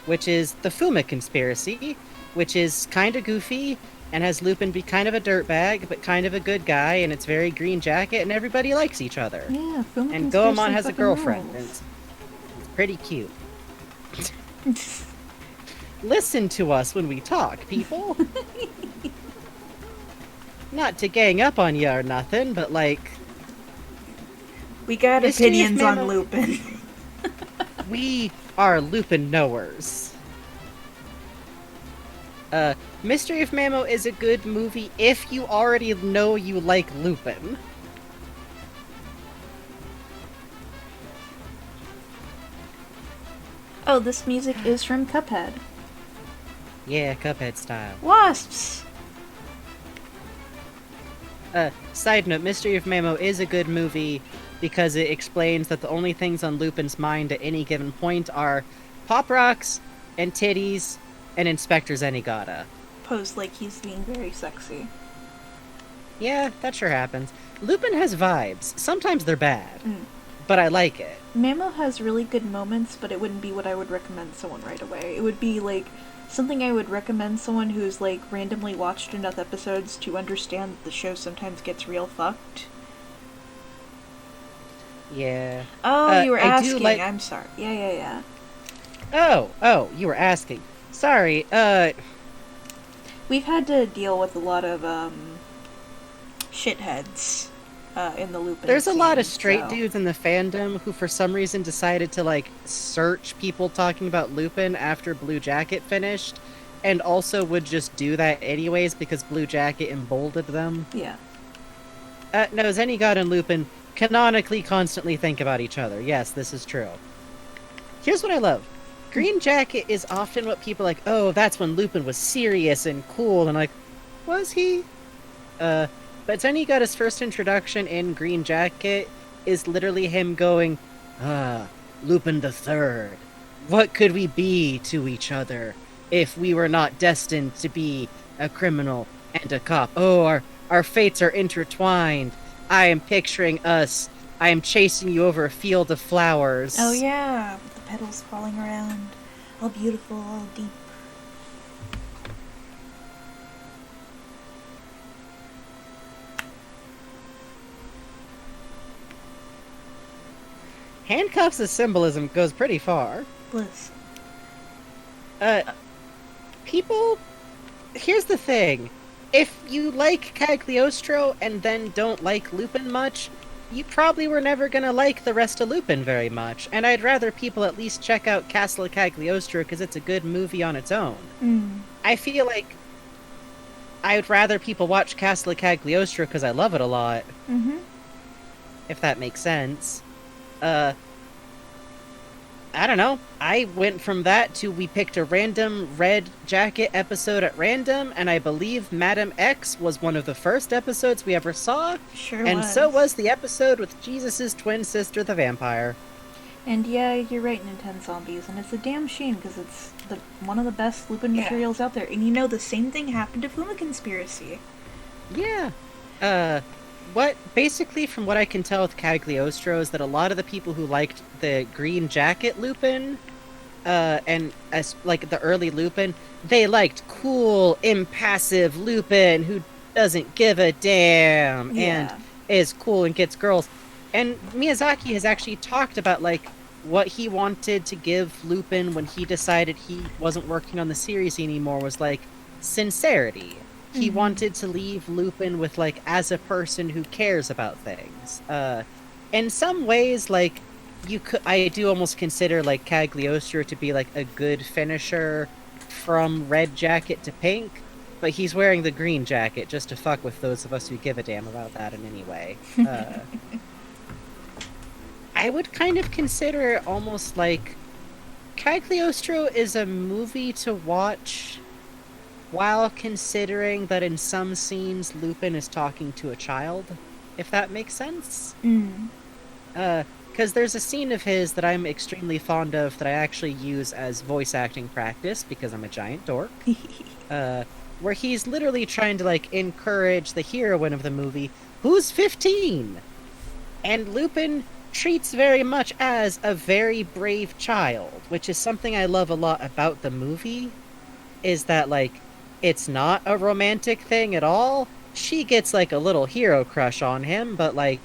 Which is The Fuma Conspiracy, which is kinda goofy, and has Lupin be kind of a dirtbag, but kind of a good guy, and it's very Green Jacket, and everybody likes each other. Yeah, Fuma And Conspiracy Goemon has a fucking girlfriend, and rules. it's pretty cute. Listen to us when we talk, people. Not to gang up on ya or nothing, but like, We got Mystery of opinions on Mammo- Lupin. we are Lupin knowers. Mystery of Mammo is a good movie if you already know you like Lupin. Oh, this music is from Cuphead. Yeah, Cuphead style. Wasps! Side note, Mystery of Mammo is a good movie because it explains that the only things on Lupin's mind at any given point are pop rocks and titties and Inspector Zenigata. Posed like he's being very sexy. Yeah, that sure happens. Lupin has vibes. Sometimes they're bad, Mm. but I like it. Mamo has really good moments, but it wouldn't be what I would recommend someone right away. It would be like something I would recommend someone who's like randomly watched enough episodes to understand that the show sometimes gets real fucked. Yeah. Oh, you were I do asking. like- I'm sorry. Yeah. Oh, you were asking. Sorry, We've had to deal with a lot of shitheads in the Lupin there's a lot of scene, straight so- dudes in the fandom who for some reason decided to, like, search people talking about Lupin after Blue Jacket finished, and also would just do that anyways because Blue Jacket emboldened them. Yeah. No, Zenigata and Lupin canonically constantly think about each other. Yes, this is true. Here's what I love. Green Jacket is often what people are like, oh, that's when Lupin was serious and cool, and like, was he? But Zenigata's first introduction in Green Jacket is literally him going, Lupin the Third. What could we be to each other if we were not destined to be a criminal and a cop? Oh, our fates are intertwined. I am picturing us. I am chasing you over a field of flowers. Oh yeah, with the petals falling around, all beautiful, all deep. Handcuffs' symbolism goes pretty far. Bliss. People, here's the thing. If you like Cagliostro and then don't like Lupin much, you probably were never gonna like the rest of Lupin very much. And I'd rather people at least check out Castle of Cagliostro because it's a good movie on its own. Mm. I feel like I'd rather people watch Castle of Cagliostro because I love it a lot, Mm-hmm. if that makes sense. I don't know. I went from that to we picked a random Red Jacket episode at random, and I believe Madam X was one of the first episodes we ever saw, Sure and was. so was the episode with Jesus' twin sister, the vampire. And yeah, you're right, Nintendo Zombies, and it's a damn shame because it's one of the best Lupin materials out there. And you know, the same thing happened to Fuma Conspiracy. Yeah. Basically, from what I can tell with Cagliostro, is that a lot of the people who liked the Green Jacket Lupin, and as like the early Lupin, they liked cool, impassive Lupin who doesn't give a damn and is cool and gets girls. And Miyazaki has actually talked about like what he wanted to give Lupin when he decided he wasn't working on the series anymore was like sincerity. He wanted to leave Lupin with like as a person who cares about things. In some ways, like I do almost consider like Cagliostro to be like a good finisher from Red Jacket to Pink, but he's wearing the Green Jacket just to fuck with those of us who give a damn about that in any way. I would kind of consider it almost like Cagliostro is a movie to watch while considering that in some scenes Lupin is talking to a child, if that makes sense. Because there's a scene of his that I'm extremely fond of that I actually use as voice acting practice because I'm a giant dork. Where he's literally trying to like encourage the heroine of the movie, who's 15, and Lupin treats very much as a very brave child, which is something I love a lot about the movie, is that like it's not a romantic thing at all. She gets like a little hero crush on him, but like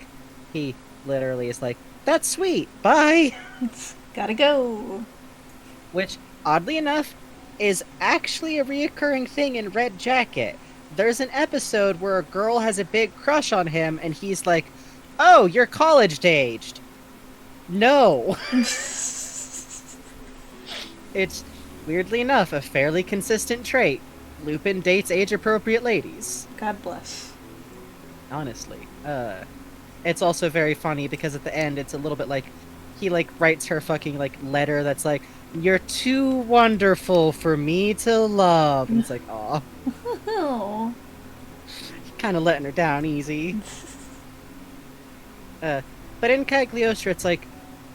he literally is like, that's sweet, bye. Gotta go. Which, oddly enough, is actually a reoccurring thing in Red Jacket. There's an episode where a girl has a big crush on him, and he's like, oh, you're college-aged. No. It's, weirdly enough, a fairly consistent trait. Lupin dates age-appropriate ladies. God bless. Honestly. It's also very funny because at the end it's a little bit like he like writes her fucking like letter that's like, you're too wonderful for me to love. And it's like, aw. Oh. Kind of letting her down easy. But in Cagliostro it's like,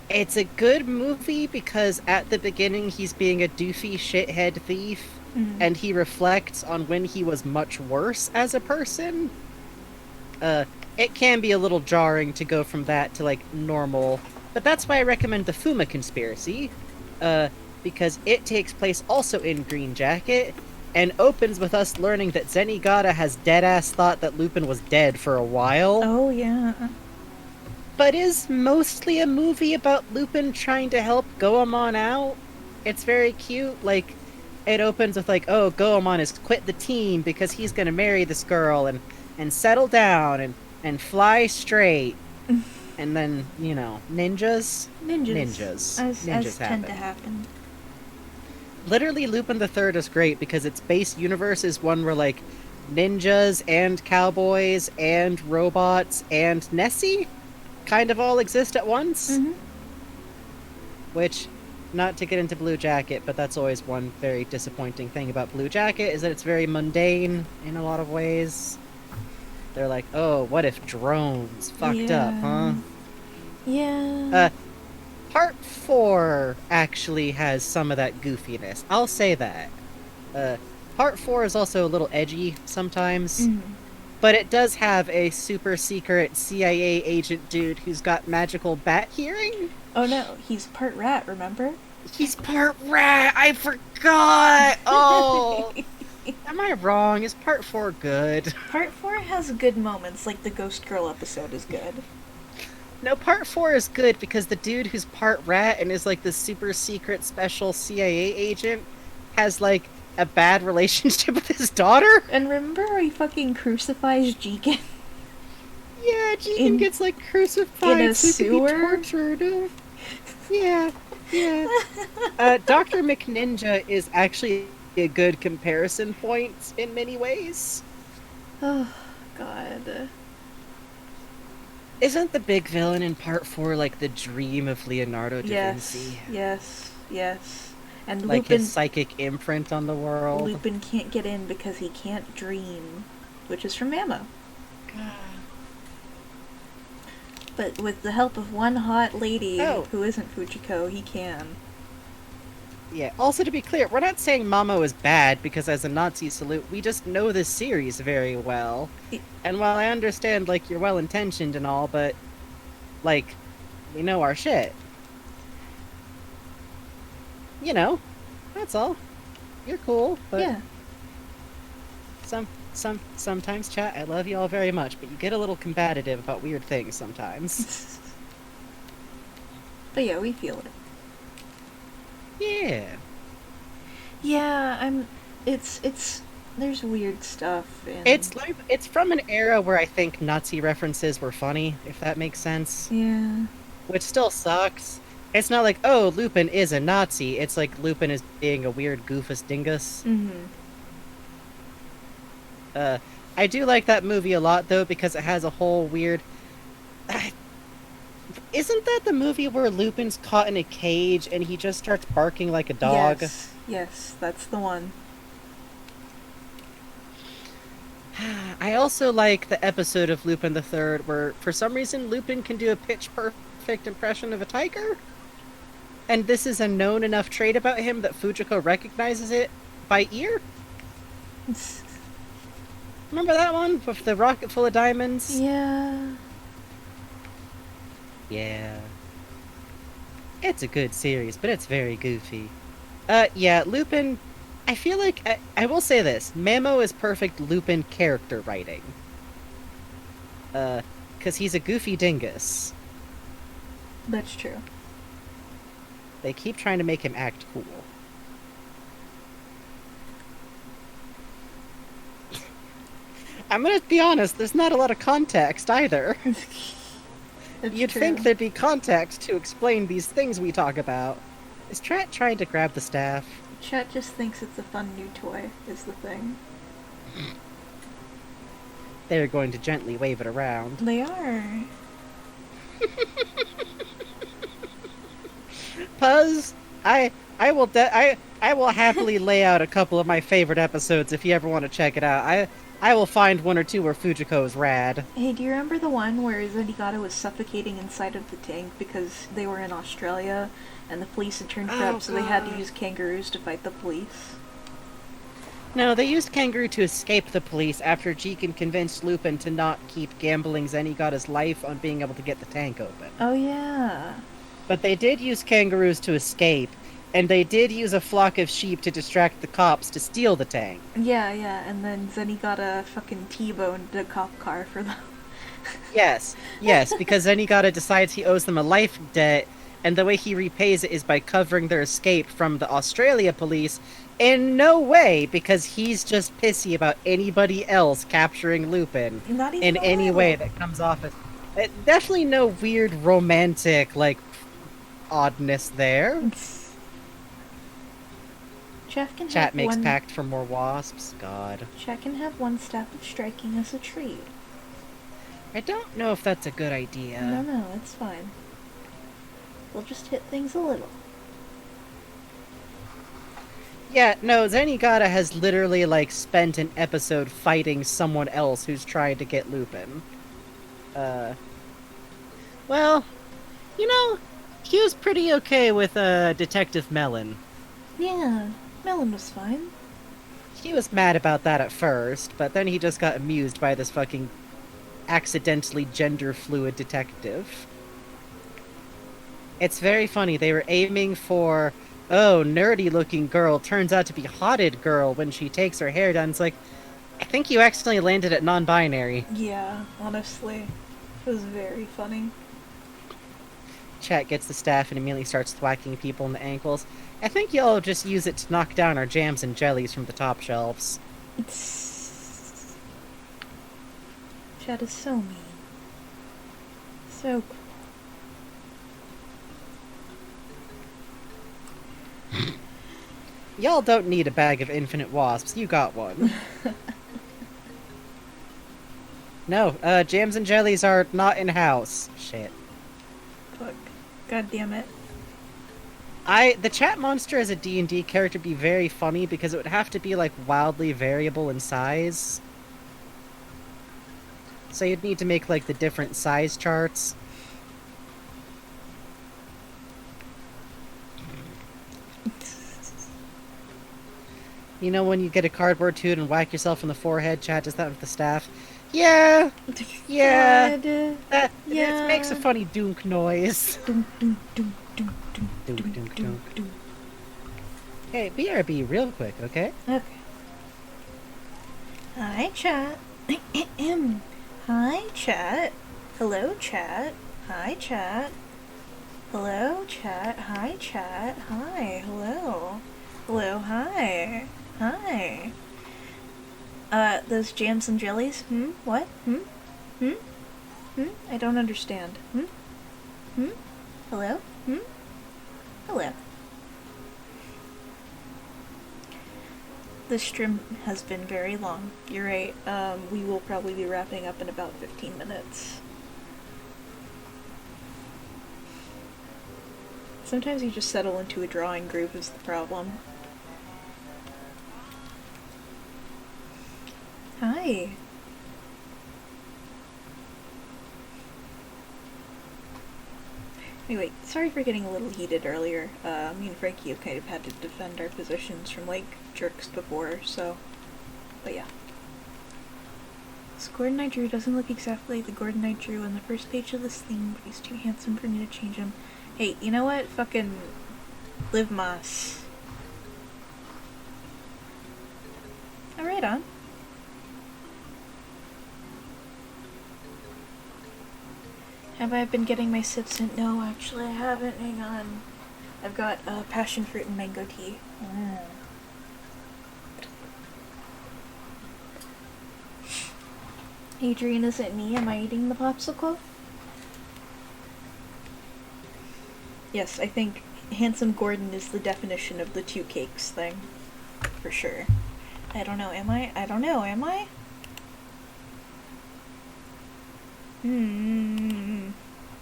it's a good movie because at the beginning he's being a doofy shithead thief and he reflects on when he was much worse as a person. It can be a little jarring to go from that to, like, normal. But that's why I recommend the Fuma Conspiracy. Because it takes place also in Green Jacket, and opens with us learning that Zenigata has deadass thought that Lupin was dead for a while. Oh, yeah. But is mostly a movie about Lupin trying to help Goemon out. It's very cute. Like, it opens with, like, oh, Goemon has quit the team because he's gonna marry this girl and settle down and fly straight. And then, you know, ninjas. As tend to happen. Literally, Lupin the Third is great because its base universe is one where, like, ninjas and cowboys and robots and Nessie kind of all exist at once. Which, not to get into Blue Jacket, but that's always one very disappointing thing about Blue Jacket, is that it's very mundane in a lot of ways. They're like, oh, what if drones fucked up, huh? Yeah. Part 4 actually has some of that goofiness. I'll say that. Part 4 is also a little edgy sometimes. But it does have a super secret CIA agent dude who's got magical bat hearing. Oh no, he's part rat, remember? He's part rat! I forgot! Oh! Am I wrong? Is part 4 good? Part 4 has good moments, like the Ghost Girl episode is good. No, part 4 is good because the dude who's part rat and is like the super secret special CIA agent has like a bad relationship with his daughter. And remember he fucking crucifies Jigen? Yeah, Jigen gets like crucified in a so he can be tortured. Yeah. Dr. McNinja is actually a good comparison point in many ways. Oh, God. Isn't the big villain in part 4 like the dream of Leonardo da Vinci? Yes. And like Lupin, his psychic imprint on the world. Lupin can't get in because he can't dream, which is from Ammo. But with the help of one hot lady Oh. who isn't Fujiko, he can. Yeah, also to be clear, we're not saying Mamo is bad because as a Nazi salute, we just know this series very well. It- And while I understand, like, you're well-intentioned and all, but, like, we know our shit. You know, that's all. You're cool, but Yeah. sometimes, chat, I love you all very much, but you get a little combative about weird things sometimes. But yeah, we feel it. Yeah. Yeah, it's there's weird stuff and It's from an era where I think Nazi references were funny, if that makes sense. yeah. Which still sucks. It's not like, oh, Lupin is a Nazi. It's like Lupin is being a weird goofus dingus. Mm-hmm. I do like that movie a lot, though, because it has a whole weird... Isn't that the movie where Lupin's caught in a cage and he just starts barking like a dog? Yes, that's the one. I also like the episode of Lupin the Third where, for some reason, Lupin can do a pitch-perfect impression of a tiger. And this is a known enough trait about him that Fujiko recognizes it by ear. Remember that one? With the rocket full of diamonds? Yeah. Yeah. It's a good series, but it's very goofy. Yeah, Lupin... I feel like... I will say this. Mamo is perfect Lupin character writing. Because he's a goofy dingus. That's true. They keep trying to make him act cool. I'm gonna be honest, there's not a lot of context either. That's You'd true. think there'd be context to explain these things we talk about. Is Trent trying to grab the staff? Chat just thinks it's a fun new toy, is the thing. They're going to gently wave it around. They are. Puzz, I will happily lay out a couple of my favorite episodes if you ever want to check it out. I will find one or two where Fujiko is rad. Hey, do you remember the one where Zenigata was suffocating inside of the tank because they were in Australia and the police had turned corrupt, so they had to use kangaroos to fight the police? No, they used Kangaroo to escape the police after Jiken convinced Lupin to not keep gambling Zenigata's life on being able to get the tank open. Oh yeah. But they did use kangaroos to escape, and they did use a flock of sheep to distract the cops to steal the tank. Yeah, and then Zenigata fucking T-boned the cop car for them. Yes, because Zenigata decides he owes them a life debt, and the way he repays it is by covering their escape from the Australia police. In no way, because he's just pissy about anybody else capturing Lupin Not even in a any little. way that comes off as... Definitely no weird romantic, like, oddness there. Chat can Chat have makes one. pact for more wasps. God. Chat can have one staff of striking as a treat. I don't know if that's a good idea. No, it's fine. We'll just hit things a little. Yeah, no, Zenigata has literally, like, spent an episode fighting someone else who's trying to get Lupin. Well, you know, he was pretty okay with, Detective Melon. Yeah, Melon was fine. He was mad about that at first, but then he just got amused by this fucking accidentally gender-fluid detective. It's very funny, they were aiming for... oh, nerdy-looking girl turns out to be hotted girl when she takes her hair down. It's like, I think you accidentally landed at non-binary. Yeah, honestly. It was very funny. Chat gets the staff and immediately starts thwacking people in the ankles. I think y'all just use it to knock down our jams and jellies from the top shelves. Chat is so mean. So cool. Y'all don't need a bag of infinite wasps. You got one. No, jams and jellies are not in-house. Shit. Fuck. God damn it. The chat monster as a D&D character would be very funny because it would have to be, like, wildly variable in size. So you'd need to make, like, the different size charts. You know when you get a cardboard tube and whack yourself in the forehead? Chad does that with the staff. Yeah, yeah. God, That yeah. it makes a funny dunk noise. Dunk, dunk, dunk, dunk, dunk, Dunk, dunk, dunk, dunk, dunk. dunk. Hey, BRB, real quick, okay? Okay. Hi, chat. Hi, chat. Hello, chat. Hi, chat. Hello, chat. Hi, chat. Hi. Hello. Hello. Hi. Hi. Those jams and jellies? What? I don't understand. Hello? Hello. This stream has been very long. You're right. We will probably be wrapping up in about 15 minutes. Sometimes you just settle into a drawing groove is the problem. Hi. Anyway, sorry for getting a little heated earlier. Me and Frankie have kind of had to defend our positions from, like, jerks before, so... But yeah. This Gordon I drew doesn't look exactly like the Gordon I drew on the first page of this thing, but he's too handsome for me to change him. Hey, you know what? Fucking... Live Moss. Alright on. Have I been getting my sips in? No, actually I haven't. Hang on. I've got passion fruit and mango tea. Adrian, is it me? Am I eating the popsicle? Yes, I think Handsome Gordon is the definition of the two cakes thing. For sure. I don't know, am I? I don't know, am I?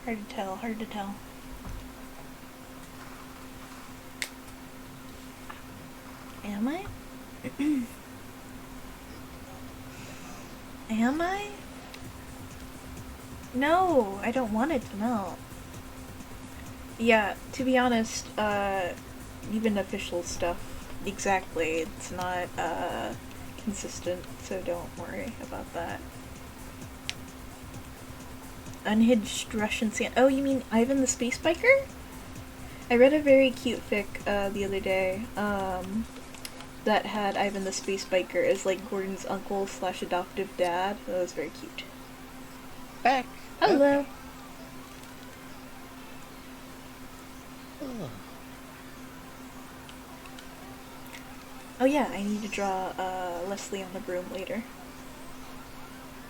Hard to tell, hard to tell. Am I? Am I? No, I don't want it to melt. Yeah, to be honest, even official stuff, exactly, it's not, consistent, so don't worry about that. Unhinged Russian Sand. Oh, you mean Ivan the Space Biker? I read a very cute fic, the other day, that had Ivan the Space Biker as, like, Gordon's uncle / adoptive dad. That was very cute. Back. Hello. Okay. Oh. Oh yeah, I need to draw, Leslie on the broom later.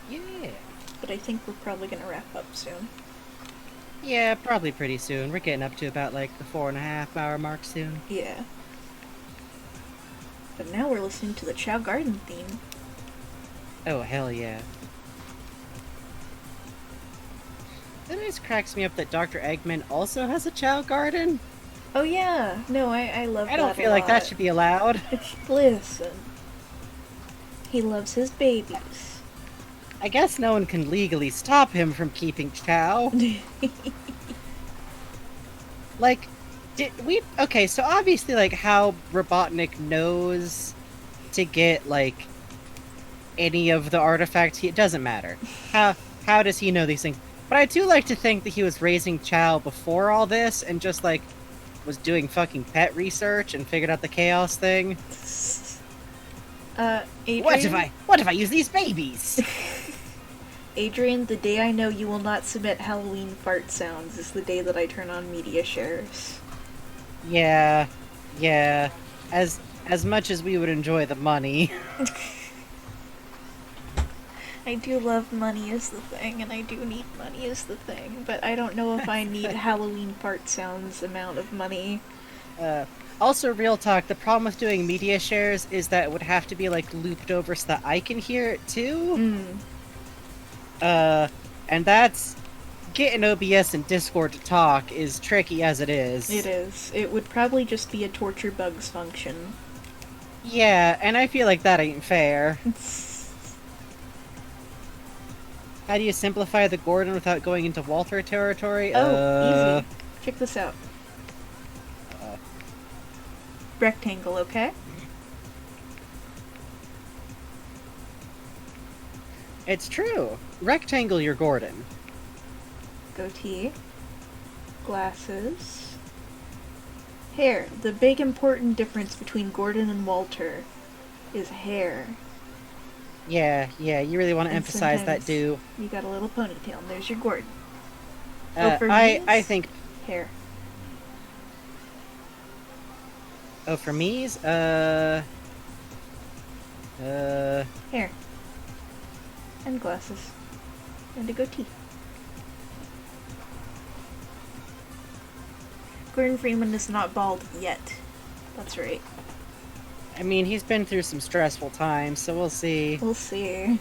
Yeah. But I think we're probably gonna wrap up soon. Yeah, probably pretty soon. We're getting up to about, like, the 4.5 hour mark soon. Yeah. But now we're listening to the Chow Garden theme. Oh, hell yeah. That always cracks me up that Dr. Eggman also has a Chow Garden. Oh yeah, no, I love that I don't feel like that should be allowed. Listen. He loves his babies. I guess no one can legally stop him from keeping Chow. Like, okay, so obviously, like, how Robotnik knows to get, like, any of the artifacts, it doesn't matter. How does he know these things? But I do like to think that he was raising Chow before all this, and just, like, was doing fucking pet research and figured out the chaos thing. Adrian? What if I use these babies? Adrian, the day I know you will not submit Halloween fart sounds is the day that I turn on media shares. Yeah. As much as we would enjoy the money. I do love money is the thing, and I do need money is the thing, but I don't know if I need Halloween fart sounds amount of money. Also, real talk, the problem with doing media shares is that it would have to be, like, looped over so that I can hear it, too. And that's... Getting OBS and Discord to talk is tricky as it is. It is. It would probably just be a torture bugs function. Yeah, and I feel like that ain't fair. How do you simplify the Gordon without going into Walter territory? Oh, easy. Check this out. Rectangle, okay? It's true. Rectangle your Gordon. Goatee. Glasses. Hair. The big important difference between Gordon and Walter is hair. Yeah, you really want to And emphasize that, sometimes do. You got a little ponytail, and there's your Gordon. For I me's, think. hair. Oh, for me's, Hair. And glasses. And a goatee. Gordon Freeman is not bald yet. That's right. I mean, he's been through some stressful times, so we'll see. We'll see.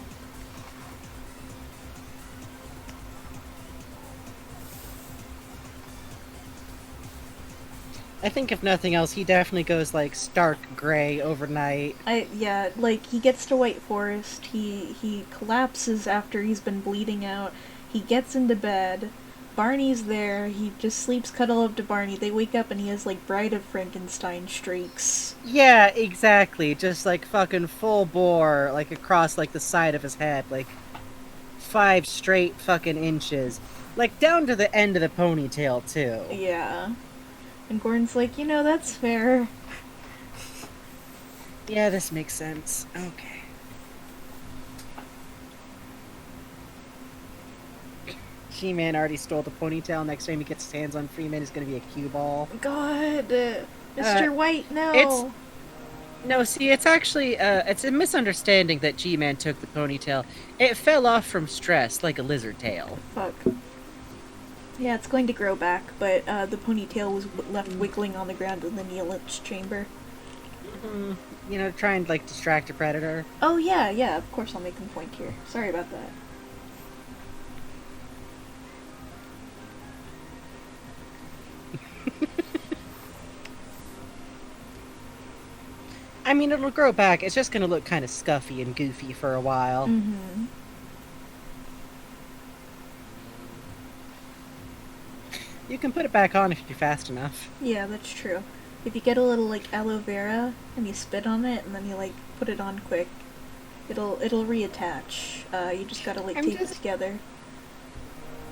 I think if nothing else, he definitely goes like stark gray overnight. Yeah, like he gets to White Forest, he collapses after he's been bleeding out, he gets into bed, Barney's there, he just sleeps cuddled up to Barney, they wake up and he has like Bride of Frankenstein streaks. Yeah, exactly. Just like fucking full bore, like across like the side of his head, like 5 straight fucking inches. Like down to the end of the ponytail, too. Yeah. And Gordon's like, that's fair. Yeah, this makes sense. Okay. She-Man already stole the ponytail. Next time he gets his hands on Freeman, it's gonna be a cue ball. God, Mr. White, no. No, see, it's actually, it's a misunderstanding that G-Man took the ponytail. It fell off from stress, like a lizard tail. Fuck. Yeah, it's going to grow back, but the ponytail was left wiggling on the ground in the Neelix chamber. Try and, like, distract a predator. Oh, yeah, of course I'll make them point here. Sorry about that. I mean, it'll grow back. It's just gonna look kind of scuffy and goofy for a while. Mm-hmm. You can put it back on if you're fast enough. Yeah, that's true. If you get a little, like, aloe vera, and you spit on it, and then you, like, put it on quick, it'll reattach. You just gotta, like, tape it together.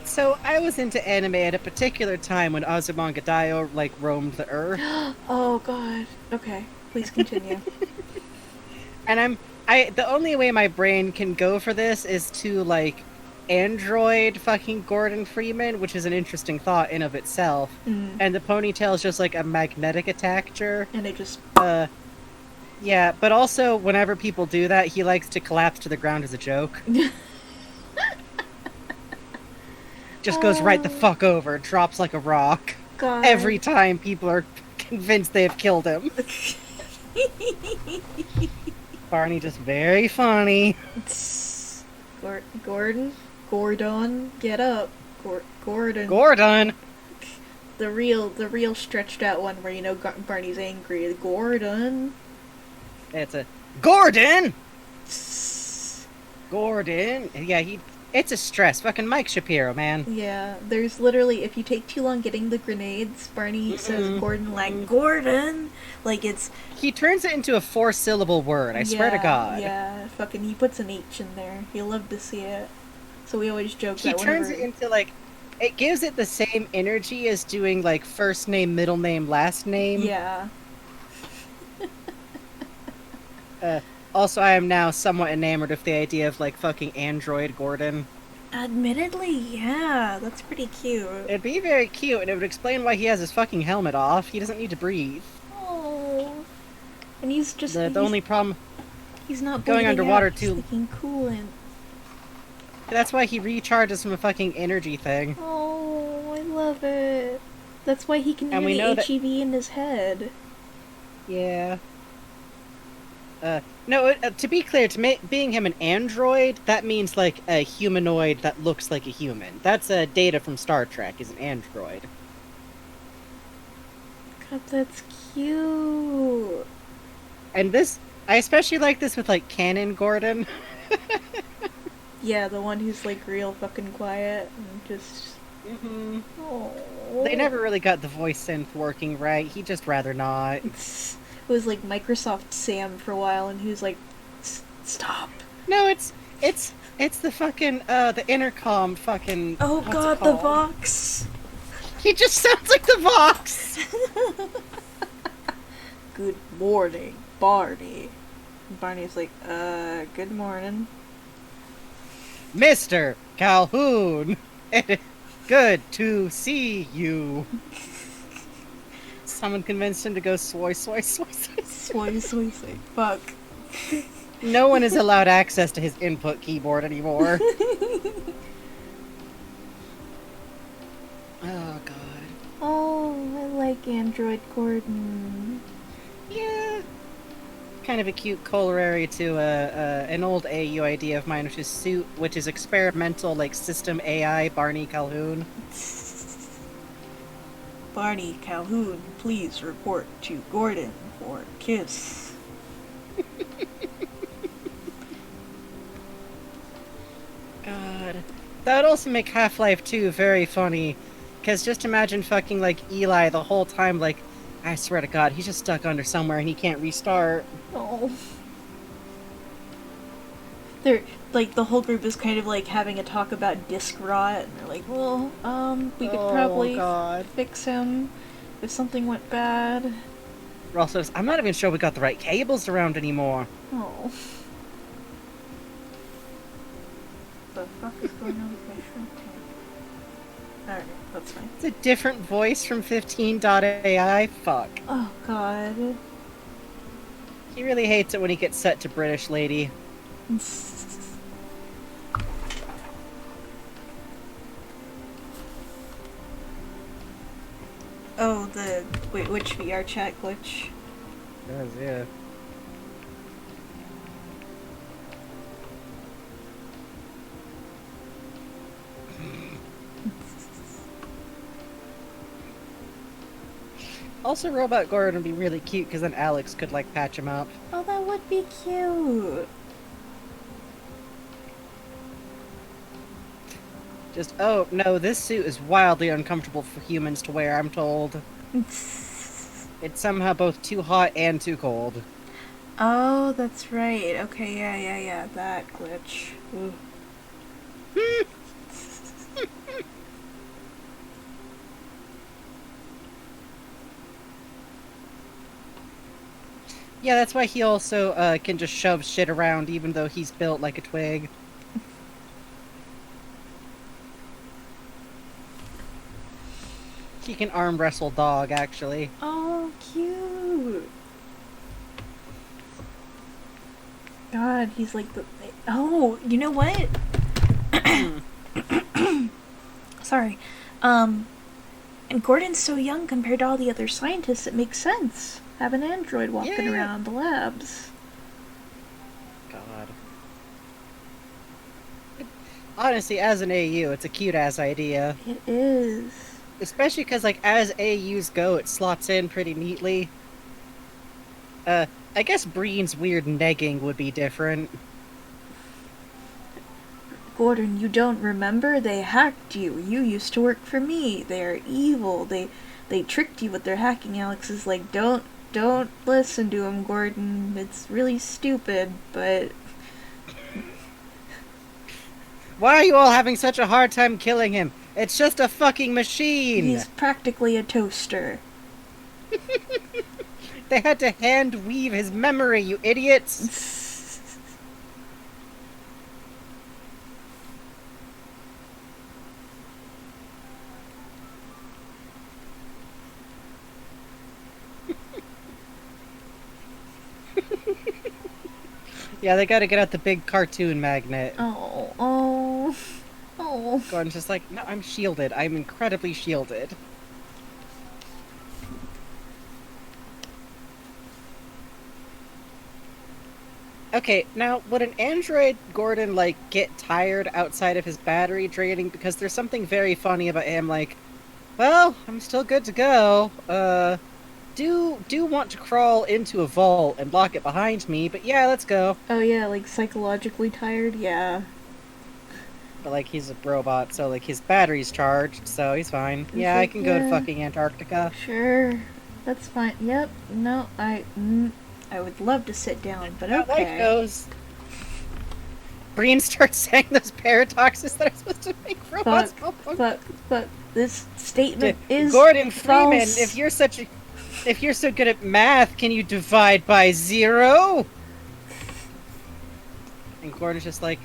So, I was into anime at a particular time when Azumanga like, roamed the earth. Oh, God. Okay. Please continue. And the only way my brain can go for this is to, like, android fucking Gordon Freeman, which is an interesting thought in of itself. And the ponytail is just like a magnetic attacher. And it just... Yeah, but also, whenever people do that, he likes to collapse to the ground as a joke. Just goes right the fuck over, drops like a rock. God. Every time people are convinced they have killed him. Barney just very funny. Gordon, get up. Gordon. Gordon! The real stretched out one where, Barney's angry. Gordon. It's a... Gordon! Gordon! Yeah, it's a stress. Fucking Mike Shapiro, man. Yeah, there's literally, if you take too long getting the grenades, Barney says Gordon like, Gordon! Like, it's... He turns it into a 4-syllable word, I swear to God. Yeah, fucking, he puts an H in there. You'll love to see it. So we always joke that He turns it into, like... It gives it the same energy as doing, like, first name, middle name, last name. Yeah. Also, I am now somewhat enamored with the idea of, like, fucking android Gordon. Admittedly, yeah, that's pretty cute. It'd be very cute, and it would explain why he has his fucking helmet off. He doesn't need to breathe. Oh. And he's just... The only problem... He's not going underwater out. too. He's leaking coolant. That's why he recharges from a fucking energy thing. Oh, I love it. That's why he can And hear we the know that- HEV in his head. Yeah. No, to be clear, being him an android, that means, like, a humanoid that looks like a human. That's Data from Star Trek, is an android. God, that's cute. And this, I especially like this with, like, Canon Gordon. Yeah, the one who's, like, real fucking quiet and just... Mm-hmm. Oh. They never really got the voice synth working right. He'd just rather not. It was like Microsoft Sam for a while, and he was like, "Stop." No, it's It's the fucking the intercom fucking. Oh what's it god, the called? Vox! He just sounds like the Vox. Good morning, Barney. And Barney's like, good morning. Mr. Calhoun, good to see you. Someone convinced him to go soy. Soy, soy, soy. Fuck. No one is allowed access to his input keyboard anymore. Oh god. Oh, I like Android Gordon. Yeah. Kind of a cute corollary to an old AU idea of mine, which is which is experimental, like system AI Barney Calhoun. Barney Calhoun, please report to Gordon for kiss. God. That would also make Half-Life 2 very funny. Because just imagine fucking, like, Eli the whole time, like, I swear to God, he's just stuck under somewhere and he can't restart. Oh. They're, like, the whole group is kind of, like, having a talk about disc rot, and they're like, well, we could probably God. fix him if something went bad. Ross says, I'm not even sure we got the right cables around anymore. Oh. The fuck is going on with my shrimp tank? Alright, that's fine. It's a different voice from 15.ai. Fuck. Oh god. He really hates it when he gets set to British lady. Oh, wait, which VR chat glitch? Yes, yeah. Also, Robot Gordon would be really cute because then Alex could, like, patch him up. Oh, that would be cute. Just, oh, no, this suit is wildly uncomfortable for humans to wear, I'm told. It's somehow both too hot and too cold. Oh, that's right. Okay, yeah, that glitch. Ooh. Yeah, that's why he also can just shove shit around even though he's built like a twig. He can arm wrestle dog, actually. Oh, cute. God, he's like the... Oh, you know what? Sorry. And Gordon's so young compared to all the other scientists, it makes sense. Have an android walking around the labs. God. Honestly, as an AU, it's a cute-ass idea. It is. Especially because, like, as AUs go, it slots in pretty neatly. I guess Breen's weird negging would be different. Gordon, you don't remember? They hacked you. You used to work for me. They are evil. They tricked you with their hacking. Alex is like, don't listen to him, Gordon. It's really stupid, but... Why are you all having such a hard time killing him? It's just a fucking machine! He's practically a toaster. They had to hand weave his memory, you idiots! Yeah, they gotta get out the big cartoon magnet. Oh. Gordon's just like, no, I'm shielded. I'm incredibly shielded. Okay, now, would an android Gordon, like, get tired outside of his battery draining? Because there's something very funny about him, like, well, I'm still good to go. Do want to crawl into a vault and lock it behind me, but yeah, let's go. Oh yeah, like psychologically tired? Yeah. But, like, he's a robot, so, like, his battery's charged, so he's fine. He's Yeah, I like, can go to yeah. fucking Antarctica. Sure. That's fine. Yep. No, I would love to sit down, but How life okay. goes. Breen starts saying those paradoxes that are supposed to make robots Fuck, malfunction. fuck. This statement is Gordon Freeman, false. if you're so good at math, can you divide by 0? And Gordon's just like,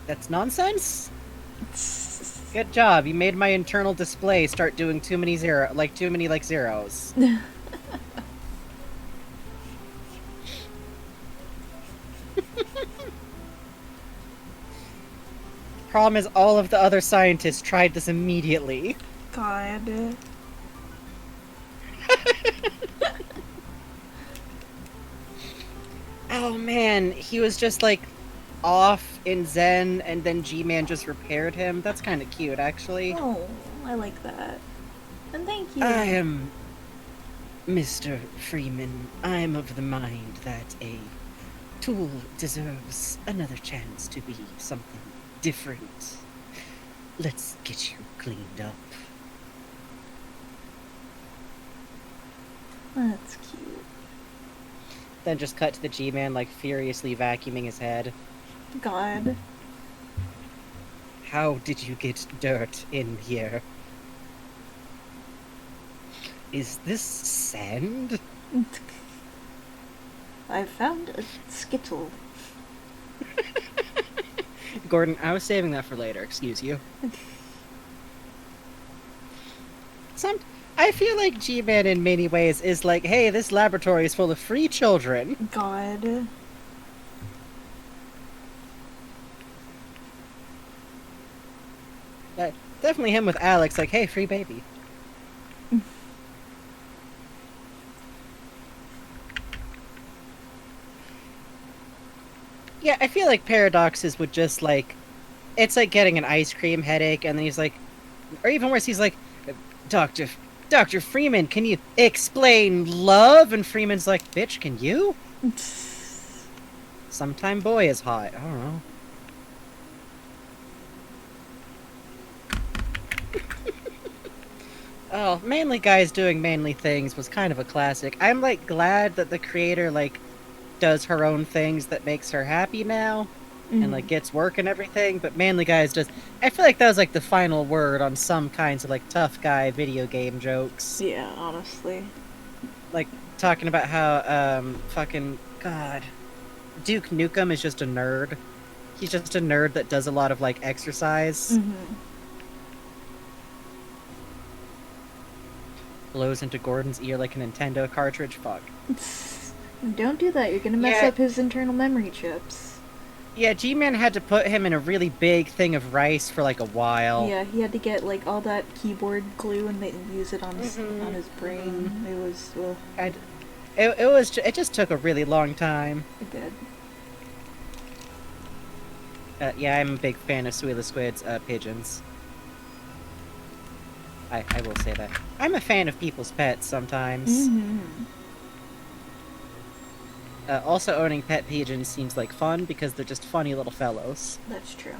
that's nonsense. Good job. You made my internal display start doing too many zeros. Problem is, all of the other scientists tried this immediately. God. Oh man, he was just like off in Zen, and then G-Man just repaired him. That's kind of cute, actually. Oh, I like that. And thank you. I am Mr. Freeman. I am of the mind that a tool deserves another chance to be something different. Let's get you cleaned up. That's cute. Then just cut to the G-Man, like, furiously vacuuming his head. God. How did you get dirt in here? Is this sand? I found a skittle. Gordon, I was saving that for later, excuse you. I feel like G-Man in many ways is like, hey, this laboratory is full of free children. God. Definitely him with Alex, like, hey, free baby. Yeah, I feel like paradoxes would just, like, it's like getting an ice cream headache, and then he's like, or even worse, he's like, Dr. Freeman, can you explain love? And Freeman's like, bitch, can you? Sometime boy is hot. I don't know. Oh, manly guys doing manly things was kind of a classic. I'm, like, glad that the creator, like, does her own things that makes her happy now. And, like, gets work and everything, but manly guys just... I feel like that was, like, the final word on some kinds of, like, tough guy video game jokes. Yeah, honestly. Like, talking about how, fucking... God. Duke Nukem is just a nerd. He's just a nerd that does a lot of, like, exercise. Blows into Gordon's ear like a Nintendo cartridge. Fuck. Don't do that, you're gonna mess Yeah. up his internal memory chips. Yeah, G-Man had to put him in a really big thing of rice for like a while. Yeah, he had to get like all that keyboard glue and use it on his brain. It was It just took a really long time. it did. Yeah, I'm a big fan of Suela Squid's pigeons. I will say that. I'm a fan of people's pets sometimes. Also, owning pet pigeons seems like fun because they're just funny little fellows. That's true.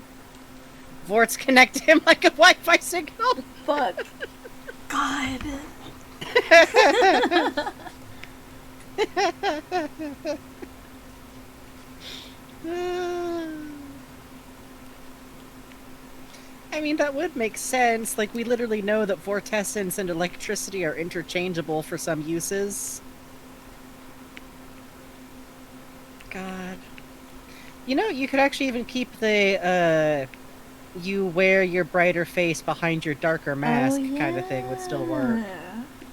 Vorts connect him like a Wi-Fi signal. Fuck. God. I mean, that would make sense. Like, we literally know that vortessence and electricity are interchangeable for some uses. God. You know, you could actually even keep the, you wear your brighter face behind your darker mask kind of thing would still work.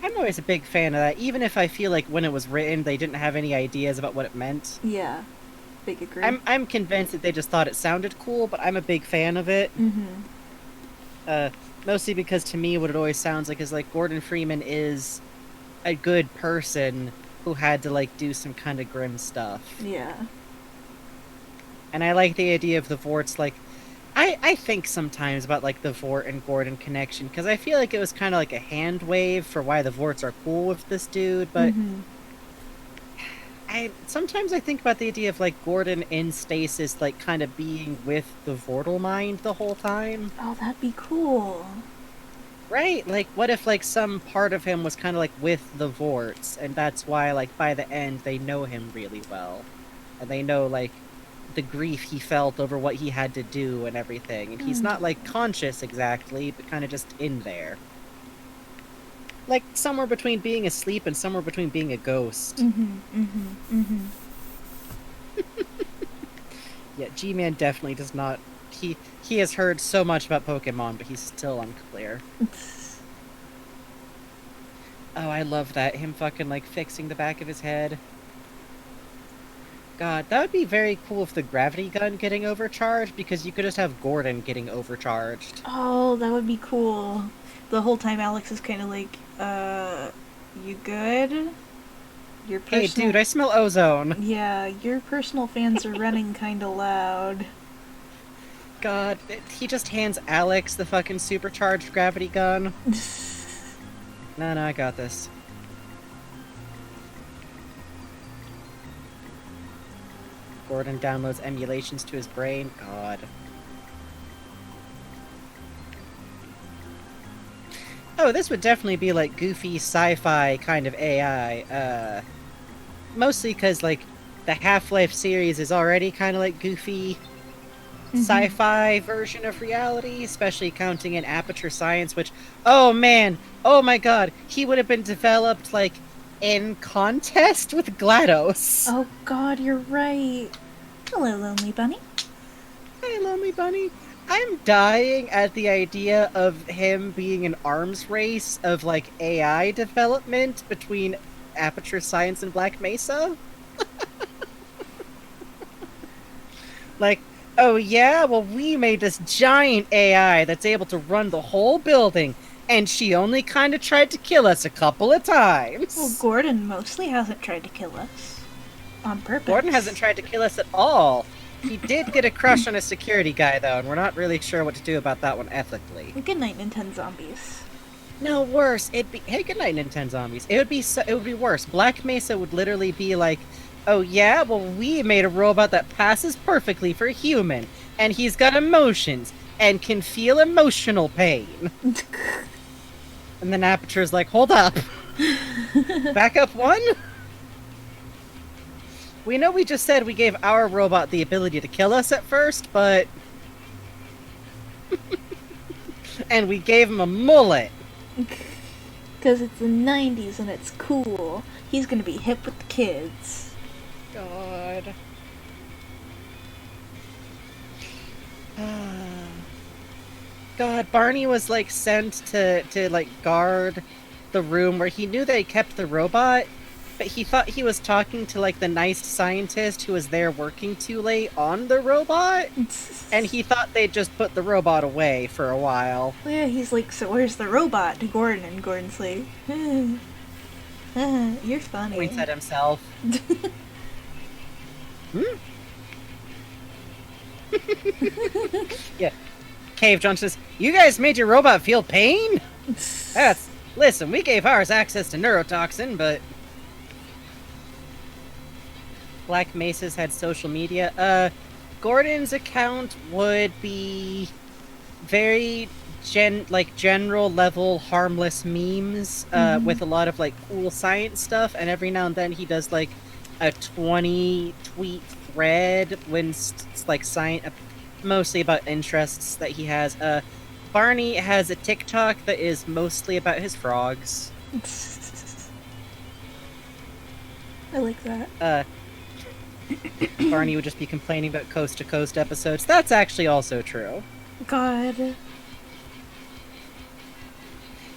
I'm always a big fan of that, even if I feel like when it was written, they didn't have any ideas about what it meant. Yeah. Big agree. I'm convinced that they just thought it sounded cool, but I'm a big fan of it. Mostly because to me what it always sounds like is like Gordon Freeman is a good person who had to like do some kind of grim stuff. Yeah. And I like the idea of the Vorts, like, I think sometimes about like the Vort and Gordon connection, because I feel like it was kind of like a hand wave for why the Vorts are cool with this dude, but sometimes I think about the idea of like Gordon in stasis, like kind of being with the Vortal mind the whole time. Oh, that'd be cool. Right? Like, what if like some part of him was kind of like with the Vorts, and that's why like by the end they know him really well, and they know like the grief he felt over what he had to do and everything. And he's not, like, conscious exactly, but kind of just in there. Like, somewhere between being asleep and somewhere between being a ghost. Yeah, G-Man definitely does not... He has heard so much about Pokemon, but he's still unclear. Oh, I love that. Him fucking, like, fixing the back of his head. God, that would be very cool if the gravity gun getting overcharged, because you could just have Gordon getting overcharged. Oh, that would be cool. The whole time Alex is kind of like, you good? Your personal... Hey, dude, I smell ozone. Yeah, your personal fans are running kind of loud. God, he just hands Alex the fucking supercharged gravity gun. No, I got this. Gordon downloads emulations to his brain. God. Oh, this would definitely be like goofy sci-fi kind of AI. Mostly because, like, the Half-Life series is already kind of like goofy sci-fi version of reality, especially counting in Aperture Science, which, oh man, oh my god, he would have been developed, like, in contest with GLaDOS. Oh god, you're right. Hello, Lonely Bunny. Hey, Lonely Bunny. I'm dying at the idea of him being an arms race of, like, AI development between Aperture Science and Black Mesa. Like, oh yeah, well we made this giant AI that's able to run the whole building, and she only kind of tried to kill us a couple of times. Well, Gordon mostly hasn't tried to kill us. On purpose. Gordon hasn't tried to kill us at all. He did get a crush on a security guy, though, and we're not really sure what to do about that one ethically. Good night, Nintendo Zombies. No, worse. It'd be... Hey, good night, Nintendo Zombies. It would be worse. Black Mesa would literally be like, oh yeah, well we made a robot that passes perfectly for a human, and he's got emotions, and can feel emotional pain. And then Aperture's like, hold up. Back up one? We know we just said we gave our robot the ability to kill us at first, but... and we gave him a mullet. Because it's the 90s and it's cool. He's gonna be hip with the kids. God. God, Barney was, like, sent to like, guard the room where he knew they kept the robot, but he thought he was talking to, like, the nice scientist who was there working too late on the robot, and he thought they'd just put the robot away for a while. Yeah, he's like, so where's the robot? To Gordon, and Gordon's like, you're funny. Points at himself. Yeah. Cave John says, you guys made your robot feel pain? Listen, we gave ours access to neurotoxin, but... Black Mesa's had social media. Gordon's account would be very general level harmless memes, with a lot of, like, cool science stuff, and every now and then he does, like, a 20 tweet thread when it's like mostly about interests that he has. Barney has a TikTok that is mostly about his frogs. I like that. Barney would just be complaining about Coast to Coast episodes. That's actually also true. God.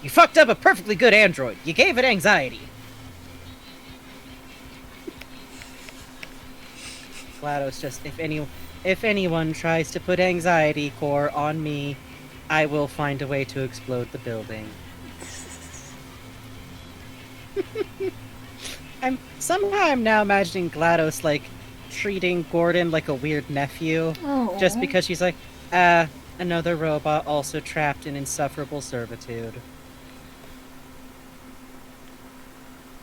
You fucked up a perfectly good android. You gave it anxiety. GLaDOS just, if anyone tries to put anxiety core on me, I will find a way to explode the building. I'm now imagining GLaDOS, like, treating Gordon like a weird nephew. Aww. Just because she's like, another robot also trapped in insufferable servitude.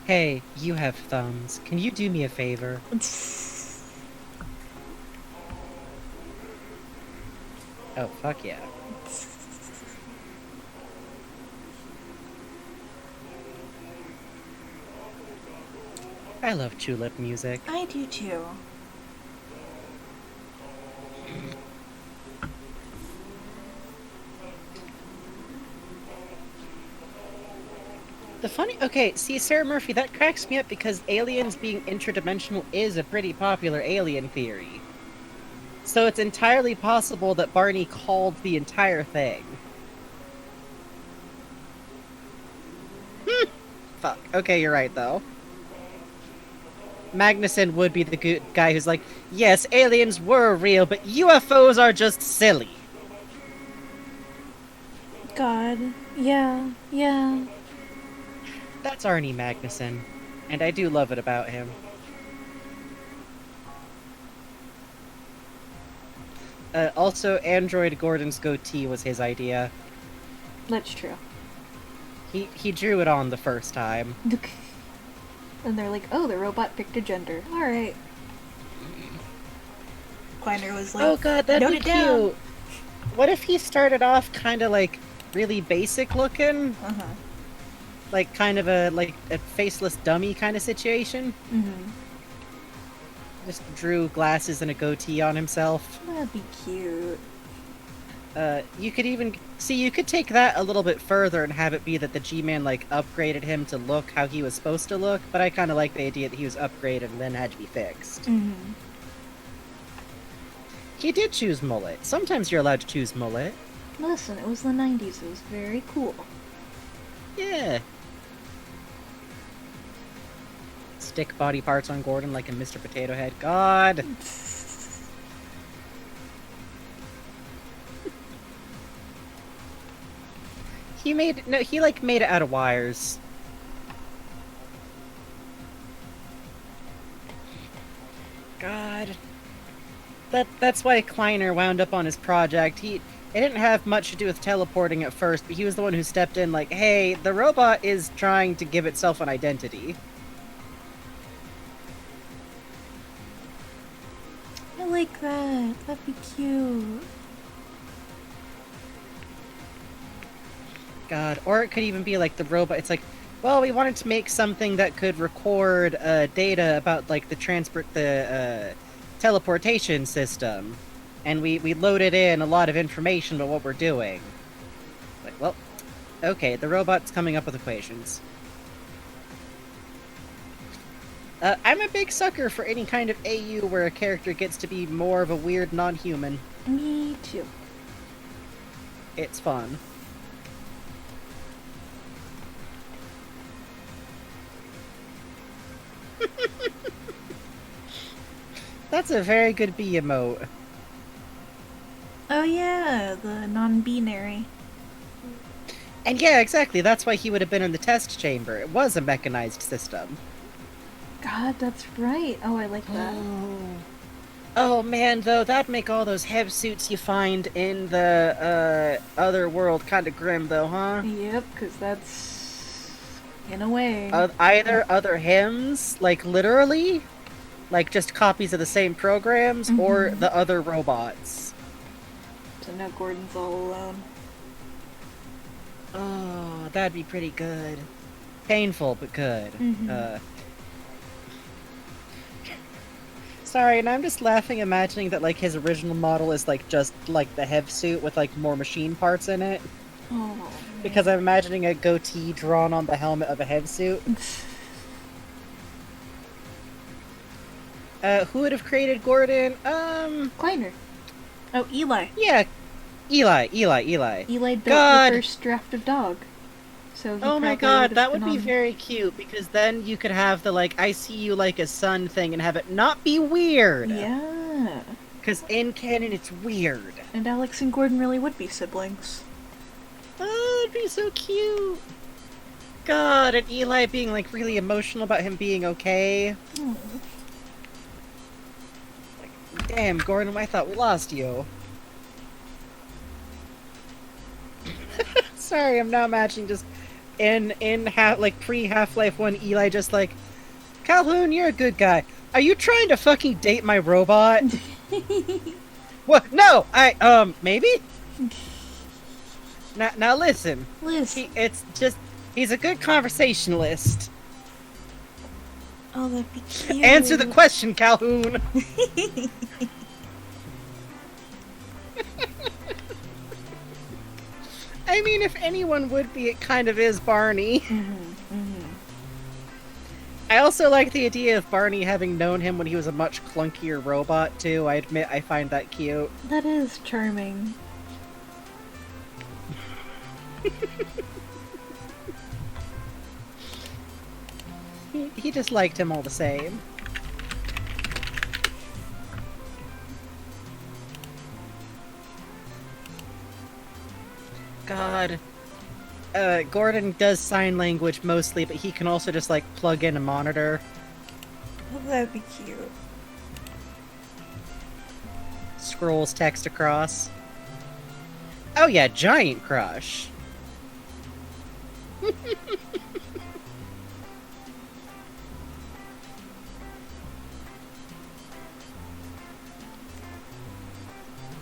Hey, you have thumbs. Can you do me a favor? Oh, fuck yeah. I love tulip music. I do too. Okay, see, Sarah Murphy, that cracks me up because aliens being interdimensional is a pretty popular alien theory. So it's entirely possible that Barney called the entire thing. Fuck. Okay, you're right, though. Magnuson would be the good guy who's like, yes, aliens were real, but UFOs are just silly. God. Yeah. Yeah. That's Arnie Magnuson, and I do love it about him. Also, Android Gordon's goatee was his idea. That's true. He drew it on the first time. And they're like, oh, the robot picked a gender. Alright. Kleiner was like, Oh god, that'd note be it cute! down. What if he started off kinda like really basic looking? Uh-huh. Like kind of a faceless dummy kind of situation? Mm-hmm. Just drew glasses and a goatee on himself. That'd be cute. You could even you could take that a little bit further and have it be that the G-Man like upgraded him to look how he was supposed to look, but I kind of like the idea that he was upgraded and then had to be fixed. Mm-hmm. He did choose mullet. Sometimes you're allowed to choose mullet. Listen, it was the 90s. It was very cool. Yeah. Stick body parts on Gordon like a Mr. Potato Head. God. He made it out of wires. God. That's why Kleiner wound up on his project. It didn't have much to do with teleporting at first, but he was the one who stepped in like, hey, the robot is trying to give itself an identity. I like that. That'd be cute. God, or it could even be like the robot. It's like, well, we wanted to make something that could record data about like the teleportation system, and we loaded in a lot of information about what we're doing. Like, well, okay, the robot's coming up with equations. I'm a big sucker for any kind of AU where a character gets to be more of a weird non-human. Me too. It's fun. That's a very good B emote. Oh yeah, the non-binary. And yeah, exactly, that's why he would have been in the test chamber. It was a mechanized system. God, that's right. Oh, I like that. Oh man, though, that'd make all those hev suits you find in the other world kind of grim, though, huh? Yep, because that's... in a way. Either other hymns, like literally, like just copies of the same programs, or the other robots. So now Gordon's all alone. Oh, that'd be pretty good. Painful, but good. Sorry, and I'm just laughing imagining that, like, his original model is, like, just, like, the hev suit with, like, more machine parts in it. Oh, Because I'm imagining a goatee drawn on the helmet of a hev suit. Who would have created Gordon? Kleiner. Oh, Eli. Yeah, Eli. Eli built God. the first draft of Dog. So he Oh my probably god, would've that would been be on- very cute, because then you could have the, like, I see you like a son thing and have it not be weird. Yeah. Because in canon, it's weird. And Alex and Gordon really would be siblings. Oh, it'd be so cute. God, and Eli being, like, really emotional about him being okay. Like, damn, Gordon, I thought we lost you. Sorry, I'm now imagining just pre-Half-Life 1 Eli just like, Calhoun, you're a good guy. Are you trying to fucking date my robot? What? No! Maybe? Now listen. Liz. He's a good conversationalist. Oh, that'd be cute. Answer the question, Calhoun! I mean, if anyone would be, it kind of is Barney. I also like the idea of Barney having known him when he was a much clunkier robot, too. I admit I find that cute. That is charming. He just liked him all the same. God. Gordon does sign language mostly, but he can also just, like, plug in a monitor. Oh, that'd be cute. Scrolls text across. Oh yeah, giant crush.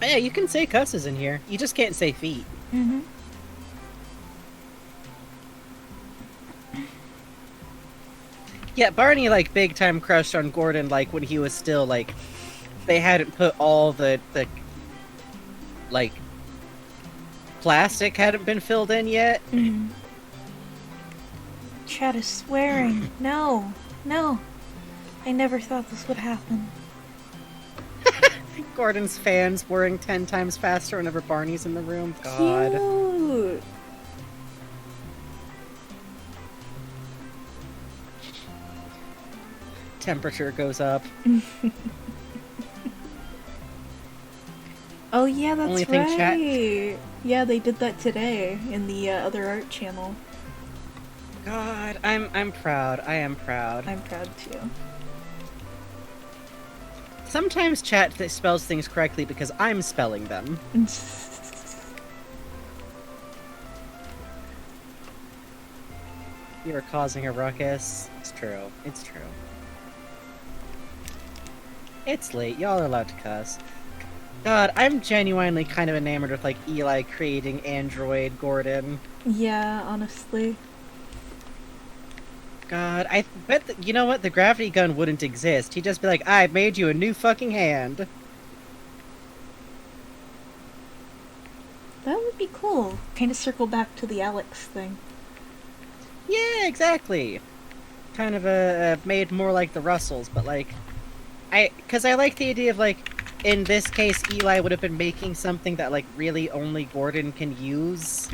Yeah, you can say cusses in here. You just can't say feet. Yeah, Barney, like, big time crushed on Gordon, like, when he was still, like, they hadn't put all the like, plastic hadn't been filled in yet. Chad is swearing. No. No. I never thought this would happen. Gordon's fans whirring 10 times faster whenever Barney's in the room. God. Cute. Temperature goes up. Oh yeah, that's Only thing right. chat- Yeah, they did that today in the other art channel. God, I'm proud. I am proud. I'm proud too. Sometimes chat spells things correctly because I'm spelling them. You are causing a ruckus. It's true. It's true. It's late. Y'all are allowed to cuss. God, I'm genuinely kind of enamored with, like, Eli creating Android Gordon. Yeah, honestly. God, I bet you know what? The gravity gun wouldn't exist. He'd just be like, I made you a new fucking hand. That would be cool. Kind of circle back to the Alex thing. Yeah, exactly. Kind of made more like the Russells, but like, because I like the idea of, like, in this case, Eli would have been making something that, like, really only Gordon can use.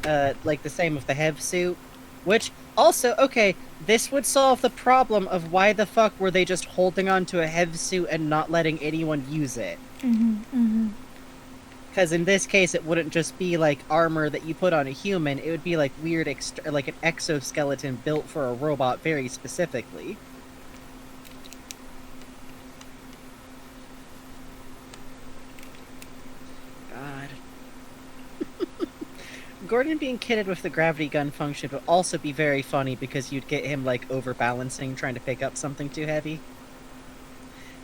Like the same with the Hev suit, which also, okay, this would solve the problem of why the fuck were they just holding on to a Hev suit and not letting anyone use it. Because in this case, it wouldn't just be, like, armor that you put on a human, it would be, like, weird, like an exoskeleton built for a robot very specifically. God. Gordon being kitted with the gravity gun function would also be very funny because you'd get him, like, overbalancing, trying to pick up something too heavy.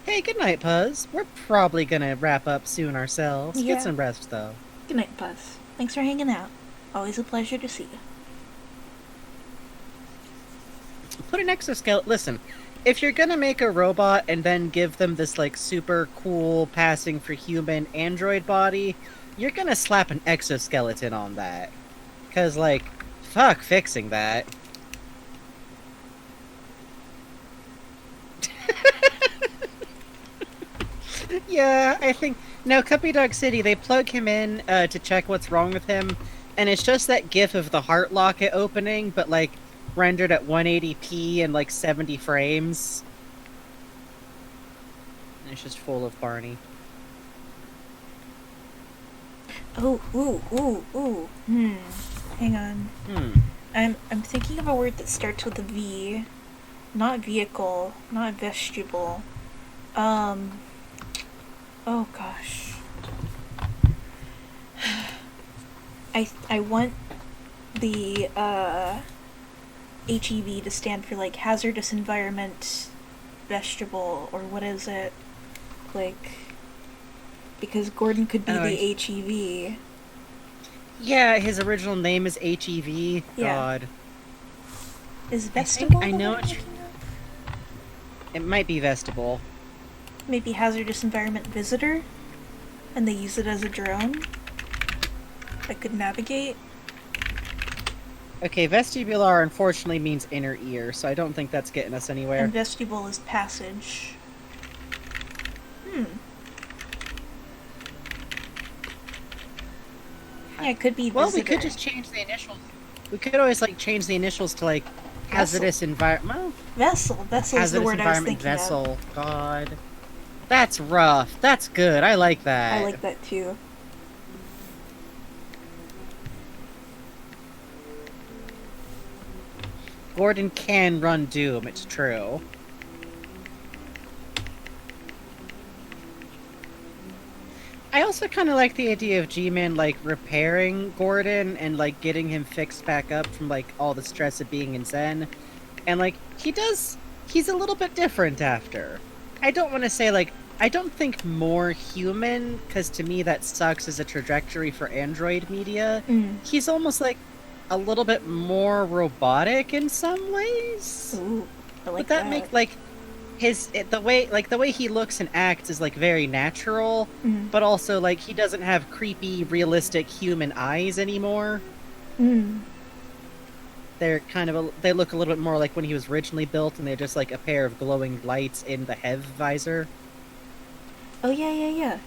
Hey, good night, Puzz. We're probably gonna wrap up soon ourselves. Yeah. Get some rest, though. Good night, Buzz. Thanks for hanging out. Always a pleasure to see you. Put an exoskeleton. Listen, if you're gonna make a robot and then give them this, like, super cool passing for human android body, you're gonna slap an exoskeleton on that. 'Cause, like, fuck fixing that. Yeah, I think... No, Cuppy Dog City, they plug him in to check what's wrong with him, and it's just that gif of the heart locket opening, but, like, rendered at 180p and, like, 70 frames. And it's just full of Barney. Oh, ooh. Hang on. I'm thinking of a word that starts with a V. Not vehicle, not vestibule. Oh gosh. I want the HEV to stand for, like, hazardous environment vegetable, or what is it? Like, because Gordon could be the HEV. Yeah, his original name is HEV. Yeah. God. Is vestibule? I know what I'm what thinking of? It might be vestibule. Maybe hazardous environment visitor, and they use it as a drone. I could navigate. Okay, vestibular unfortunately means inner ear, so I don't think that's getting us anywhere. And vestibule is passage. Yeah, it could be Well, visitor. we could just change the initials. We could always, like, change the initials to, like, hazardous environment. Well, Vessel. Vessel is the hazardous word I was environment thinking vessel. of. God. That's rough. That's good. I like that. I like that too. Gordon can run Doom, it's true. I also kind of like the idea of G-Man, like, repairing Gordon and, like, getting him fixed back up from, like, all the stress of being in Zen. And, like, he's a little bit different after. I don't want to say, like, I don't think more human, because to me that sucks as a trajectory for Android media. He's almost, like, a little bit more robotic in some ways. Ooh, I like Would that make, like, the way he looks and acts is, like, very natural, but also, like, he doesn't have creepy, realistic human eyes anymore. They're kind of they look a little bit more like when he was originally built, and they're just like a pair of glowing lights in the hev visor. Oh yeah.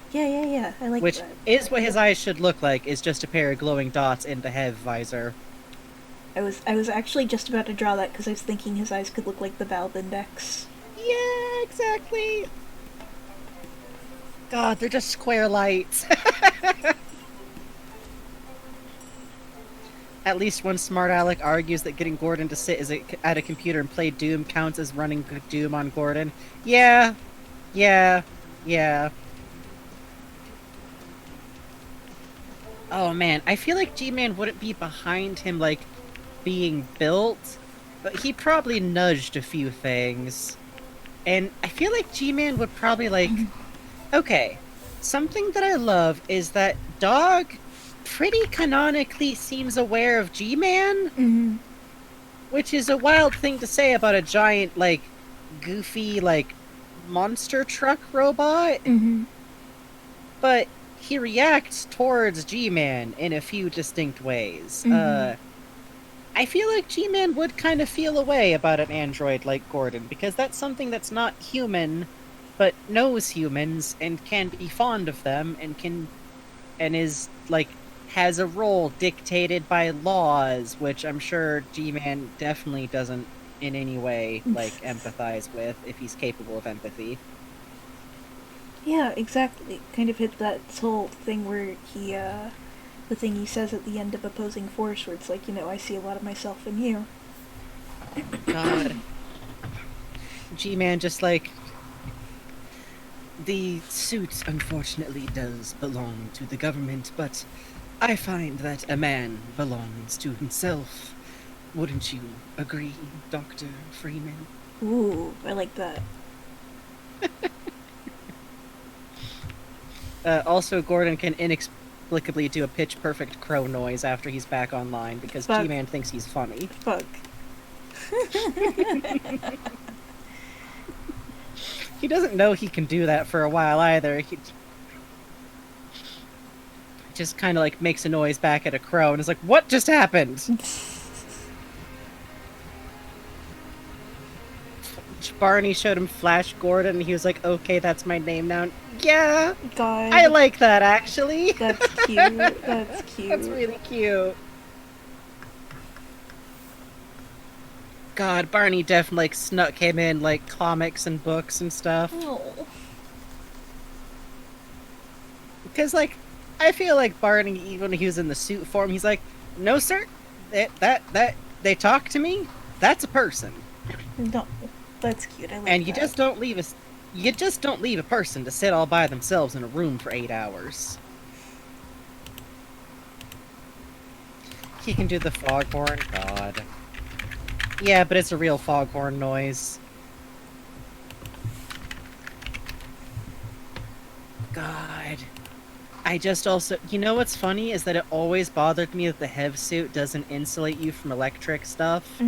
I like Which that. is what his eyes should look like, is just a pair of glowing dots in the hev visor. I was actually just about to draw that because I was thinking his eyes could look like the valve index. Yeah, exactly. God, they're just square lights. At least one smart aleck argues that getting Gordon to sit at a computer and play Doom counts as running Doom on Gordon. Yeah. Oh man, I feel like G-Man wouldn't be behind him, like, being built, but he probably nudged a few things. And I feel like G-Man would probably, like... Okay, something that I love is that Dog pretty canonically seems aware of G-Man, which is a wild thing to say about a giant, like, goofy, like, monster truck robot. But he reacts towards G-Man in a few distinct ways. I feel like G-Man would kind of feel a way about an android like Gordon, because that's something that's not human, but knows humans, and can be fond of them, and is, like, has a role dictated by laws, which I'm sure G-Man definitely doesn't in any way, like, empathize with, if he's capable of empathy. Yeah, exactly. Kind of hit that whole thing where he, the thing he says at the end of Opposing Force, where it's like, you know, I see a lot of myself in you. God. G-Man just, like... The suit, unfortunately, does belong to the government, but I find that a man belongs to himself. Wouldn't you agree, Dr. Freeman? Ooh, I like that. Also, Gordon can inexplicably do a pitch-perfect crow noise after he's back online, because Fuck. G-Man thinks he's funny. Fuck. He doesn't know he can do that for a while either. He just kind of, like, makes a noise back at a crow and is like, what just happened? Barney showed him Flash Gordon, and he was like, okay, that's my name now. Yeah! God. I like that, actually! That's cute. That's cute. That's really cute. God, Barney definitely, like, snuck him in, like, comics and books and stuff. Oh. Because, like, I feel like Barney, even when he was in the suit form, he's like, no, sir, they talk to me, that's a person. No. That's cute. I like And you that. just don't leave a person to sit all by themselves in a room for 8 hours. He can do the foghorn. God. Yeah, but it's a real foghorn noise. God. I just also... You know what's funny is that it always bothered me that the Hev suit doesn't insulate you from electric stuff.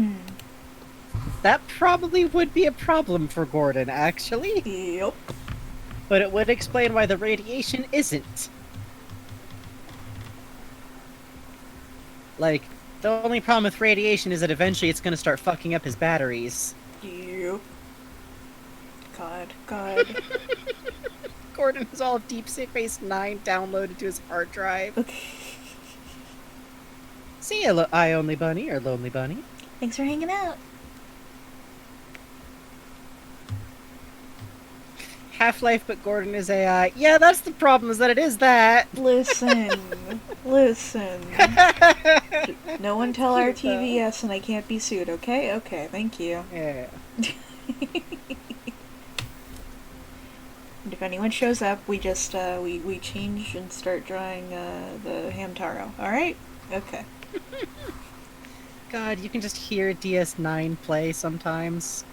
That probably would be a problem for Gordon, actually. Yep. But it would explain why the radiation isn't. Like, the only problem with radiation is that eventually it's gonna start fucking up his batteries. You. God. Gordon has all of Deep Space Nine downloaded to his hard drive. Okay. See ya, I Only Bunny, or Lonely Bunny. Thanks for hanging out. Half-Life, but Gordon is AI. Yeah, that's the problem, is that it is that. Listen. No one tell Cute, RTVS and I can't be sued, okay? Okay, thank you. Yeah. And if anyone shows up, we just, we change and start drawing, the Hamtaro. Alright? Okay. God, you can just hear DS9 play sometimes.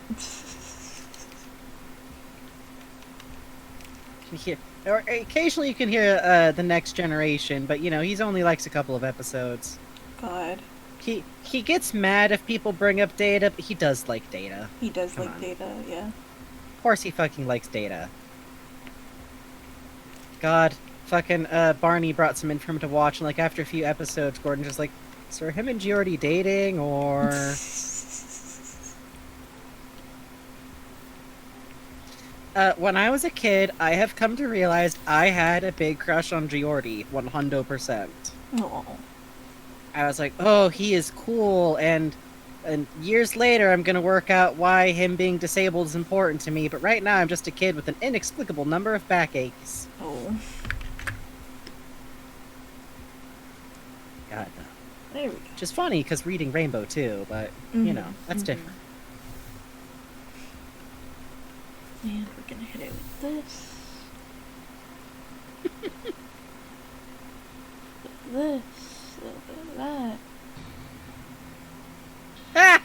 You hear, or occasionally you can hear the Next Generation, but you know, he's only likes a couple of episodes. God. He gets mad if people bring up Data, but he does like Data. He does Come like on. Data, yeah. Of course he fucking likes Data. God, fucking Barney brought some in for him to watch, and like after a few episodes, Gordon's just like, so are him and Geordie dating, or... when I was a kid, I have come to realize I had a big crush on Geordie, 100%. Aw. I was like, oh, he is cool, and years later I'm gonna work out why him being disabled is important to me, but right now I'm just a kid with an inexplicable number of backaches. Oh. God, no. There we go. Which is funny, because reading Rainbow too, but, you know, that's different. And we're gonna hit it with this. This. A little bit of that. Ah!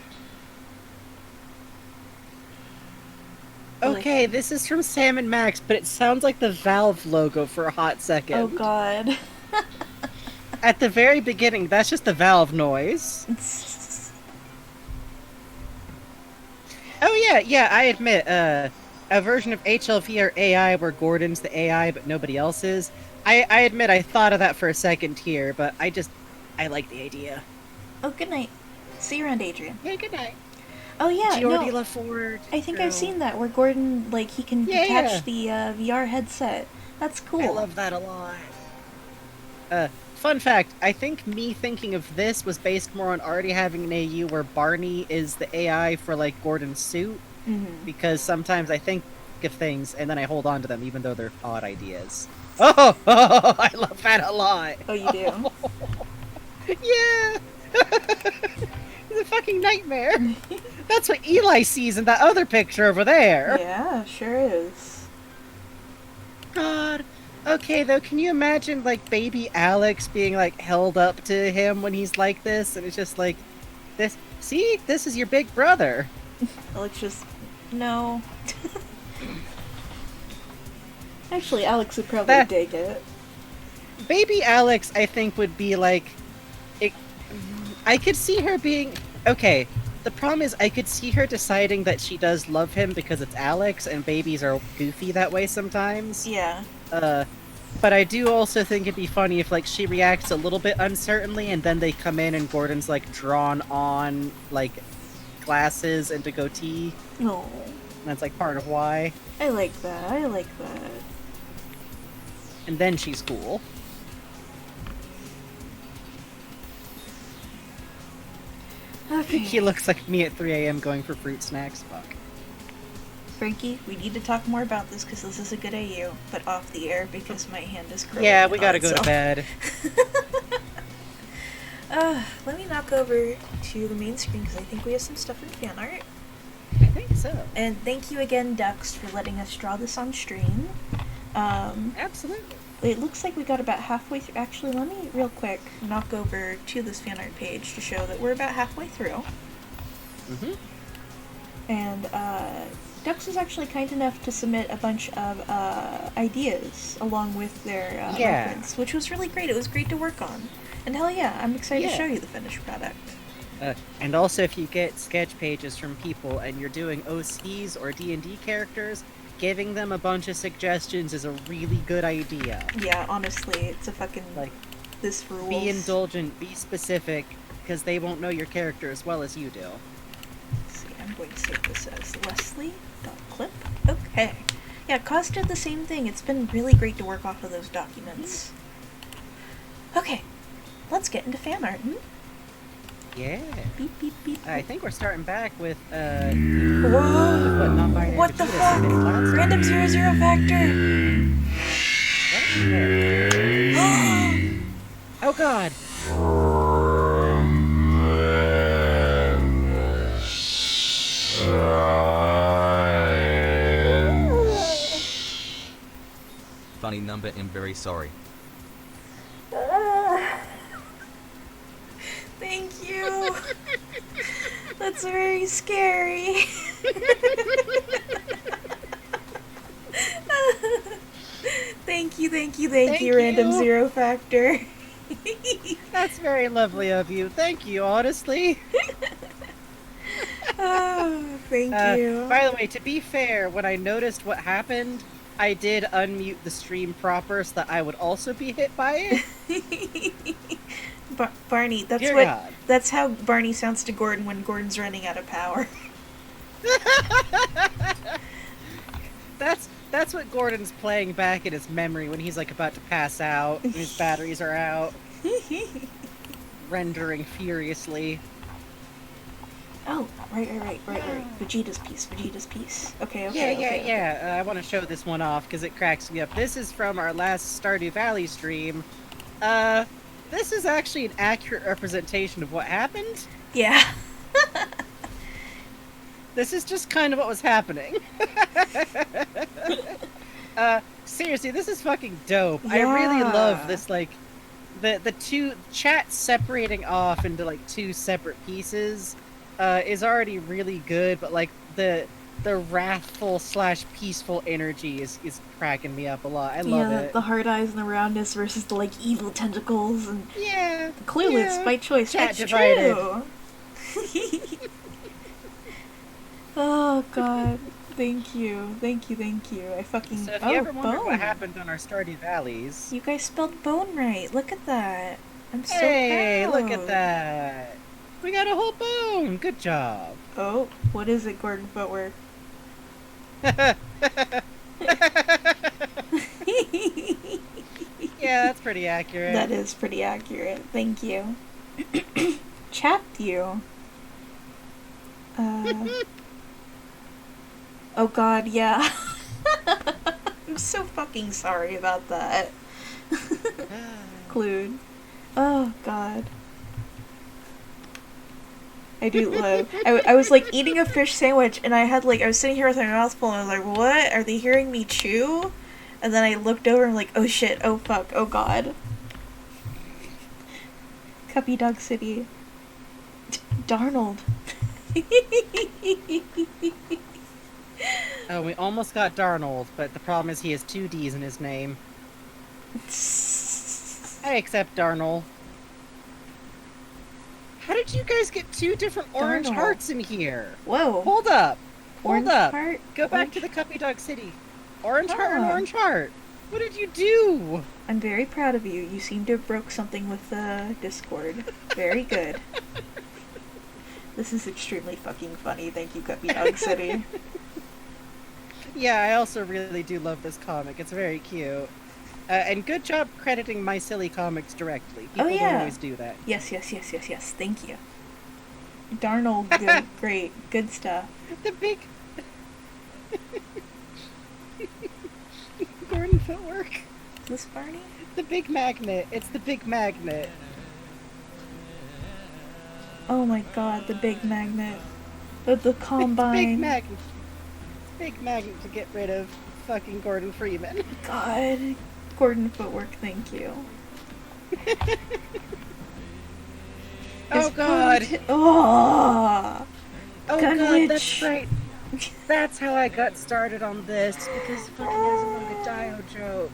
Okay, this is from Sam and Max, but it sounds like the Valve logo for a hot second. Oh god. At the very beginning, that's just the Valve noise. Oh yeah, I admit, a version of HLV or AI where Gordon's the AI but nobody else is. I admit I thought of that for a second here, but I like the idea. Oh, good night. See you around, Adrian. Yeah, good night. Oh yeah, Geordie no. LaFord. I think I've seen that where Gordon, like, he can detach the VR headset. That's cool. I love that a lot. Fun fact, I think me thinking of this was based more on already having an AU where Barney is the AI for, like, Gordon's suit. Mm-hmm. Because sometimes I think of things and then I hold on to them even though they're odd ideas. Oh, I love that a lot. Oh, you do? Yeah. It's a fucking nightmare. That's what Eli sees in that other picture over there. Yeah, sure is. God. Okay, though, can you imagine, like, baby Alex being, like, held up to him when he's like this? And it's just like, this, see? This is your big brother. Alex just... No. Actually, Alex would probably dig it. Baby Alex, I think, would be, like... I could see her being... Okay, the problem is I could see her deciding that she does love him because it's Alex, and babies are goofy that way sometimes. Yeah. But I do also think it'd be funny if, like, she reacts a little bit uncertainly, and then they come in and Gordon's, like, drawn on, like, glasses and a goatee. No. And that's, like, part of why. I like that. And then she's cool. Okay. He looks like me at 3 a.m. going for fruit snacks. Fuck. Frankie, we need to talk more about this because this is a good AU, but off the air because my hand is curling. Yeah, we on gotta go to itself. bed. Let me knock over to the main screen because I think we have some stuff in fan art. I think so. And thank you again, Dux, for letting us draw this on stream. Absolutely. It looks like we got about halfway through. Actually, let me real quick knock over to this fan art page to show that we're about halfway through. Mm-hmm. And Dux was actually kind enough to submit a bunch of ideas along with their reference, which was really great. It was great to work on. And hell yeah, I'm excited to show you the finished product. And also, if you get sketch pages from people and you're doing OCs or D&D characters, giving them a bunch of suggestions is a really good idea. Yeah, honestly, it's a fucking... Like, This rules. Be indulgent, be specific, because they won't know your character as well as you do. Let's see, I'm going to save this as Leslie.clip. Okay. Yeah, Cos did the same thing. It's been really great to work off of those documents. Okay, let's get into fan art. Yeah. Beep, beep, beep. I think we're starting back with, Whoa! non-binary What the Vegeta fuck? submitted last time. Random 00 factor! What? Oh god! Funny number, I'm very sorry. Thank you. That's very scary. Thank you, Thank Random you. 0 factor. That's very lovely of you. Thank you, honestly. Oh, thank you. By the way, to be fair, when I noticed what happened, I did unmute the stream proper so that I would also be hit by it. Barney, Dear God. that's how Barney sounds to Gordon when Gordon's running out of power. That's what Gordon's playing back in his memory when he's like about to pass out and his batteries are out, rendering furiously. Oh, right. Vegeta's piece. Okay. Yeah. I want to show this one off because it cracks me up. This is from our last Stardew Valley stream. This is actually an accurate representation of what happened. Yeah. This is just kind of what was happening. Seriously, this is fucking dope. I really love this, like, the two chats separating off into, like, two separate pieces is already really good, but, like, the wrathful / peaceful energy is cracking me up a lot. I love it. The hard eyes and the roundness versus the, like, evil tentacles and Yeah. the clueless by choice. Chat That's divided. true. Oh god. Thank you. I fucking... So if you ever wonder bone. what happened on our Stardew Valleys... You guys spelled bone right. Look at that. I'm so Hey, proud. look at that! We got a whole bone! Good job! Oh, what is it, Gordon Footwork? Yeah, that's pretty accurate. That is pretty accurate. Thank you. Chapped you. Oh god, yeah. I'm so fucking sorry about that. Clued. Oh god. I do love. I was like eating a fish sandwich and I was sitting here with my mouth full and I was like, what? Are they hearing me chew? And then I looked over and I'm like, oh shit, oh fuck, oh god. Cuppy Dog City. Darnold. Oh, we almost got Darnold, but the problem is he has 2 D's in his name. I accept Darnold. How did you guys get 2 different orange Darnold. hearts in here? Whoa. Hold up. Orange Hold up. heart? Go back Orange- to the Cuppy Dog City. Orange heart and Ah. orange heart. What did you do? I'm very proud of you. You seem to have broke something with the Discord. Very good. This is extremely fucking funny. Thank you, Cuppy Dog City. Yeah, I also really do love this comic. It's very cute. And good job crediting My Silly Comics directly. People yeah. don't always do that. Yes. Thank you. Darnold, good, great, good stuff. The big... Gordon Footwork. Is this Barney? The big magnet. It's the big magnet. Oh my god, the big magnet. The The combine. big magnet. Big magnet to get rid of fucking Gordon Freeman. God. Gordon Footwork, thank you. Oh god. Oh! Oh Gun god, witch. that's right. That's how I got started on this, because fucking Azumanga Daioh joke.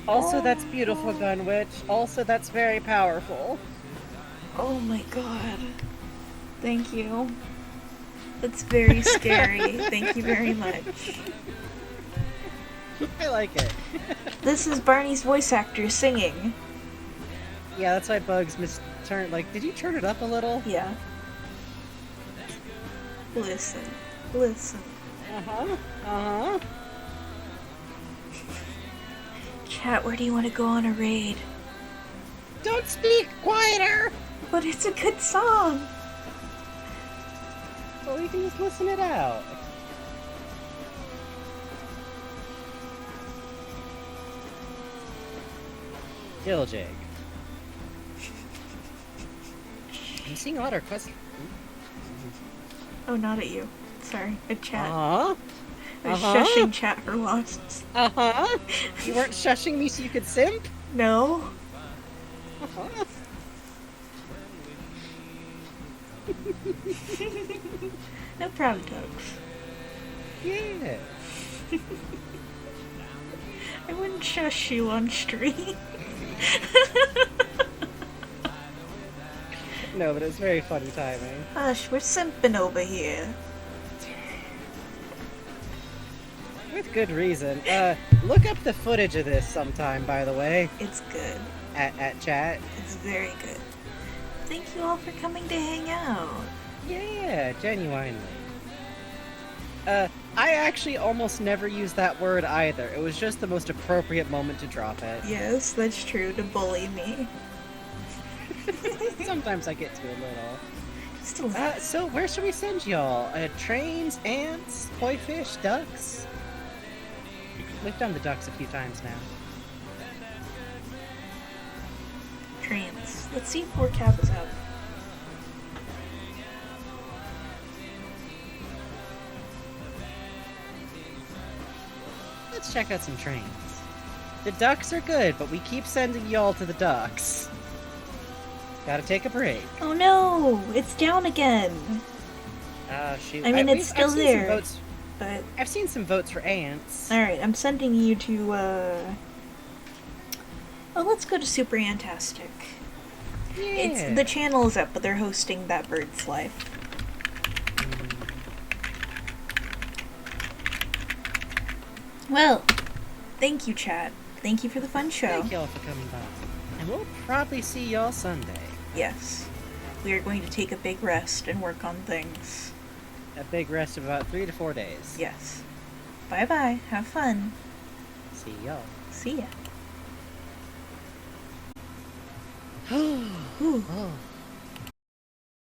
Also, that's beautiful, Gun Witch. Also, that's very powerful. Oh my god. Thank you. That's very scary. Thank you very much. I like it. This is Barney's voice actor singing. Yeah, that's why Bugs misturned. Like, did you turn it up a little? Yeah. Listen. Listen. Uh-huh. Uh-huh. Chat, where do you want to go on a raid? Don't speak quieter! But it's a good song! Well, we can just listen it out. Dilljig. I'm seeing a lot of requests. Oh, not at you. Sorry, at chat. Uh-huh. I was Uh-huh. shushing chat for wasps. Uh-huh. You weren't shushing me so you could simp? No. Uh-huh. No problem, dogs. Yeah. I wouldn't shush you on stream. No, but it's very funny timing. Hush, we're simping over here. With good reason. Look up the footage of this sometime, by the way, It's good. at chat. It's very good. Thank you all for coming to hang out. Yeah, genuinely. I actually almost never use that word either. It was just the most appropriate moment to drop it. Yes, that's true, to bully me. Sometimes I get to a little. Just a little. So where should we send y'all? Trains, ants, koi fish, ducks? We've done the ducks a few times now. Trains. Let's see if 4Cap is out. Let's check out some trains. The ducks are good, but we keep sending y'all to the ducks. Gotta take a break. Oh no! It's down again! Shoot. I mean, it's still I've seen there. Some votes, But, I've seen some votes for ants. alright, I'm sending you to, Oh, let's go to Super Antastic. Yeah. It's the channel is up, but they're hosting That Bird's Life. Well, thank you, chat. Thank you for the fun show. Thank y'all for coming by. And we'll probably see y'all Sunday. Yes. We are going to take a big rest and work on things. A big rest of about 3 to 4 days. Yes. Bye bye. Have fun. See y'all. See ya. Ooh. Ooh. Oh.